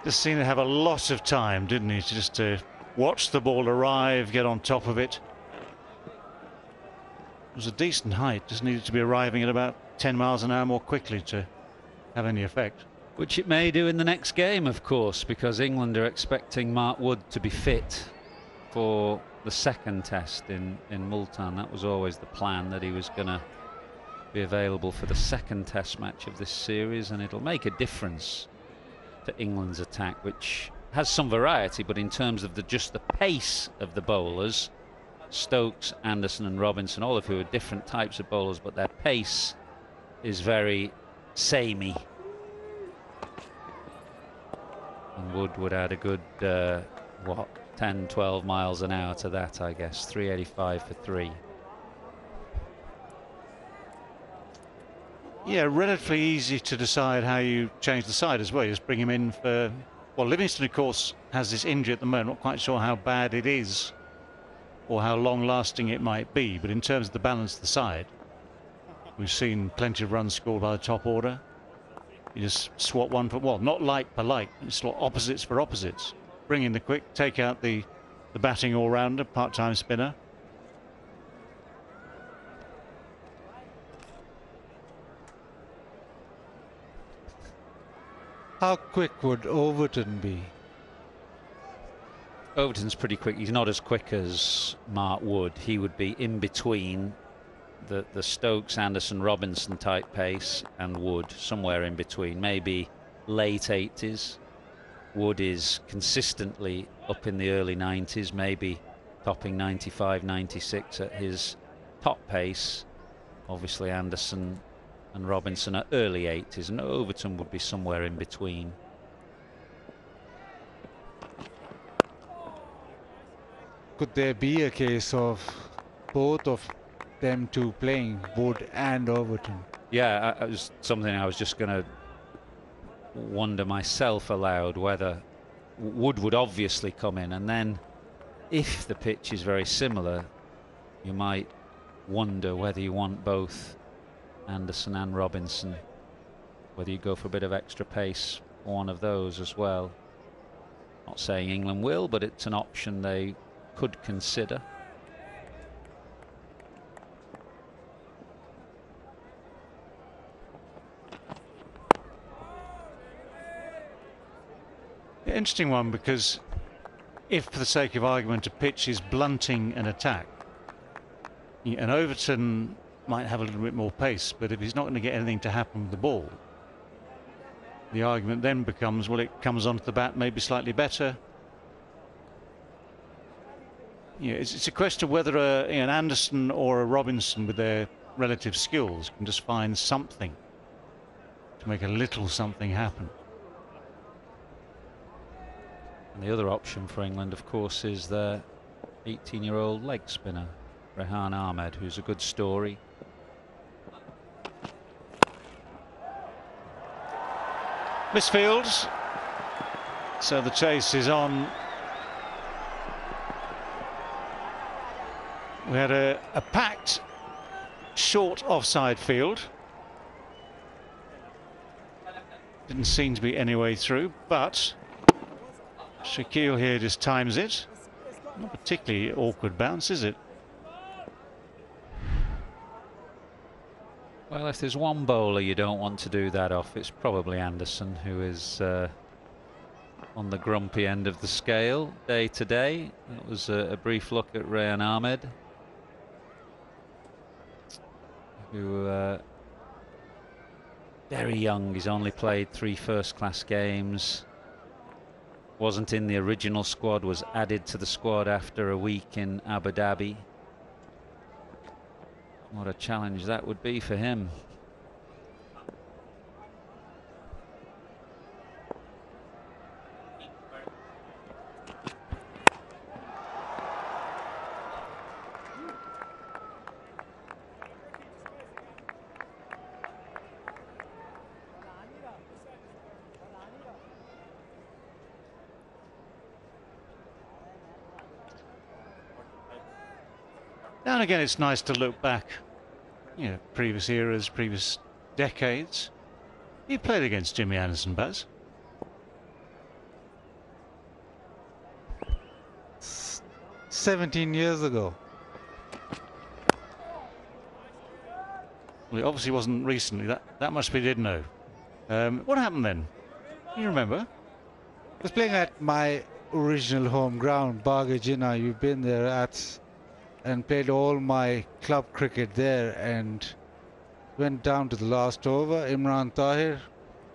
Just seemed to have a lot of time, didn't he, just to watch the ball arrive, get on top of it. It was a decent height, just needed to be arriving at about 10 miles an hour more quickly to have any effect. Which it may do in the next game, of course, because England are expecting Mark Wood to be fit for the second test in Multan. That was always the plan, that he was going to be available for the second test match of this series, and it'll make a difference to England's attack, which has some variety, but in terms of just the pace of the bowlers, Stokes, Anderson and Robinson, all of who are different types of bowlers, but their pace is very samey. And Wood would add a good, 10, 12 miles an hour to that, I guess. 385 for 3. Yeah, relatively easy to decide how you change the side as well. You just bring him in for... Well, Livingston, of course, has this injury at the moment. Not quite sure how bad it is or how long-lasting it might be. But in terms of the balance of the side, we've seen plenty of runs scored by the top order. You just swap one for... Well, not like for like. You swap opposites for opposites. Bring in the quick, take out the batting all-rounder, part-time spinner. How quick would Overton be? Overton's pretty quick. He's not as quick as Mark Wood. He would be in between the Stokes, Anderson, Robinson type pace and Wood, somewhere in between, maybe late 80s. Wood is consistently up in the early 90s, maybe topping 95, 96 at his top pace. Obviously Anderson and Robinson are early 80s, and Overton would be somewhere in between. Could there be a case of both of them two playing, Wood and Overton? Yeah, it was something I was just going to wonder myself aloud, whether Wood would obviously come in, and then if the pitch is very similar, you might wonder whether you want both Anderson and Robinson, whether you go for a bit of extra pace for one of those as well. Not saying England will, but it's an option they could consider. Interesting one, because if, for the sake of argument, a pitch is blunting an attack, and Overton might have a little bit more pace, but if he's not going to get anything to happen with the ball, the argument then becomes, well, it comes onto the bat maybe slightly better. It's a question of whether an Anderson or a Robinson, with their relative skills, can just find something to make a little something happen. And the other option for England, of course, is their 18-year-old leg spinner, Rehan Ahmed, who's a good story. Misfields, so the chase is on. We had a packed short offside field. Didn't seem to be any way through, but Shaquille here just times it. Not particularly awkward bounce, is it? Well, if there's one bowler you don't want to do that off, it's probably Anderson, who is on the grumpy end of the scale day to day. That was a brief look at Rehan Ahmed, who very young. He's only played 3 first-class games. Wasn't in the original squad, was added to the squad after a week in Abu Dhabi. What a challenge that would be for him. Now and again, it's nice to look back, previous eras, previous decades. You played against Jimmy Anderson, Baz? 17 years ago. Well, it obviously wasn't recently. That much we did know. What happened then? You remember? I was playing at my original home ground, Bagh Jinnah. You've been there and played all my club cricket there, and went down to the last over. Imran Tahir,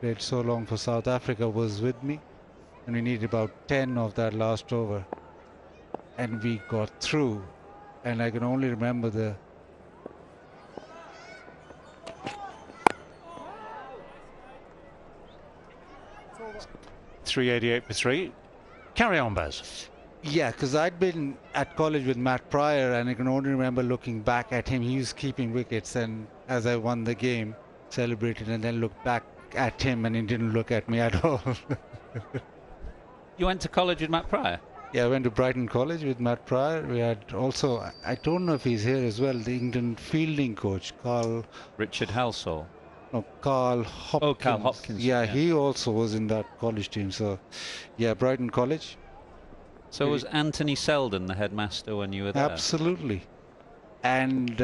played so long for South Africa, was with me, and we needed about 10 of that last over, and we got through. And I can only remember the 388 for 3. Carry on, Baz. Yeah, because I'd been at college with Matt Pryor, and I can only remember looking back at him. He was keeping wickets, and as I won the game, celebrated, and then looked back at him, and he didn't look at me at all. You went to college with Matt Pryor? Yeah, I went to Brighton College with Matt Pryor. We had also, I don't know if he's here as well, the England fielding coach, Richard Halsall. No, Carl Hopkins. Oh, Carl Hopkins. Yeah, he also was in that college team. So, yeah, Brighton College. So was Anthony Selden the headmaster when you were there? Absolutely. And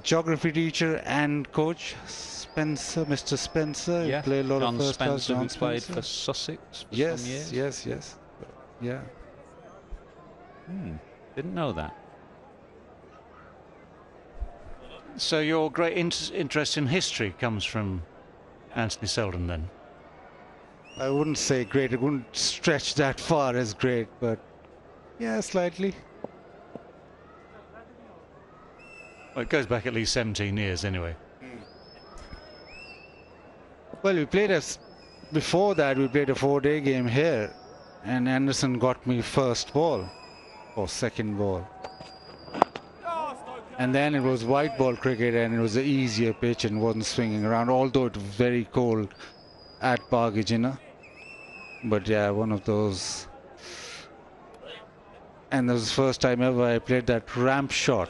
geography teacher and coach, Spencer, Mr. Spencer. Yeah, Played a lot John of first class. Spencer, who played for Sussex for yes, some years. Yes. Yeah. Didn't know that. So your great interest in history comes from Anthony Selden then? I wouldn't say great. It wouldn't stretch that far as great, but yeah, slightly. Well, it goes back at least 17 years anyway. Well, we played before that. We played a 4-day game here, and Anderson got me first ball or second ball. And then it was white ball cricket, and it was an easier pitch and wasn't swinging around, although it was very cold at Bargajina. But yeah, one of those. And that was the first time ever I played that ramp shot.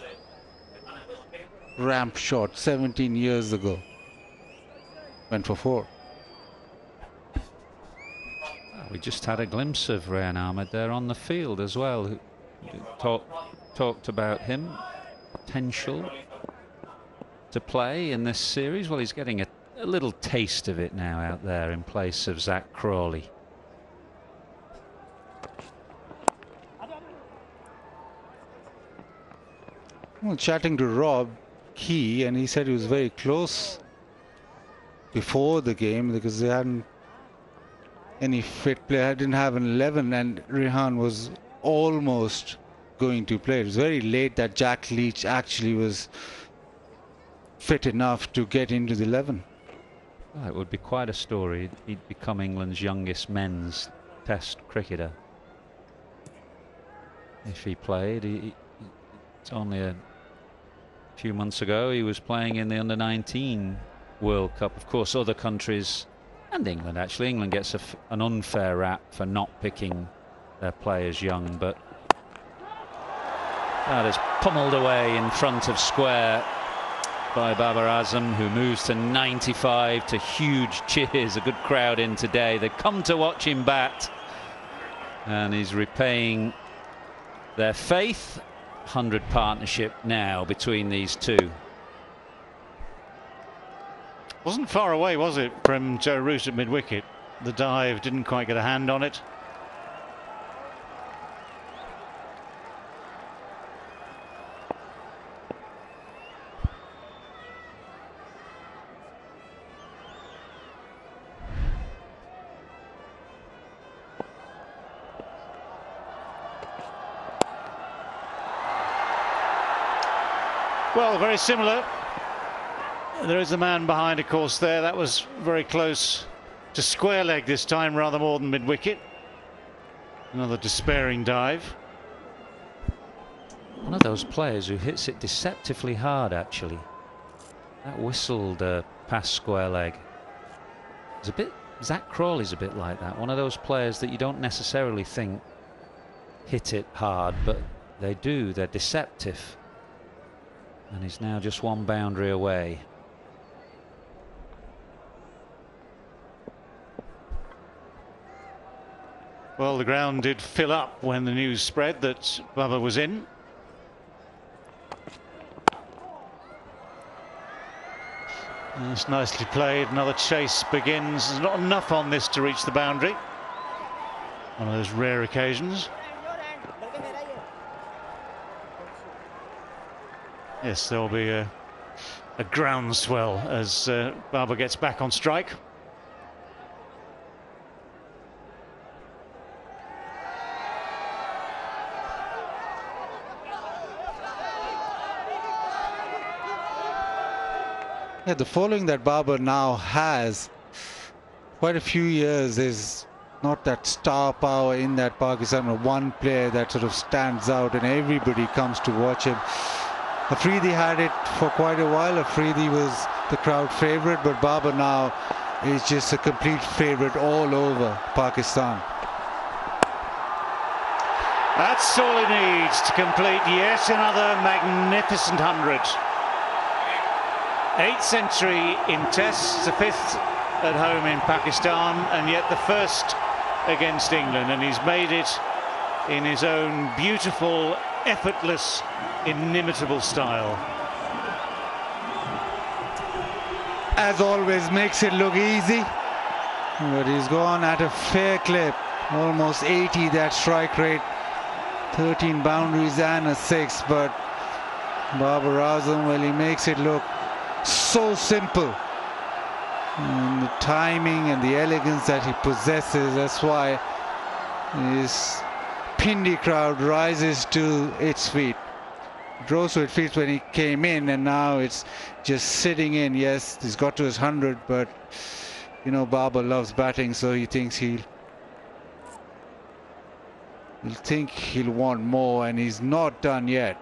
Ramp shot 17 years ago. Went for 4. We just had a glimpse of Rehan Ahmed there on the field as well. Talked about him. Potential to play in this series. Well, he's getting a little taste of it now out there in place of Zach Crawley. Well, chatting to Rob Key, and he said he was very close before the game because they hadn't any fit player. Didn't have an 11, and Rehan was almost going to play. It was very late that Jack Leach actually was fit enough to get into the 11. Well, it would be quite a story. He'd become England's youngest men's Test cricketer if he played. It's only a few months ago he was playing in the under-19 World Cup. Of course, other countries and England, actually, England gets an unfair rap for not picking their players young, but that is pummeled away in front of square by Babar Azam, who moves to 95 to huge cheers. A good crowd in today. They come to watch him bat, and he's repaying their faith. 100 partnership now between these two. Wasn't far away, was it, from Joe Root at mid-wicket? The dive didn't quite get a hand on it. Well, very similar. There is a man behind, of course, there. That was very close to square leg this time, rather more than mid-wicket. Another despairing dive. One of those players who hits it deceptively hard, actually. That whistled past square leg. It's a bit. Zach Crawley's a bit like that. One of those players that you don't necessarily think hit it hard, but they do. They're deceptive. And he's now just one boundary away. Well, the ground did fill up when the news spread that Bubba was in. And it's nicely played. Another chase begins. There's not enough on this to reach the boundary. One of those rare occasions. Yes, there'll be a groundswell as Barber gets back on strike. Yeah, the following that Barber now has, quite a few years, is not that star power in that Pakistan, or one player that sort of stands out and everybody comes to watch him. Afridi had it for quite a while. Afridi was the crowd favourite, but Barber now is just a complete favourite all over Pakistan. That's all he needs to complete yet another magnificent 100. 8th century in Tests, the 5th at home in Pakistan, and yet the first against England, and he's made it in his own beautiful, effortless, inimitable style. As always, makes it look easy, but he's gone at a fair clip, almost 80 that strike rate, 13 boundaries and a 6, but Babar Azam, well, he makes it look so simple. And the timing and the elegance that he possesses, that's why his Pindi crowd rises to its feet. It rose to its feet when he came in, and now it's just sitting in. Yes, he's got to his 100, but you know, Babar loves batting, so he thinks he'll want more, and he's not done yet.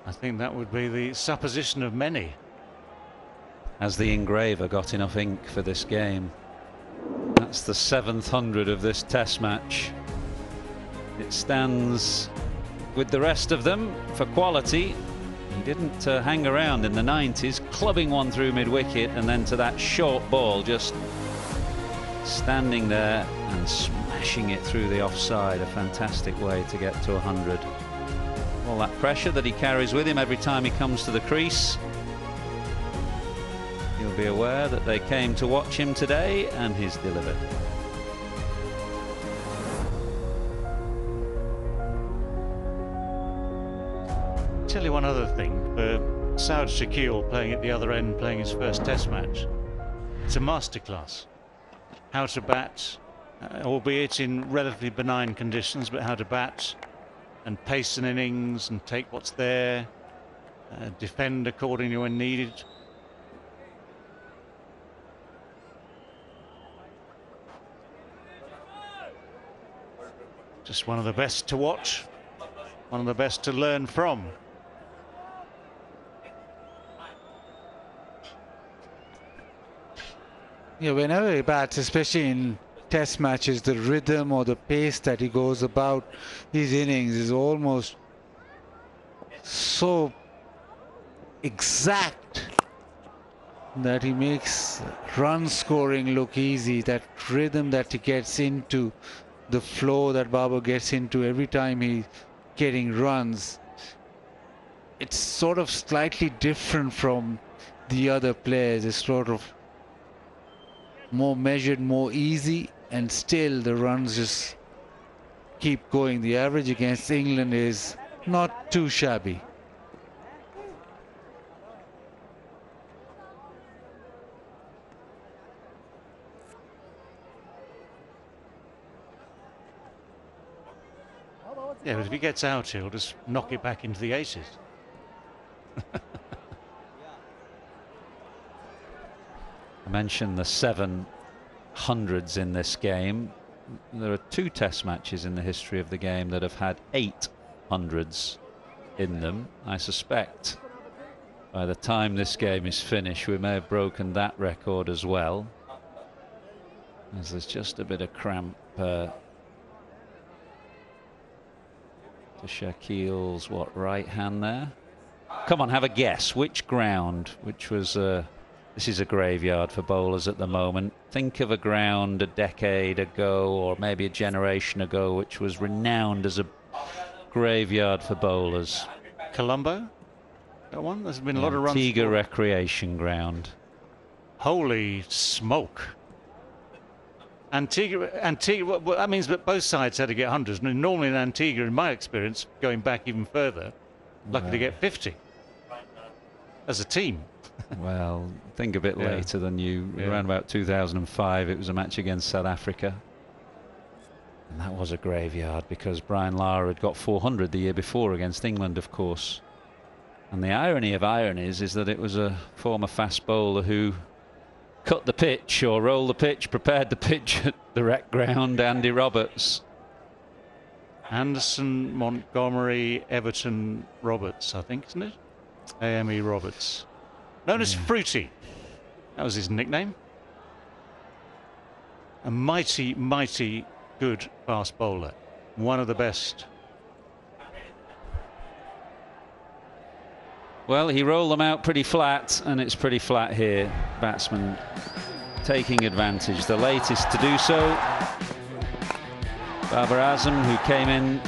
I think that would be the supposition of many. Has the engraver got enough ink for this game? That's the 7th 100 of this test match. It stands with the rest of them for quality. He didn't hang around in the 90s, clubbing one through mid-wicket and then to that short ball, just standing there and smashing it through the offside. A fantastic way to get to 100. All that pressure that he carries with him every time he comes to the crease. He'll be aware that they came to watch him today, and he's delivered. Tell you one other thing, for Saud Shakil playing at the other end, playing his first test match, it's a masterclass. How to bat, albeit in relatively benign conditions, but how to bat and pace an innings and take what's there, defend accordingly when needed. Just one of the best to watch, one of the best to learn from. Yeah, whenever he bats, especially in test matches, the rhythm or the pace that he goes about his innings is almost so exact that he makes run scoring look easy. That rhythm that he gets into, the flow that Babar gets into every time he's getting runs, it's sort of slightly different from the other players. It's sort of more measured, more easy, and still the runs just keep going. The average against England is not too shabby. Yeah, but if he gets out, he'll just knock it back into the aces. I mentioned the 7 hundreds in this game. There are 2 test matches in the history of the game that have had 8 hundreds in them. I suspect by the time this game is finished, we may have broken that record as well, as there's just a bit of cramp to Shakil's right hand there. Come on, have a guess. Which ground? Which was this is a graveyard for bowlers at the moment. Think of a ground a decade ago or maybe a generation ago which was renowned as a graveyard for bowlers. Colombo? That one? There's been a lot of runs. Antigua Recreation Ground. Holy smoke. Antigua, well, that means that both sides had to get hundreds. And normally in Antigua, in my experience, going back even further, lucky to get 50 as a team. Well, think a bit later than you. Around about 2005, it was a match against South Africa. And that was a graveyard because Brian Lara had got 400 the year before against England, of course. And the irony of ironies is that it was a former fast bowler who cut the pitch or rolled the pitch, prepared the pitch at the rec ground, Andy Roberts. Anderson, Montgomery, Everton, Roberts, I think, isn't it? AME Roberts. Known as Fruity. That was his nickname. A mighty, mighty good fast bowler. One of the best. Well, he rolled them out pretty flat, and it's pretty flat here. Batsman taking advantage. The latest to do so, Babar Azam, who came in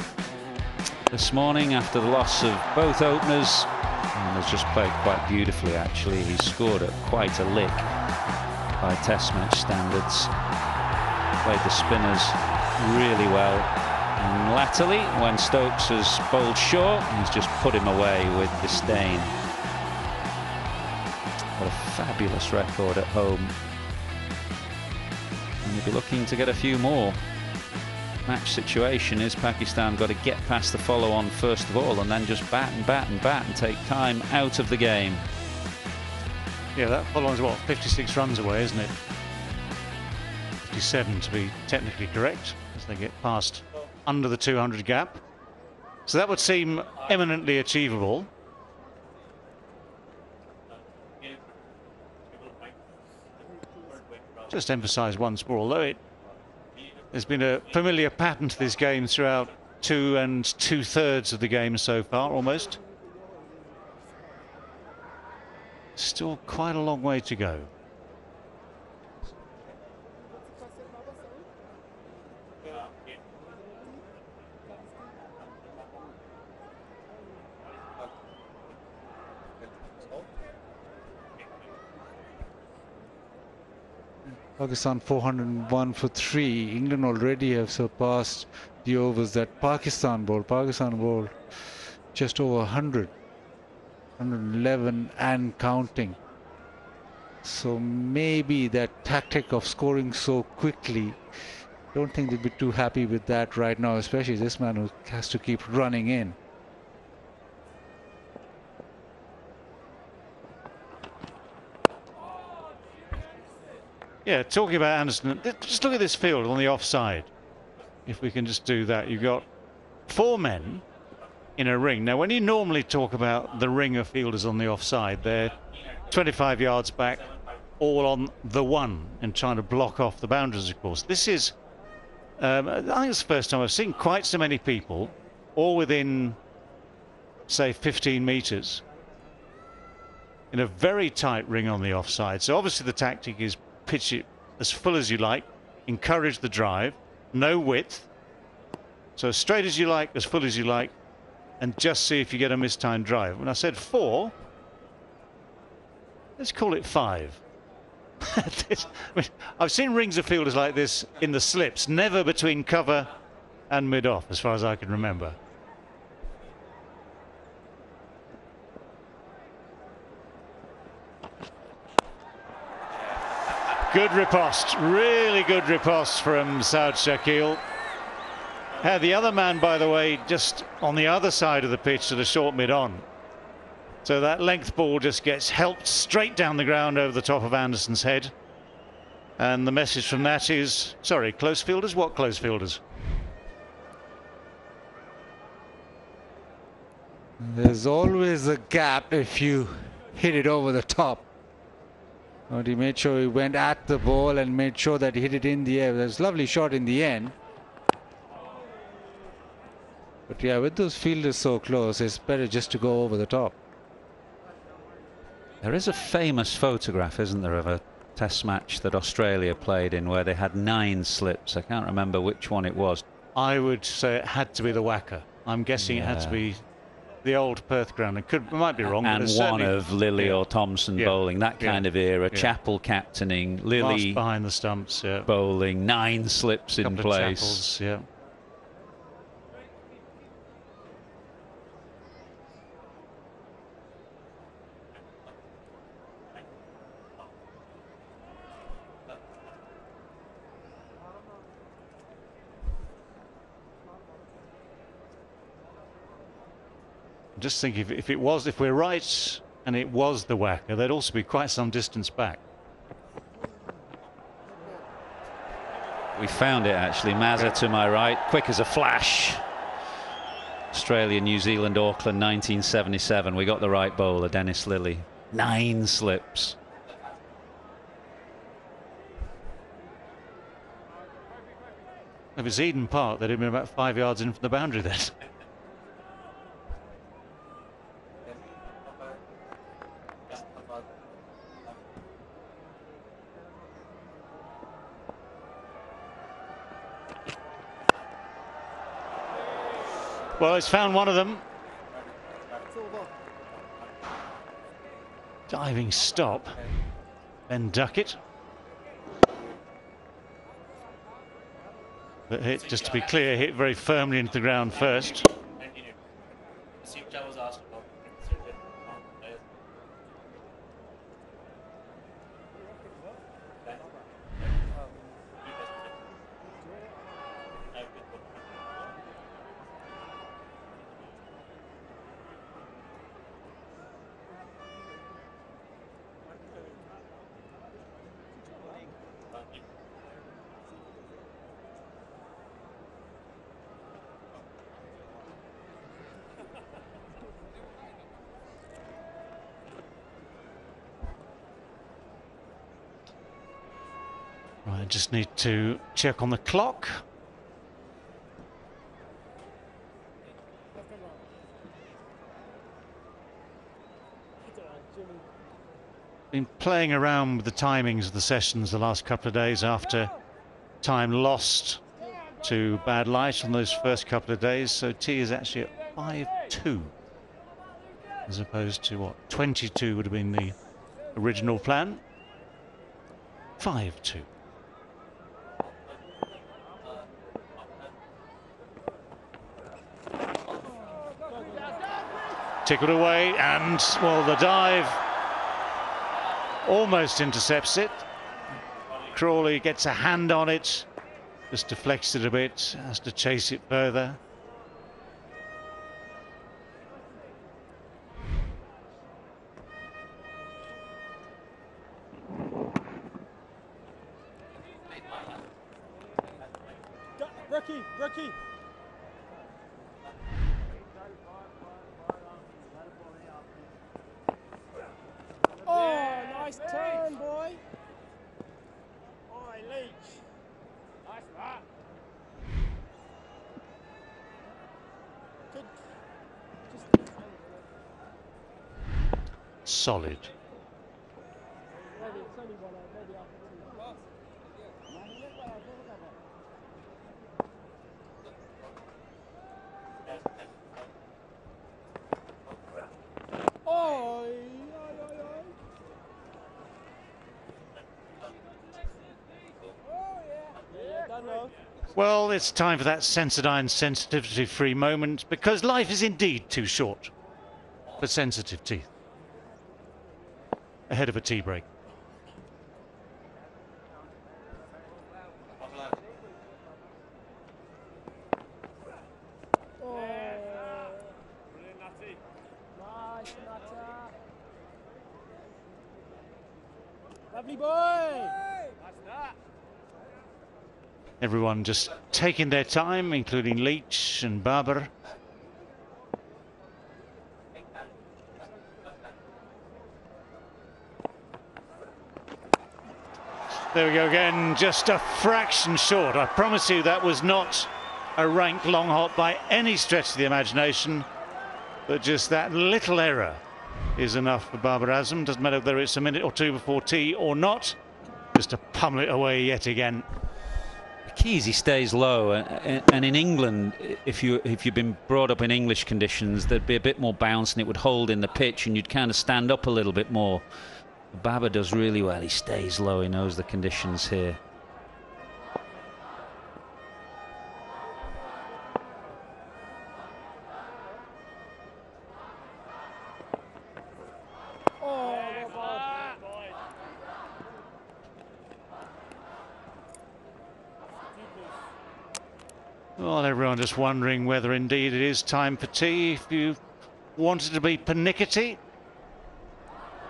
this morning after the loss of both openers, and has just played quite beautifully, actually. He scored at quite a lick by Test match standards. Played the spinners really well. And latterly, when Stokes has bowled short, he's just put him away with disdain. fabulous record at home. And they'll be looking to get a few more. Match situation is Pakistan got to get past the follow-on first of all, and then just bat and bat and bat and take time out of the game. Yeah, that follow-on's what, 56 runs away, isn't it? 57 to be technically correct, as they get past under the 200 gap. So that would seem eminently achievable. Just emphasise once more, although there's been a familiar pattern to this game throughout 2 2/3 of the game so far, almost. Still quite a long way to go. Pakistan 401 for 3. England already have surpassed the overs that Pakistan bowled. Pakistan bowled just over 100, 111 and counting. So maybe that tactic of scoring so quickly, don't think they'd be too happy with that right now, especially this man who has to keep running in. Yeah, talking about Anderson, just look at this field on the offside. If we can just do that, you've got 4 men in a ring. Now, when you normally talk about the ring of fielders on the offside, they're 25 yards back, all on the one, and trying to block off the boundaries, of course. This is, I think it's the first time I've seen quite so many people, all within, say, 15 metres, in a very tight ring on the offside. So obviously the tactic is pitch it as full as you like, encourage the drive, no width, so as straight as you like, as full as you like, and just see if you get a mistimed drive. When I said 4, let's call it 5. I've seen rings of fielders like this in the slips, never between cover and mid-off, as far as I can remember. Good riposte, really good riposte from Saud Shakil. Had the other man, by the way, just on the other side of the pitch to the short mid-on. So that length ball just gets helped straight down the ground over the top of Anderson's head. And the message from that is, sorry, close fielders? What close fielders? There's always a gap if you hit it over the top. But he made sure he went at the ball and made sure that he hit it in the air. There's a lovely shot in the end. But yeah, with those fielders so close, it's better just to go over the top. There is a famous photograph, isn't there, of a test match that Australia played in where they had 9 slips. I can't remember which one it was. I would say it had to be the Wacker. I'm guessing it had to be the old Perth ground. It might be wrong. And but one of Lilly or Thompson bowling, that kind of era. Chappell captaining, Lilly behind the stumps, bowling, 9 slips in place. Chappells, yeah. Just think if we're right and it was the Wacker, there'd also be quite some distance back. We found it actually. Mazza to my right, quick as a flash. Australia, New Zealand, Auckland, 1977. We got the right bowler, Dennis Lilly. 9 slips. If it's Eden Park, they'd have been about 5 yards in from the boundary then. Well, it's found one of them. Diving stop. Ben Duckett. But hit, just to be clear, hit very firmly into the ground first. just need to check on the clock. Been playing around with the timings of the sessions the last couple of days after time lost to bad light on those first couple of days. So T is actually at 5-2 as opposed to what, 22 would have been the original plan. 5-2. Tickled away, and well, the dive almost intercepts it. Crawley gets a hand on it, just deflects it a bit, has to chase it further. Rookie. Oh, nice turn, boy. Oi, Leach. Nice that. Solid. Well, it's time for that Sensodyne sensitivity-free moment, because life is indeed too short for sensitive teeth. Ahead of a tea break. Lovely boy! That's that. Everyone just taking their time, including Leach and Barber. There we go again, just a fraction short. I promise you that was not a rank long hop by any stretch of the imagination, but just that little error is enough for Babar Azam. Doesn't matter whether it's a minute or two before tea or not, just to pummel it away yet again. The key is he stays low, and in England, if you've been brought up in English conditions, there'd be a bit more bounce and it would hold in the pitch and you'd kind of stand up a little bit more. Babar does really well. He stays low. He knows the conditions here. Well, everyone just wondering whether indeed it is time for tea. If you wanted to be pernickety,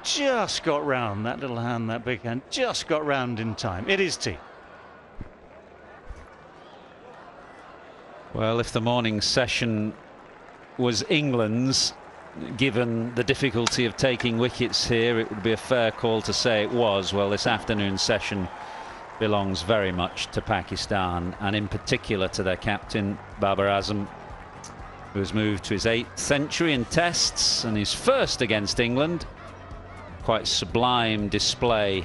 just got round, that little hand, that big hand, just got round in time. It is tea. Well, if the morning session was England's, given the difficulty of taking wickets here, it would be a fair call to say it was. Well, this afternoon session belongs very much to Pakistan, and in particular to their captain, Babar Azam, who has moved to his 8th century in tests and his first against England. Quite sublime display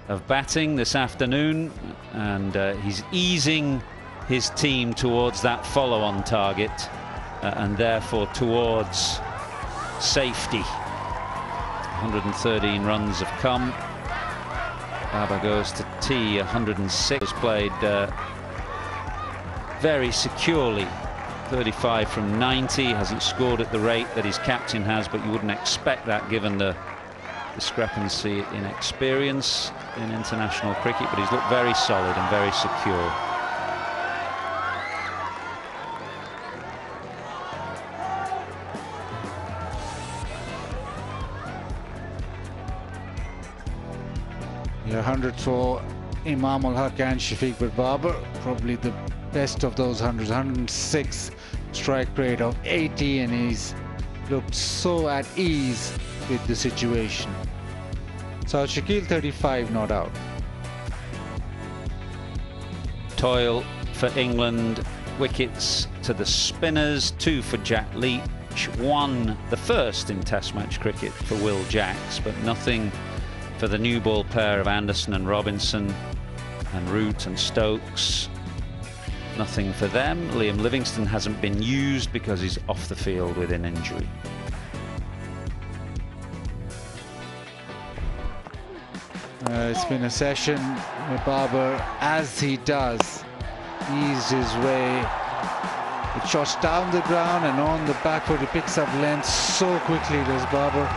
of batting this afternoon, and he's easing his team towards that follow-on target and therefore towards safety. 113 runs have come. Babar goes to tea. 106 played very securely. 35 from 90, hasn't scored at the rate that his captain has, but you wouldn't expect that given the discrepancy in experience in international cricket, but he's looked very solid and very secure. Yeah, 100 for Imam ul Haq and Shafiq, but Babar probably the best of those 100s. 106 strike rate of 80, and he's looked so at ease with the situation. So Shakil 35 not out. toil for England. Wickets to the spinners, 2 for Jack Leach, 1, the first in Test match cricket, for Will Jacks, but nothing for the new ball pair of Anderson and Robinson, and Root and Stokes. Nothing for them. Liam Livingstone hasn't been used because he's off the field with an injury. It's been a session where Babar, as he does, eased his way. It shots down the ground and on the back foot. He picks up length so quickly, does Babar.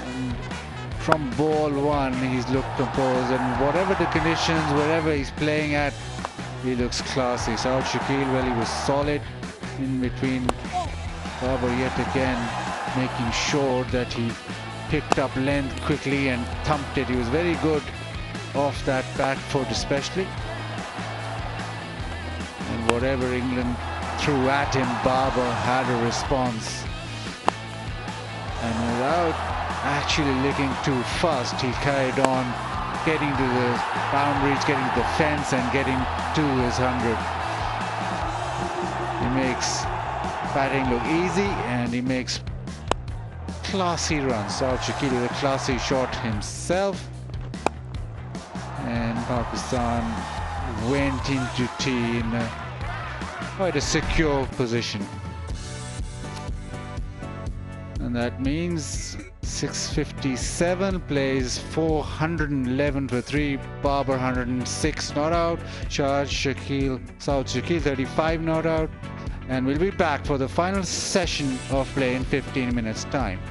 And from ball one, he's looked composed, and whatever the conditions, wherever he's playing at, he looks classy. Saud Shakil, well, he was solid in between. Babar yet again making sure that he picked up length quickly and thumped it. He was very good off that back foot especially. And whatever England threw at him, Babar had a response. And without actually looking too fast, he carried on, getting to the boundaries, getting to the fence and getting to his 100. He makes batting look easy and he makes classy runs. Saud Shakil with a classy shot himself. And Pakistan went into tea in quite a secure position. And that means 657 plays 411 for 3. Babar 106 not out. Saud Shakil 35 not out. And we'll be back for the final session of play in 15 minutes time.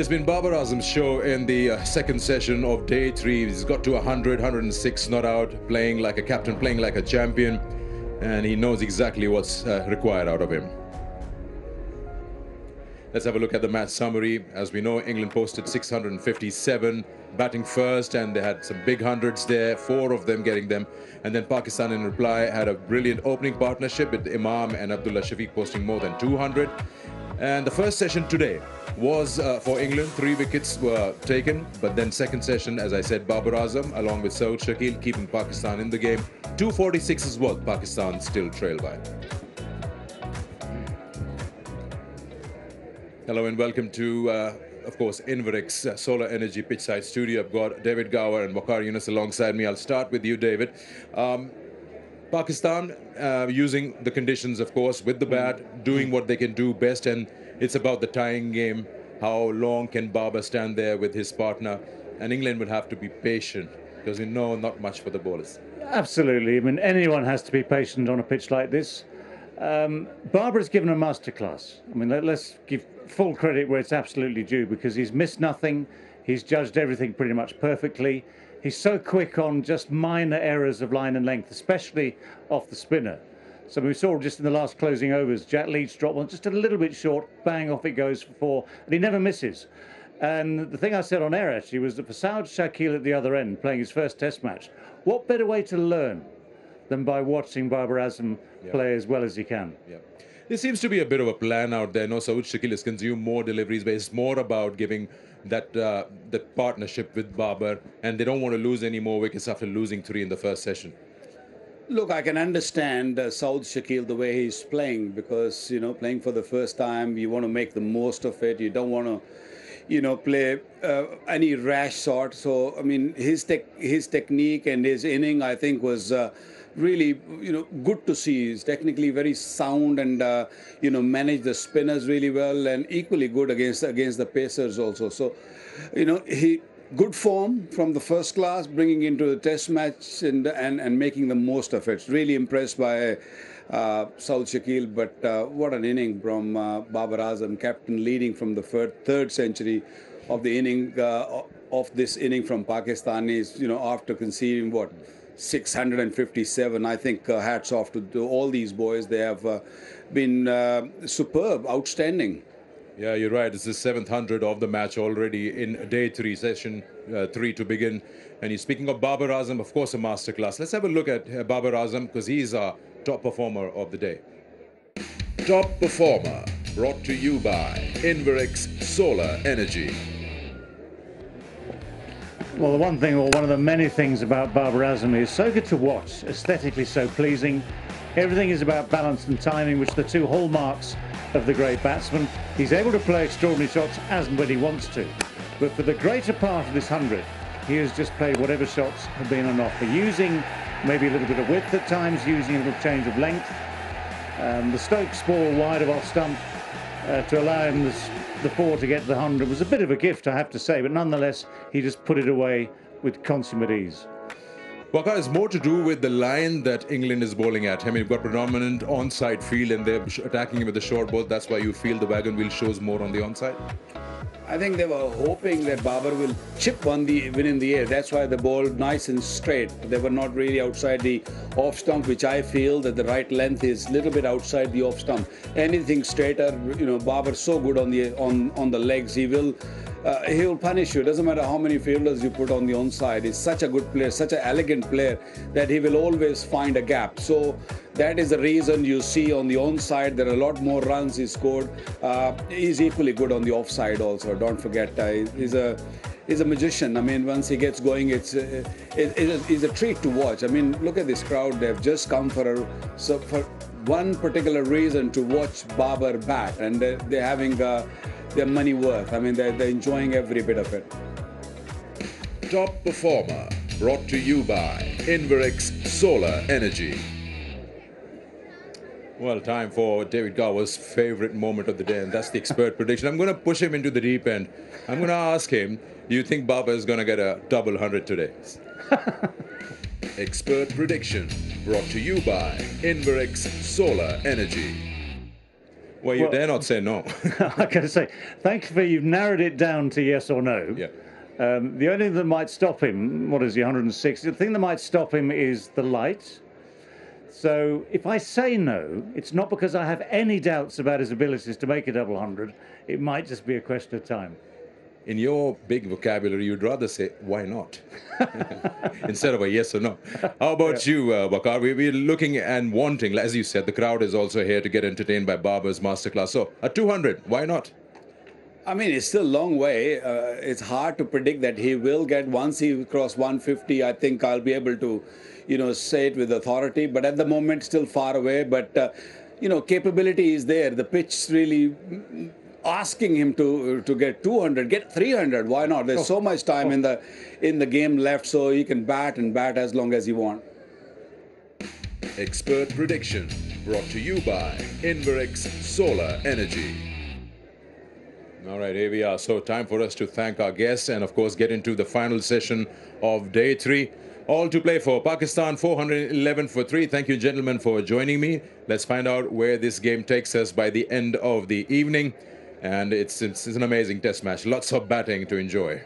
It's been Babar Azam's show in the second session of day 3. He's got to 100, 106 not out, playing like a captain, playing like a champion, and he knows exactly what's required out of him. Let's have a look at the match summary. As we know, England posted 657 batting first, and they had some big hundreds there, 4 of them getting them. And then Pakistan in reply had a brilliant opening partnership with Imam and Abdullah Shafiq posting more than 200. And the first session today was for England. 3 wickets were taken, but then second session, as I said, Babar Azam along with Saud Shakil keeping Pakistan in the game. 246 is what Pakistan still trail by. Hello and welcome to, of course, Inverex Solar Energy Pitchside Studio. I've got David Gower and Waqar Yunus alongside me. I'll start with you, David. Pakistan using the conditions, of course, with the bat, doing what they can do best, and it's about the tying game. How long can Babar stand there with his partner? And England would have to be patient because we know not much for the bowlers. Absolutely. I mean, anyone has to be patient on a pitch like this. Babar has given a masterclass. I mean, let's give full credit where it's absolutely due, because he's missed nothing. He's judged everything pretty much perfectly. He's so quick on just minor errors of line and length, especially off the spinner. So we saw just in the last closing overs, Jack Leach drop one just a little bit short, bang, off it goes for 4, and he never misses. And the thing I said on air actually was that for Saud Shakil at the other end, playing his first test match, what better way to learn than by watching Babar Azam play as well as he can? Yeah. There seems to be a bit of a plan out there. No, Saud Shakil has consumed more deliveries, but it's more about giving that partnership with Babar, and they don't want to lose any more wickets after losing 3 in the first session. Look, I can understand Saud Shakil the way he's playing, because, you know, playing for the first time, you want to make the most of it. You don't want to, you know, play any rash shot. So, I mean, his technique and his inning, I think, was really, you know, good to see. He's technically very sound and, you know, managed the spinners really well, and equally good against the pacers also. So, you know, good form from the first class, bringing into the test match and making the most of it. Really impressed by Saud Shakil, but what an inning from Babar Azam, captain leading from the third century of the inning, of this inning from Pakistanis, you know, after conceiving what, 657. I think hats off to all these boys. They have been superb, outstanding. Yeah, you're right. It's the 700 of the match already in day 3, session 3 to begin. And he's speaking of Babar Azam, of course, a masterclass. Let's have a look at Babar Azam, because he's our top performer of the day. Top performer, brought to you by Inverex Solar Energy. Well, the one thing, or one of the many things about Babar Azam is so good to watch, aesthetically so pleasing. Everything is about balance and timing, which are the 2 hallmarks of the great batsman. He's able to play extraordinary shots as and when he wants to. But for the greater part of this 100, he has just played whatever shots have been on offer, using maybe a little bit of width at times, using a little change of length. The Stokes ball wide of off stump to allow him the 4 to get to the 100 was a bit of a gift, I have to say, but nonetheless, he just put it away with consummate ease. Waqar, it's more to do with the line that England is bowling at. I mean, you've got predominant onside field, and they're attacking him with the short ball. That's why you feel the wagon wheel shows more on the onside. I think they were hoping that Babar will chip win in the air. That's why they bowled nice and straight. They were not really outside the off stump, which I feel that the right length is a little bit outside the off stump. Anything straighter, you know, Babar's so good on the legs. He will punish you. It doesn't matter how many fielders you put on the onside. He's such a good player, such an elegant player, that he will always find a gap. So that is the reason you see on the onside there are a lot more runs he scored. He's equally good on the offside also. Don't forget, he's a magician. I mean, once he gets going, it's a treat to watch. I mean, look at this crowd. They've just come for one particular reason to watch Babar bat, and they're having their money worth. I mean, they're enjoying every bit of it. Top performer, brought to you by Inverex Solar Energy. Well, time for David Gower's favorite moment of the day, and that's the expert prediction. I'm going to push him into the deep end. I'm going to ask him, do you think Babar is going to get a double 100 today? Expert prediction, brought to you by Inverex Solar Energy. Well, you dare not say no. I gotta say, thanks for you've narrowed it down to yes or no. Yeah. The only thing that might stop him, what is he, 160? The thing that might stop him is the light. So if I say no, it's not because I have any doubts about his abilities to make a double 100. It might just be a question of time. In your big vocabulary, you'd rather say, why not? Instead of a yes or no. How about you, Bakar? We're looking and wanting, as you said, the crowd is also here to get entertained by Babar's masterclass. So, a 200, why not? I mean, it's still a long way. It's hard to predict that he will get. Once he cross 150, I think I'll be able to, say it with authority. But at the moment, still far away. But, capability is there. The pitch really asking him to get 200, get 300. Why not? There's so much time in the game left, so he can bat and bat as long as he wants. Expert prediction brought to you by Inverex Solar Energy. All right, here we are. So time for us to thank our guests and, of course, get into the final session of day 3. All to play for. Pakistan 411 for 3. Thank you, gentlemen, for joining me. Let's find out where this game takes us by the end of the evening. And it's an amazing test match. Lots of batting to enjoy.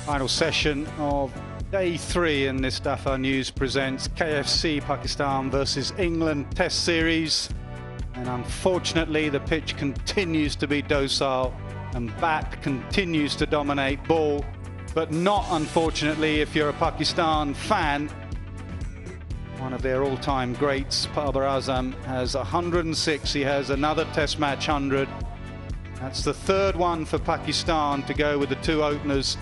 Final session of day 3 in this Dafa News presents KFC Pakistan versus England Test Series. And unfortunately, the pitch continues to be docile and bat continues to dominate ball. but not, unfortunately, if you're a Pakistan fan. One of their all-time greats, Babar Azam, has 106. He has another Test match 100. That's the third one for Pakistan to go with the two openers.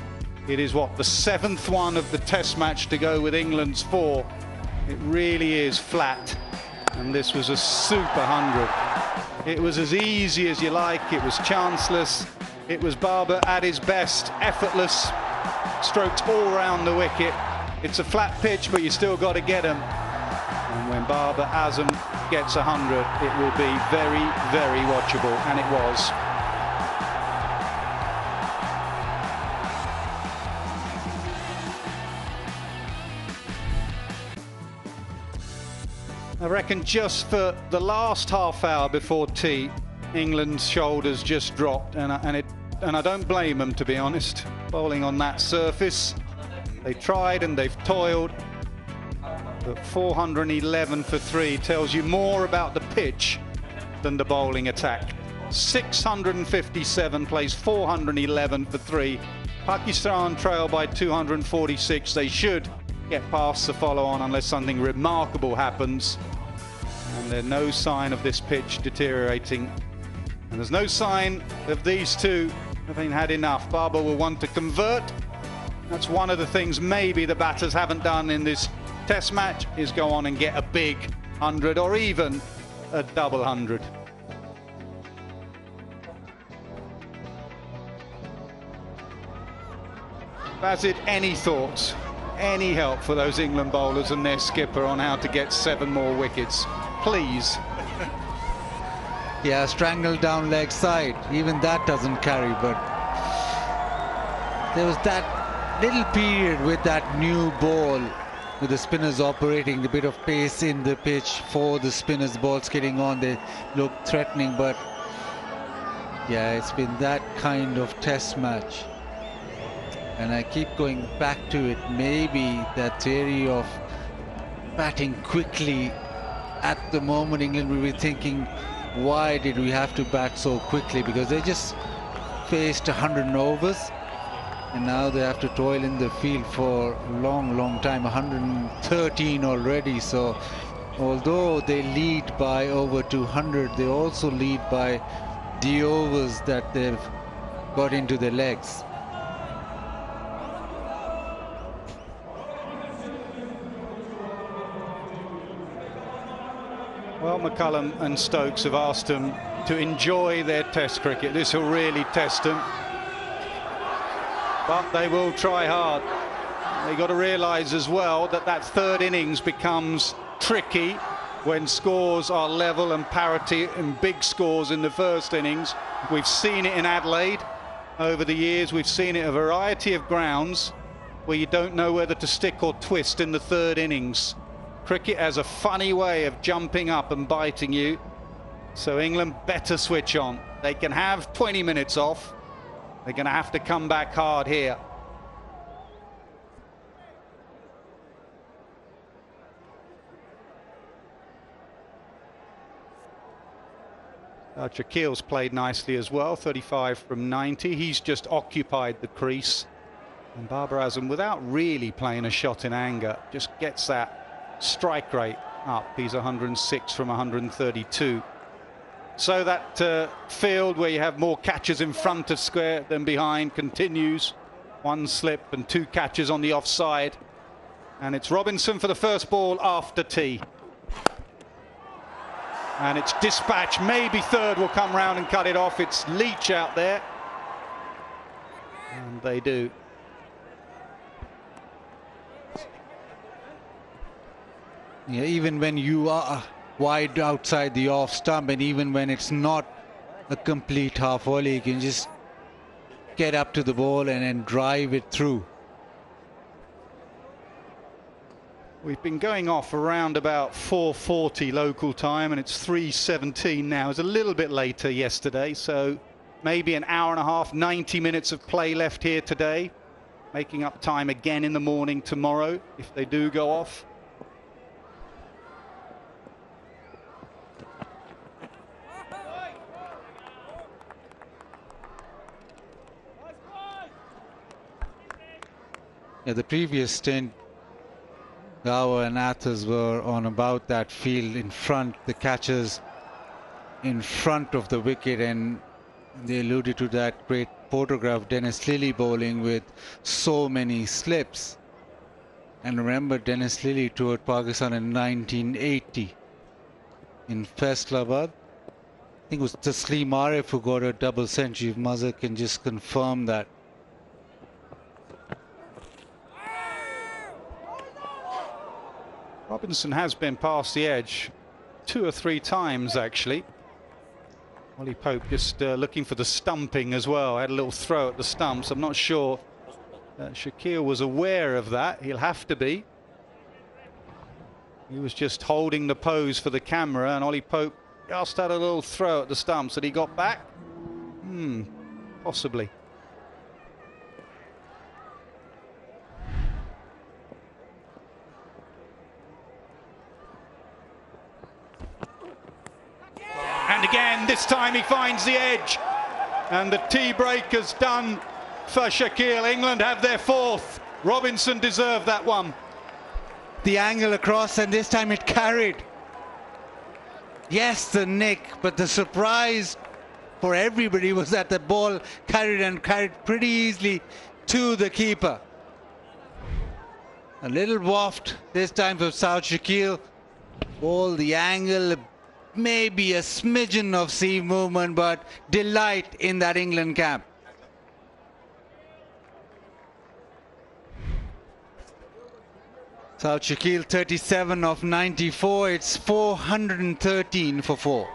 It is, what, the seventh one of the Test match to go with England's 4. It really is flat. And this was a super 100. It was as easy as you like. It was chanceless. It was Babar at his best, effortless, strokes all round the wicket. It's a flat pitch, but you still got to get him. And when Babar Azam gets 100, it will be very, very watchable, and it was. I reckon just for the last half hour before tea, England's shoulders just dropped, and I don't blame them, to be honest. Bowling on that surface, they tried and they've toiled, but 411 for 3 tells you more about the pitch than the bowling attack. 657 plays 411 for 3. Pakistan trail by 246. They should get past the follow-on unless something remarkable happens. And there's no sign of this pitch deteriorating. And there's no sign of these two having had enough. Babar will want to convert. That's one of the things maybe the batters haven't done in this Test match, is go on and get a big 100 or even a double 100. Basit, any thoughts, any help for those England bowlers and their skipper on how to get 7 more wickets? Please. Yeah, strangled down leg side. Even that doesn't carry, but there was that little period with that new ball, with the spinners operating, the bit of pace in the pitch for the spinners, balls getting on, they look threatening, but yeah, it's been that kind of Test match. And I keep going back to it, maybe that theory of batting quickly. At the moment, England will be thinking, why did we have to bat so quickly? Because they just faced 100 overs, and now they have to toil in the field for a long, long time, 113 already. So although they lead by over 200, they also lead by the overs that they've got into their legs. Well, McCullum and Stokes have asked them to enjoy their Test cricket. This will really test them. But they will try hard. They've got to realise as well that that third innings becomes tricky when scores are level and parity and big scores in the first innings. We've seen it in Adelaide over the years. We've seen it a variety of grounds where you don't know whether to stick or twist in the third innings. Cricket has a funny way of jumping up and biting you, so England better switch on. They can have 20 minutes off. They're going to have to come back hard here. Shakil's played nicely as well, 35 from 90. He's just occupied the crease. And Babar Azam, without really playing a shot in anger, just gets that strike rate up. He's 106 from 132. So that field where you have more catches in front of square than behind continues. 1 slip and 2 catches on the offside. And it's Robinson for the first ball after tea. And it's Dispatch. Maybe third will come round and cut it off. It's Leach out there. And they do. Yeah, even when you are wide outside the off stump, and even when it's not a complete half volley, you can just get up to the ball and then drive it through. We've been going off around about 4:40 local time, and it's 3:17 now. It's a little bit later yesterday, so maybe an hour and a half, 90 minutes of play left here today, making up time again in the morning tomorrow if they do go off. Yeah, the previous stint, Gower and Athers were on about that field in front, the catchers in front of the wicket, and they alluded to that great photograph, Dennis Lilly bowling with so many slips. And remember, Dennis Lilly toured Pakistan in 1980 in Faisalabad. I think it was Taslim Arif who got a double century. If Mazhar can just confirm that. Robinson has been past the edge 2 or 3 times, actually. Ollie Pope just looking for the stumping as well. Had a little throw at the stumps. I'm not sure Shakil was aware of that. He'll have to be. He was just holding the pose for the camera, and Ollie Pope just had a little throw at the stumps that he got back. Possibly. And again, this time he finds the edge. And the tea break is done for Shakil. England have their 4th. Robinson deserved that one. The angle across, and this time it carried. Yes, the nick, but the surprise for everybody was that the ball carried pretty easily to the keeper. A little waft this time for South Shakil. Ball, the angle, maybe a smidgen of seam movement, but delight in that England camp. South Shakil 37 of 94. It's 413 for 4.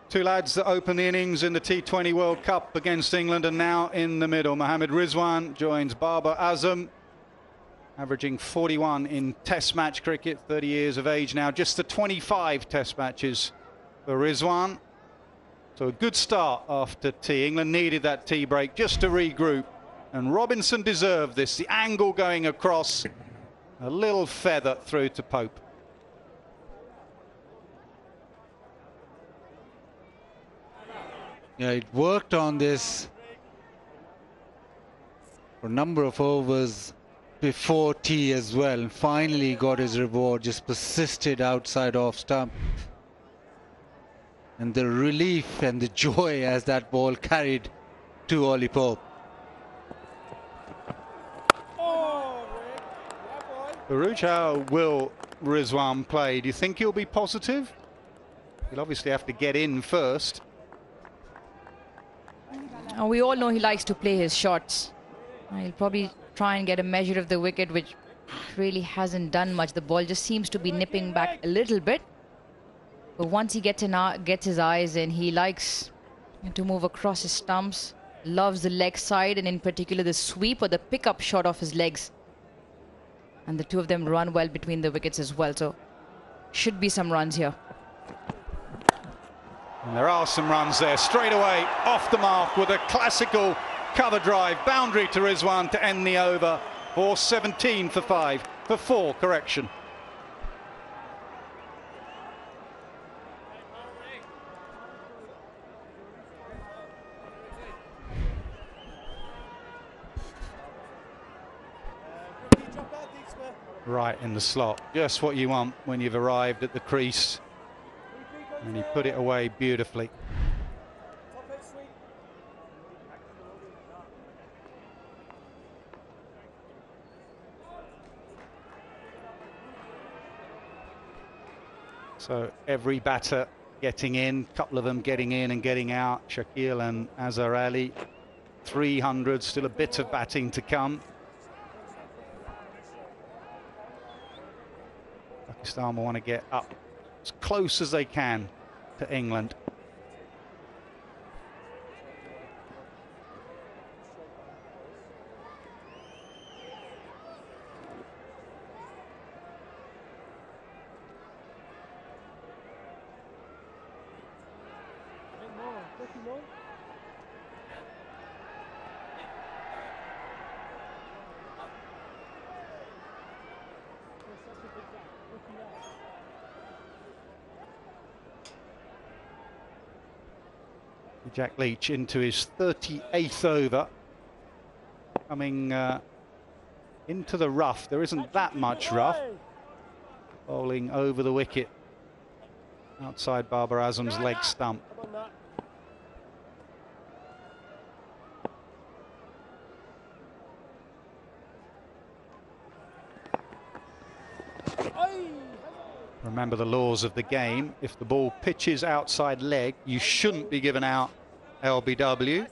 Two lads that open the innings in the T20 World Cup against England, and now in the middle. Mohammad Rizwan joins Babar Azam, averaging 41 in Test match cricket, 30 years of age now. Just the 25 Test matches for Rizwan. So a good start after tea. England needed that tea break just to regroup, and Robinson deserved this. The angle going across, a little feather through to Pope. Yeah, it worked on this for a number of overs before tea as well. Finally got his reward, just persisted outside off stump. And the relief and the joy as that ball carried to Ollie Pope. Baruch, how will Rizwan play? Do you think he'll be positive? He'll obviously have to get in first. We all know he likes to play his shots. He'll probably try and get a measure of the wicket, which really hasn't done much. The ball just seems to be nipping back a little bit. But once he gets his eyes in, he likes to move across his stumps, loves the leg side, and in particular the sweep or the pickup shot off his legs. And the two of them run well between the wickets as well. So should be some runs here. And there are some runs there, straight away off the mark with a classical cover drive, boundary to Rizwan to end the over, or 17 for 5, for 4, correction. Right in the slot, just what you want when you've arrived at the crease. And he put it away beautifully. So every batter getting in, a couple of them getting in and getting out. Shakil and Azhar Ali, 300, still a bit of batting to come. Pakistan will want to get up as close as they can to England. Jack Leach into his 38th over. Coming into the rough. There isn't that much rough. Bowling over the wicket. Outside Babar Azam's leg stump. Remember the laws of the game. If the ball pitches outside leg, you shouldn't be given out LBW.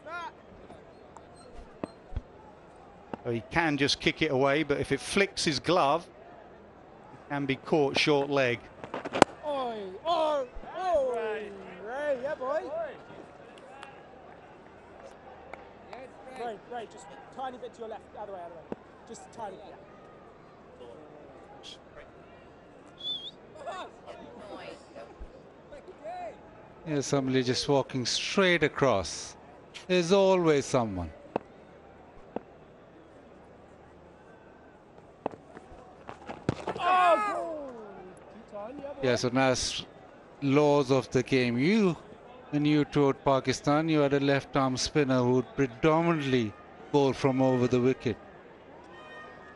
So he can just kick it away, but if it flicks his glove, it can be caught short leg. Oi, oh, oh, Ray, yeah, boy. Ray, just a tiny bit to your left, other way, just a tiny bit. Here's somebody just walking straight across. There's always someone. Yeah, so now laws of the game. When you toured Pakistan, you had a left-arm spinner who would predominantly bowl from over the wicket.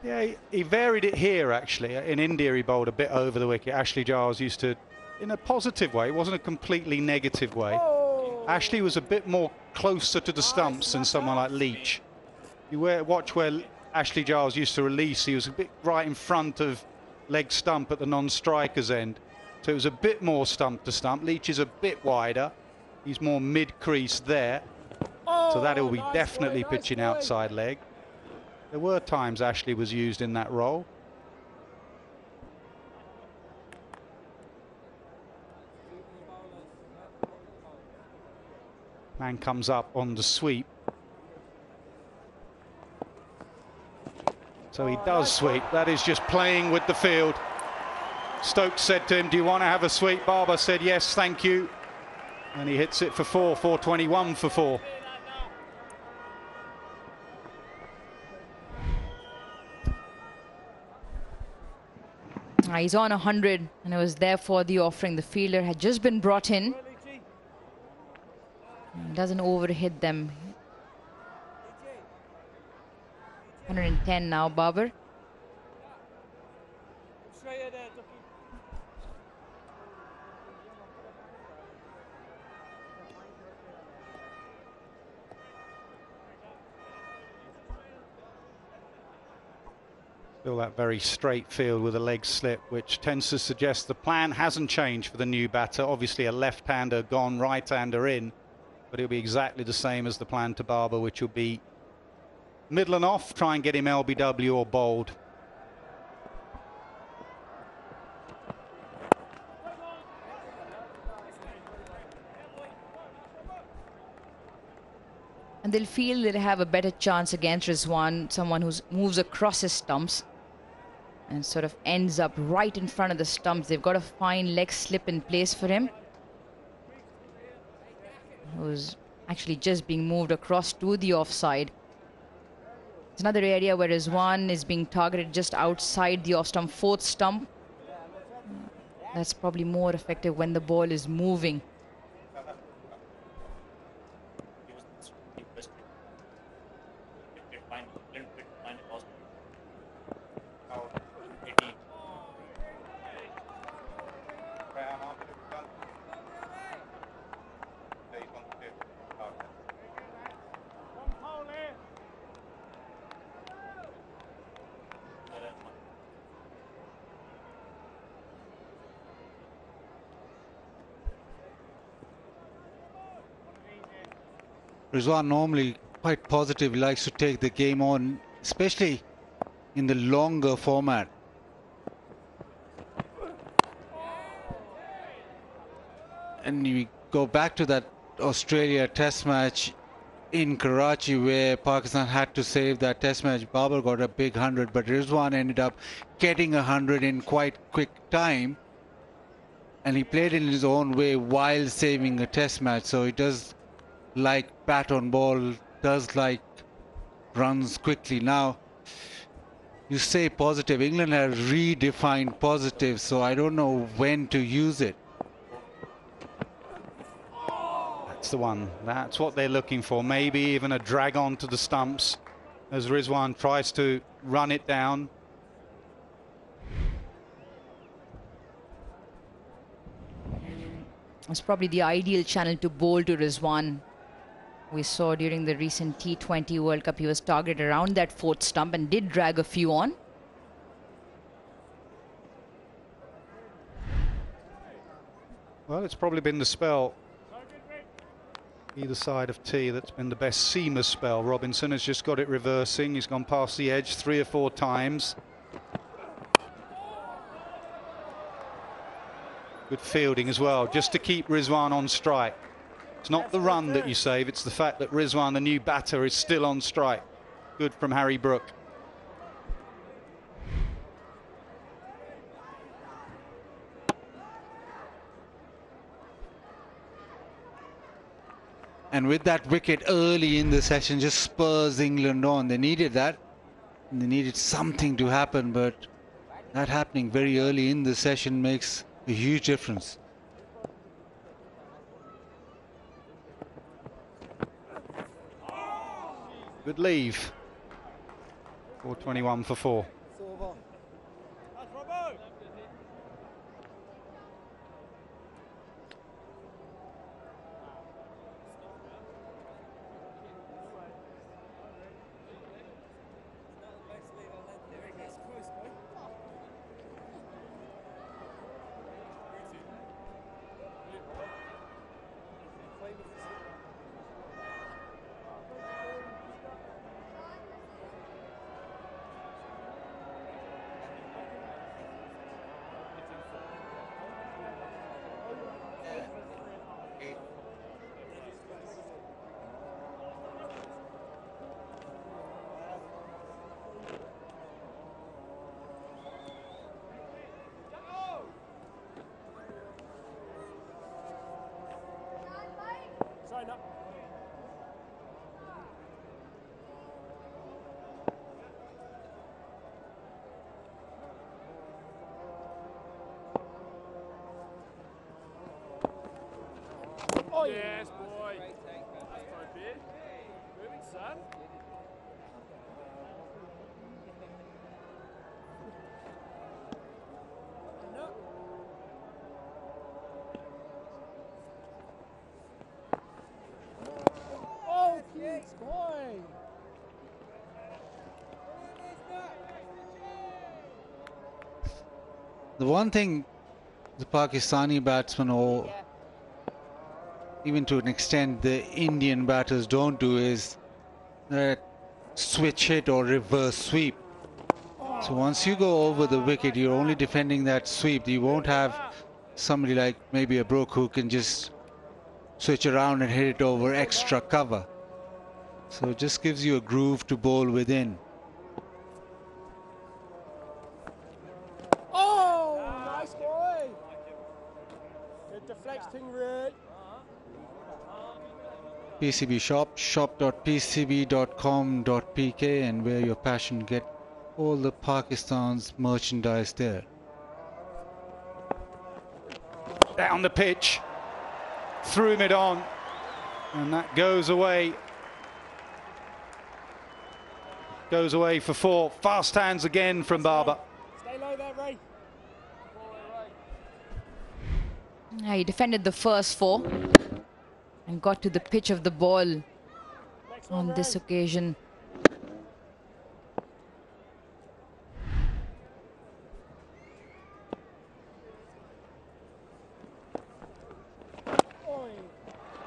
Yeah, he varied it here, actually. In India, he bowled a bit over the wicket. Ashley Giles used to, in a positive way, it wasn't a completely negative way. Ashley was a bit more closer to the stumps than someone like Leach. You watch where Ashley Giles used to release, he was a bit right in front of leg stump at the non-striker's end. So it was a bit more stump to stump. Leach is a bit wider. He's more mid-crease there. So that will be definitely pitching outside leg. There were times Ashley was used in that role. Man comes up on the sweep. So he does sweep. That is just playing with the field. Stokes said to him, do you want to have a sweep? Barber said, yes, thank you. And he hits it for 421 for 4. He's on 100 and it was therefore the offering. The fielder had just been brought in. Doesn't overhit them. 110 now, Babar. Still that very straight field with a leg slip, which tends to suggest the plan hasn't changed for the new batter. Obviously a left-hander gone, right-hander in, but it'll be exactly the same as the plan to Babar, which will be middle and off, try and get him LBW or bowled. And they'll feel they'll have a better chance against Rizwan, someone who moves across his stumps and sort of ends up right in front of the stumps. They've got a fine leg slip in place for him, who's actually just being moved across to the offside. It's another area where Rizwan is being targeted just outside the off stump, fourth stump. That's probably more effective when the ball is moving. Rizwan normally quite positive, likes to take the game on, especially in the longer format. And we go back to that Australia test match in Karachi where Pakistan had to save that test match. Babar got a big 100, but Rizwan ended up getting 100 in quite quick time. And he played in his own way while saving a test match. So he does like bat on ball, does like runs quickly. Now, you say positive. England has redefined positive, so I don't know when to use it. That's the one. That's what they're looking for. Maybe even a drag on to the stumps as Rizwan tries to run it down. It's probably the ideal channel to bowl to Rizwan. We saw during the recent T20 World Cup, he was targeted around that fourth stump and did drag a few on. Well, it's probably been the spell either side of tee that's been the best seamer spell. Robinson has just got it reversing. He's gone past the edge 3 or 4 times. Good fielding as well, just to keep Rizwan on strike. It's not the run that you save, it's the fact that Rizwan, the new batter, is still on strike. Good from Harry Brook. And with that wicket early in the session, just spurs England on. They needed that. They needed something to happen, but that happening very early in the session makes a huge difference. Good leave. 421 for 4. Oh, yes, boy. That's no big. Moving, son. Oh, yes, boy. The one thing the Pakistani batsmen, or even to an extent the Indian batters, don't do is that switch hit or reverse sweep. So once you go over the wicket, you're only defending that sweep. You won't have somebody like maybe a Brook who can just switch around and hit it over extra cover. So it just gives you a groove to bowl within. Oh, nice boy. Good deflecting, Ray. PCB shop, shop.pcb.com.pk, and where your passion, get all the Pakistan's merchandise there. Down the pitch, threw mid on, and that goes away. Goes away for 4. Fast hands again from Babar. Stay low there, Ray. Yeah, he defended the first 4 and got to the pitch of the ball on this occasion.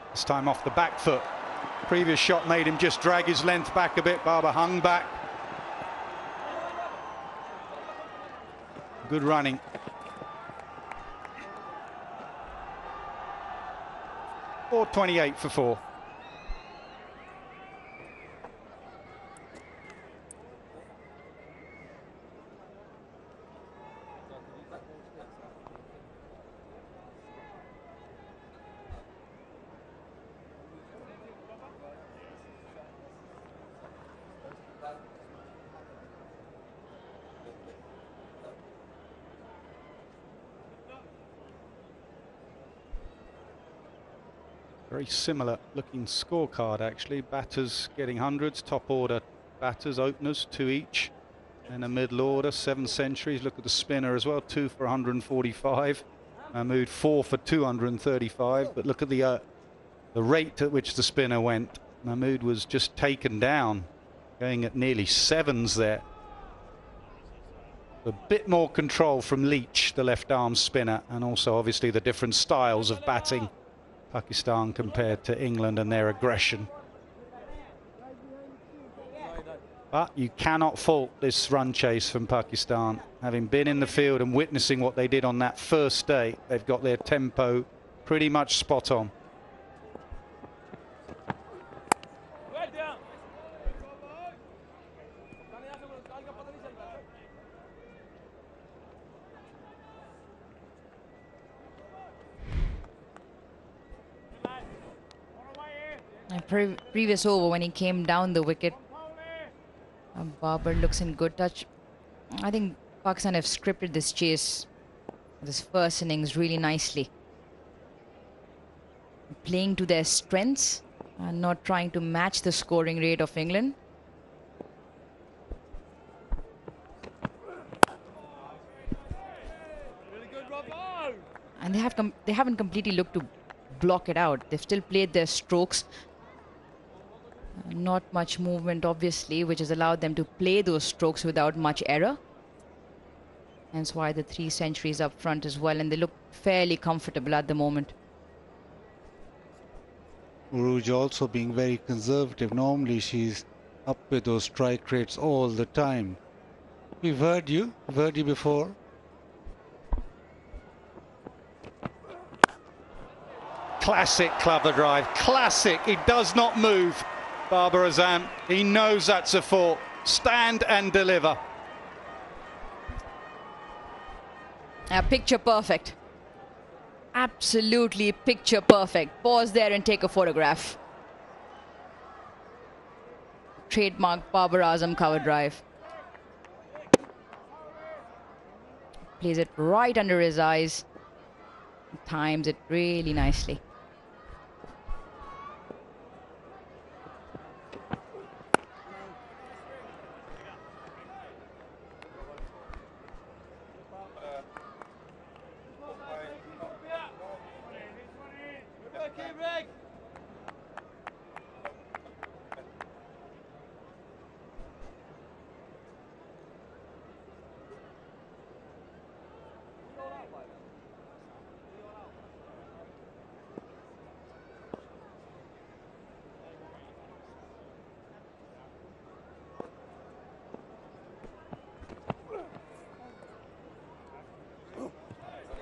This time off the back foot. Previous shot made him just drag his length back a bit. Barber hung back. Good running. Or 28 for 4. Very similar looking scorecard actually. Batters getting hundreds, top order batters, openers, 2 each. And a middle order, 7 centuries. Look at the spinner as well, 2 for 145. Mahmood 4 for 235. But look at the rate at which the spinner went. Mahmood was just taken down, going at nearly 7s there. A bit more control from Leach, the left arm spinner, and also obviously the different styles of batting. Pakistan compared to England and their aggression. But you cannot fault this run chase from Pakistan. Having been in the field and witnessing what they did on that first day, they've got their tempo pretty much spot on. Previous over when he came down the wicket, Babar looks in good touch. I think Pakistan have scripted this chase, this first innings, really nicely, playing to their strengths and not trying to match the scoring rate of England. And they haven't completely looked to block it out. They've still played their strokes. Not much movement, obviously, which has allowed them to play those strokes without much error. Hence why the 3 centuries up front as well, and they look fairly comfortable at the moment. Uruj also being very conservative. Normally she's up with those strike rates all the time. We've heard you before. Classic cover drive, classic. He does not move, Babar Azam. He knows that's a 4. Stand and deliver. Picture perfect. Absolutely picture perfect. Pause there and take a photograph. Trademark Babar Azam cover drive. Plays it right under his eyes. Times it really nicely.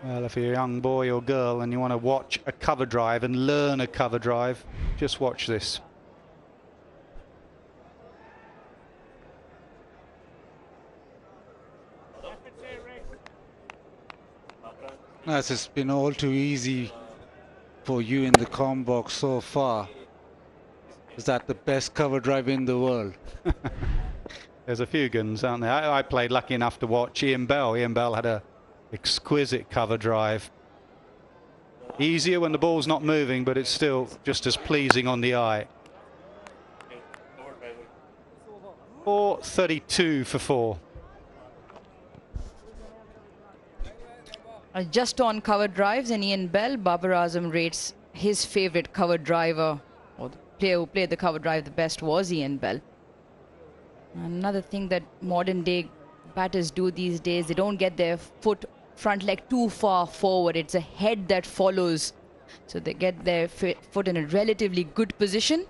Well, if you're a young boy or girl and you want to watch a cover drive and learn a cover drive, just watch this. As it's been all too easy for you in the comm box so far. Is that the best cover drive in the world? There's a few guns, aren't there? I played lucky enough to watch Ian Bell. Ian Bell had a exquisite cover drive. Easier when the ball's not moving, but it's still just as pleasing on the eye. 432 for 4. Just on cover drives and Ian Bell, Babar Azam rates his favourite cover driver, or the player who played the cover drive the best was Ian Bell. Another thing that modern day batters do these days, they don't get their front leg too far forward. It's a head that follows. So they get their foot in a relatively good position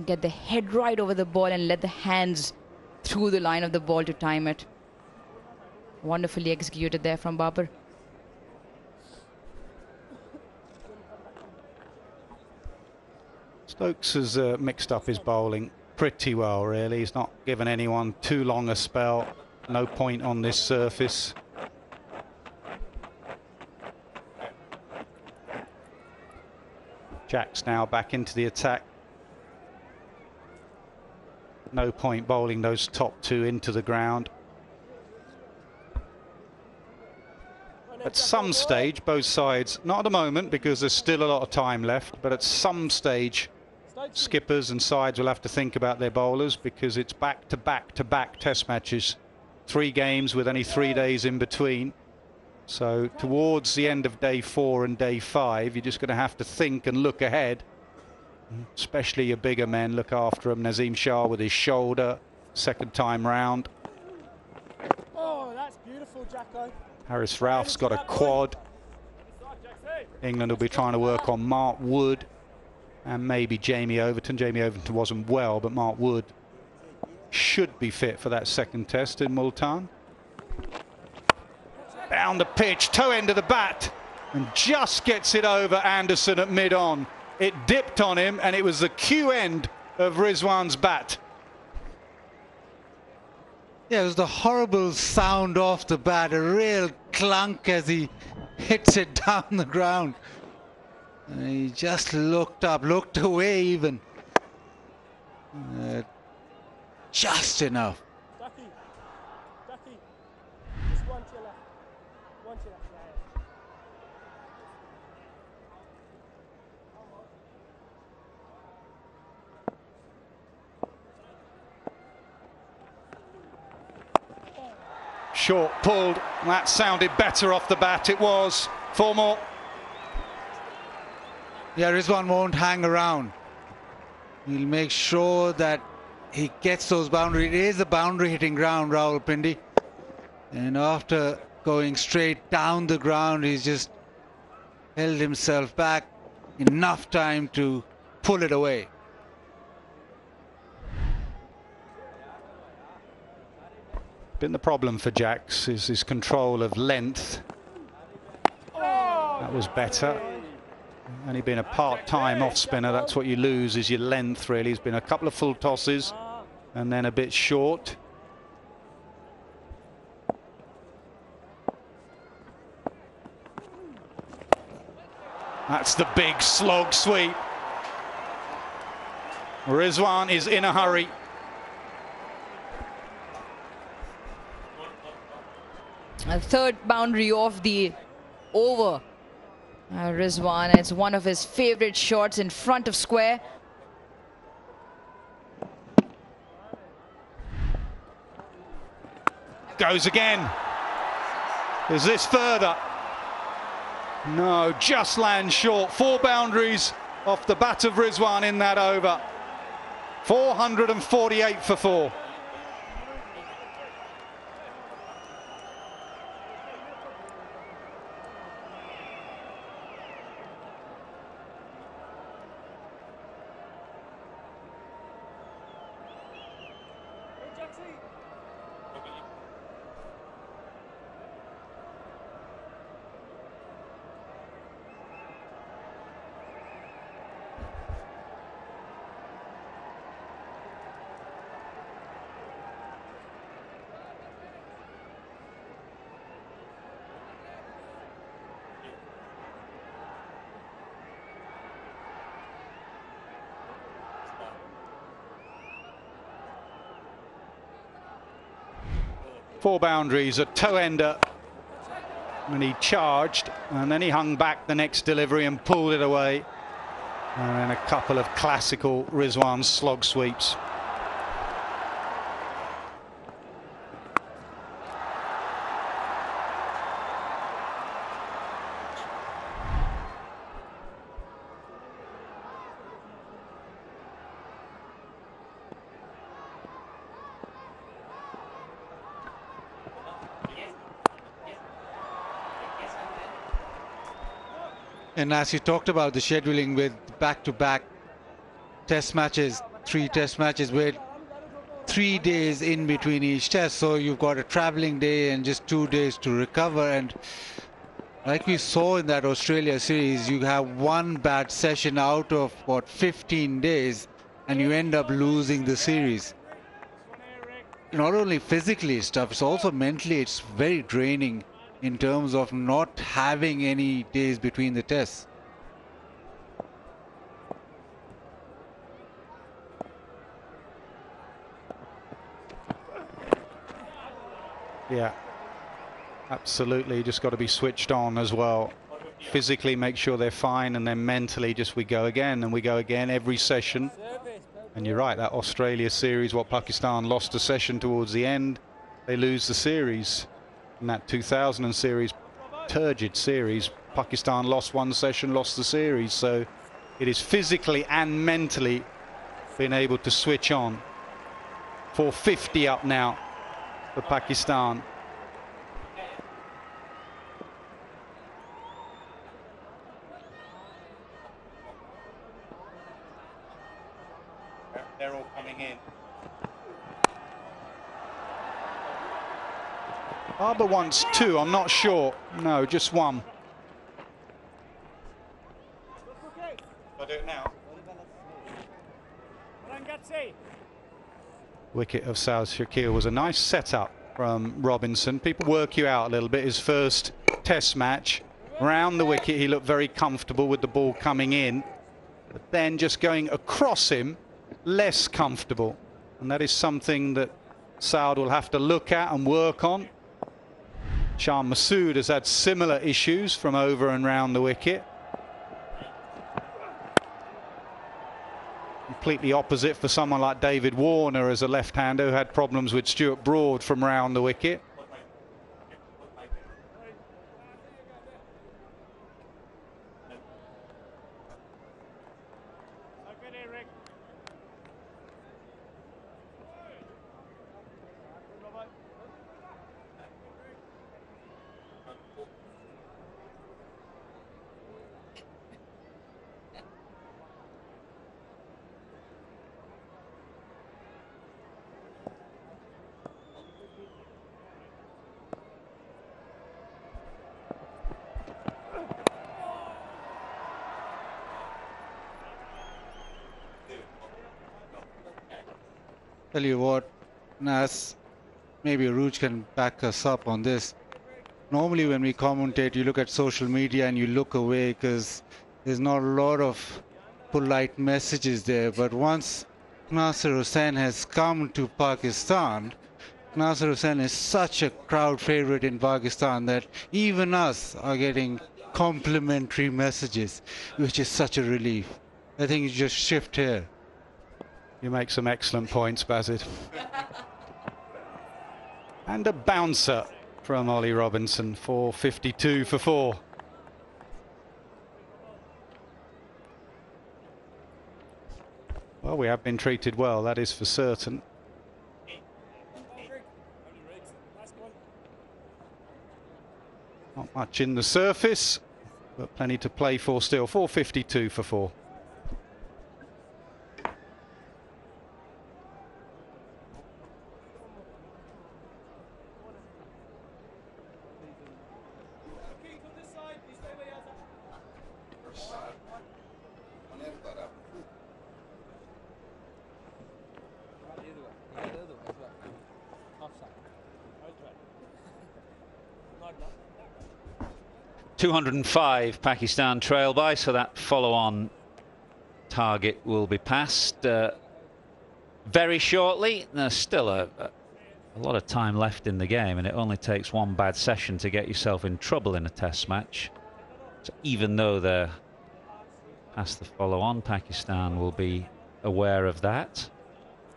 Get the head right over the ball and let the hands through the line of the ball to time it. Wonderfully executed there from Babar. Stokes has mixed up his bowling pretty well, really. He's not given anyone too long a spell. No point on this surface. Jack's now back into the attack. No point bowling those top two into the ground. At some stage, both sides, not at the moment because there's still a lot of time left, but at some stage, skippers and sides will have to think about their bowlers because it's back-to-back-to-back test matches. 3 games with only 3 days in between. So towards the end of day 4 and day 5, you're just going to have to think and look ahead. Especially your bigger men, look after him. Nazim Shah with his shoulder, second time round. Oh, that's beautiful, Jacko. Haris Rauf's got a quad. England will be trying to work on Mark Wood and maybe Jamie Overton. Jamie Overton wasn't well, but Mark Wood should be fit for that second test in Multan. Down the pitch, toe end of the bat, and just gets it over Anderson at mid-on. It dipped on him, and it was the Q end of Rizwan's bat. Yeah, it was the horrible sound off the bat, a real clunk as he hits it down the ground. And he just looked up, looked away even. Just enough. Ducky, just one to your left. One to your left, yeah. Short pulled, that sounded better off the bat. It was 4 more. Yeah, Rizwan won't hang around. He'll make sure that he gets those boundaries. It is a boundary hitting ground, Rawalpindi. And after going straight down the ground, he's just held himself back enough time to pull it away. Been the problem for Jacks is his control of length. That was better. Only been a part-time off spinner, that's what you lose, is your length really. He's been a couple of full tosses and then a bit short. That's the big slog sweep. Rizwan is in a hurry. A third boundary off the over. Rizwan, it's one of his favorite shots in front of square. Goes again. Is this further? No, just lands short. 4 boundaries off the bat of Rizwan in that over. 448 for 4. Four boundaries, a toe-ender, and he charged, and then he hung back the next delivery and pulled it away. And then a couple of classical Rizwan slog sweeps. And as you talked about the scheduling with back-to-back test matches, 3 test matches with 3 days in between each test, so you've got a traveling day and just 2 days to recover. And like we saw in that Australia series, you have one bad session out of what, 15 days, and you end up losing the series. Not only physically it's tough, it's also mentally it's very draining in terms of not having any days between the tests. Yeah, absolutely. You just got to be switched on as well. Physically make sure they're fine, and then mentally just we go again and we go again every session. And you're right, that Australia series, what Pakistan lost a session towards the end, they lose the series. In that 2000 series, turgid series, Pakistan lost one session, lost the series. So it is physically and mentally being able to switch on. 450 up now for Pakistan. They're all coming in. Harbour wants 2, I'm not sure. No, just 1. I'll do it now. Wicket of South Shakir was a nice setup from Robinson. People work you out a little bit. His first test match, round the wicket, he looked very comfortable with the ball coming in. But then just going across him, less comfortable. And that is something that Saud will have to look at and work on. Shah Masood has had similar issues from over and round the wicket. Completely opposite for someone like David Warner as a left-hander who had problems with Stuart Broad from round the wicket. Tell you what, Nas, maybe Aruj can back us up on this. Normally when we commentate, you look at social media and you look away because there's not a lot of polite messages there. But once Nasser Hussain has come to Pakistan, Nasser Hussain is such a crowd favorite in Pakistan that even us are getting complimentary messages, which is such a relief. I think you just shift here. You make some excellent points, Basit. And a bouncer from Ollie Robinson, 452 for 4. Well, we have been treated well, that is for certain. Not much in the surface, but plenty to play for still. 452 for 4. .205 Pakistan trail by, so that follow-on target will be passed very shortly. There's still a lot of time left in the game, and it only takes one bad session to get yourself in trouble in a test match. So even though they're past the follow-on, Pakistan will be aware of that.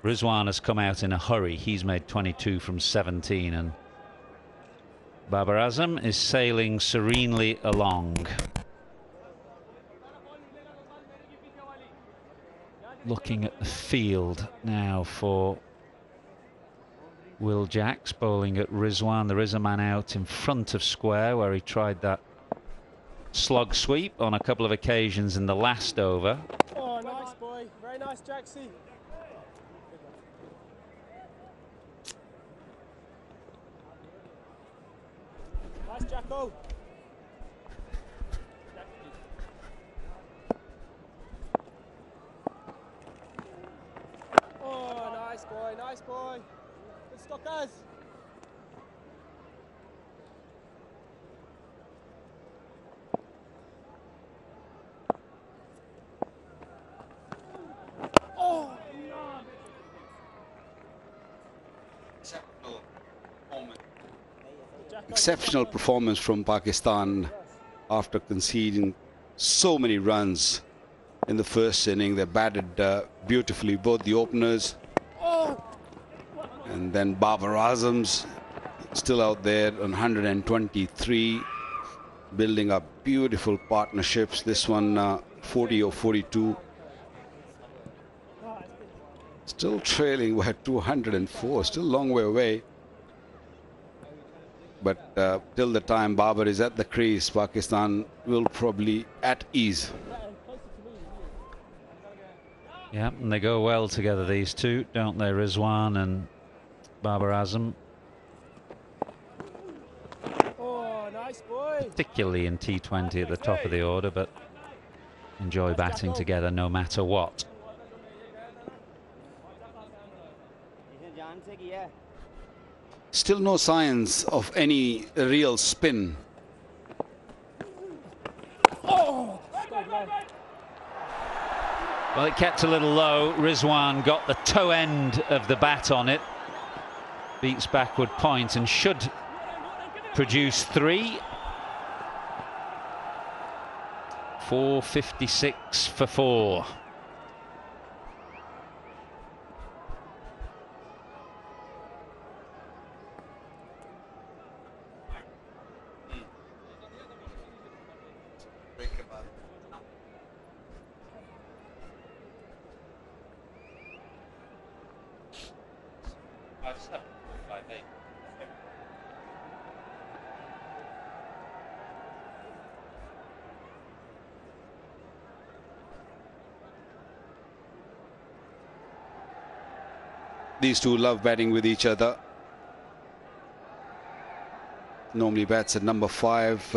Rizwan has come out in a hurry. He's made 22 from 17, and Babar Azam is sailing serenely along. Looking at the field now for Will Jacks, bowling at Rizwan. There is a man out in front of square where he tried that slug sweep on a couple of occasions in the last over. Oh, nice boy. Very nice, Jaxie. Nice, Jacko. Oh, nice boy, nice boy. Good stockers. Oh, Exceptional performance from Pakistan after conceding so many runs in the first inning. They batted beautifully, both the openers and then Babar Azam's still out there on 123, building up beautiful partnerships. This one 40 or 42. Still trailing by 204, still a long way away. But till the time Babar is at the crease, Pakistan will probably at ease. Yeah, and they go well together, these two, don't they, Rizwan and Babar Azam? oh, nice boy. Particularly in T20 at the top of the order, but enjoy batting together no matter what. Still no signs of any real spin. Oh, Well, it kept a little low. Rizwan got the toe end of the bat on it. Beats backward point and should produce 3. 456 for 4. These two love batting with each other. Normally bats at number 5.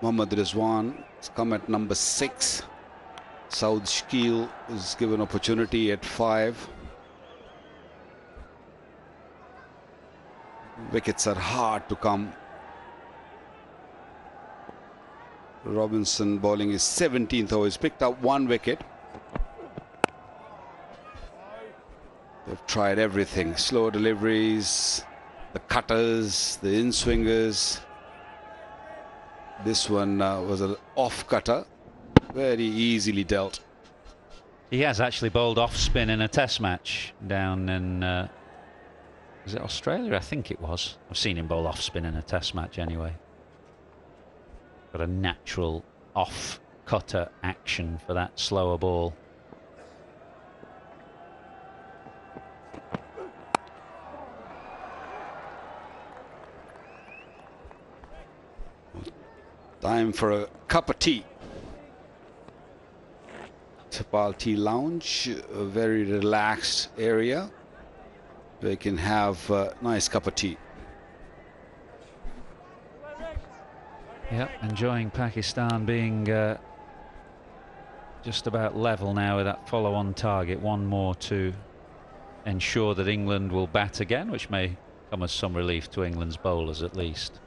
Mohammad Rizwan has come at number 6. Saud Shakil is given opportunity at 5. Wickets are hard to come. Robinson bowling is 17th over. He's picked up 1 wicket. They've tried everything. Slow deliveries, the cutters, the in-swingers. This one was an off-cutter. Very easily dealt. He has actually bowled off spin in a test match down in, was it Australia? I think it was. I've seen him bowl off spin in a test match anyway. Got a natural off cutter action for that slower ball. Time for a cup of tea. Tapal Tea Lounge, a very relaxed area. They can have a nice cup of tea. Yep, enjoying Pakistan being just about level now with that follow-on target. One more to ensure that England will bat again, which may come as some relief to England's bowlers at least.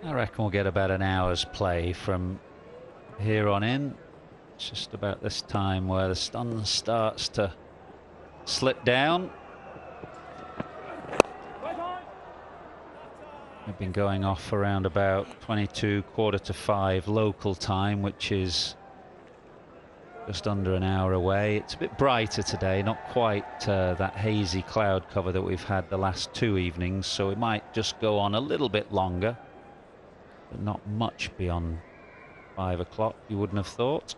I reckon we'll get about an hour's play from here on in. It's just about this time where the sun starts to slip down. We've been going off around about 22, 4:45 local time, which is just under an hour away. It's a bit brighter today, not quite that hazy cloud cover that we've had the last 2 evenings, so it might just go on a little bit longer. but not much beyond 5 o'clock, you wouldn't have thought.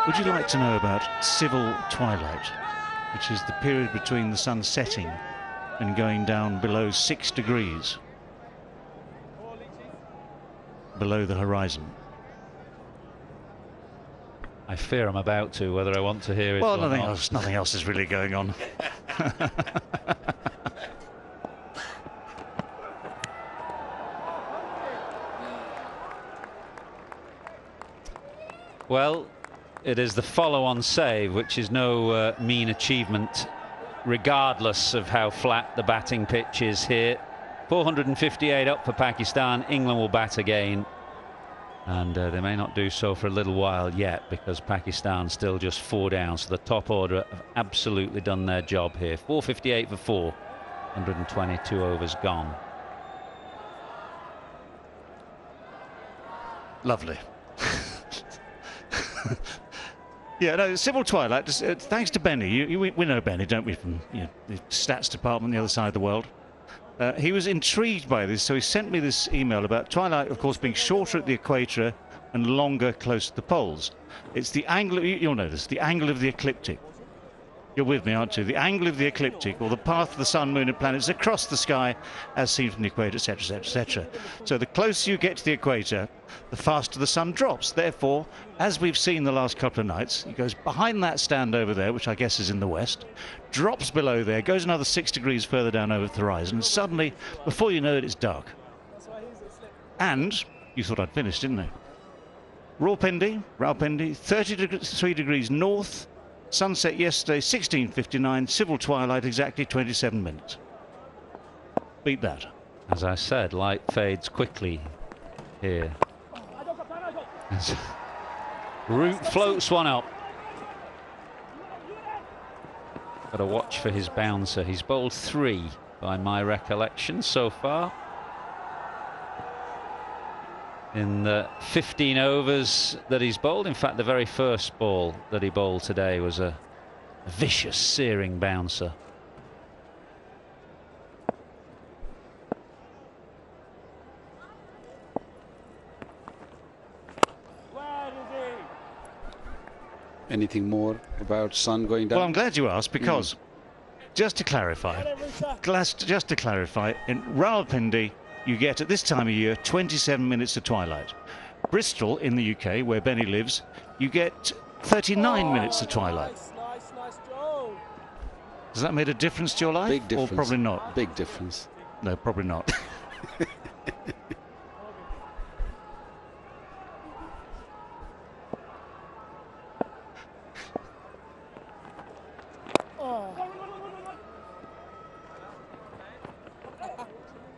Would you like to know about civil twilight, which is the period between the sun setting and going down below 6 degrees below the horizon? I fear I'm about to, whether I want to hear it Well, or nothing else is really going on. Well, it is the follow-on save, which is no mean achievement, regardless of how flat the batting pitch is here. 458 up for Pakistan. England will bat again, and they may not do so for a little while yet, because Pakistan still just 4 down. So the top order have absolutely done their job here. 458 for 4, 122 overs gone. Lovely. Yeah, no, civil twilight. Thanks to Benny. We know Benny, don't we, from the stats department on the other side of the world. He was intrigued by this, so he sent me this email about twilight, of course, being shorter at the equator and longer close to the poles. It's the angle, you'll know this, the angle of the ecliptic. You're with me, aren't you? The angle of the ecliptic, or the path of the sun, moon and planets across the sky as seen from the equator, etc., etc., etc. So the closer you get to the equator, the faster the sun drops. Therefore, as we've seen the last couple of nights, it goes behind that stand over there, which I guess is in the west, drops below there, goes another 6 degrees further down over the horizon, and suddenly, before you know it, it's dark. And you thought I'd finished, didn't you? Rawalpindi, 33 degrees north. Sunset yesterday, 16:59. Civil twilight, exactly 27 minutes. Beat that. As I said, light fades quickly here. Root floats one up. Got to watch for his bouncer. He's bowled 3 by my recollection so far. In the 15 overs that he's bowled. In fact, the very first ball that he bowled today was a vicious, searing bouncer. Anything more about sun going down? Well, I'm glad you asked, because just to clarify, in Rawalpindi, you get at this time of year 27 minutes to twilight. Bristol in the UK, where Benny lives, you get 39 minutes to twilight. Nice, Joe. Does that make a difference to your life? Big difference. Or probably not? Big difference. No, probably not.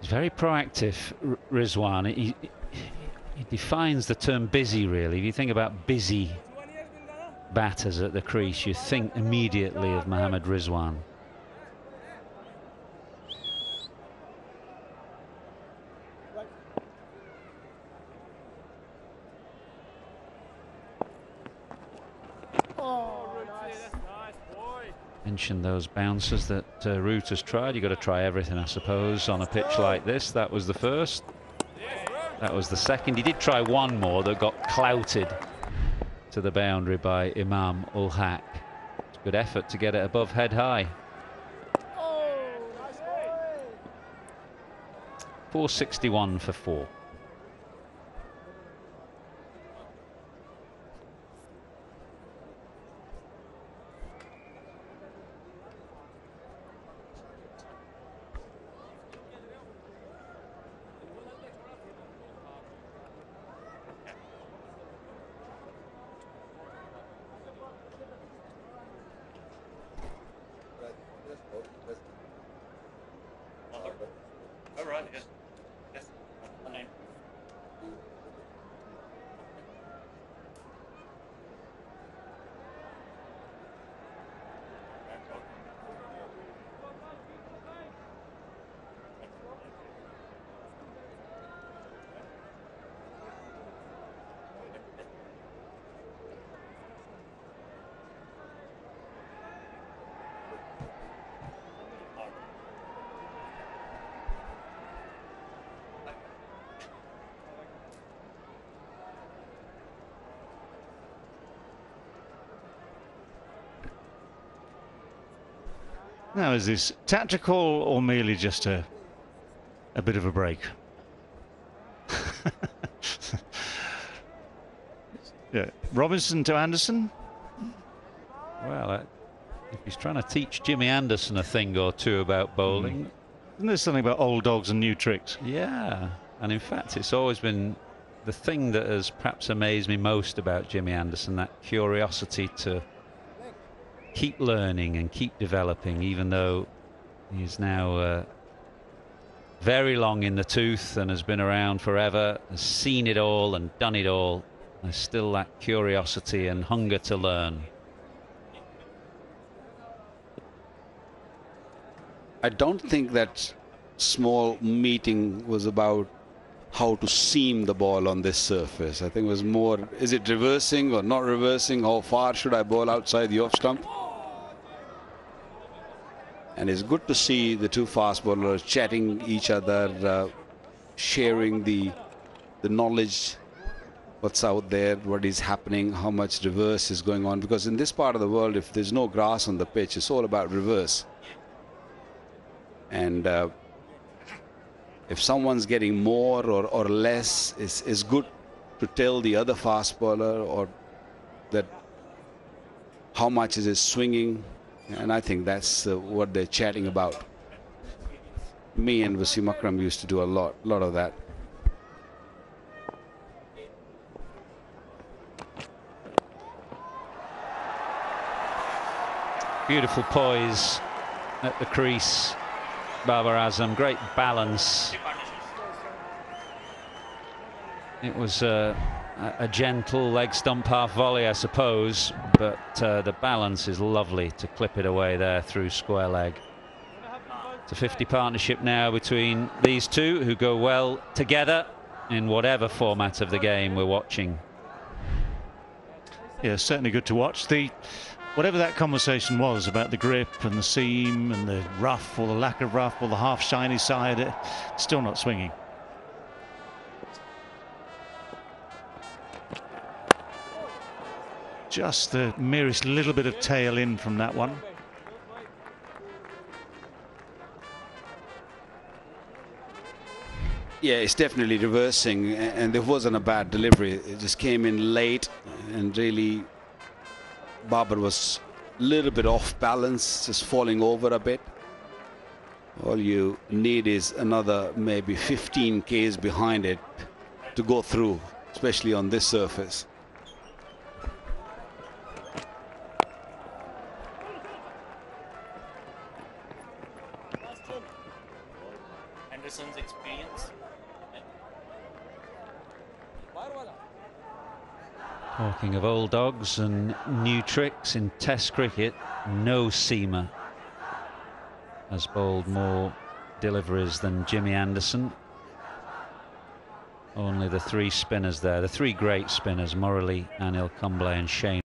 He's very proactive, Rizwan. He defines the term busy, really. If you think about busy batters at the crease, you think immediately of Mohammad Rizwan. Mentioned those bouncers that Root has tried. You've got to try everything, I suppose, on a pitch like this. That was the first. That was the second. He did try one more that got clouted to the boundary by Imam ul Haq. Good effort to get it above head high. 461 for 4. Now, is this tactical or merely just a bit of a break? Yeah, Robinson to Anderson. Well, if he's trying to teach Jimmy Anderson a thing or two about bowling. Isn't there something about old dogs and new tricks? Yeah, and in fact, it's always been the thing that has perhaps amazed me most about Jimmy Anderson, that curiosity to keep learning and keep developing, even though he's now very long in the tooth and has been around forever, has seen it all and done it all. There's still that curiosity and hunger to learn. I don't think that small meeting was about how to seam the ball on this surface. I think it was more, is it reversing or not reversing? How far should I bowl outside the off stump? And it's good to see the two fast bowlers chatting each other, sharing the knowledge, what's out there, what is happening, how much reverse is going on. Because in this part of the world, if there's no grass on the pitch, it's all about reverse. And if someone's getting more or less, it's good to tell the other fast bowler or that how much is it swinging. And I think that's what they're chatting about. Me and Wasim Akram used to do a lot of that. Beautiful poise at the crease. Babar Azam, great balance. It was a gentle leg stump half volley, I suppose, but the balance is lovely to clip it away there through square leg. It's a 50 partnership now between these two, who go well together in whatever format of the game we're watching. Yeah, certainly good to watch. Whatever that conversation was about the grip and the seam and the rough or the lack of rough or the half shiny side, it's still not swinging. Just the merest little bit of tail in from that one. Yeah, it's definitely reversing, and there wasn't a bad delivery. It just came in late, and really Babar was a little bit off balance, just falling over a bit. All you need is another maybe 15 Ks behind it to go through, especially on this surface. Anderson's experience. Talking of old dogs and new tricks in Test cricket, no seamer has bowled more deliveries than Jimmy Anderson. Only the three spinners there, the three great spinners, Murali, Anil Kumble and Shane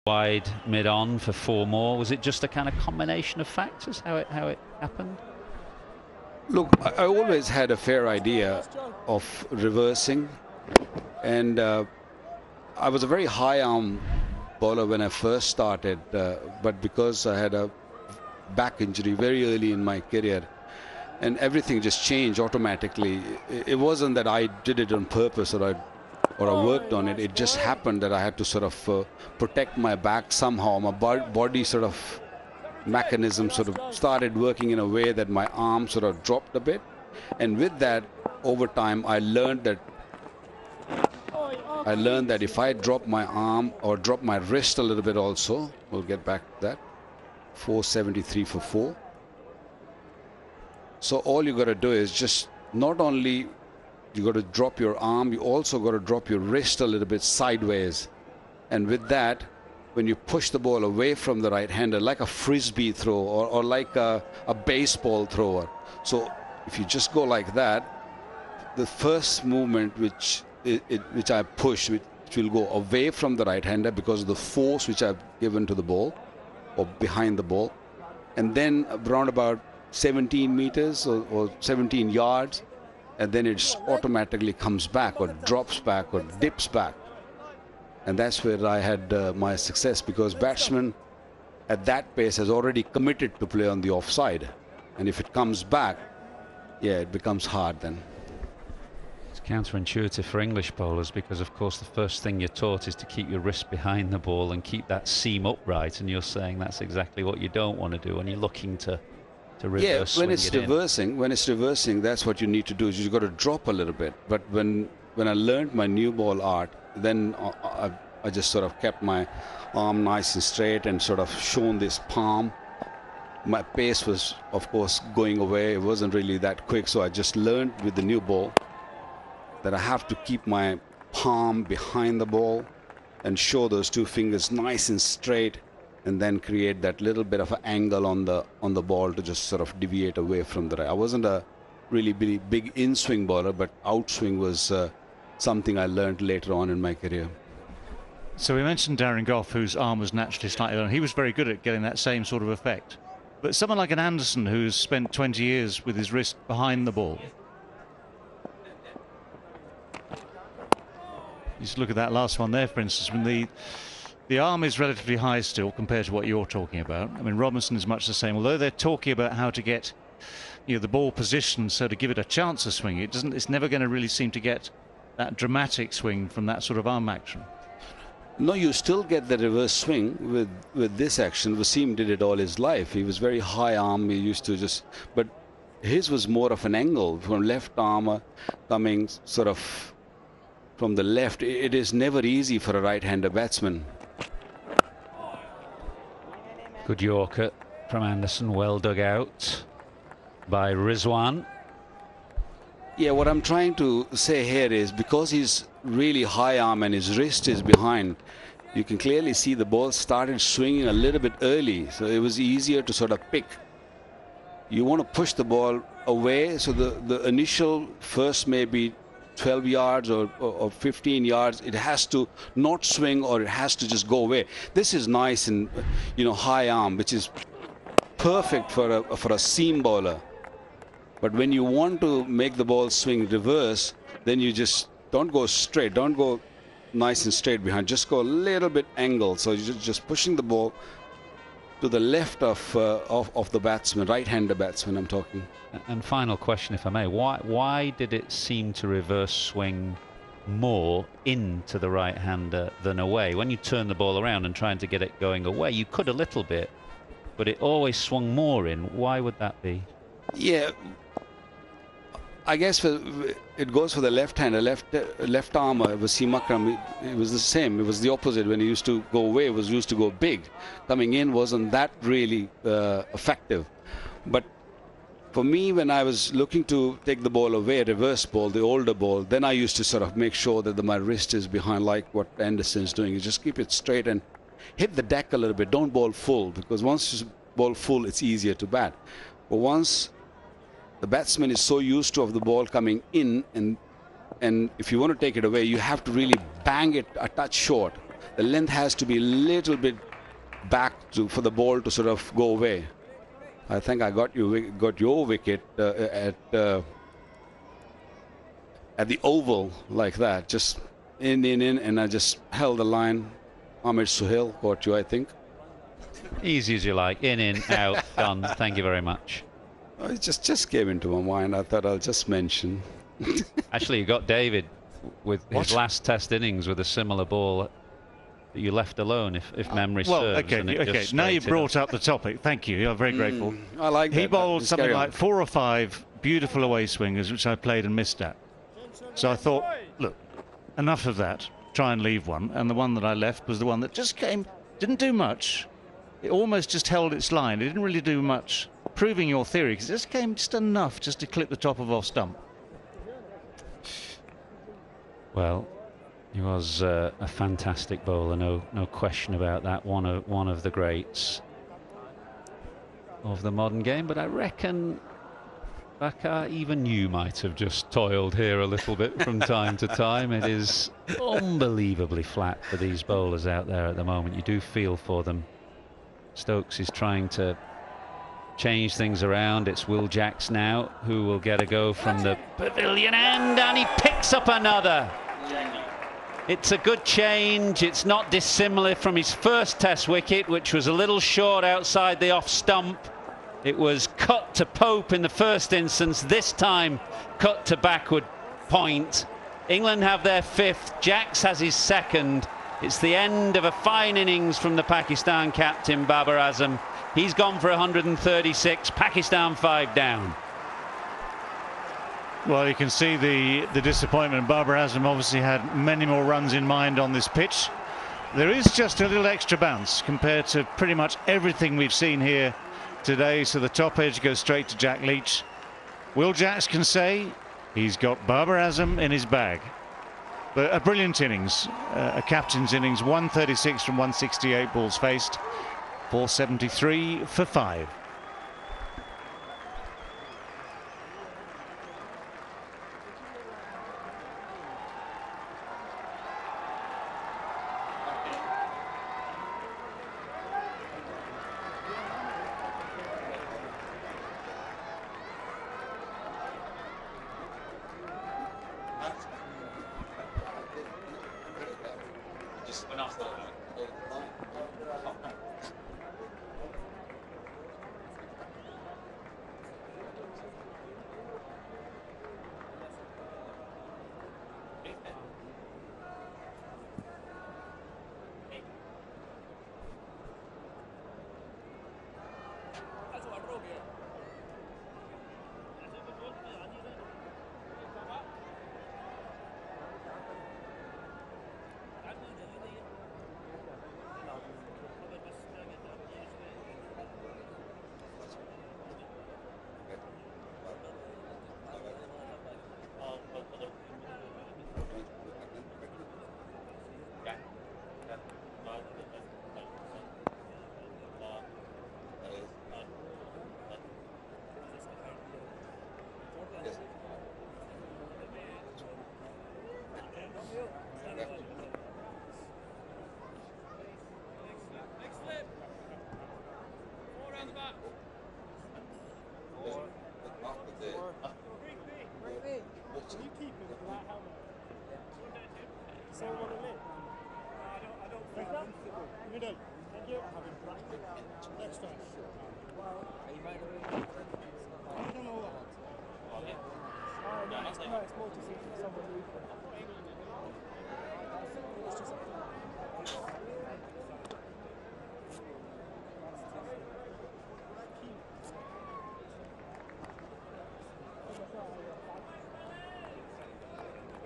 wide mid-on for 4 more. Was it just a kind of combination of factors how it happened? Look, I always had a fair idea of reversing, and I was a very high arm bowler when I first started, but because I had a back injury very early in my career, and everything just changed automatically. It wasn't that I did it on purpose or I worked on it. It just happened that I had to sort of protect my back somehow. My body sort of mechanism sort of started working in a way that my arm sort of dropped a bit, and with that, over time, I learned that if I drop my arm or drop my wrist a little bit also, we'll get back to that. 473 for 4. So all you got to do is just not only you got to drop your arm, you also got to drop your wrist a little bit sideways, and with that, when you push the ball away from the right-hander, like a frisbee throw or like a baseball thrower. So if you just go like that, the first movement which I push, which will go away from the right-hander because of the force which I've given to the ball or behind the ball, and then around about 17 meters or 17 yards, and then it automatically comes back or drops back or dips back. And that's where I had my success, because batsman at that pace has already committed to play on the offside. And if it comes back, yeah, it becomes hard then. It's counterintuitive for English bowlers because, of course, the first thing you're taught is to keep your wrist behind the ball and keep that seam upright. And you're saying that's exactly what you don't want to do when you're looking to reverse. Yeah, when it's reversing, that's what you need to do. Is you've got to drop a little bit. But when I learned my new ball art, then I just sort of kept my arm nice and straight and sort of shown this palm. My pace was, of course, going away. It wasn't really that quick, so I just learned with the new ball that I have to keep my palm behind the ball and show those two fingers nice and straight, and then create that little bit of an angle on the ball to just sort of deviate away from the right. I wasn't a really big in-swing bowler, but outswing was something I learned later on in my career. So we mentioned Darren Gough, whose arm was naturally slightly long. He was very good at getting that same sort of effect. But someone like an Anderson, who's spent 20 years with his wrist behind the ball. Just look at that last one there, for instance, when the arm is relatively high still compared to what you're talking about. I mean, Robinson is much the same, although they're talking about how to get, you know, the ball positioned so to give it a chance of swinging. It's never going to really seem to get that dramatic swing from that sort of arm action. No, you still get the reverse swing with this action. Wasim did it all his life. He was very high arm. He used to just, but his was more of an angle from left arm coming sort of from the left. It is never easy for a right-hander batsman. Good Yorker from Anderson, well dug out by Rizwan. Yeah, what I'm trying to say here is because he's really high arm and his wrist is behind, you can clearly see the ball started swinging a little bit early, so it was easier to sort of pick. You want to push the ball away, so the initial first maybe 12 yards or 15 yards, it has to not swing or it has to just go away. This is nice and, you know, high arm, which is perfect for a seam bowler. But when you want to make the ball swing reverse, then you just don't go straight, don't go nice and straight behind, just go a little bit angled. So you're just pushing the ball to the left of the batsman, right-hander batsman I'm talking. And final question, if I may, why did it seem to reverse swing more into the right-hander than away? When you turn the ball around and trying to get it going away, you could a little bit, but it always swung more in. Why would that be? Yeah, I guess it goes for the left-hander, left armer. Wasim Akram, it was the same. It was the opposite. When he used to go away, it was used to go big. Coming in wasn't that really effective. But for me, when I was looking to take the ball away, reverse ball, the older ball, then I used to sort of make sure that my wrist is behind, like what Anderson's doing. You just keep it straight and hit the deck a little bit. Don't ball full, because once you ball full, it's easier to bat. But once the batsman is so used to of the ball coming in, and if you want to take it away, you have to really bang it a touch short. the length has to be a little bit back for the ball to sort of go away. I think I got your wicket at the oval like that, just in, and I just held the line. Ahmed Suhail caught you, I think. Easy as you like, in, out, done. Thank you very much. It just came into my mind. I thought I'll just mention. Actually, you got David with his last Test innings with a similar ball that you left alone, if memory serves. Okay. Now you brought up the topic. Thank you. I'm very grateful. I like that. He bowled something like 4 or 5 beautiful away swingers, which I played and missed at. So I thought, look, enough of that. Try and leave one. And the one that I left was the one that just came, didn't do much. It almost just held its line. It didn't really do much, proving your theory, because it just came just enough just to clip the top of off stump. Well, he was a fantastic bowler, no question about that. One of the greats of the modern game. But I reckon, Bakar, even you might have just toiled here a little bit from time to time. It is unbelievably flat for these bowlers out there at the moment. You do feel for them. Stokes is trying to change things around. It's Will Jacks now who will get a go from the pavilion end, and he picks up another. It's a good change. It's not dissimilar from his first Test wicket, which was a little short outside the off stump. It was cut to Pope in the first instance. This time cut to backward point. England have their 5th. Jacks has his 2nd. It's the end of a fine innings from the Pakistan captain, Babar Azam. He's gone for 136. Pakistan 5 down. Well, you can see the disappointment. Babar Azam obviously had many more runs in mind on this pitch. There is just a little extra bounce compared to pretty much everything we've seen here today. So the top edge goes straight to Jack Leach. Will Jacks can say he's got Babar Azam in his bag. But a brilliant innings, a captain's innings, 136 from 168 balls faced, 473 for 5.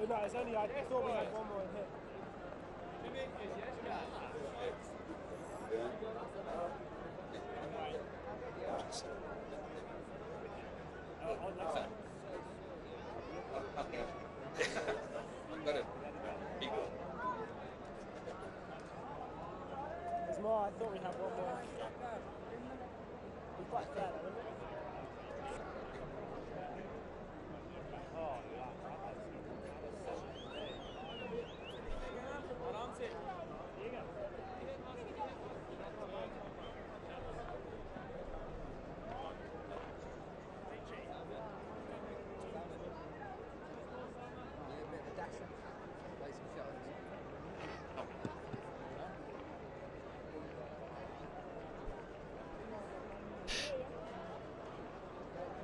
No, it's only, I thought we had one more hit. There's more, I thought we had one more. We're quite fair, though, isn't it?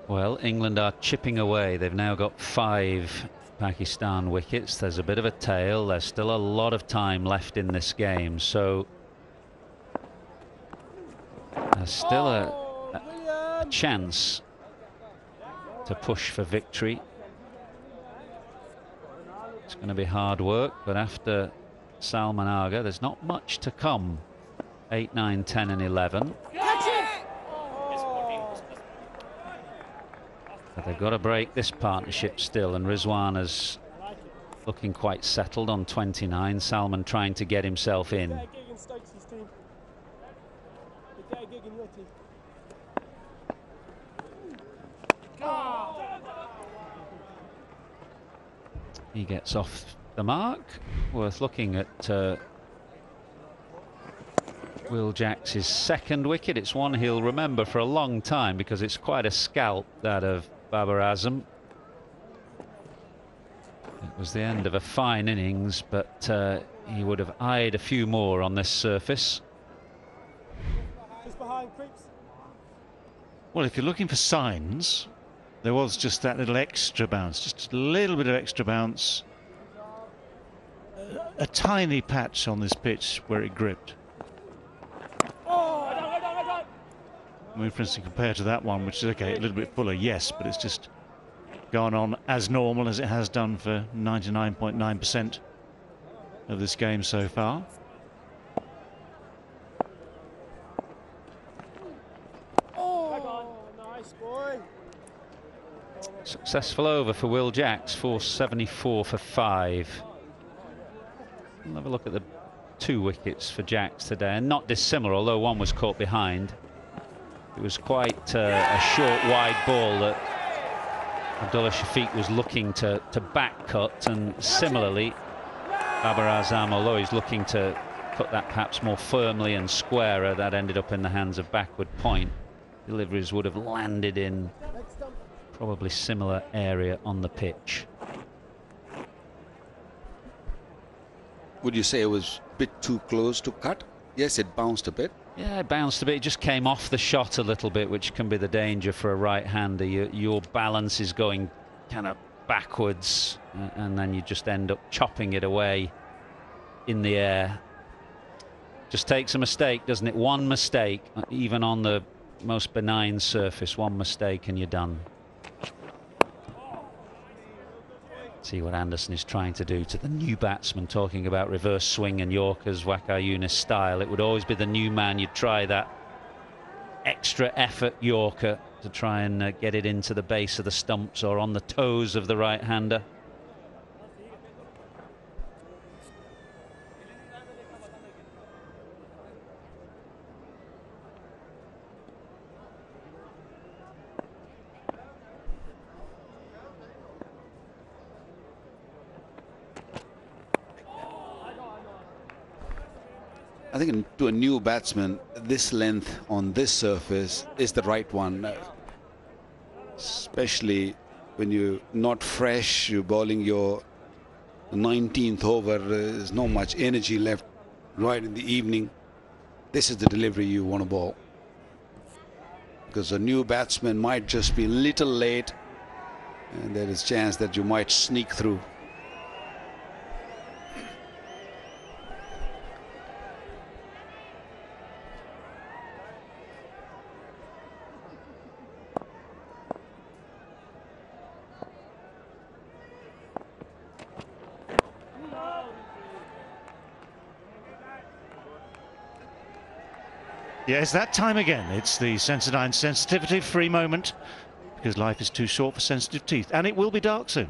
Well, England are chipping away. They've now got 5 Pakistan wickets. There's a bit of a tail. There's still a lot of time left in this game, so there's still a chance to push for victory. It's going to be hard work, but after Salman Agha, there's not much to come. 8, 9, 10 and 11. But they've got to break this partnership still, and Rizwan is looking quite settled on 29. Salman trying to get himself in. He gets off the mark. Worth looking at Will Jacks' second wicket. It's one he'll remember for a long time because it's quite a scalp, that of Babar Azam. It was the end of a fine innings, but he would have eyed a few more on this surface. Well, if you're looking for signs, there was just that little extra bounce, just a little bit of extra bounce. A tiny patch on this pitch where it gripped. I mean, for instance, compared to that one, which is okay, a little bit fuller, yes, but it's just gone on as normal as it has done for 99.9% of this game so far. Successful over for Will Jacks, 474 for 5. We'll have a look at the 2 wickets for Jacks today, and not dissimilar, although one was caught behind. It was quite a short, wide ball that Abdullah Shafiq was looking to back cut, and similarly, Babar Azam, although he's looking to cut that perhaps more firmly and squarer, that ended up in the hands of backward point. Deliveries would have landed in probably similar area on the pitch. Would you say it was a bit too close to cut? Yes, it bounced a bit. Yeah, it bounced a bit. It just came off the shot a little bit, which can be the danger for a right-hander. Your balance is going kind of backwards, and then you just end up chopping it away in the air. Just takes a mistake, doesn't it? One mistake, even on the most benign surface, one mistake and you're done. See what Anderson is trying to do to the new batsman, talking about reverse swing and Yorkers, Waqar Younis style. It would always be the new man. You'd try that extra effort Yorker to try and get it into the base of the stumps or on the toes of the right-hander. I think to a new batsman, this length on this surface is the right one. Especially when you're not fresh, you're bowling your 19th over, there's not much energy left right in the evening. This is the delivery you want to bowl. Because a new batsman might just be a little late, and there is a chance that you might sneak through. Yeah, it's that time again. It's the Sensodyne sensitivity free moment, because life is too short for sensitive teeth, and it will be dark soon.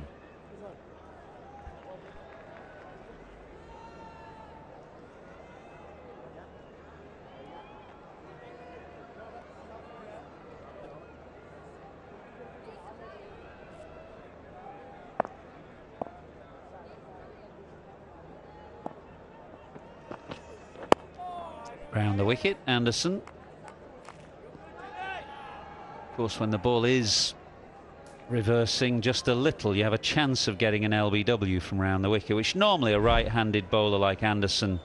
Round the wicket, Anderson. Of course, when the ball is reversing just a little, you have a chance of getting an LBW from round the wicket, which normally a right-handed bowler like Anderson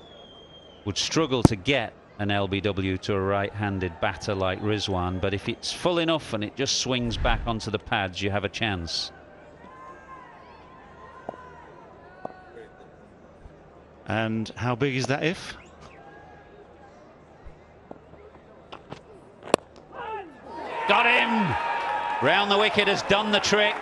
would struggle to get an LBW to a right-handed batter like Rizwan, but if it's full enough and it just swings back onto the pads, you have a chance. And how big is that if? Got him! Round the wicket has done the trick.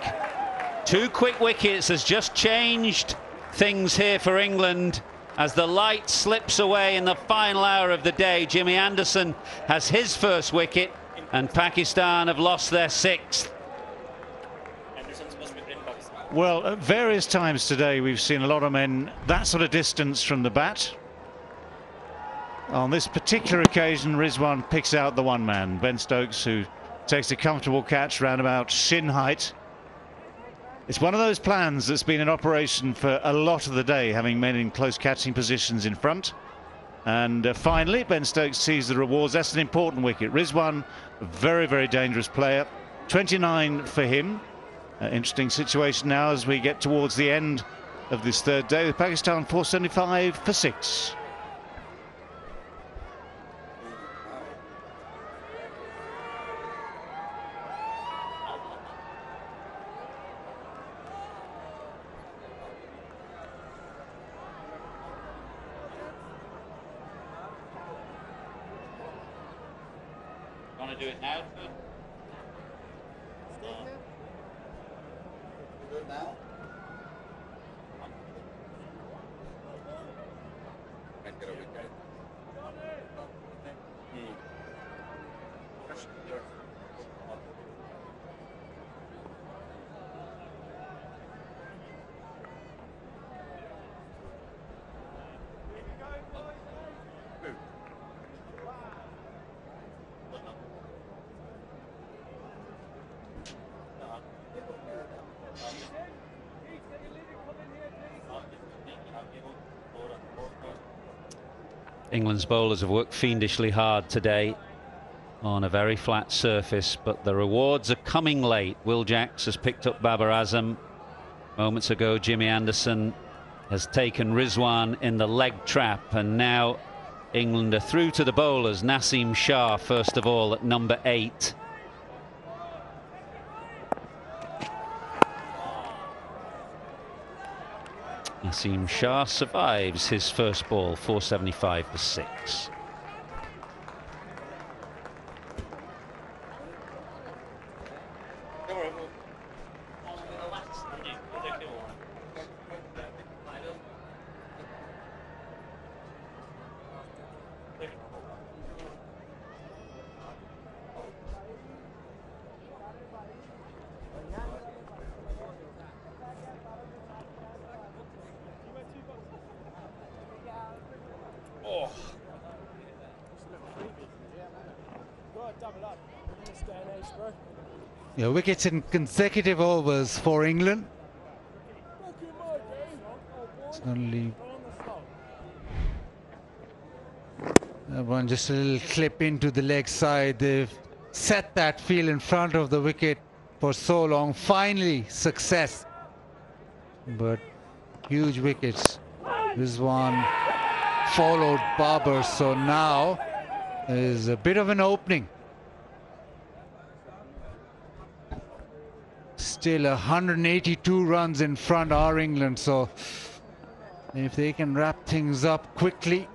2 quick wickets has just changed things here for England. As the light slips away in the final hour of the day, Jimmy Anderson has his first wicket and Pakistan have lost their 6th. Well, at various times today we've seen a lot of men that sort of distance from the bat. On this particular occasion, Rizwan picks out the one man, Ben Stokes, who takes a comfortable catch round about shin height. It's one of those plans that's been in operation for a lot of the day, having men in close catching positions in front. And finally, Ben Stokes sees the rewards. That's an important wicket. Rizwan, a very, very dangerous player. 29 for him. Interesting situation now as we get towards the end of this third day with Pakistan 475 for 6. Want to do it now? Do it now? Might get a wicket. England's bowlers have worked fiendishly hard today on a very flat surface, but the rewards are coming late. Will Jacks has picked up Babar Azam. Moments ago, Jimmy Anderson has taken Rizwan in the leg trap, and now England are through to the bowlers. Naseem Shah, first of all, at number 8. Naseem Shah survives his first ball, 475 for 6. Yeah, wickets in consecutive overs for England. Suddenly, one just a little clip into the leg side. They've set that field in front of the wicket for so long. Finally, success. But huge wickets. This one followed Babar, so now there's a bit of an opening. Still 182 runs in front are England, so if they can wrap things up quickly,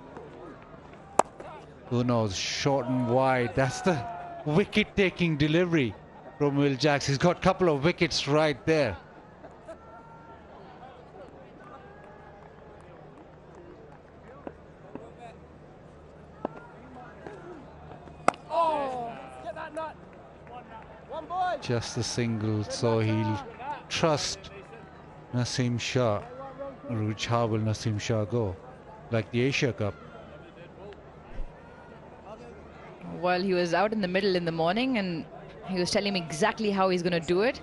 who knows, short and wide. That's the wicket-taking delivery from Will Jacks. He's got a couple of wickets right there. Oh, get that nut. One boy. Just a single, so he'll trust Naseem Shah. Which how will Naseem Shah go? Like the Asia Cup. Well, he was out in the middle in the morning and he was telling me exactly how he's going to do it. He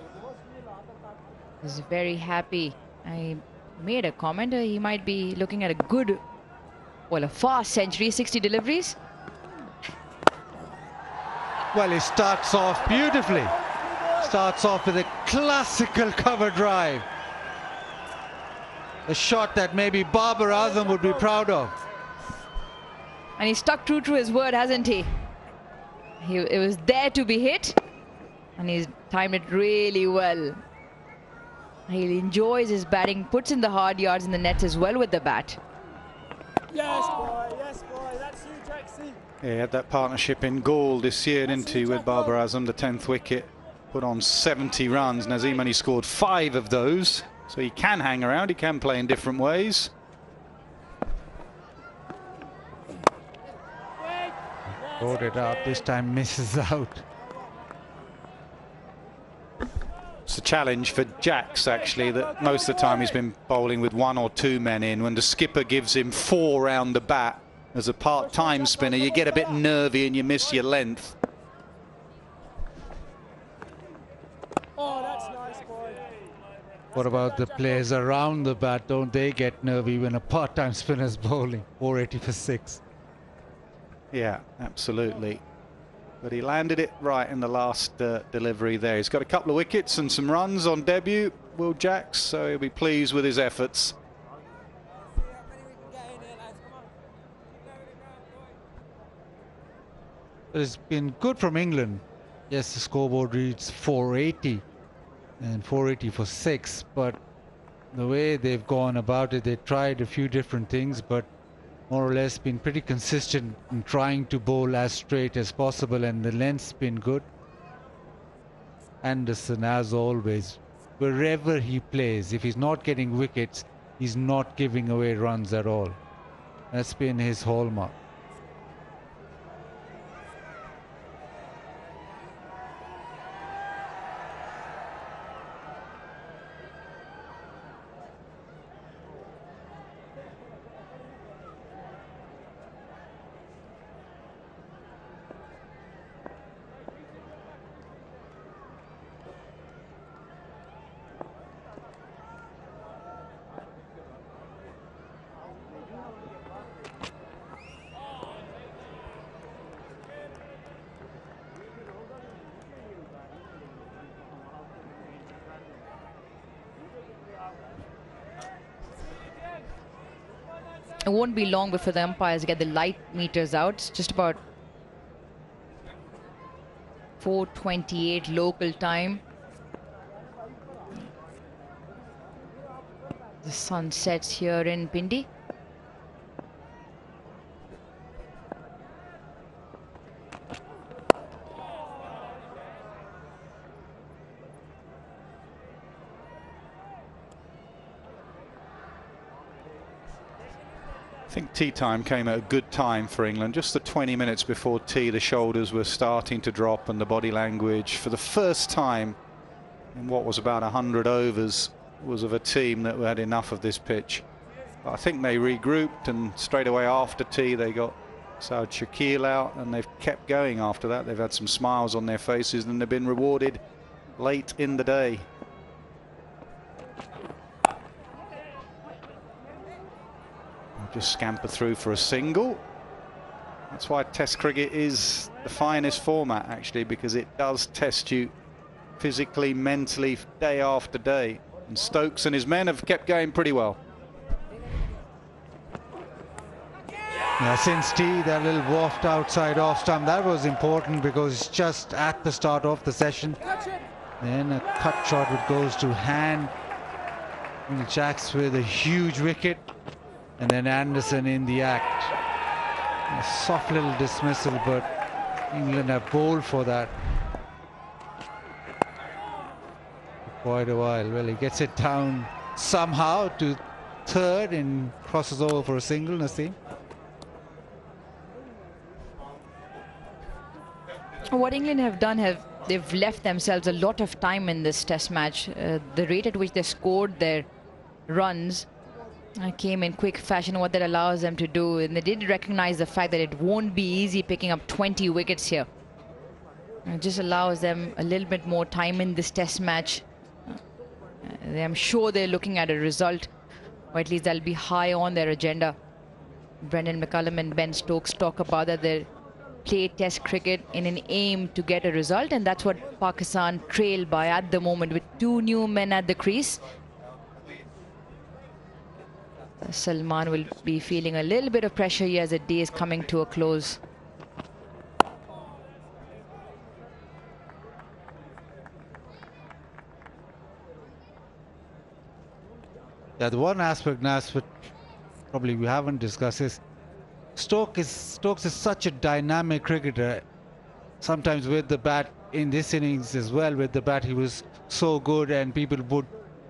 was very happy. I made a comment. He might be looking at a good, well, a fast century, 60 deliveries. Well, he starts off beautifully. Starts off with a classical cover drive. A shot that maybe Babar Azam would be proud of. And he stuck true to his word, hasn't he? It was there to be hit, and he's timed it really well. He enjoys his batting, puts in the hard yards in the nets as well with the bat. Yes, boy, that's you, Jaxie. Yeah, he had that partnership in Gaul this year, didn't he, with Babar Azam, the 10th wicket. Put on 70 runs. Nazim only scored 5 of those. So he can hang around, he can play in different ways. Brought it up, this time misses out. It's a challenge for Jax, actually, that most of the time he's been bowling with 1 or 2 men in. When the skipper gives him 4 round the bat, as a part-time spinner, you get a bit nervy and you miss your length. Oh, that's nice, boy. What about the players around the bat? Don't they get nervy when a part-time spinner's bowling? 480 for 6. Yeah, absolutely. But he landed it right in the last delivery there. He's got a couple of wickets and some runs on debut, Will Jax, so he'll be pleased with his efforts. It's been good from England. Yes, the scoreboard reads 480 and 480 for 6, but the way they've gone about it, they tried a few different things, but more or less been pretty consistent in trying to bowl as straight as possible, and the length's been good. Anderson, as always, wherever he plays, if he's not getting wickets, he's not giving away runs at all. That's been his hallmark. It won't be long before the umpires get the light meters out. It's just about 4:28 local time. The sun sets here in Pindi. I think tea time came at a good time for England. Just the 20 minutes before tea, the shoulders were starting to drop and the body language, for the first time in what was about 100 overs, was of a team that had enough of this pitch. But I think they regrouped, and straight away after tea they got Saud Shakil out, and they've kept going after that. They've had some smiles on their faces and they've been rewarded late in the day. Just scamper through for a single. That's why Test cricket is the finest format, actually, because it does test you physically, mentally, day after day. And Stokes and his men have kept going pretty well. Yeah, since tea, that little waft outside off stump, that was important because it's just at the start of the session. Then a cut shot which goes to hand. And Jax with a huge wicket. And then Anderson in the act. A soft little dismissal, but England have bowled for that for quite a while. Well, he gets it down somehow to third and crosses over for a single, Naseem. What England have done, they've left themselves a lot of time in this test match. The rate at which they scored their runs came in quick fashion, what that allows them to do, and they did recognize the fact that it won't be easy picking up 20 wickets here. It just allows them a little bit more time in this test match. I'm sure they're looking at a result, or at least that'll be high on their agenda. Brendan McCullum and Ben Stokes talk about that they play test cricket in an aim to get a result, and that's what Pakistan trail by at the moment, with 2 new men at the crease. Salman will be feeling a little bit of pressure here as the day is coming to a close. Yeah, the one aspect, Nas, which probably we haven't discussed is Stokes is such a dynamic cricketer. Sometimes with the bat, in this innings as well, with the bat he was so good and people would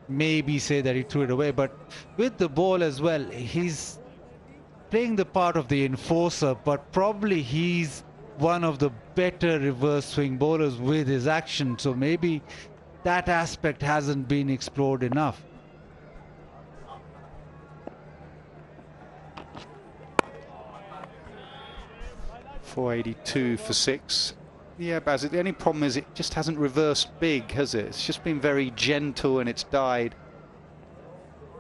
maybe say that he threw it away. But with the ball as well, he's playing the part of the enforcer, but probably he's one of the better reverse swing bowlers with his action. So maybe that aspect hasn't been explored enough. .482 for 6. Yeah, Baz, the only problem is it just hasn't reversed big, has it? It's just been very gentle and it's died.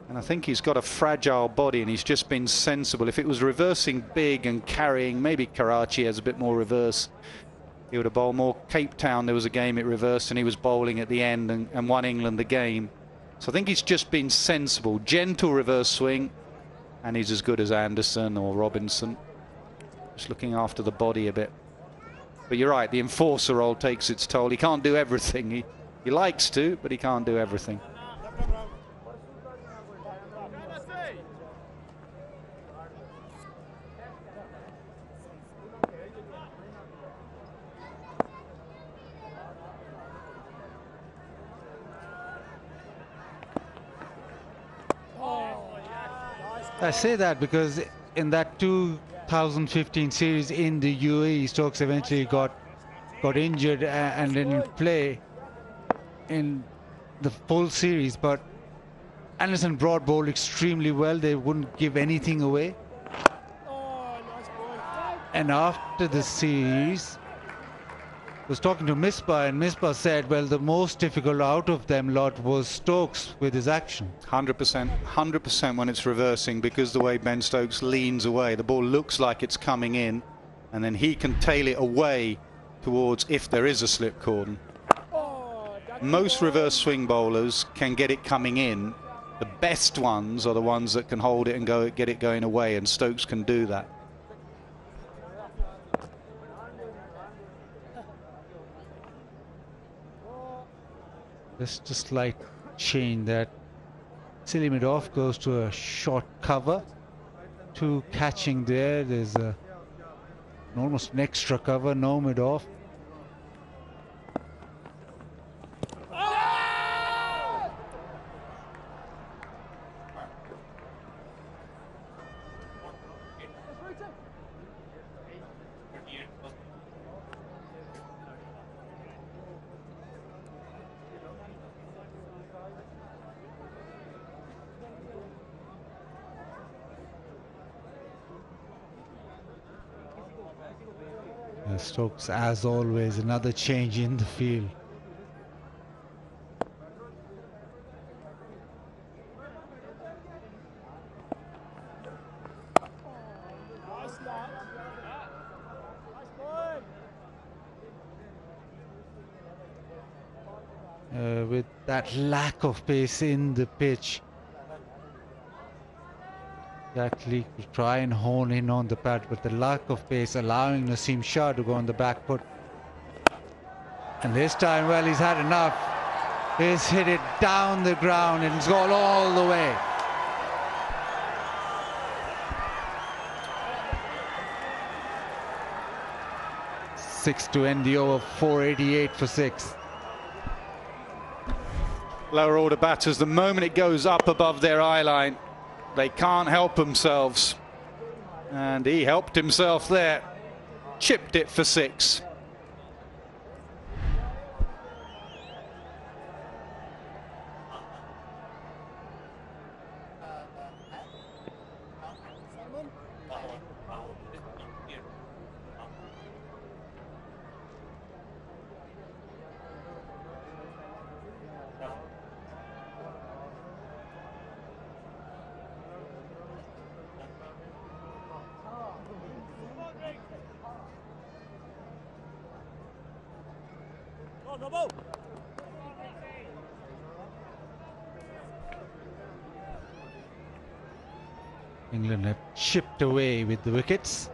And I think he's got a fragile body and he's just been sensible. If it was reversing big and carrying, maybe Karachi has a bit more reverse, he would have bowled more. Cape Town, there was a game it reversed and he was bowling at the end and won England the game. So I think he's just been sensible. Gentle reverse swing, and he's as good as Anderson or Robinson. Just looking after the body a bit. But you're right, the enforcer role takes its toll. He can't do everything. He likes to, but he can't do everything. I say that because in that 2015 series in the UAE, Stokes eventually got injured and didn't play in the full series, but Anderson Broad bowled extremely well. They wouldn't give anything away. And after the series, I was talking to Misbah, and Misbah said, well, the most difficult out of them lot was Stokes with his action. 100% when it's reversing, because the way Ben Stokes leans away, the ball looks like it's coming in, and then he can tail it away towards if there is a slip cordon. Most reverse swing bowlers can get it coming in. The best ones are the ones that can hold it and get it going away, and Stokes can do that. Just a slight change that silly mid-off goes to a short cover. Two catching there. There's almost an extra cover, no mid-off. Stokes, as always, another change in the field. With that lack of pace in the pitch, exactly to try and hone in on the pad, but the lack of pace allowing Naseem Shah to go on the back foot. And this time, well, he's had enough. He's hit it down the ground and it's gone all the way. Six to end the over, 488 for 6. Lower order batters, the moment it goes up above their eye line, they can't help themselves. And he helped himself there. Chipped it for 6. England have chipped away with the wickets.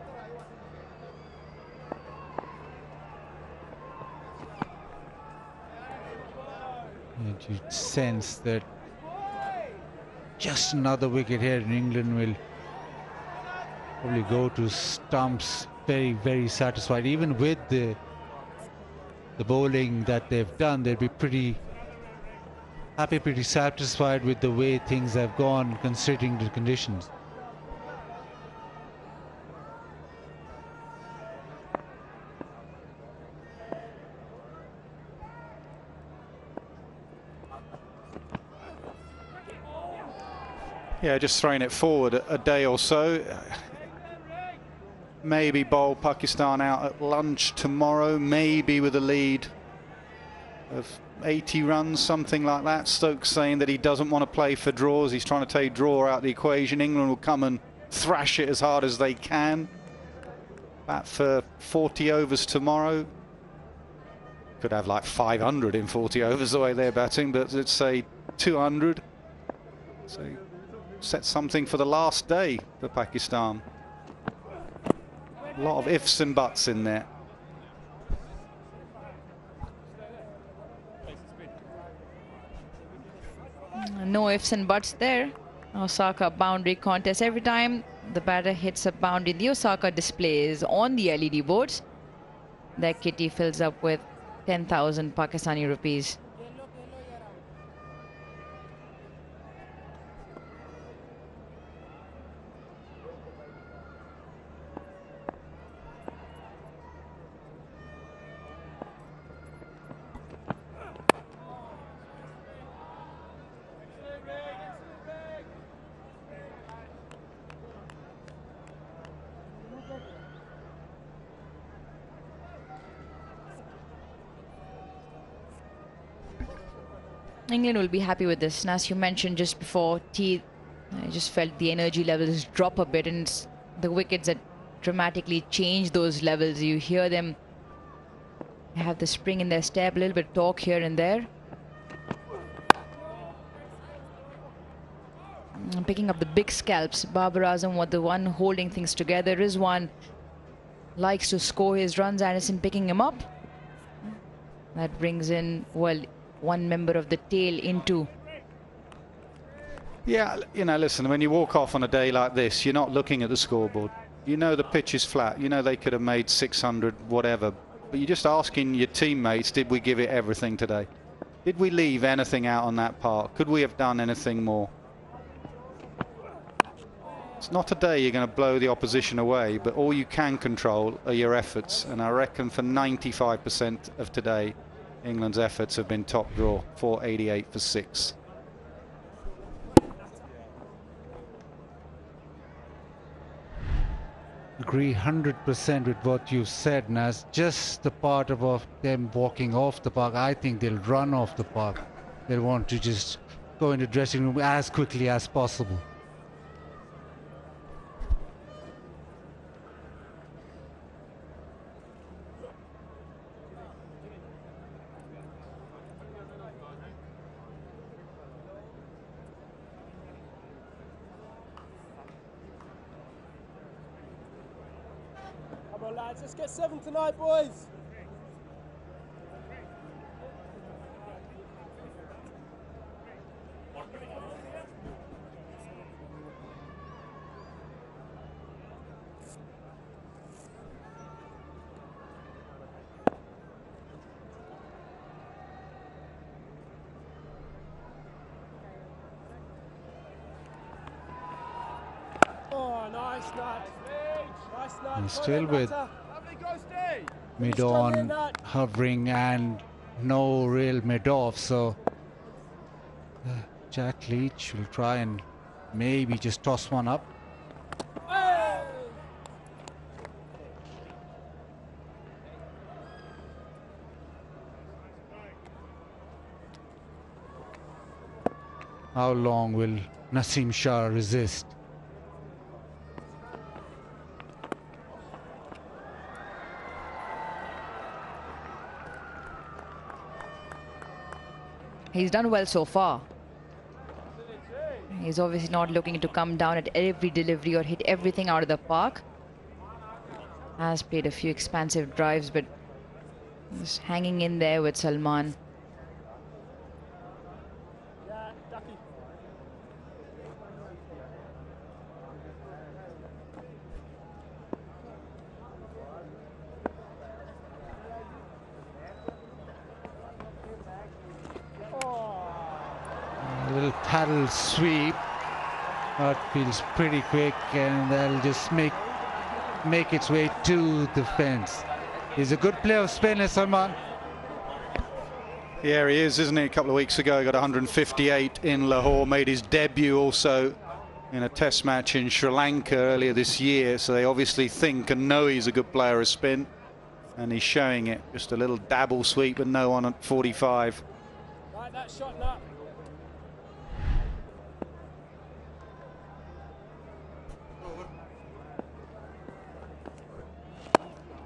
And you sense that just another wicket here and England will probably go to stumps very, very satisfied. Even with the bowling that they've done, they'll be pretty happy, pretty satisfied with the way things have gone considering the conditions. Yeah, just throwing it forward a day or so. Maybe bowl Pakistan out at lunch tomorrow, maybe with a lead of 80 runs, something like that. Stokes saying that he doesn't want to play for draws. He's trying to take draw out of the equation. England will come and thrash it as hard as they can. Bat for 40 overs tomorrow. Could have like 500 in 40 overs the way they're batting, but let's say 200. So set something for the last day for Pakistan. A lot of ifs and buts in there. No ifs and buts there. Osaka boundary contest. Every time the batter hits a boundary, the Osaka displays on the LED boards. That kitty fills up with 10,000 Pakistani rupees. England will be happy with this. And as you mentioned just before, I just felt the energy levels drop a bit, and it's the wickets that dramatically change those levels. You hear them have the spring in their step, a little bit torque here and there. Picking up the big scalps. Babar Azam was the one holding things together. Rizwan likes to score his runs. Anderson picking him up. That brings in, well, one member of the tail into. Yeah, you know, listen, when you walk off on a day like this, you're not looking at the scoreboard. You know the pitch is flat. You know they could have made 600, whatever. But you're just asking your teammates, did we give it everything today? Did we leave anything out on that part? Could we have done anything more? It's not a day you're going to blow the opposition away, but all you can control are your efforts. And I reckon for 95% of today, England's efforts have been top draw, 488 for 6. Agree 100% with what you said, Nas. Just the part of them walking off the park, I think they'll run off the park. They'll want to just go into the dressing room as quickly as possible. Come on, lads, let's get 7 tonight, boys. Oh, nice nut. Nice nut. And still with mid-on hovering and no real mid-off, so Jack Leach will try and maybe just toss one up. How long will Naseem Shah resist? He's done well so far. He's obviously not looking to come down at every delivery or hit everything out of the park. Has played a few expansive drives, but just hanging in there with Salman. A little paddle sweep. That feels pretty quick, and that'll just make its way to the fence. He's a good player of spin, Salman. Yeah, he is, isn't he? A couple of weeks ago, he got 158 in Lahore, made his debut also in a test match in Sri Lanka earlier this year. So they obviously think and know he's a good player of spin, and he's showing it. Just a little dabble sweep, but no one at 45. Right, that shot now.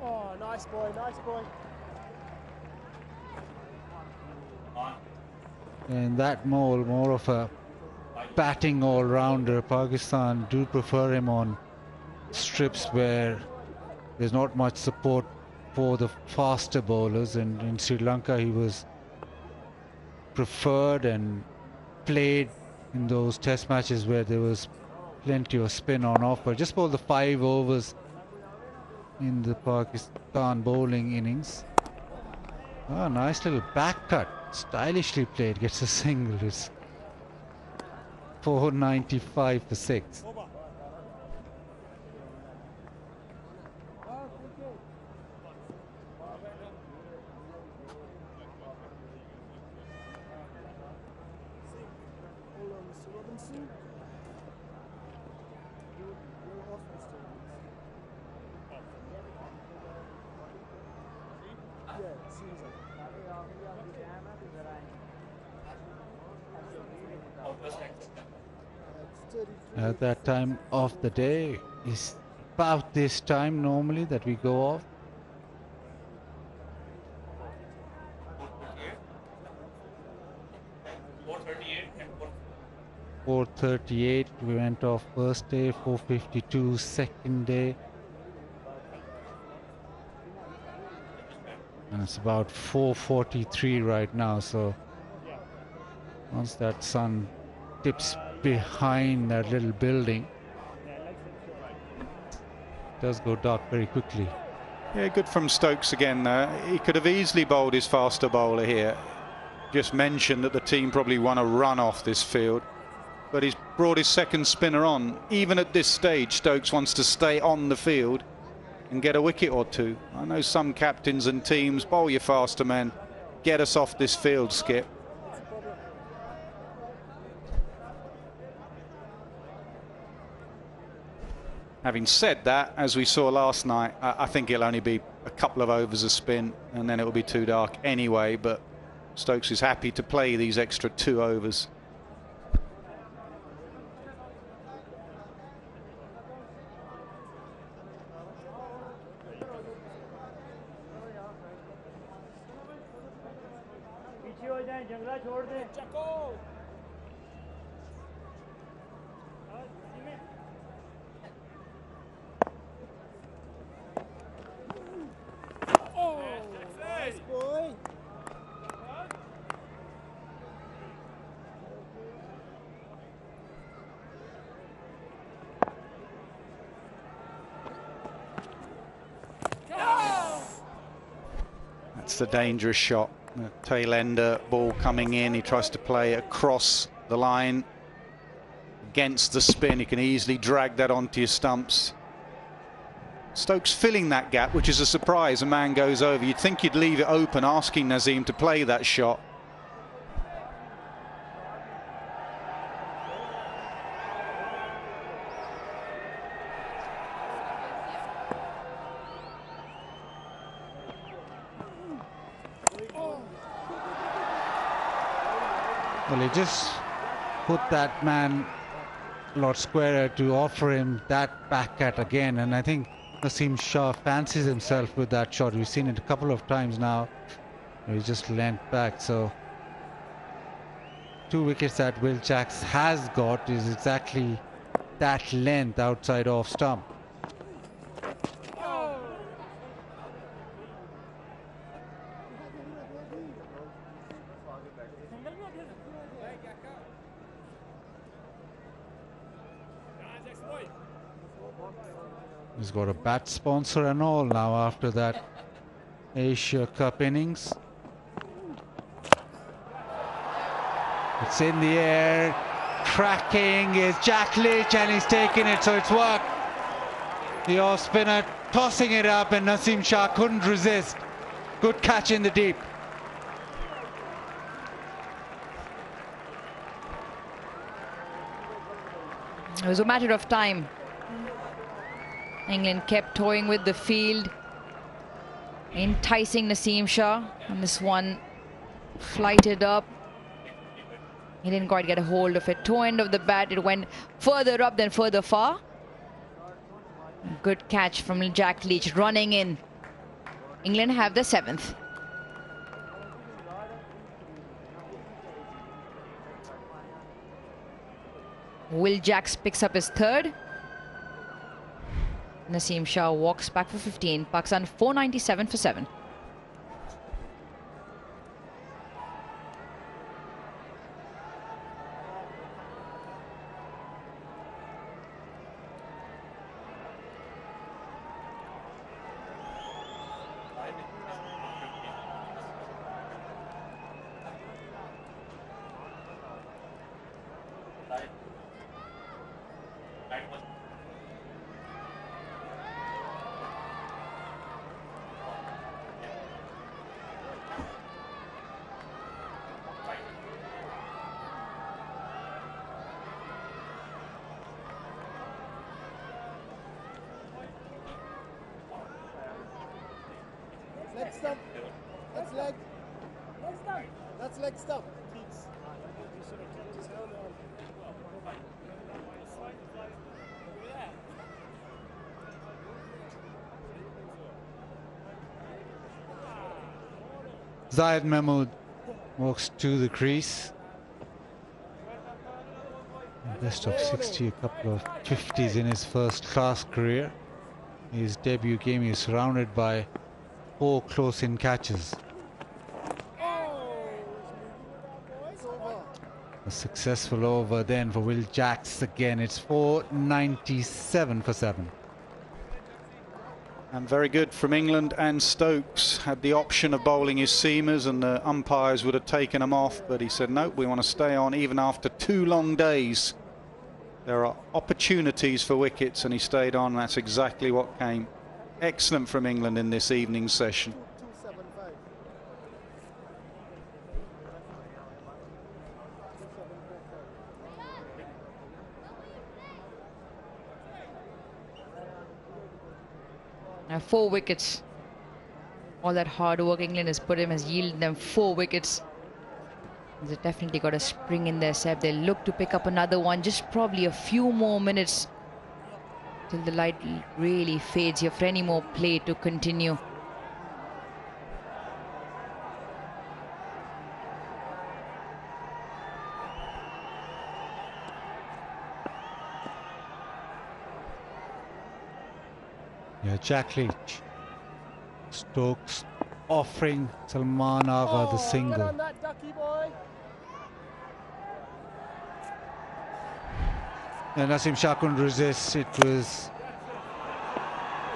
Oh, nice boy, nice boy. And that more of a batting all-rounder. Pakistan do prefer him on strips where there's not much support for the faster bowlers, and in Sri Lanka he was preferred and played in those test matches where there was plenty of spin on offer. Just bowled the 5 overs in the Pakistan bowling innings. Oh, nice little back cut, stylishly played, gets a single. It's 495 for 6. At that time of the day is about this time normally that we go off. 4:38 we went off first day, 4:52 second day, and it's about 4:43 right now. So once that sun dips behind that little building, it does go dark very quickly. Yeah, good from Stokes again. He could have easily bowled his faster bowler here. Just mentioned that the team probably want to run off this field, but he's brought his second spinner on. Even at this stage, Stokes wants to stay on the field and get a wicket or two. I know some captains and teams bowl your faster men, get us off this field, Skip. Having said that, as we saw last night, I think it'll only be a couple of overs of spin and then it will be too dark anyway, but Stokes is happy to play these extra 2 overs. That's the dangerous shot. The tail ender ball coming in. He tries to play across the line against the spin. He can easily drag that onto your stumps. Stokes filling that gap, which is a surprise. A man goes over. You'd think you'd leave it open, asking Nazim to play that shot. Well, he just put that man a lot squarer to offer him that back cut again, and I think Naseem Shah fancies himself with that shot. We've seen it a couple of times now. He just leant back, so 2 wickets that Will Jacks has got is exactly that length outside off stump. He's got a bat sponsor and all now after that Asia Cup innings. It's in the air, tracking is Jack Leach and he's taking it, so it's worked. The off spinner tossing it up and Naseem Shah couldn't resist. Good catch in the deep. It was a matter of time. England kept toying with the field, enticing Naseem Shah, and this one flighted up. He didn't quite get a hold of it. Toe end of the bat, it went further up than further far. Good catch from Jack Leach running in. England have the 7th. Will Jacks picks up his 3rd. Naseem Shah walks back for 15. Pakistan 497 for 7. Leg stump. That's leg. That's leg stump. Zayed Mahmood walks to the crease. Best of 60, a couple of 50s in his first class career. His debut game, he was surrounded by 4 close-in catches. A successful over then for Will Jacks again. It's 497 for 7. And very good from England, and Stokes had the option of bowling his seamers and the umpires would have taken him off, but he said no, we want to stay on even after 2 long days. There are opportunities for wickets and he stayed on. That's exactly what came. Excellent from England in this evening's session. Now 4 wickets. All that hard work England has put in has yielded them 4 wickets. They've definitely got a spring in their step. They look to pick up another one. Just probably a few more minutes till the light really fades here for any more play to continue. Yeah, Jack Leach. Stokes offering Salman Agha the single. Get on that ducky boy. And Naseem Shah couldn't resist. It was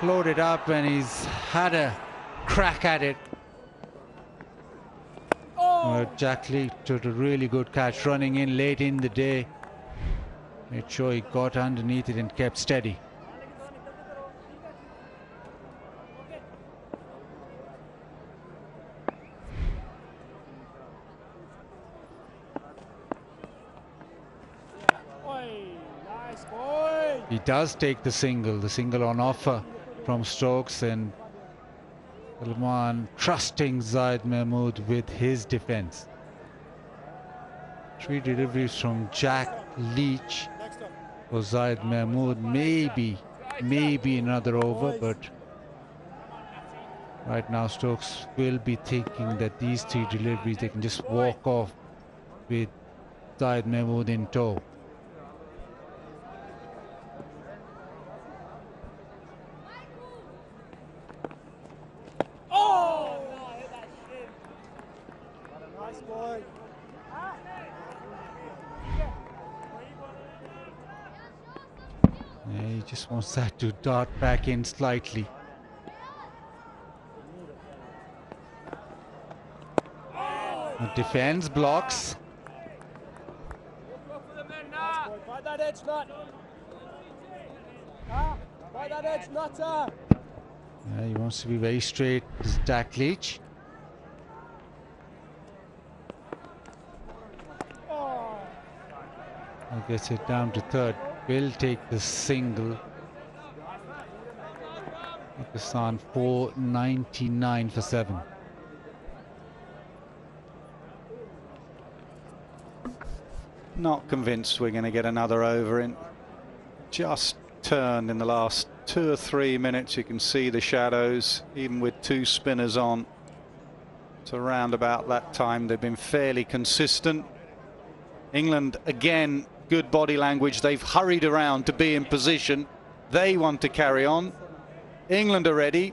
loaded up and he's had a crack at it. Jack Leach took a really good catch running in late in the day. Made sure he got underneath it and kept steady. He does take the single on offer from Stokes, and Salman trusting Zayed Mahmood with his defence. 3 deliveries from Jack Leach for Zayed Mahmood. Maybe another over, but right now Stokes will be thinking that these 3 deliveries they can just walk off with Zahid Mahmood in tow. Oh! Hit that shin. Nice boy. Yeah, he just wants that to dart back in slightly. Defense blocks. Fight that edge, nut. Fight that edge, nutter. Yeah, he wants to be very straight. This is Jack Leach. Gets it down to third. Will take the single. Pakistan 499 for 7. Not convinced we're going to get another over in. Just turned in the last 2 or 3 minutes. You can see the shadows, even with 2 spinners on. It's around about that time they've been fairly consistent. England again, good body language. They've hurried around to be in position. They want to carry on. England are ready.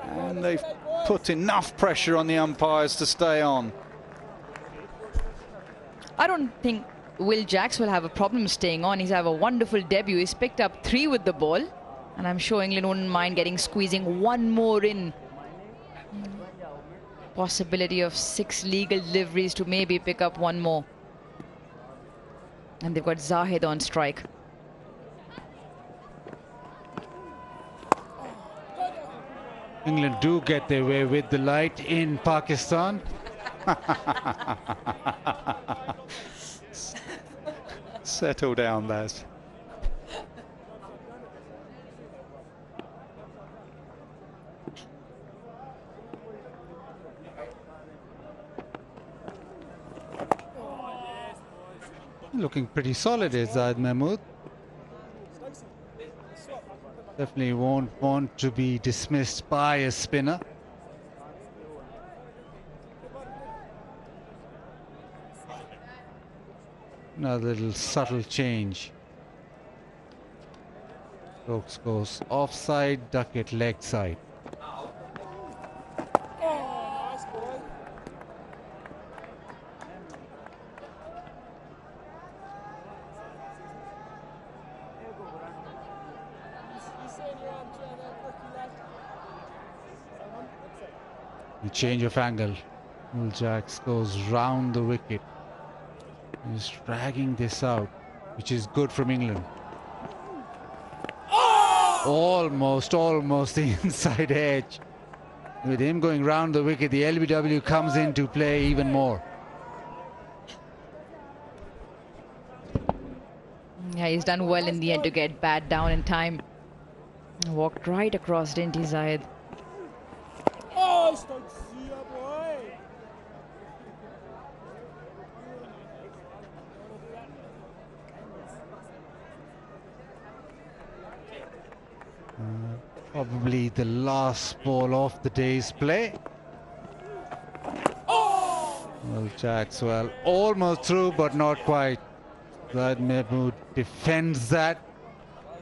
And they've put enough pressure on the umpires to stay on. I don't think Will Jacks will have a problem staying on. He's had a wonderful debut. He's picked up 3 with the ball. And I'm sure England wouldn't mind squeezing 1 more in. Possibility of 6 legal deliveries to maybe pick up 1 more. And they've got Zahid on strike. England do get their way with the light in Pakistan. Settle down, Baz. Looking pretty solid is Zahid Mahmood. Definitely won't want to be dismissed by a spinner. Another little subtle change. Stokes goes offside, Duckett leg side. The change of angle. Will Jacks goes round the wicket. He's dragging this out, which is good from England. Almost the inside edge. With him going round the wicket, the LBW comes into play even more. Yeah, he's done well in the end to get bat down in time. Walked right across, didn't he, Zahid? Oh, Stokes, yeah, boy. Probably the last ball of the day's play. Well, Jacks, well, almost through, but not quite. Zahid Mahmood defends that.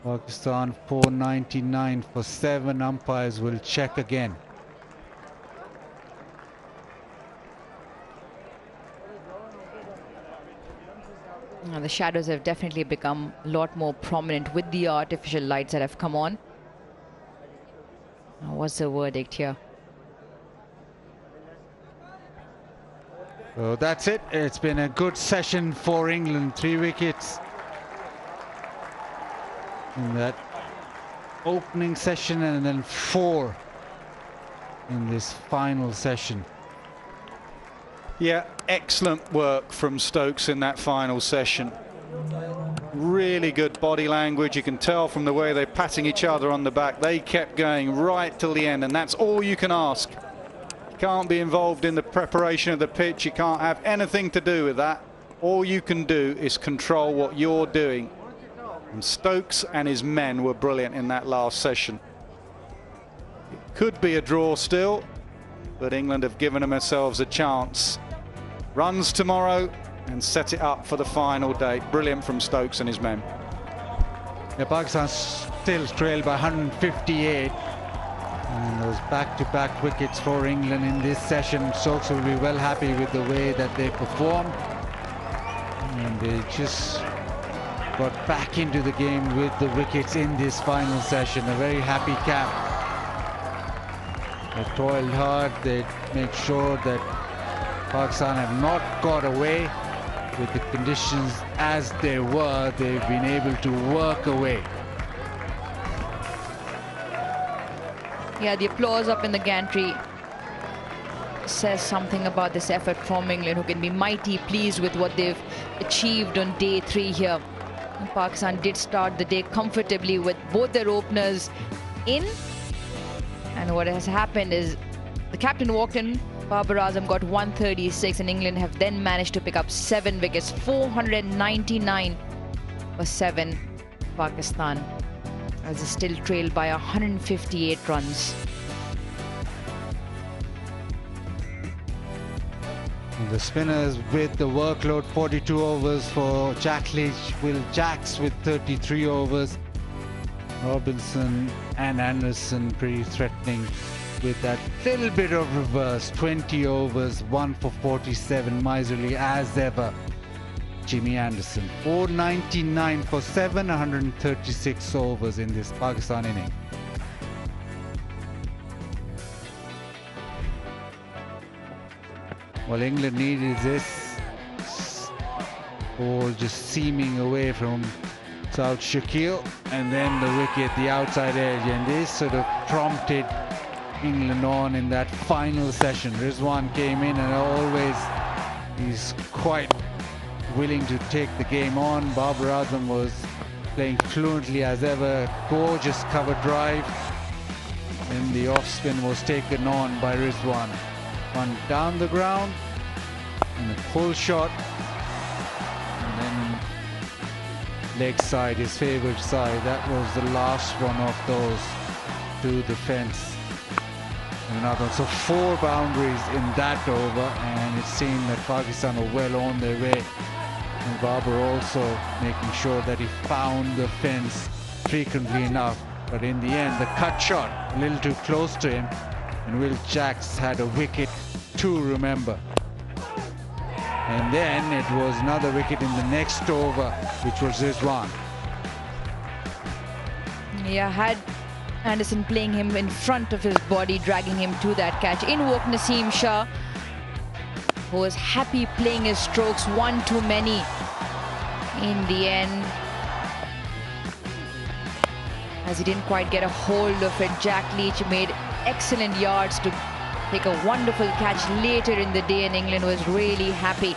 Pakistan 499 for 7. Umpires will check again. The shadows have definitely become a lot more prominent with the artificial lights that have come on. What's the verdict here? So that's it. It's been a good session for England. 3 wickets in that opening session and then 4 in this final session. Yeah, excellent work from Stokes in that final session. Really good body language. You can tell from the way they're patting each other on the back. They kept going right till the end, and that's all you can ask. You can't be involved in the preparation of the pitch. You can't have anything to do with that. All you can do is control what you're doing. And Stokes and his men were brilliant in that last session. It could be a draw still. but England have given themselves a chance. Runs tomorrow and set it up for the final day. Brilliant from Stokes and his men. Yeah, Pakistan still trailed by 158. And those back-to-back wickets for England in this session. Stokes will be well happy with the way that they performed. And they just got back into the game with the wickets in this final session. A very happy camp. They toiled hard. They make sure that Pakistan have not got away with the conditions as they were. They've been able to work away. Yeah, the applause up in the gantry says something about this effort from England, who can be mighty pleased with what they've achieved on day 3 here. And Pakistan did start the day comfortably with both their openers in. And what has happened is the captain walked in, Babar Azam got 136, and England have then managed to pick up 7 wickets, 499 for 7 Pakistan, as they still trailed by 158 runs. The spinners with the workload, 42 overs for Jack Leach, Will Jacks with 33 overs. Robinson and Anderson pretty threatening with that little bit of reverse. 20 overs, 1 for 47, miserly as ever. Jimmy Anderson, 499 for 7, 136 overs in this Pakistan inning. Well, England needed this ball just seaming away from South Shakil, and then the wicket, the outside edge, and this sort of prompted England on in that final session. Rizwan came in, and always he's quite willing to take the game on. Babar Azam was playing fluently as ever. Gorgeous cover drive, and the off spin was taken on by Rizwan. One down the ground and a pull shot, and then leg side, his favorite side. That was the last one of those to the fence. And another, so 4 boundaries in that over, and it seemed that Pakistan were well on their way. And Babar also making sure that he found the fence frequently enough, but in the end the cut shot a little too close to him, and Will Jacks had a wicket to remember. And then it was another wicket in the next over, which was Rizwan. Yeah, had Anderson playing him in front of his body, dragging him to that catch. In walked Naseem Shah, who was happy playing his strokes, one too many. In the end, as he didn't quite get a hold of it, Jack Leach made excellent yards to take a wonderful catch later in the day, and England was really happy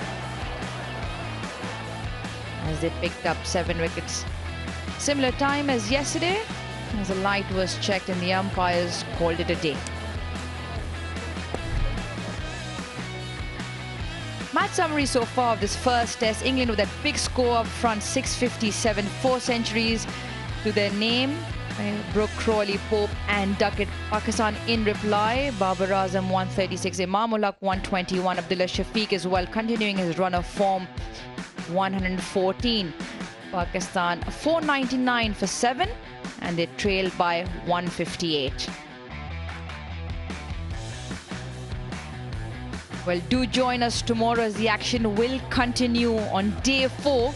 as they picked up 7 wickets. Similar time as yesterday, as the light was checked and the umpires called it a day. Match summary so far of this first test: England with that big score up front, 657, 4 centuries to their name. Brooke, Crawley, Pope and Duckett. Pakistan in reply: Babar Azam 136, Imam-ul-Haq 121, Abdullah Shafiq as well, continuing his run of form, 114. Pakistan 499 for 7, and they trail by 158. Well, do join us tomorrow as the action will continue on day 4.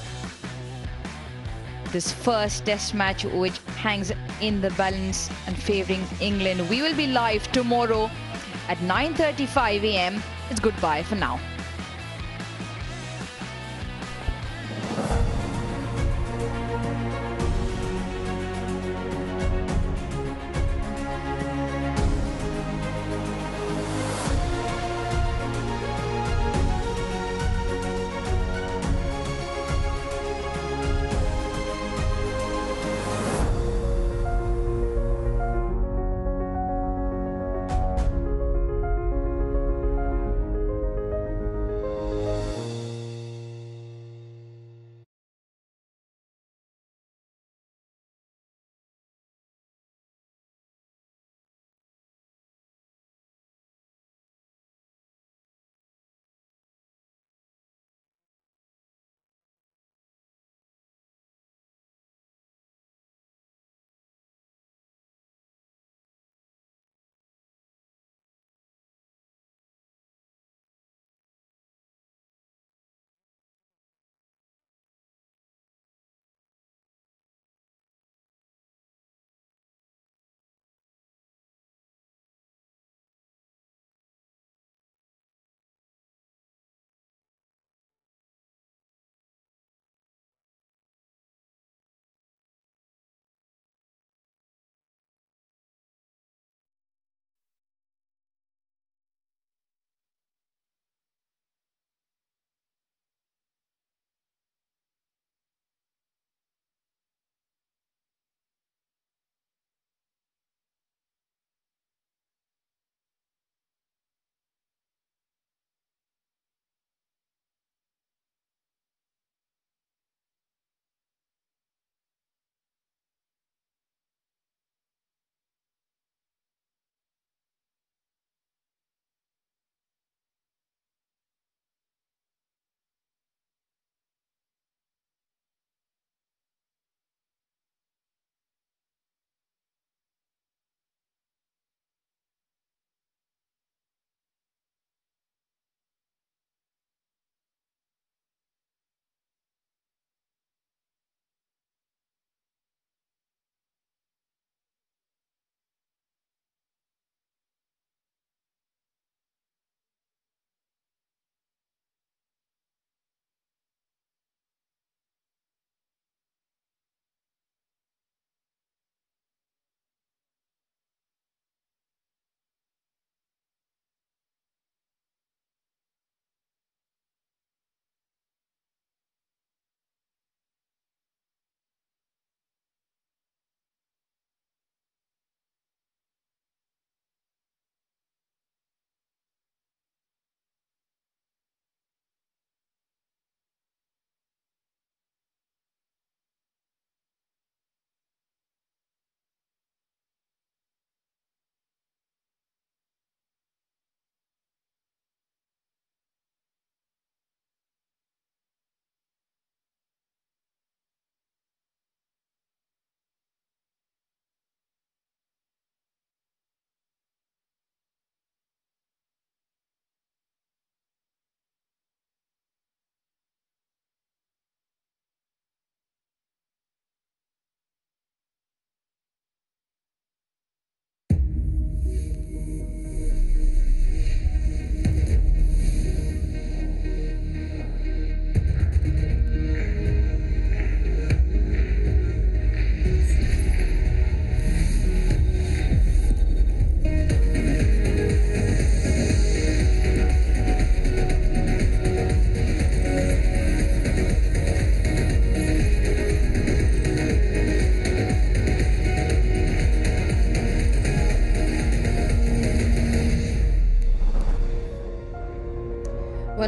This first test match, which hangs in the balance and favouring England. We will be live tomorrow at 9:35 a.m. It's goodbye for now.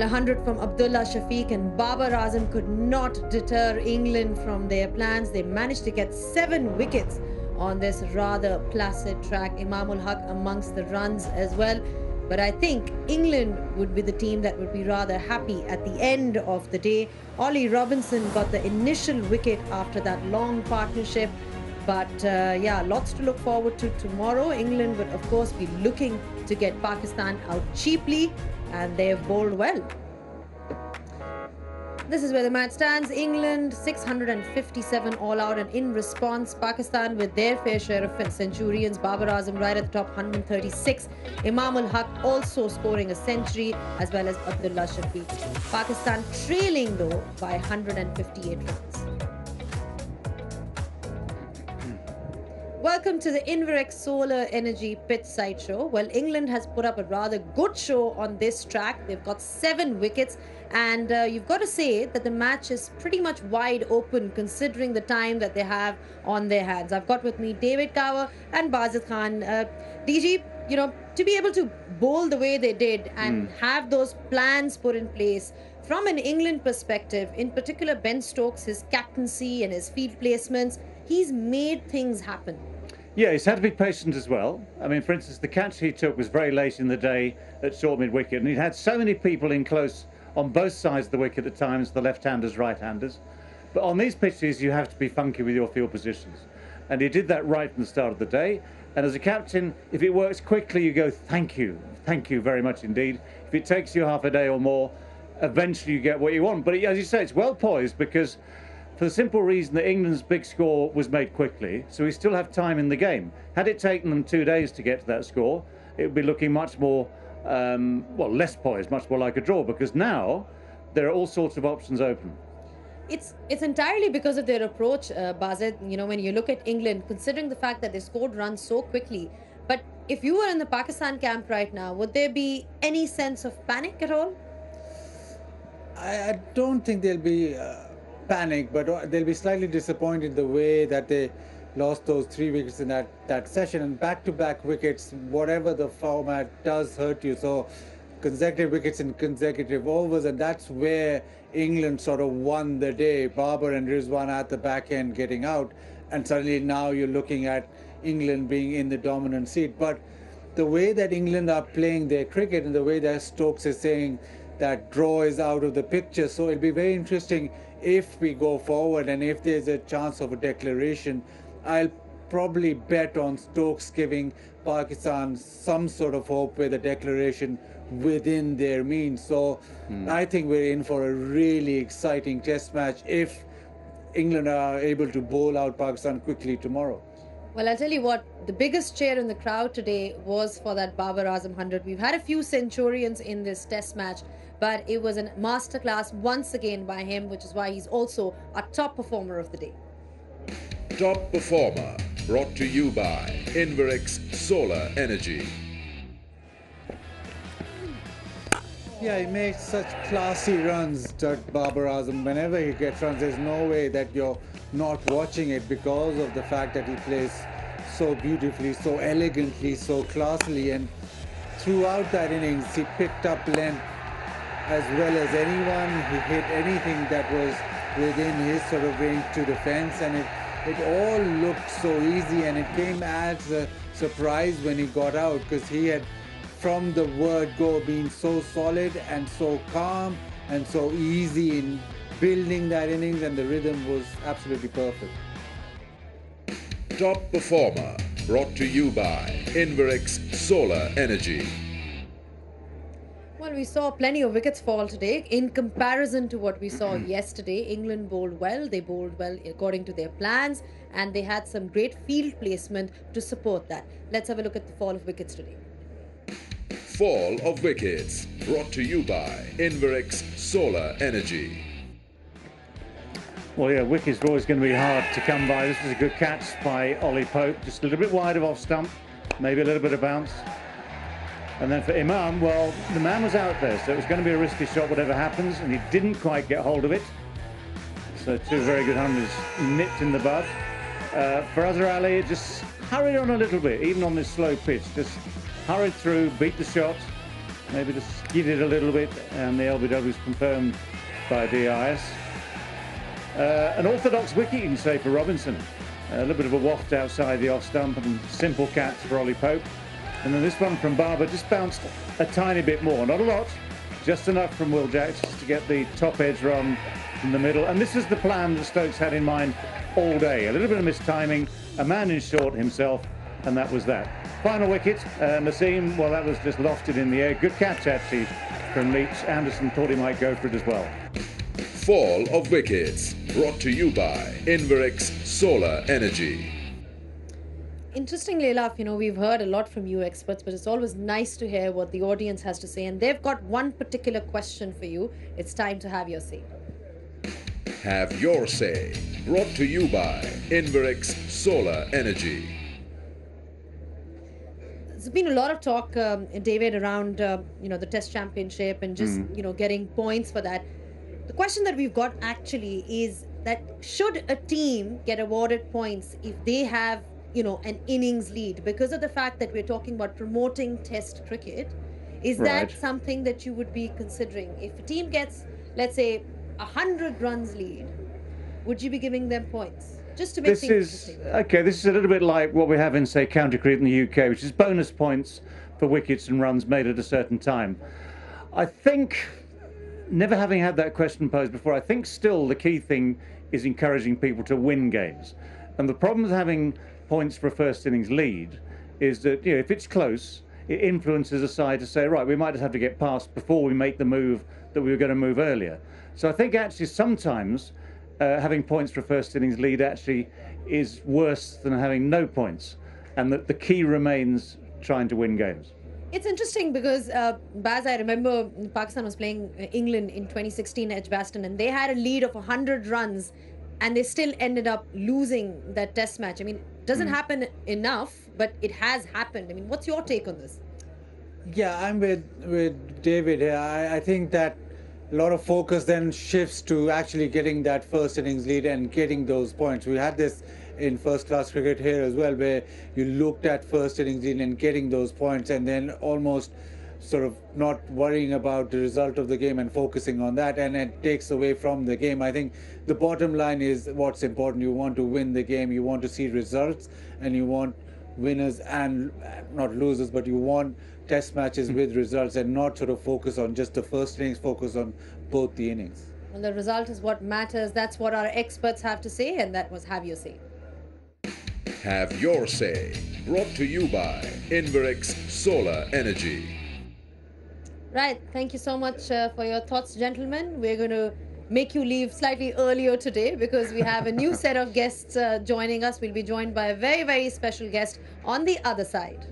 Well, 100 from Abdullah Shafiq, and Babar Azam could not deter England from their plans. They managed to get 7 wickets on this rather placid track. Imamul Haq amongst the runs as well. But I think England would be the team that would be rather happy at the end of the day. Ollie Robinson got the initial wicket after that long partnership. But yeah, lots to look forward to tomorrow. England would, of course, be looking to get Pakistan out cheaply, and they have bowled well. This is where the match stands. England 657 all out, and in response, Pakistan with their fair share of centurions. Babar Azam right at the top, 136. Imamul Haq also scoring a century, as well as Abdullah Shafiq. Pakistan trailing though by 158 runs. Welcome to the Inverex Solar Energy Pitch Side Show. Well, England has put up a rather good show on this track. They've got 7 wickets, and you've got to say that the match is pretty much wide open considering the time that they have on their hands. I've got with me David Kaur and Bazid Khan. DG, you know, to be able to bowl the way they did and have those plans put in place from an England perspective, in particular Ben Stokes, his captaincy and his field placements, he's made things happen. Yeah, he's had to be patient as well. I mean, for instance, the catch he took was very late in the day at short mid-wicket, and he'd had so many people in close on both sides of the wicket at times, the left-handers, right-handers. But on these pitches, you have to be funky with your field positions. And he did that right from the start of the day. And as a captain, if it works quickly, you go, thank you very much indeed. If it takes you half a day or more, eventually you get what you want. But as you say, it's well poised, because for the simple reason that England's big score was made quickly, so we still have time in the game. Had it taken them 2 days to get to that score, it would be looking much more, well, less poised, much more like a draw, because now there are all sorts of options open. It's entirely because of their approach, Bazid. You know, when you look at England, considering the fact that they scored runs so quickly. But if you were in the Pakistan camp right now, would there be any sense of panic at all? I don't think there'll be panic, but they'll be slightly disappointed the way that they lost those 3 wickets in that session, and back-to-back wickets, whatever the format, does hurt you. So consecutive wickets in consecutive overs, and that's where England sort of won the day. Babar and Rizwan at the back end getting out, and suddenly now you're looking at England being in the dominant seat. But the way that England are playing their cricket, and the way that Stokes is saying that draw is out of the picture, so it'll be very interesting if we go forward, and if there's a chance of a declaration. I'll probably bet on Stokes giving Pakistan some sort of hope with a declaration within their means. So I think we're in for a really exciting test match if England are able to bowl out Pakistan quickly tomorrow. Well, I'll tell you what, the biggest cheer in the crowd today was for that Babar Azam 100. We've had a few centurions in this test match, but it was a masterclass once again by him, which is why he's also a top performer of the day. Top performer, brought to you by Inverex Solar Energy. Yeah, he makes such classy runs, Babar Azam. Whenever he gets runs, there's no way that you're not watching it, because of the fact that he plays so beautifully, so elegantly, so classily. And throughout that innings, he picked up length as well as anyone. He hit anything that was within his sort of range to the fence, and it all looked so easy, and it came as a surprise when he got out, because he had from the word go been so solid and so calm and so easy in building that innings, and the rhythm was absolutely perfect. Top performer, brought to you by Inverex Solar Energy. Well, we saw plenty of wickets fall today in comparison to what we saw yesterday. England bowled well. They bowled well according to their plans, and they had some great field placement to support that. Let's have a look at the fall of wickets today. Fall of wickets, brought to you by Inverex Solar Energy. Well, yeah, wickets are always going to be hard to come by. This was a good catch by Ollie Pope, just a little bit wide of off stump, maybe a little bit of bounce. And then for Imam, well, the man was out there, so it was going to be a risky shot whatever happens, and he didn't quite get hold of it. So 2 very good hundreds nipped in the bud. For Azhar Ali, it just hurried on a little bit, even on this slow pitch. Just hurried through, beat the shot, maybe just skidded a little bit, and the LBW is confirmed by DIS. An orthodox wicket, you can say, for Robinson. A little bit of a waft outside the off stump and simple catch for Ollie Pope. And then this one from Barber just bounced a tiny bit more, not a lot, just enough from Will Jacks to get the top edge run in the middle. And this is the plan that Stokes had in mind all day. A little bit of mistiming, a man in short himself, and that was that. Final wicket, Naseem, well, that was just lofted in the air. Good catch, actually, from Leach. Anderson thought he might go for it as well. Fall of wickets, brought to you by Inverex Solar Energy. Interestingly enough, you know, we've heard a lot from you experts, but it's always nice to hear what the audience has to say. And they've got one particular question for you. It's time to have your say. Have your say, brought to you by Inverex Solar Energy. There's been a lot of talk, David, around you know, the Test Championship and just you know, getting points for that. The question that we've got actually is that should a team get awarded points if they have, you know, an innings lead, because of the fact that we're talking about promoting Test cricket? Is that something that you would be considering? If a team gets, let's say, 100 runs lead, would you be giving them points? Just to make things interesting. Okay, this is a little bit like what we have in, say, county cricket in the UK, which is bonus points for wickets and runs made at a certain time. I think, never having had that question posed before, I think still the key thing is encouraging people to win games. And the problem with having points for a first innings lead is that, you know, if it's close, it influences a side to say, right, we might just have to get past before we make the move that we were going to move earlier. So I think actually sometimes having points for a first innings lead actually is worse than having no points, and that the key remains trying to win games. It's interesting because, Baz, I remember Pakistan was playing England in 2016 Edgbaston, and they had a lead of 100 runs, and they still ended up losing that Test match. I mean, it doesn't happen enough, but it has happened. I mean, what's your take on this? Yeah, I'm with David here. I think that a lot of focus then shifts to actually getting that first innings lead and getting those points. We had this in first class cricket here as well, where you looked at first innings lead and getting those points, and then almost sort of not worrying about the result of the game and focusing on that, and it takes away from the game. I think the bottom line is what's important. You want to win the game, you want to see results, and you want winners and not losers, but you want Test matches with results and not sort of focus on just the first innings, focus on both the innings. Well, the result is what matters. That's what our experts have to say, and that was Have Your Say. Have your say, brought to you by Inverex Solar Energy. Right, thank you so much for your thoughts, gentlemen. We're going to make you leave slightly earlier today because we have a new set of guests joining us. We'll be joined by a very, very special guest on the other side.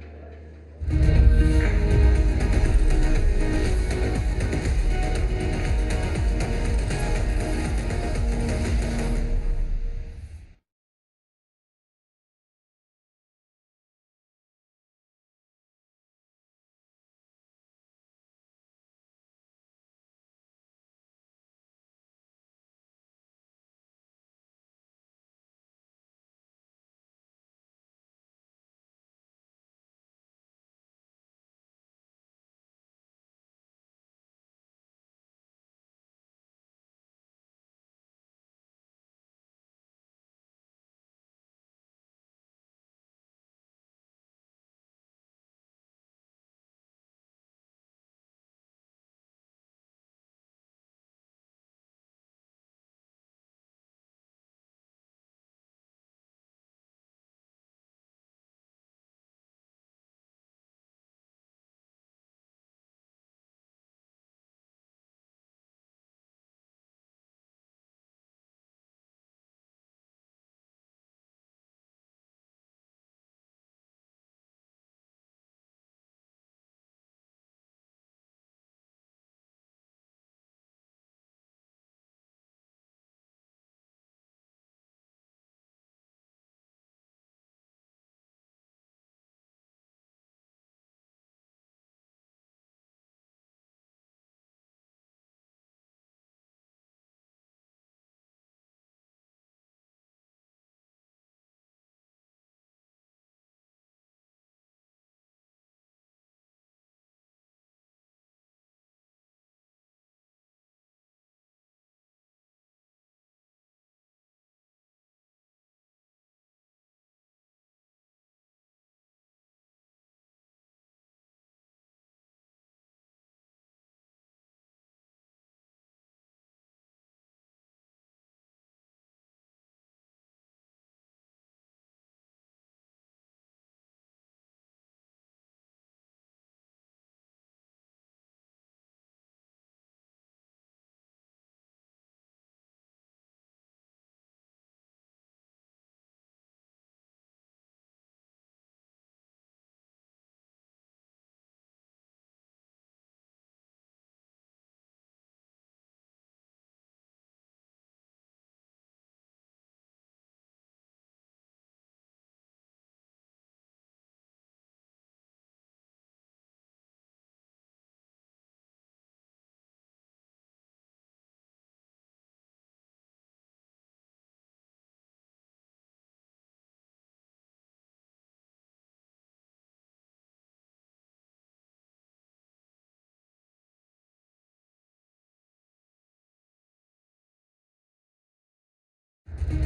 Welcome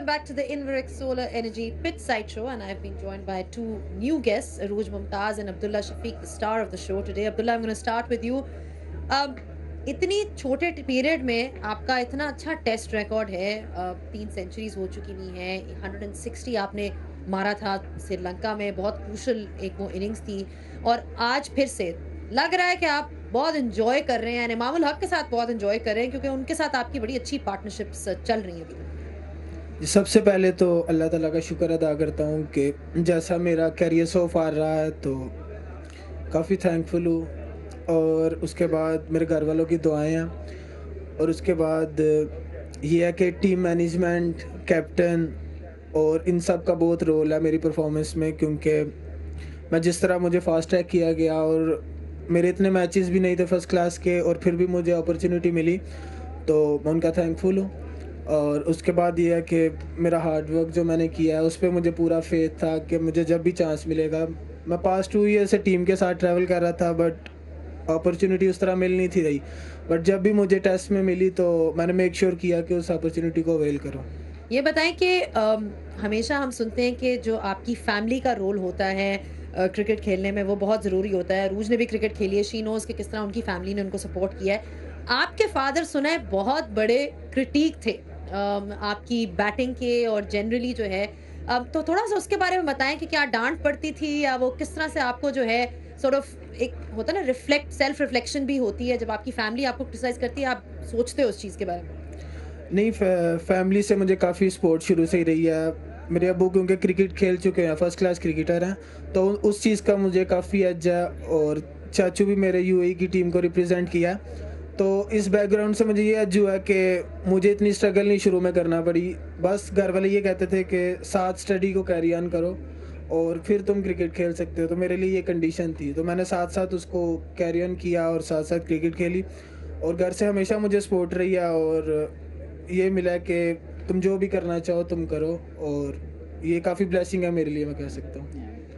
back to the Inverix Solar Energy Pit Side Show, and I've been joined by two new guests, Arooj Mumtaz and Abdullah Shafiq, the star of the show today. Abdullah, I'm going to start with you. इतनी छोटे period में आपका इतना अच्छा test record है, 3 centuries हो चुकी हुई हैं, 160 आपने मारा था श्रीलंका में, बहुत क्रूशल एक वो इनिंग्स थी, और आज फिर से लग रहा है कि आप बहुत इंजॉय कर रहे हैं, इमामुल हक के साथ बहुत इंजॉय कर रहे हैं, क्योंकि उनके साथ आपकी बड़ी अच्छी पार्टनरशिप्स चल रही हैं अभी। सबसे पहले तो अल्लाह ताला का शुक्र अदा करता हूँ कि जैसा मेरा कैरियर सो फार रहा है तो काफ़ी थैंकफुल हूँ, और उसके बाद मेरे घर वालों की दुआएं हैं, और उसके बाद ये है कि टीम मैनेजमेंट, कैप्टन और इन सब का बहुत रोल है मेरी परफॉर्मेंस में, क्योंकि मैं जिस तरह मुझे फास्ट ट्रैक किया गया और मेरे इतने मैचेस भी नहीं थे फर्स्ट क्लास के, और फिर भी मुझे अपॉर्चुनिटी मिली, तो मैं उनका थैंकफुल हूँ। और उसके बाद ये है कि मेरा हार्ड वर्क जो मैंने किया है उस पर मुझे पूरा फेथ था कि मुझे जब भी चांस मिलेगा। मैं पास्ट 2 ईयर से टीम के साथ ट्रैवल कर रहा था, बट अपॉर्चुनिटी उस तरह मिल नहीं थी रही, बट जब भी मुझे टेस्ट में मिली तो मैंने मेक श्योर किया कि उस अपॉर्चुनिटी को अवेल करूँ। ये बताएं कि हमेशा हम सुनते हैं कि जो आपकी फैमिली का रोल होता है क्रिकेट खेलने में वो बहुत ज़रूरी होता है। अरूज ने भी क्रिकेट खेली है, शी नोज़ कि किस तरह उनकी फैमिली ने उनको सपोर्ट किया है। आपके फादर सुना है बहुत बड़े क्रिटिक थे आपकी बैटिंग के और जनरली जो है, तो थोड़ा सा उसके बारे में बताएं कि क्या डांट पड़ती थी, या वो किस तरह से आपको जो है सॉर्ट ऑफ एक होता है ना सेल्फ रिफ्लेक्शन भी होती है जब आपकी फैमिली आपको क्रिटिसाइज करती है, आप सोचते हो उस चीज़ के बारे में? नहीं, फैमिली से मुझे काफ़ी सपोर्ट शुरू से ही रही है। मेरे अब्बू क्योंकि क्रिकेट खेल चुके हैं, फर्स्ट क्लास क्रिकेटर हैं, तो उस चीज़ का मुझे काफ़ी एज है, और चाचू भी मेरे यूएई की टीम को रिप्रेजेंट किया, तो इस बैकग्राउंड से मुझे ये एज हुआ कि मुझे इतनी स्ट्रगल नहीं शुरू में करना पड़ी। बस घर वाले ये कहते थे कि साथ स्टडी को कैरी ऑन करो और फिर तुम क्रिकेट खेल सकते हो, तो मेरे लिए ये कंडीशन थी, तो मैंने साथ साथ उसको कैरी ऑन किया और साथ साथ क्रिकेट खेली, और घर से हमेशा मुझे सपोर्ट रही है, और ये मिला कि तुम जो भी करना चाहो तुम करो, और ये काफ़ी ब्लेसिंग है मेरे लिए, मैं कह सकता हूँ।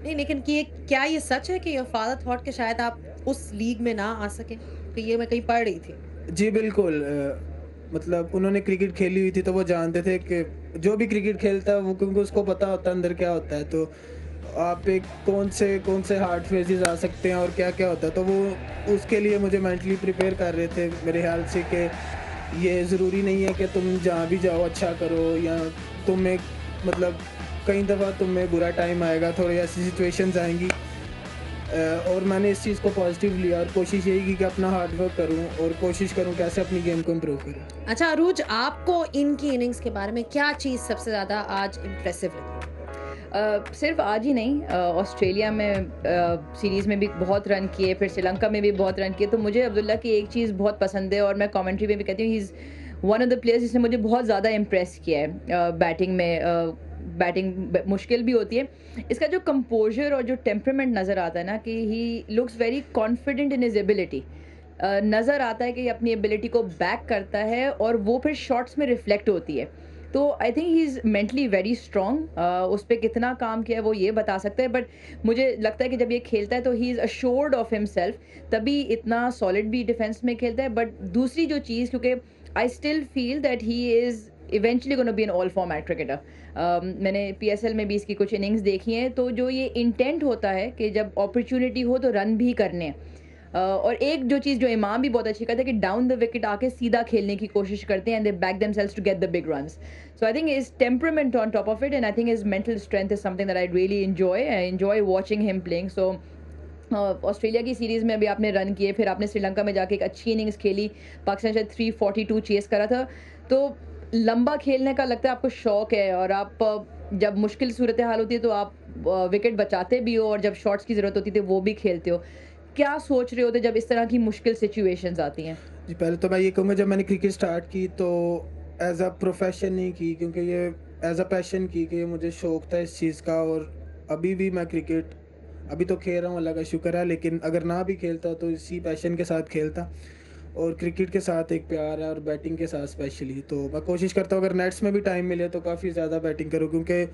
नहीं, लेकिन कि क्या ये सच है कि योर फादर थॉट कि शायद आप उस लीग में ना आ सकें? कि ये मैं कहीं पढ़ रही थी। जी बिल्कुल, मतलब उन्होंने क्रिकेट खेली हुई थी, तो वो जानते थे कि जो भी क्रिकेट खेलता है वो, क्योंकि उसको पता होता है अंदर क्या होता है, तो आप एक कौन से हार्ड फेजेस आ सकते हैं और क्या क्या होता है, तो वो उसके लिए मुझे मेंटली प्रिपेयर कर रहे थे मेरे ख्याल से कि ये ज़रूरी नहीं है कि तुम जहाँ भी जाओ अच्छा करो, या तुम एक मतलब कई दफ़ा तुम्हें बुरा टाइम आएगा, थोड़ी ऐसी सिचुएशंस आएंगी, और मैंने इस चीज़ को पॉजिटिव लिया और कोशिश यही की कि अपना हार्ड वर्क करूं और कोशिश करूं कैसे अपनी गेम को इम्प्रूव करूं। अच्छा अरूज, आपको इनकी इनिंग्स के बारे में क्या चीज़ सबसे ज़्यादा आज इम्प्रेसिव लगी? सिर्फ आज ही नहीं, ऑस्ट्रेलिया में सीरीज़ में भी बहुत रन किए, फिर श्रीलंका में भी बहुत रन किए, तो मुझे अब्दुल्ला की एक चीज़ बहुत पसंद है, और मैं कमेंट्री में भी कहती हूँ he is one of the players जिसने मुझे बहुत ज़्यादा इम्प्रेस किया है बैटिंग में। बैटिंग मुश्किल भी होती है, इसका जो कंपोजर और जो टेम्परामेंट नज़र आता है ना, कि he looks very confident in his ability, नज़र आता है कि अपनी एबिलिटी को बैक करता है और वो फिर शॉट्स में रिफ्लेक्ट होती है, तो I think he is mentally very strong. उस पर कितना काम किया है वो ये बता सकता है, बट मुझे लगता है कि जब ये खेलता है तो he is assured of himself, तभी इतना सॉलिड भी डिफेंस में खेलता है। बट दूसरी जो चीज़, क्योंकि I still feel that he is eventually gonna be an all format cricketer. मैंने PSL में भी इसकी कुछ इनिंग्स देखी हैं, तो जो ये इंटेंट होता है कि जब अपॉर्चुनिटी हो तो रन भी करने हैं, और एक जो चीज़ जो इमाम भी बहुत अच्छी करते हैं कि डाउन द विकेट आके सीधा खेलने की कोशिश करते हैं, and they back themselves to get the big runs. So I think is temperament on top of it, and I think is mental strength is something that I really enjoy watching him playing. So Australia की series में अभी आपने run किए, फिर आपने श्रीलंका में जाके एक अच्छी इनिंग्स खेली, पाकिस्तान शायद 342 चेस करा था, तो लंबा खेलने का लगता है आपको शौक है, और आप जब मुश्किल सूरत हाल होती है तो आप विकेट बचाते भी हो, और जब शॉट्स की ज़रूरत होती है वो भी खेलते हो। क्या सोच रहे होते जब इस तरह की मुश्किल सिचुएशंस आती हैं? जी, पहले तो मैं ये कहूँगा, जब मैंने क्रिकेट स्टार्ट की तो एज अ प्रोफेशन नहीं की, क्योंकि ये एज अ पैशन की, कि मुझे शौक था इस चीज़ का, और अभी भी मैं क्रिकेट अभी तो खेल रहा हूँ, अल्लाह का शुक्र है, लेकिन अगर ना भी खेलता तो इसी पैशन के साथ खेलता। और क्रिकेट के साथ एक प्यार है और बैटिंग के साथ स्पेशली। तो मैं कोशिश करता हूँ अगर नेट्स में भी टाइम मिले तो काफ़ी ज़्यादा बैटिंग करूँ, क्योंकि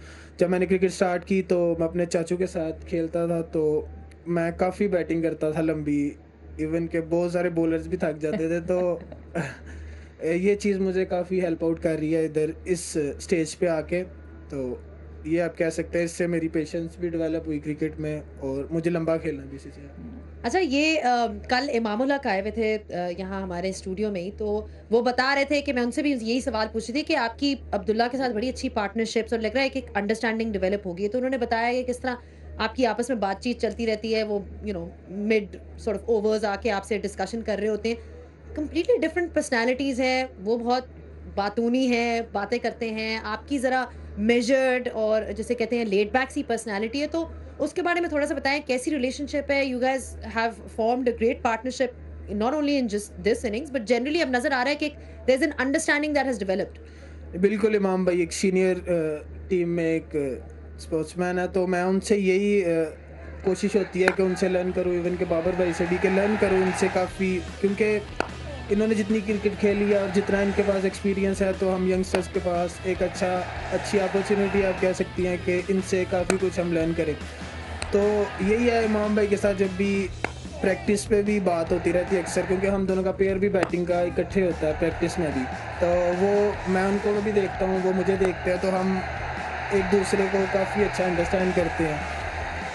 जब मैंने क्रिकेट स्टार्ट की तो मैं अपने चाचू के साथ खेलता था, तो मैं काफ़ी बैटिंग करता था लंबी, इवन के बहुत सारे बॉलर्स भी थक जाते थे। तो ये चीज़ मुझे काफ़ी हेल्प आउट कर रही है इधर इस स्टेज पे आके। तो ये आप कह सकते हैं इससे मेरी पेशेंस भी डेवलप हुई क्रिकेट में और मुझे लंबा खेलना भी सीखा। अच्छा, ये कल इमामुल हक आए हुए थे यहाँ हमारे स्टूडियो में ही, तो वो बता रहे थे कि मैं उनसे भी यही सवाल पूछ रही थी कि आपकी अब्दुल्ला के साथ बड़ी अच्छी पार्टनरशिप्स और लग रहा है कि एक अंडरस्टैंडिंग डेवलप होगी। तो उन्होंने बताया कि किस तरह आपकी आपस में बातचीत चलती रहती है, वो मिड सॉर्ट ऑफ ओवर्स आके आपसे डिस्कशन कर रहे होते हैं। कंप्लीटली डिफरेंट पर्सनैलिटीज़ हैं, वो बहुत बातूनी है, बातें करते हैं, आपकी ज़रा मेजर्ड और जैसे कहते हैं लेड बैक सी पर्सनैलिटी है। तो उसके बारे में थोड़ा सा बताएं, कैसी रिलेशनशिप है? You guys have formed a great partnership not only in just this innings but generally अब नज़र आ रहा है कि there is an understanding that has developed. बिल्कुल इमाम भाई एक सीनियर टीम में एक स्पोर्ट्समैन है, तो मैं उनसे यही कोशिश होती है कि उनसे लर्न करूँ, इवन के बाबर भाई से भी कि लर्न करूँ इनसे काफ़ी, क्योंकि इन्होंने जितनी क्रिकेट खेली है और जितना इनके पास एक्सपीरियंस है, तो हम यंगस्टर्स के पास एक अच्छी अपॉर्चुनिटी आप कह सकती हैं कि इनसे काफ़ी कुछ हम लर्न करें। तो यही है इमाम भाई के साथ जब भी प्रैक्टिस पे भी बात होती रहती है अक्सर, क्योंकि हम दोनों का पेयर भी बैटिंग का इकट्ठे होता है प्रैक्टिस में भी। तो वो मैं उनको भी देखता हूँ, वो मुझे देखते हैं, तो हम एक दूसरे को काफ़ी अच्छा अंडरस्टैंड करते हैं।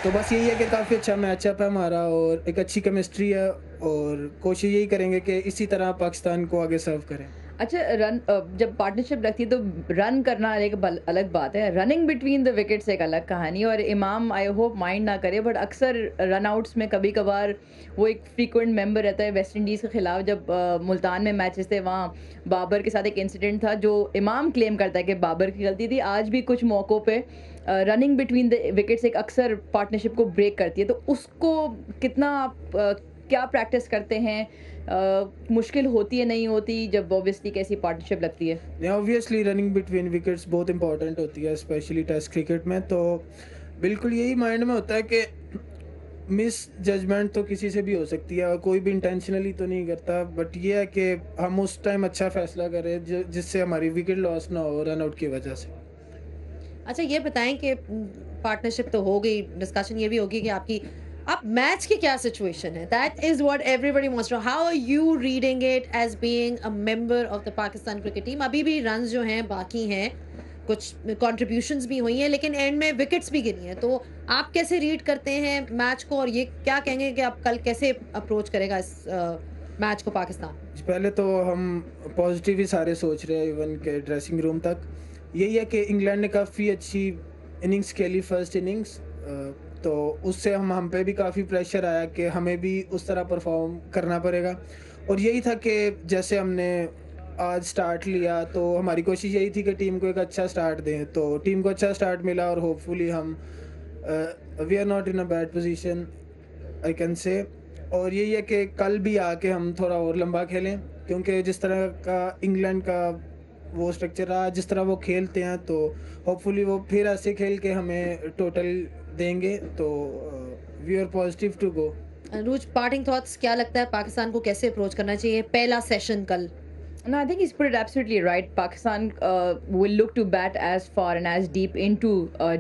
तो बस यही है कि काफ़ी अच्छा मैचअप है हमारा और एक अच्छी केमिस्ट्री है, और कोशिश यही करेंगे कि इसी तरह पाकिस्तान को आगे सर्व करें। अच्छा, रन जब पार्टनरशिप लगती है तो रन करना एक अलग बात है, रनिंग बिटवीन द विकेट्स एक अलग कहानी। और इमाम आई होप माइंड ना करे बट अक्सर रन आउट्स में कभी कभार वो एक फ्रीक्वेंट मेंबर रहता है। वेस्ट इंडीज़ के खिलाफ जब मुल्तान में मैचेस थे, वहाँ बाबर के साथ एक इंसिडेंट था जो इमाम क्लेम करता है कि बाबर की गलती थी। आज भी कुछ मौक़ों पे रनिंग बिटवीन द विकेट्स एक अक्सर पार्टनरशिप को ब्रेक करती है, तो उसको कितना आप क्या प्रैक्टिस करते हैं? मुश्किल होती है, नहीं होती जब ऑब्वियसली कैसी पार्टनरशिप लगती है? ऑब्वियसली रनिंग बिटवीन विकेट्स बहुत इंपॉर्टेंट होती है, स्पेशली टेस्ट क्रिकेट में। तो बिल्कुल यही माइंड में होता है कि मिस जजमेंट तो किसी से भी हो सकती है और कोई भी इंटेंशनली तो नहीं करता, बट ये है कि हम उस टाइम अच्छा फैसला करें जिससे हमारी विकेट लॉस ना हो रन आउट की वजह से। अच्छा, ये बताएं कि पार्टनरशिप तो हो गई, डिस्कशन ये भी होगी कि आपकी अब मैच की क्या सिचुएशन है? That is what everybody wants to know. How are you reading it as being a member of the Pakistan cricket team? अभी भी रन्स जो हैं बाकी हैं, कुछ कंट्रीब्यूशंस भी हुई हैं, लेकिन एंड में विकेट्स भी गिरी हैं। तो आप कैसे रीड करते हैं मैच को और ये क्या कहेंगे कि आप कल कैसे अप्रोच करेगा इस मैच को पाकिस्तान? पहले तो हम पॉजिटिव ही सारे सोच रहे हैं, इवन के ड्रेसिंग रूम तक। यही है कि इंग्लैंड ने काफ़ी अच्छी इनिंग्स खेली फर्स्ट इनिंग्स, तो उससे हम पे भी काफ़ी प्रेशर आया कि हमें भी उस तरह परफॉर्म करना पड़ेगा। और यही था कि जैसे हमने आज स्टार्ट लिया तो हमारी कोशिश यही थी कि टीम को एक अच्छा स्टार्ट दें, तो टीम को अच्छा स्टार्ट मिला और होपफुली हम we are not in a bad position I can say. और यही है कि कल भी आके हम थोड़ा और लंबा खेलें, क्योंकि जिस तरह का इंग्लैंड का वो स्ट्रक्चर रहा, जिस तरह वो खेलते हैं, तो होपफुली वो फिर ऐसे खेल के हमें टोटल देंगे। तो we are positive to go. Anuj, parting thoughts, क्या लगता है पाकिस्तान को कैसे अप्रोच करना चाहिए पहला सेशन कल? No, I think he's put it absolutely right. Pakistan will look to bat as far and as deep into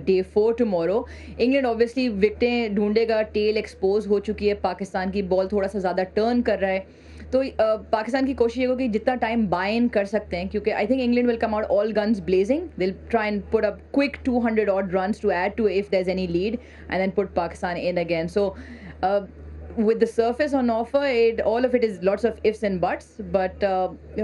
day 4 tomorrow. England obviously विकेटें ढूंढेगा, टेल एक्सपोज हो चुकी है, पाकिस्तान की बॉल थोड़ा सा ज़्यादा टर्न कर रहा है, तो पाकिस्तान की कोशिश ये होगी कि जितना टाइम बाय इन कर सकते हैं, क्योंकि I think England will come out all guns blazing, will try and put up quick 200 odd runs to add to if there's any lead and then put Pakistan in again. So with the surface on offer, all of it is lots of ifs and buts, but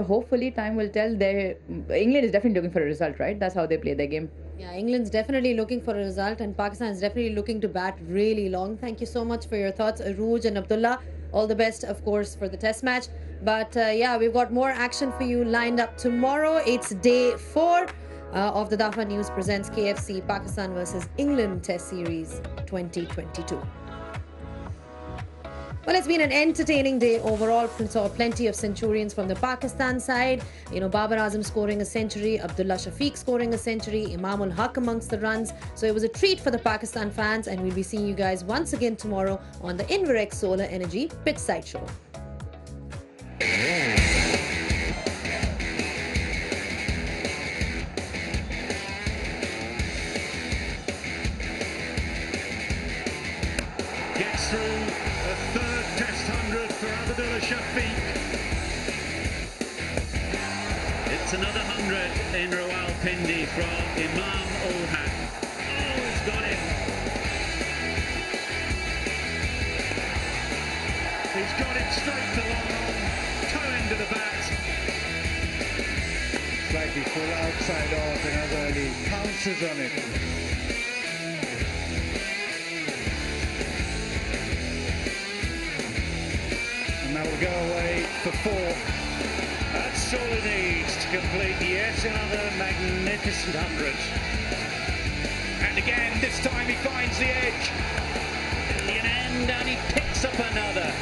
hopefully time will tell. England is definitely looking for a result, right? That's how they play their game. Yeah, England's definitely looking for a result and Pakistan is definitely looking to bat really long. Thank you so much for your thoughts, Arooj and Abdullah. All the best, of course, for the test match. But yeah, we've got more action for you lined up tomorrow. It's day 4 of the Dafa News presents KFC Pakistan versus England Test Series 2022. Well, it's been an entertaining day overall. Saw plenty of centurions from the Pakistan side. You know, Babar Azam scoring a century, Abdullah Shafiq scoring a century, Imamul Haq amongst the runs. So it was a treat for the Pakistan fans, and we'll be seeing you guys once again tomorrow on the Inverex Solar Energy Pitchside Show. Gets through a third Test 100 for Abdullah Shafiq. It's another 100 in Rawalpindi from Imam ul Haq. Oh, he's got it. He's got it straight to long on, toe end of the bat. Slightly full outside off, and Azali pounces on it. And that will go away for 4. That's all it needs to complete yet another magnificent 100. And again, this time he finds the edge. Billion end, and he picks up another.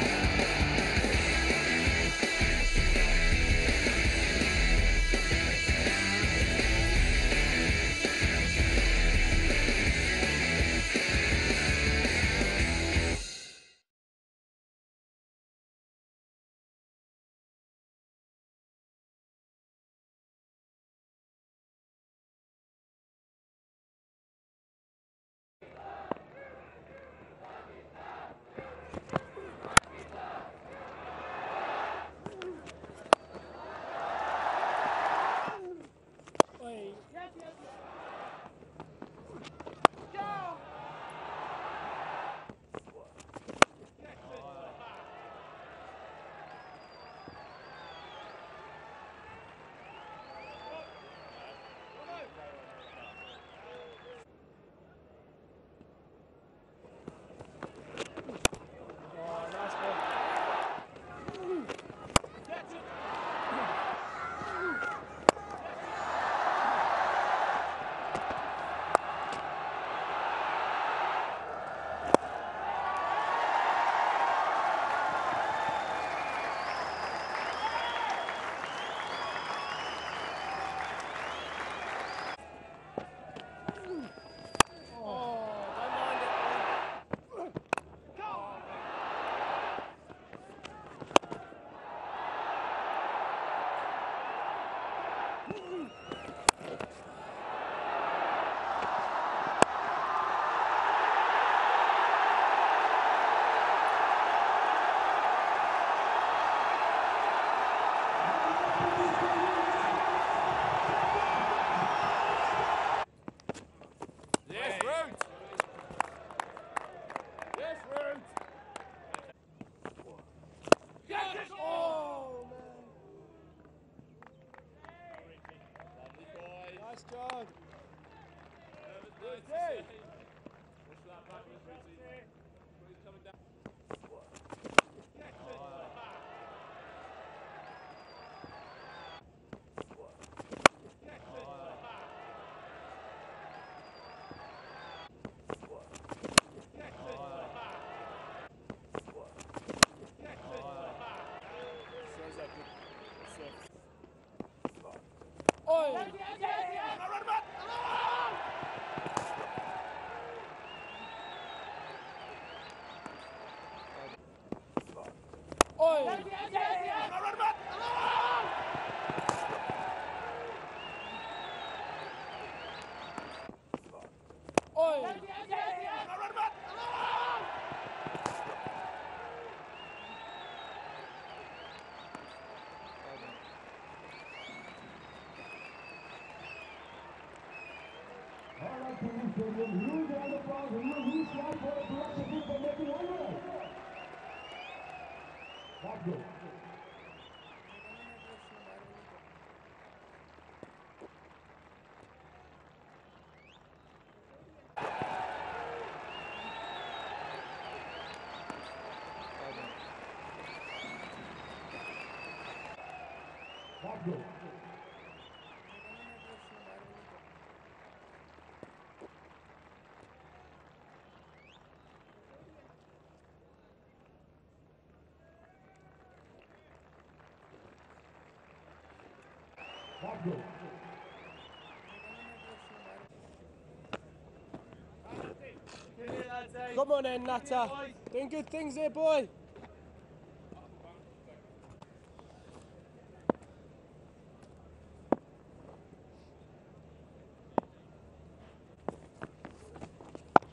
Come on then, Natta. Doing good things here, boy.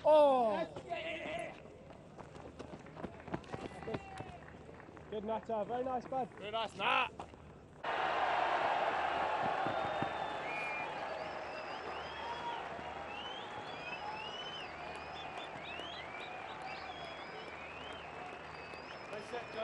Oh! Good Natta, very nice, bud. Very nice, Nat. Nice set, Joe.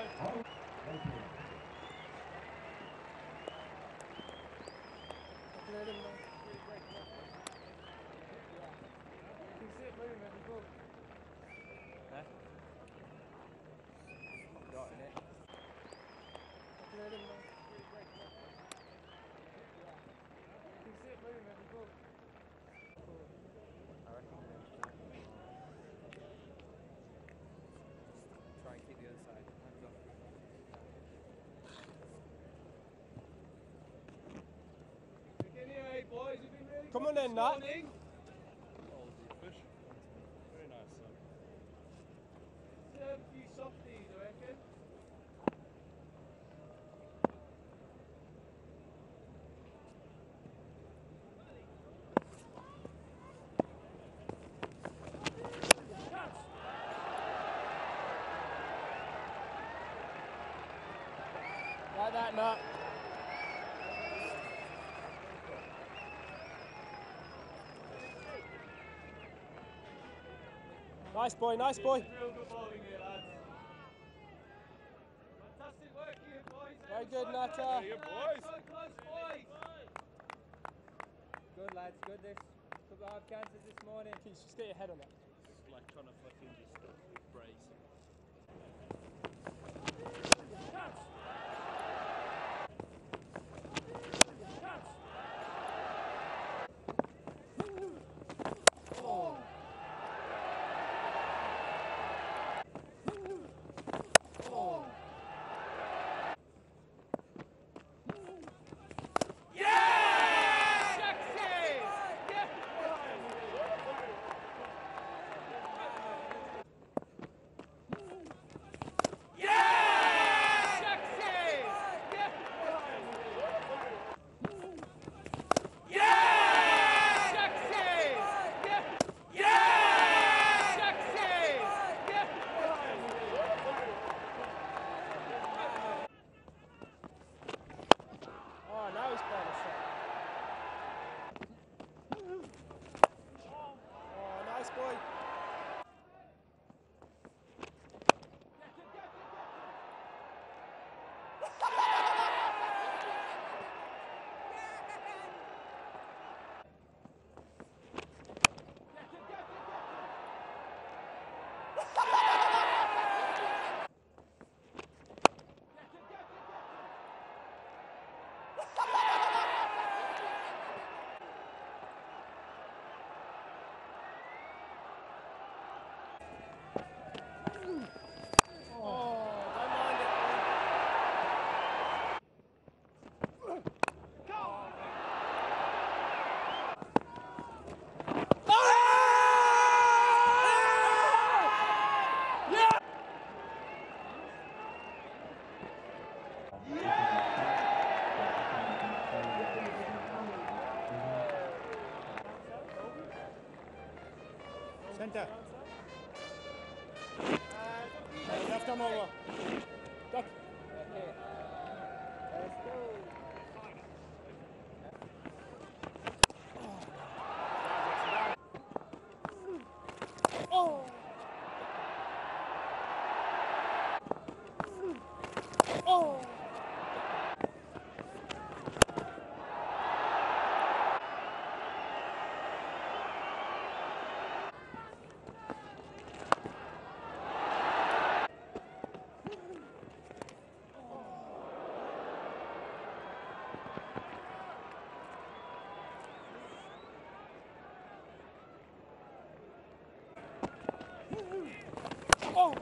Try and keep the other side. Hands off. Come on then, Nat. Very nice, son. Serve a few softies, I reckon. Like that, Nat. Nice boy, nice boy. Real good bowling here, lads. Fantastic work here, boys. Very good, Natta. Very good, boys. So close, boys. Good lads, good. There's a couple of chances this morning. Just get your head on that. It's like trying to fucking just brace. Oh, now he's playing a shot. Oh, nice boy. Center. Left arm over. Duck. Let's go. Oh! Oh! Oh!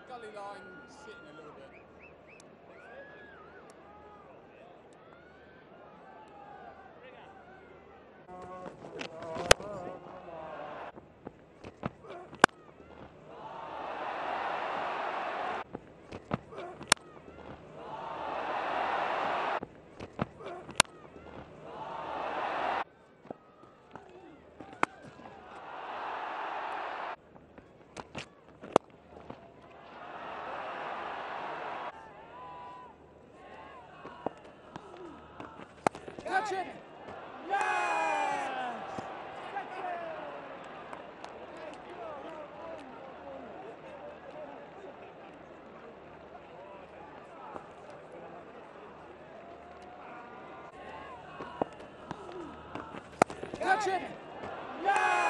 Gully line sitting a little bit. Catch it! Yes! Catch it! Yes!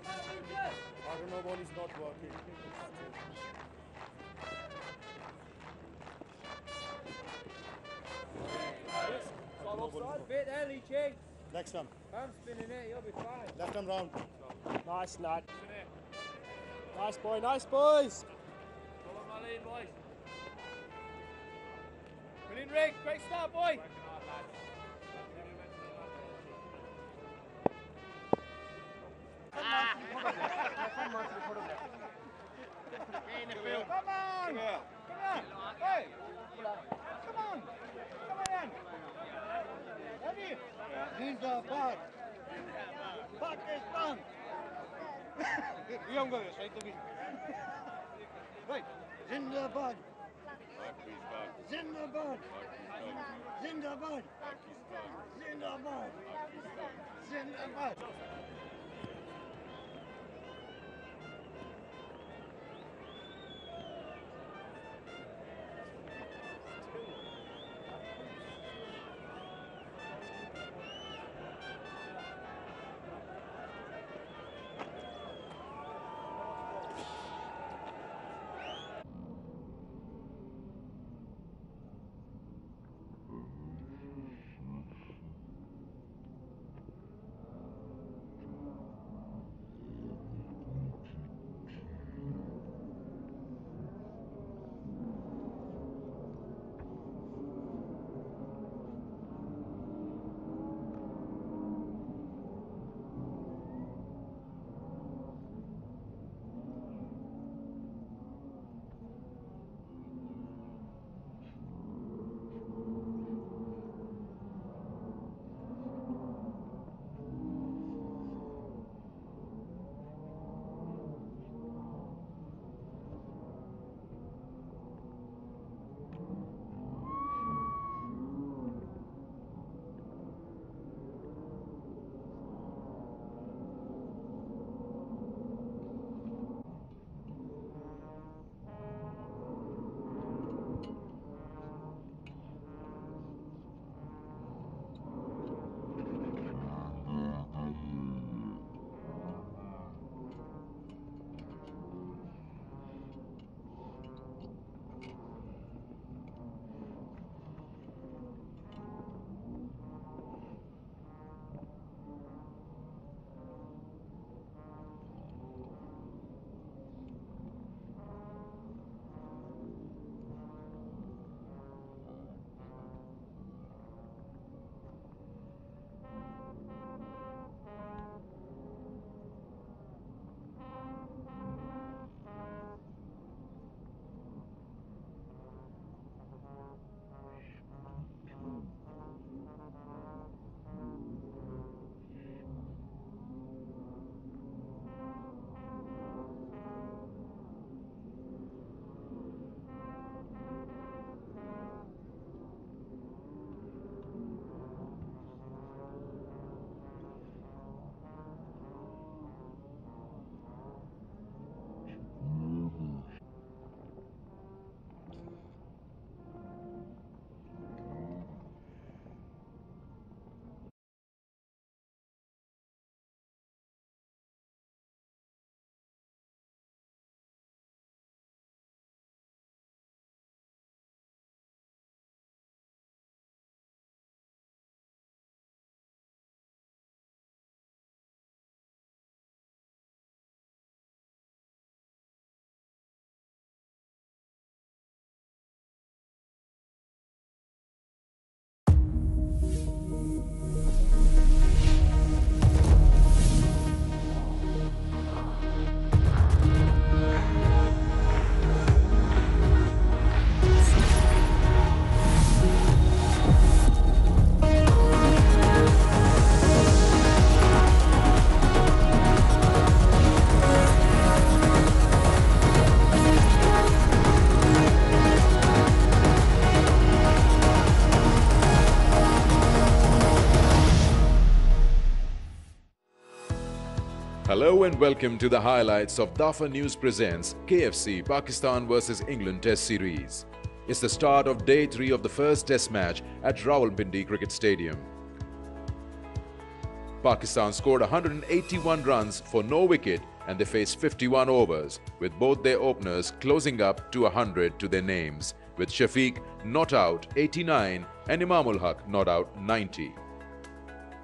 I don't know what is not working. Offside bit early, Ching. Next time. I'm spinning it, you'll be fine. Left arm round. Nice, lad. Nice boy, nice boys. Follow my lead, boys. Brilliant, Rick. Great start, boy. Come on! Hey! Come on! Come on! Ready? Zindabad! Pakistan! Younger, right to be. Right. Zindabad! Zindabad! Zindabad! Zindabad! Zindabad! Hello and welcome to the highlights of Dafa News presents KFC Pakistan vs England Test Series. It's the start of day 3 of the first Test match at Rawalpindi Cricket Stadium. Pakistan scored 181 runs for no wicket and they faced 51 overs, with both their openers closing up to 100 to their names, with Shafiq not out 89 and Imamul Haq not out 90.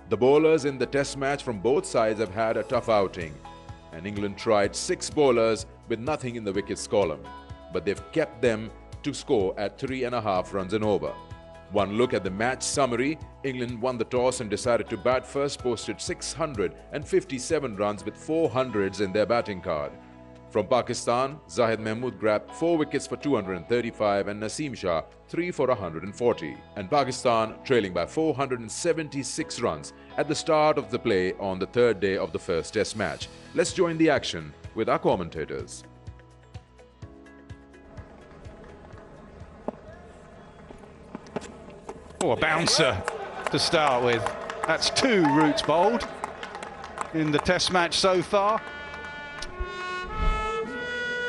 The bowlers in the test match from both sides have had a tough outing, and England tried 6 bowlers with nothing in the wickets column, but they've kept them to score at 3.5 runs and over. One look at the match summary: England won the toss and decided to bat first, posted 657 runs with 400s in their batting card. From Pakistan, Zahid Mahmood grabbed 4 wickets for 235 and Naseem Shah 3 for 140. And Pakistan trailing by 476 runs at the start of the play on the 3rd day of the first test match. Let's join the action with our commentators. Oh, a bouncer to start with. That's 2 Roots bowled in the test match so far.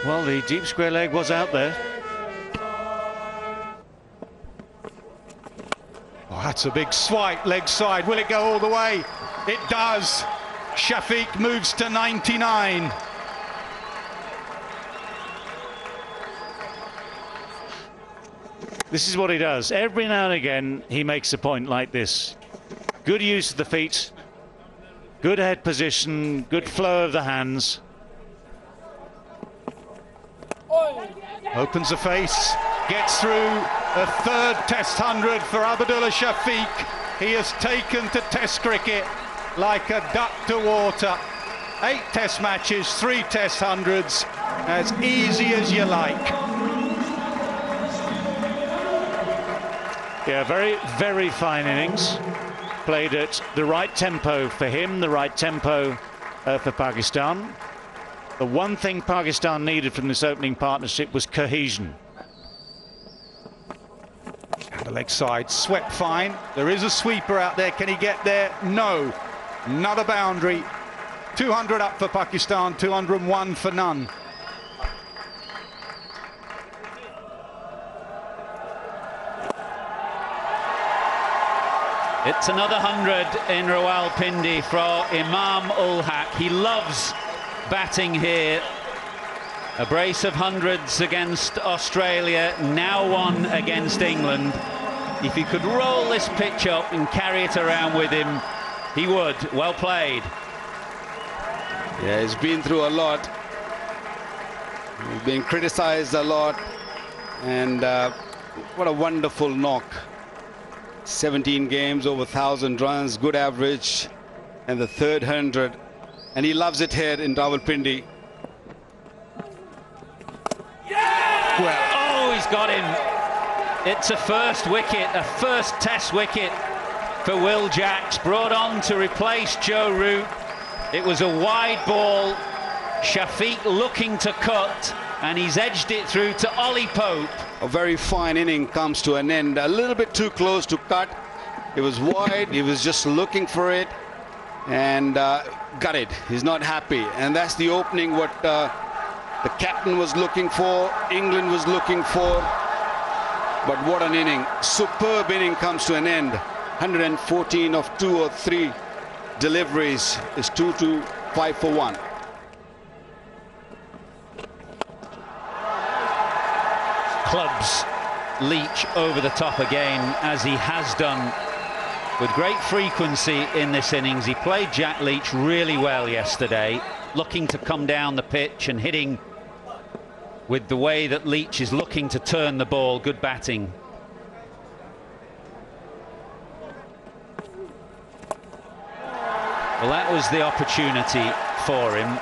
Well, the deep square leg was out there. Oh, that's a big swipe, leg side. Will it go all the way? It does. Shafiq moves to 99. This is what he does. Every now and again, he makes a point like this. Good use of the feet, good head position, good flow of the hands. Opens the face, gets through a 3rd Test 100 for Abdullah Shafiq. He has taken to Test cricket like a duck to water. 8 Test matches, 3 Test 100s, as easy as you like. Yeah, very, very fine innings. Played at the right tempo for him, the right tempo for Pakistan. The one thing Pakistan needed from this opening partnership was cohesion. And the leg side swept fine. There is a sweeper out there. Can he get there? No. Another boundary. 200 up for Pakistan, 201 for none. It's another 100 in Rawalpindi for Imam-ul Haq. He loves batting here. A brace of 100s against Australia, now 1 against England. If he could roll this pitch up and carry it around with him, he would. Well played. Yeah, he's been through a lot. He's been criticised a lot. And what a wonderful knock. 17 games, over 1,000 runs, good average, and the 3rd 100. And he loves it here in Rawalpindi. Well, oh, he's got him. It's a first wicket, a first test wicket for Will Jacks, brought on to replace Joe Root. It was a wide ball. Shafiq looking to cut, and he's edged it through to Ollie Pope. A very fine inning comes to an end. A little bit too close to cut. It was wide. He was just looking for it and got it. He's not happy. And that's the opening what the captain was looking for, England was looking for. But what an inning. Superb inning comes to an end. 114 of 2 or 3 deliveries is 5 for 1. Clubs Leach over the top again, as he has done with great frequency in this innings. He played Jack Leach really well yesterday, looking to come down the pitch and hitting with the way that Leach is looking to turn the ball. Good batting. Well, that was the opportunity for him,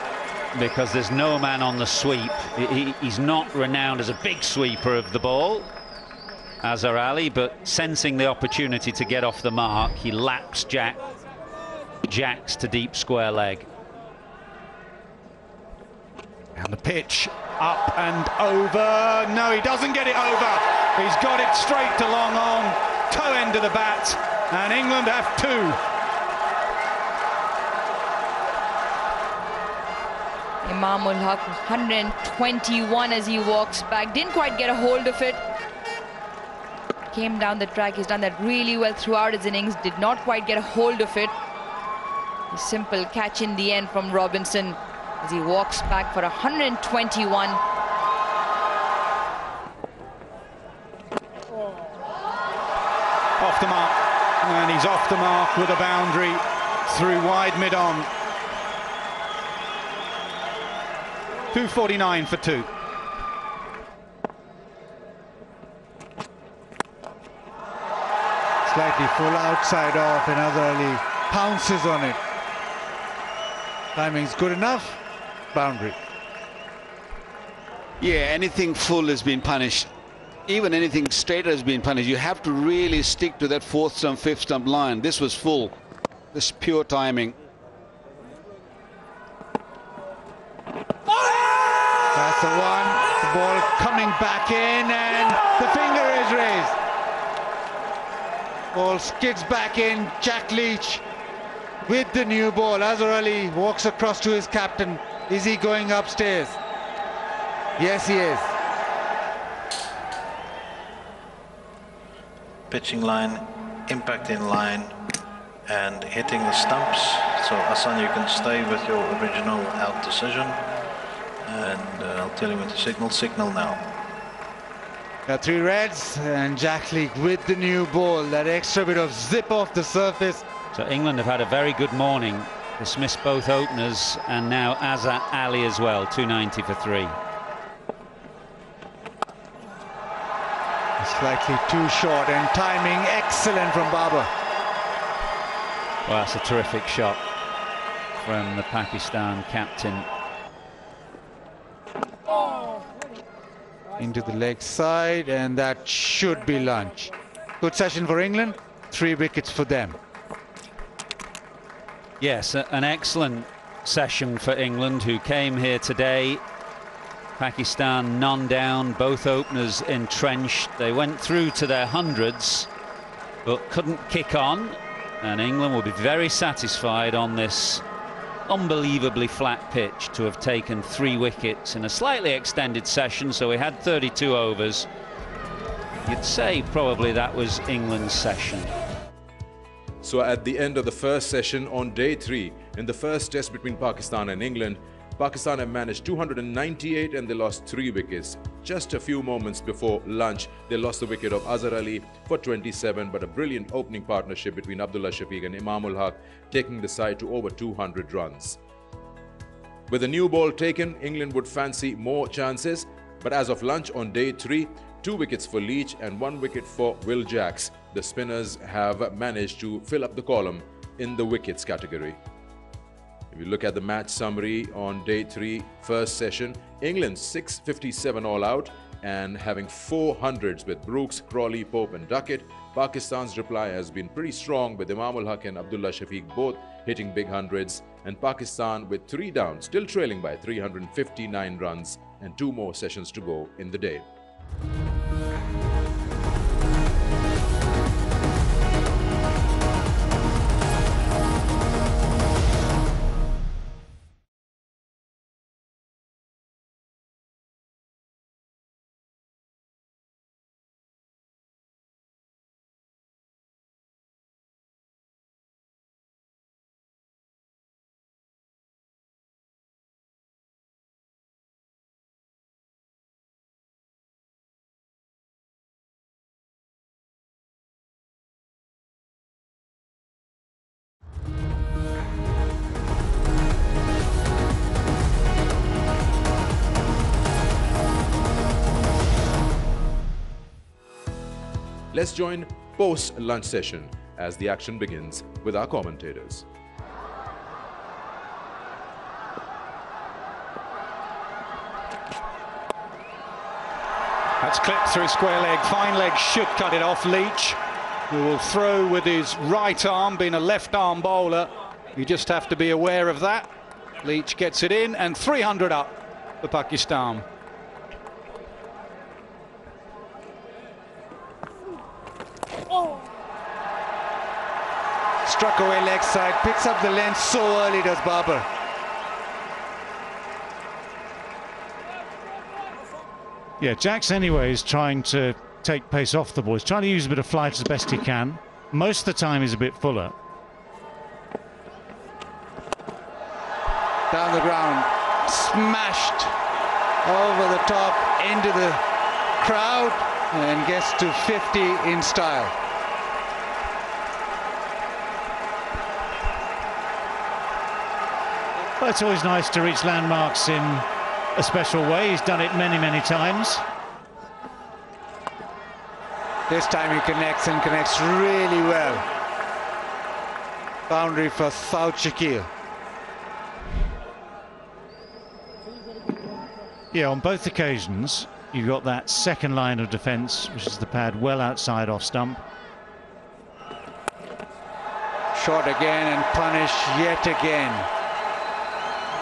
because there's no man on the sweep. He's not renowned as a big sweeper of the ball, Azhar Ali, but sensing the opportunity to get off the mark, he laps Jacks to deep square leg. And the pitch up and over. No, he doesn't get it over. He's got it straight to long on, toe end of the bat, and England have 2. Imam-ul Haq 121 as he walks back. Didn't quite get a hold of it. Came down the track. He's done that really well throughout his innings. Did not quite get a hold of it. simple catch in the end from Robinson as he walks back for 121. Off the mark, and he's off the mark with a boundary through wide mid-on. 249 for 2. Slightly full outside off, and Azhar pounces on it. Timing's good enough. Boundary. Yeah, anything full has been punished. Even anything straight has been punished. You have to really stick to that 4th stump, 5th stump line. This was full. This is pure timing. That's the one. The ball coming back in, and the finger is raised. Ball skids back in. Jack Leach with the new ball. Azhar Ali walks across to his captain. Is he going upstairs? Yes, he is. Pitching line, impact in line, and hitting the stumps. So Hassan, you can stay with your original out decision, and I'll tell you when to signal now. 3 reds, and Jack Leach with the new ball. That extra bit of zip off the surface. So England have had a very good morning. Dismissed both openers, and now Azhar Ali as well. 290 for 3. Slightly too short, and timing excellent from Babar. Well, that's a terrific shot from the Pakistan captain. Into the leg side, and that should be lunch. Good session for England. 3 wickets for them. Yes, an excellent session for England, who came here today. Pakistan none down, both openers entrenched. They went through to their hundreds, but couldn't kick on. And England will be very satisfied on this unbelievably flat pitch to have taken 3 wickets in a slightly extended session. So we had 32 overs. You'd say probably that was England's session. So at the end of the first session on day 3, in the first test between Pakistan and England, Pakistan have managed 298 and they lost 3 wickets. Just a few moments before lunch, they lost the wicket of Azhar Ali for 27, but a brilliant opening partnership between Abdullah Shafiq and Imamul Haq, taking the side to over 200 runs. With the new ball taken, England would fancy more chances, but as of lunch on day 3, 2 wickets for Leach and 1 wicket for Will Jacks. The spinners have managed to fill up the column in the wickets category. If you look at the match summary on day 3, first session, England 657 all out and having 400s with Brooks, Crawley, Pope and Duckett. Pakistan's reply has been pretty strong, with Imamul Haq and Abdullah Shafiq both hitting big hundreds, and Pakistan with 3 down, still trailing by 359 runs and 2 more sessions to go in the day. Let's join post-lunch session as the action begins with our commentators. That's clipped through square leg. Fine leg should cut it off. Leach, who will throw with his right arm, being a left arm bowler. You just have to be aware of that. Leach gets it in, and 300 up for Pakistan. Struck away leg side, picks up the length so early does Babar. Yeah, Jacks anyway is trying to take pace off the ball. He's trying to use a bit of flight as best he can. Most of the time he's a bit fuller. down the ground, smashed over the top into the crowd and gets to 50 in style. Well, it's always nice to reach landmarks in a special way. He's done it many, many times. This time he connects and connects really well. Boundary for South Shakil. Yeah, on both occasions, you've got that second line of defence, which is the pad well outside off stump. Shot again and punish yet again.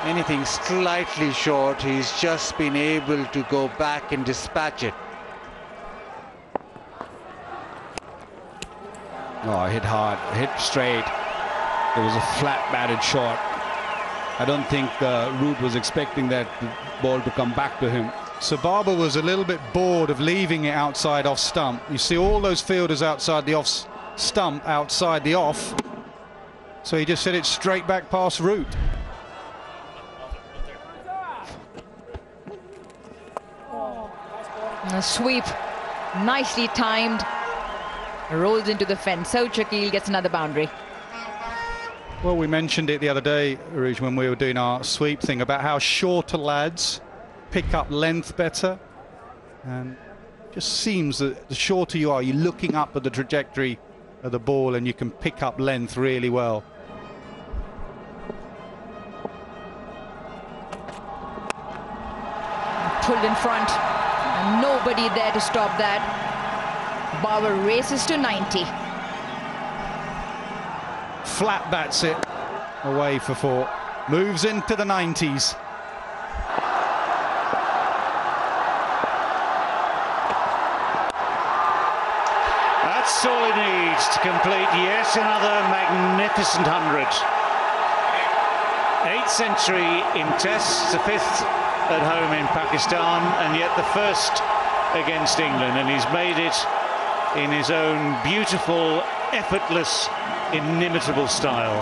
Anything slightly short, he's just been able to go back and dispatch it. Oh, hit hard, hit straight. It was a flat batted shot. I don't think Root was expecting that ball to come back to him. So Barber was a little bit bored of leaving it outside off stump. You see all those fielders outside the off stump, outside the off. So he just hit it straight back past Root. A sweep, nicely timed, rolls into the fence. So Shakil gets another boundary. Well, we mentioned it the other day, Rouge, when we were doing our sweep thing about how shorter lads pick up length better. And it just seems that the shorter you are, you're looking up at the trajectory of the ball and you can pick up length really well. Pulled in front, and nobody there to stop that. Barber races to 90. Flat bats it away for 4. Moves into the 90s. That's all he needs to complete yet another magnificent 100. 8th century in tests, the 5th at home in Pakistan, and yet the first against England, and he's made it in his own beautiful, effortless, inimitable style.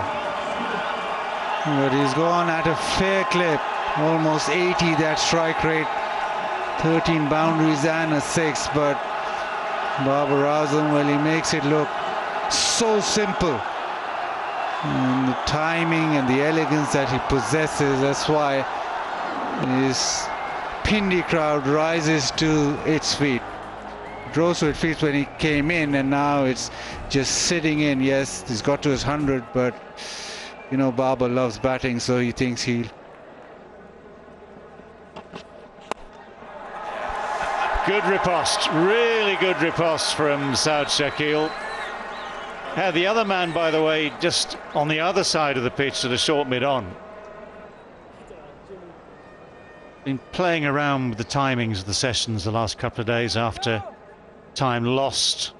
But he's gone at a fair clip, almost 80 that strike rate, 13 boundaries and a 6, but Babar Azam, well, he makes it look so simple. And the timing and the elegance that he possesses, that's why his Pindi crowd rises to its feet. It rose to its feet when he came in, and now it's just sitting in. Yes, he's got to his 100, but you know, Babar loves batting, so he thinks he'll. Good riposte, really good riposte from Saud Shakil. The other man, by the way, just on the other side of the pitch to the short mid-on. Been playing around with the timings of the sessions the last couple of days after time lost.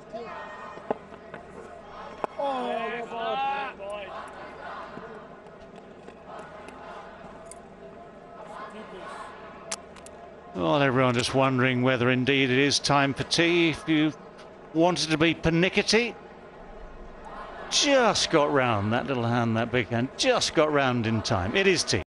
Well, everyone just wondering whether indeed it is time for tea. If you wanted to be pernickety, just got round, that little hand, that big hand, just got round in time. It is tea.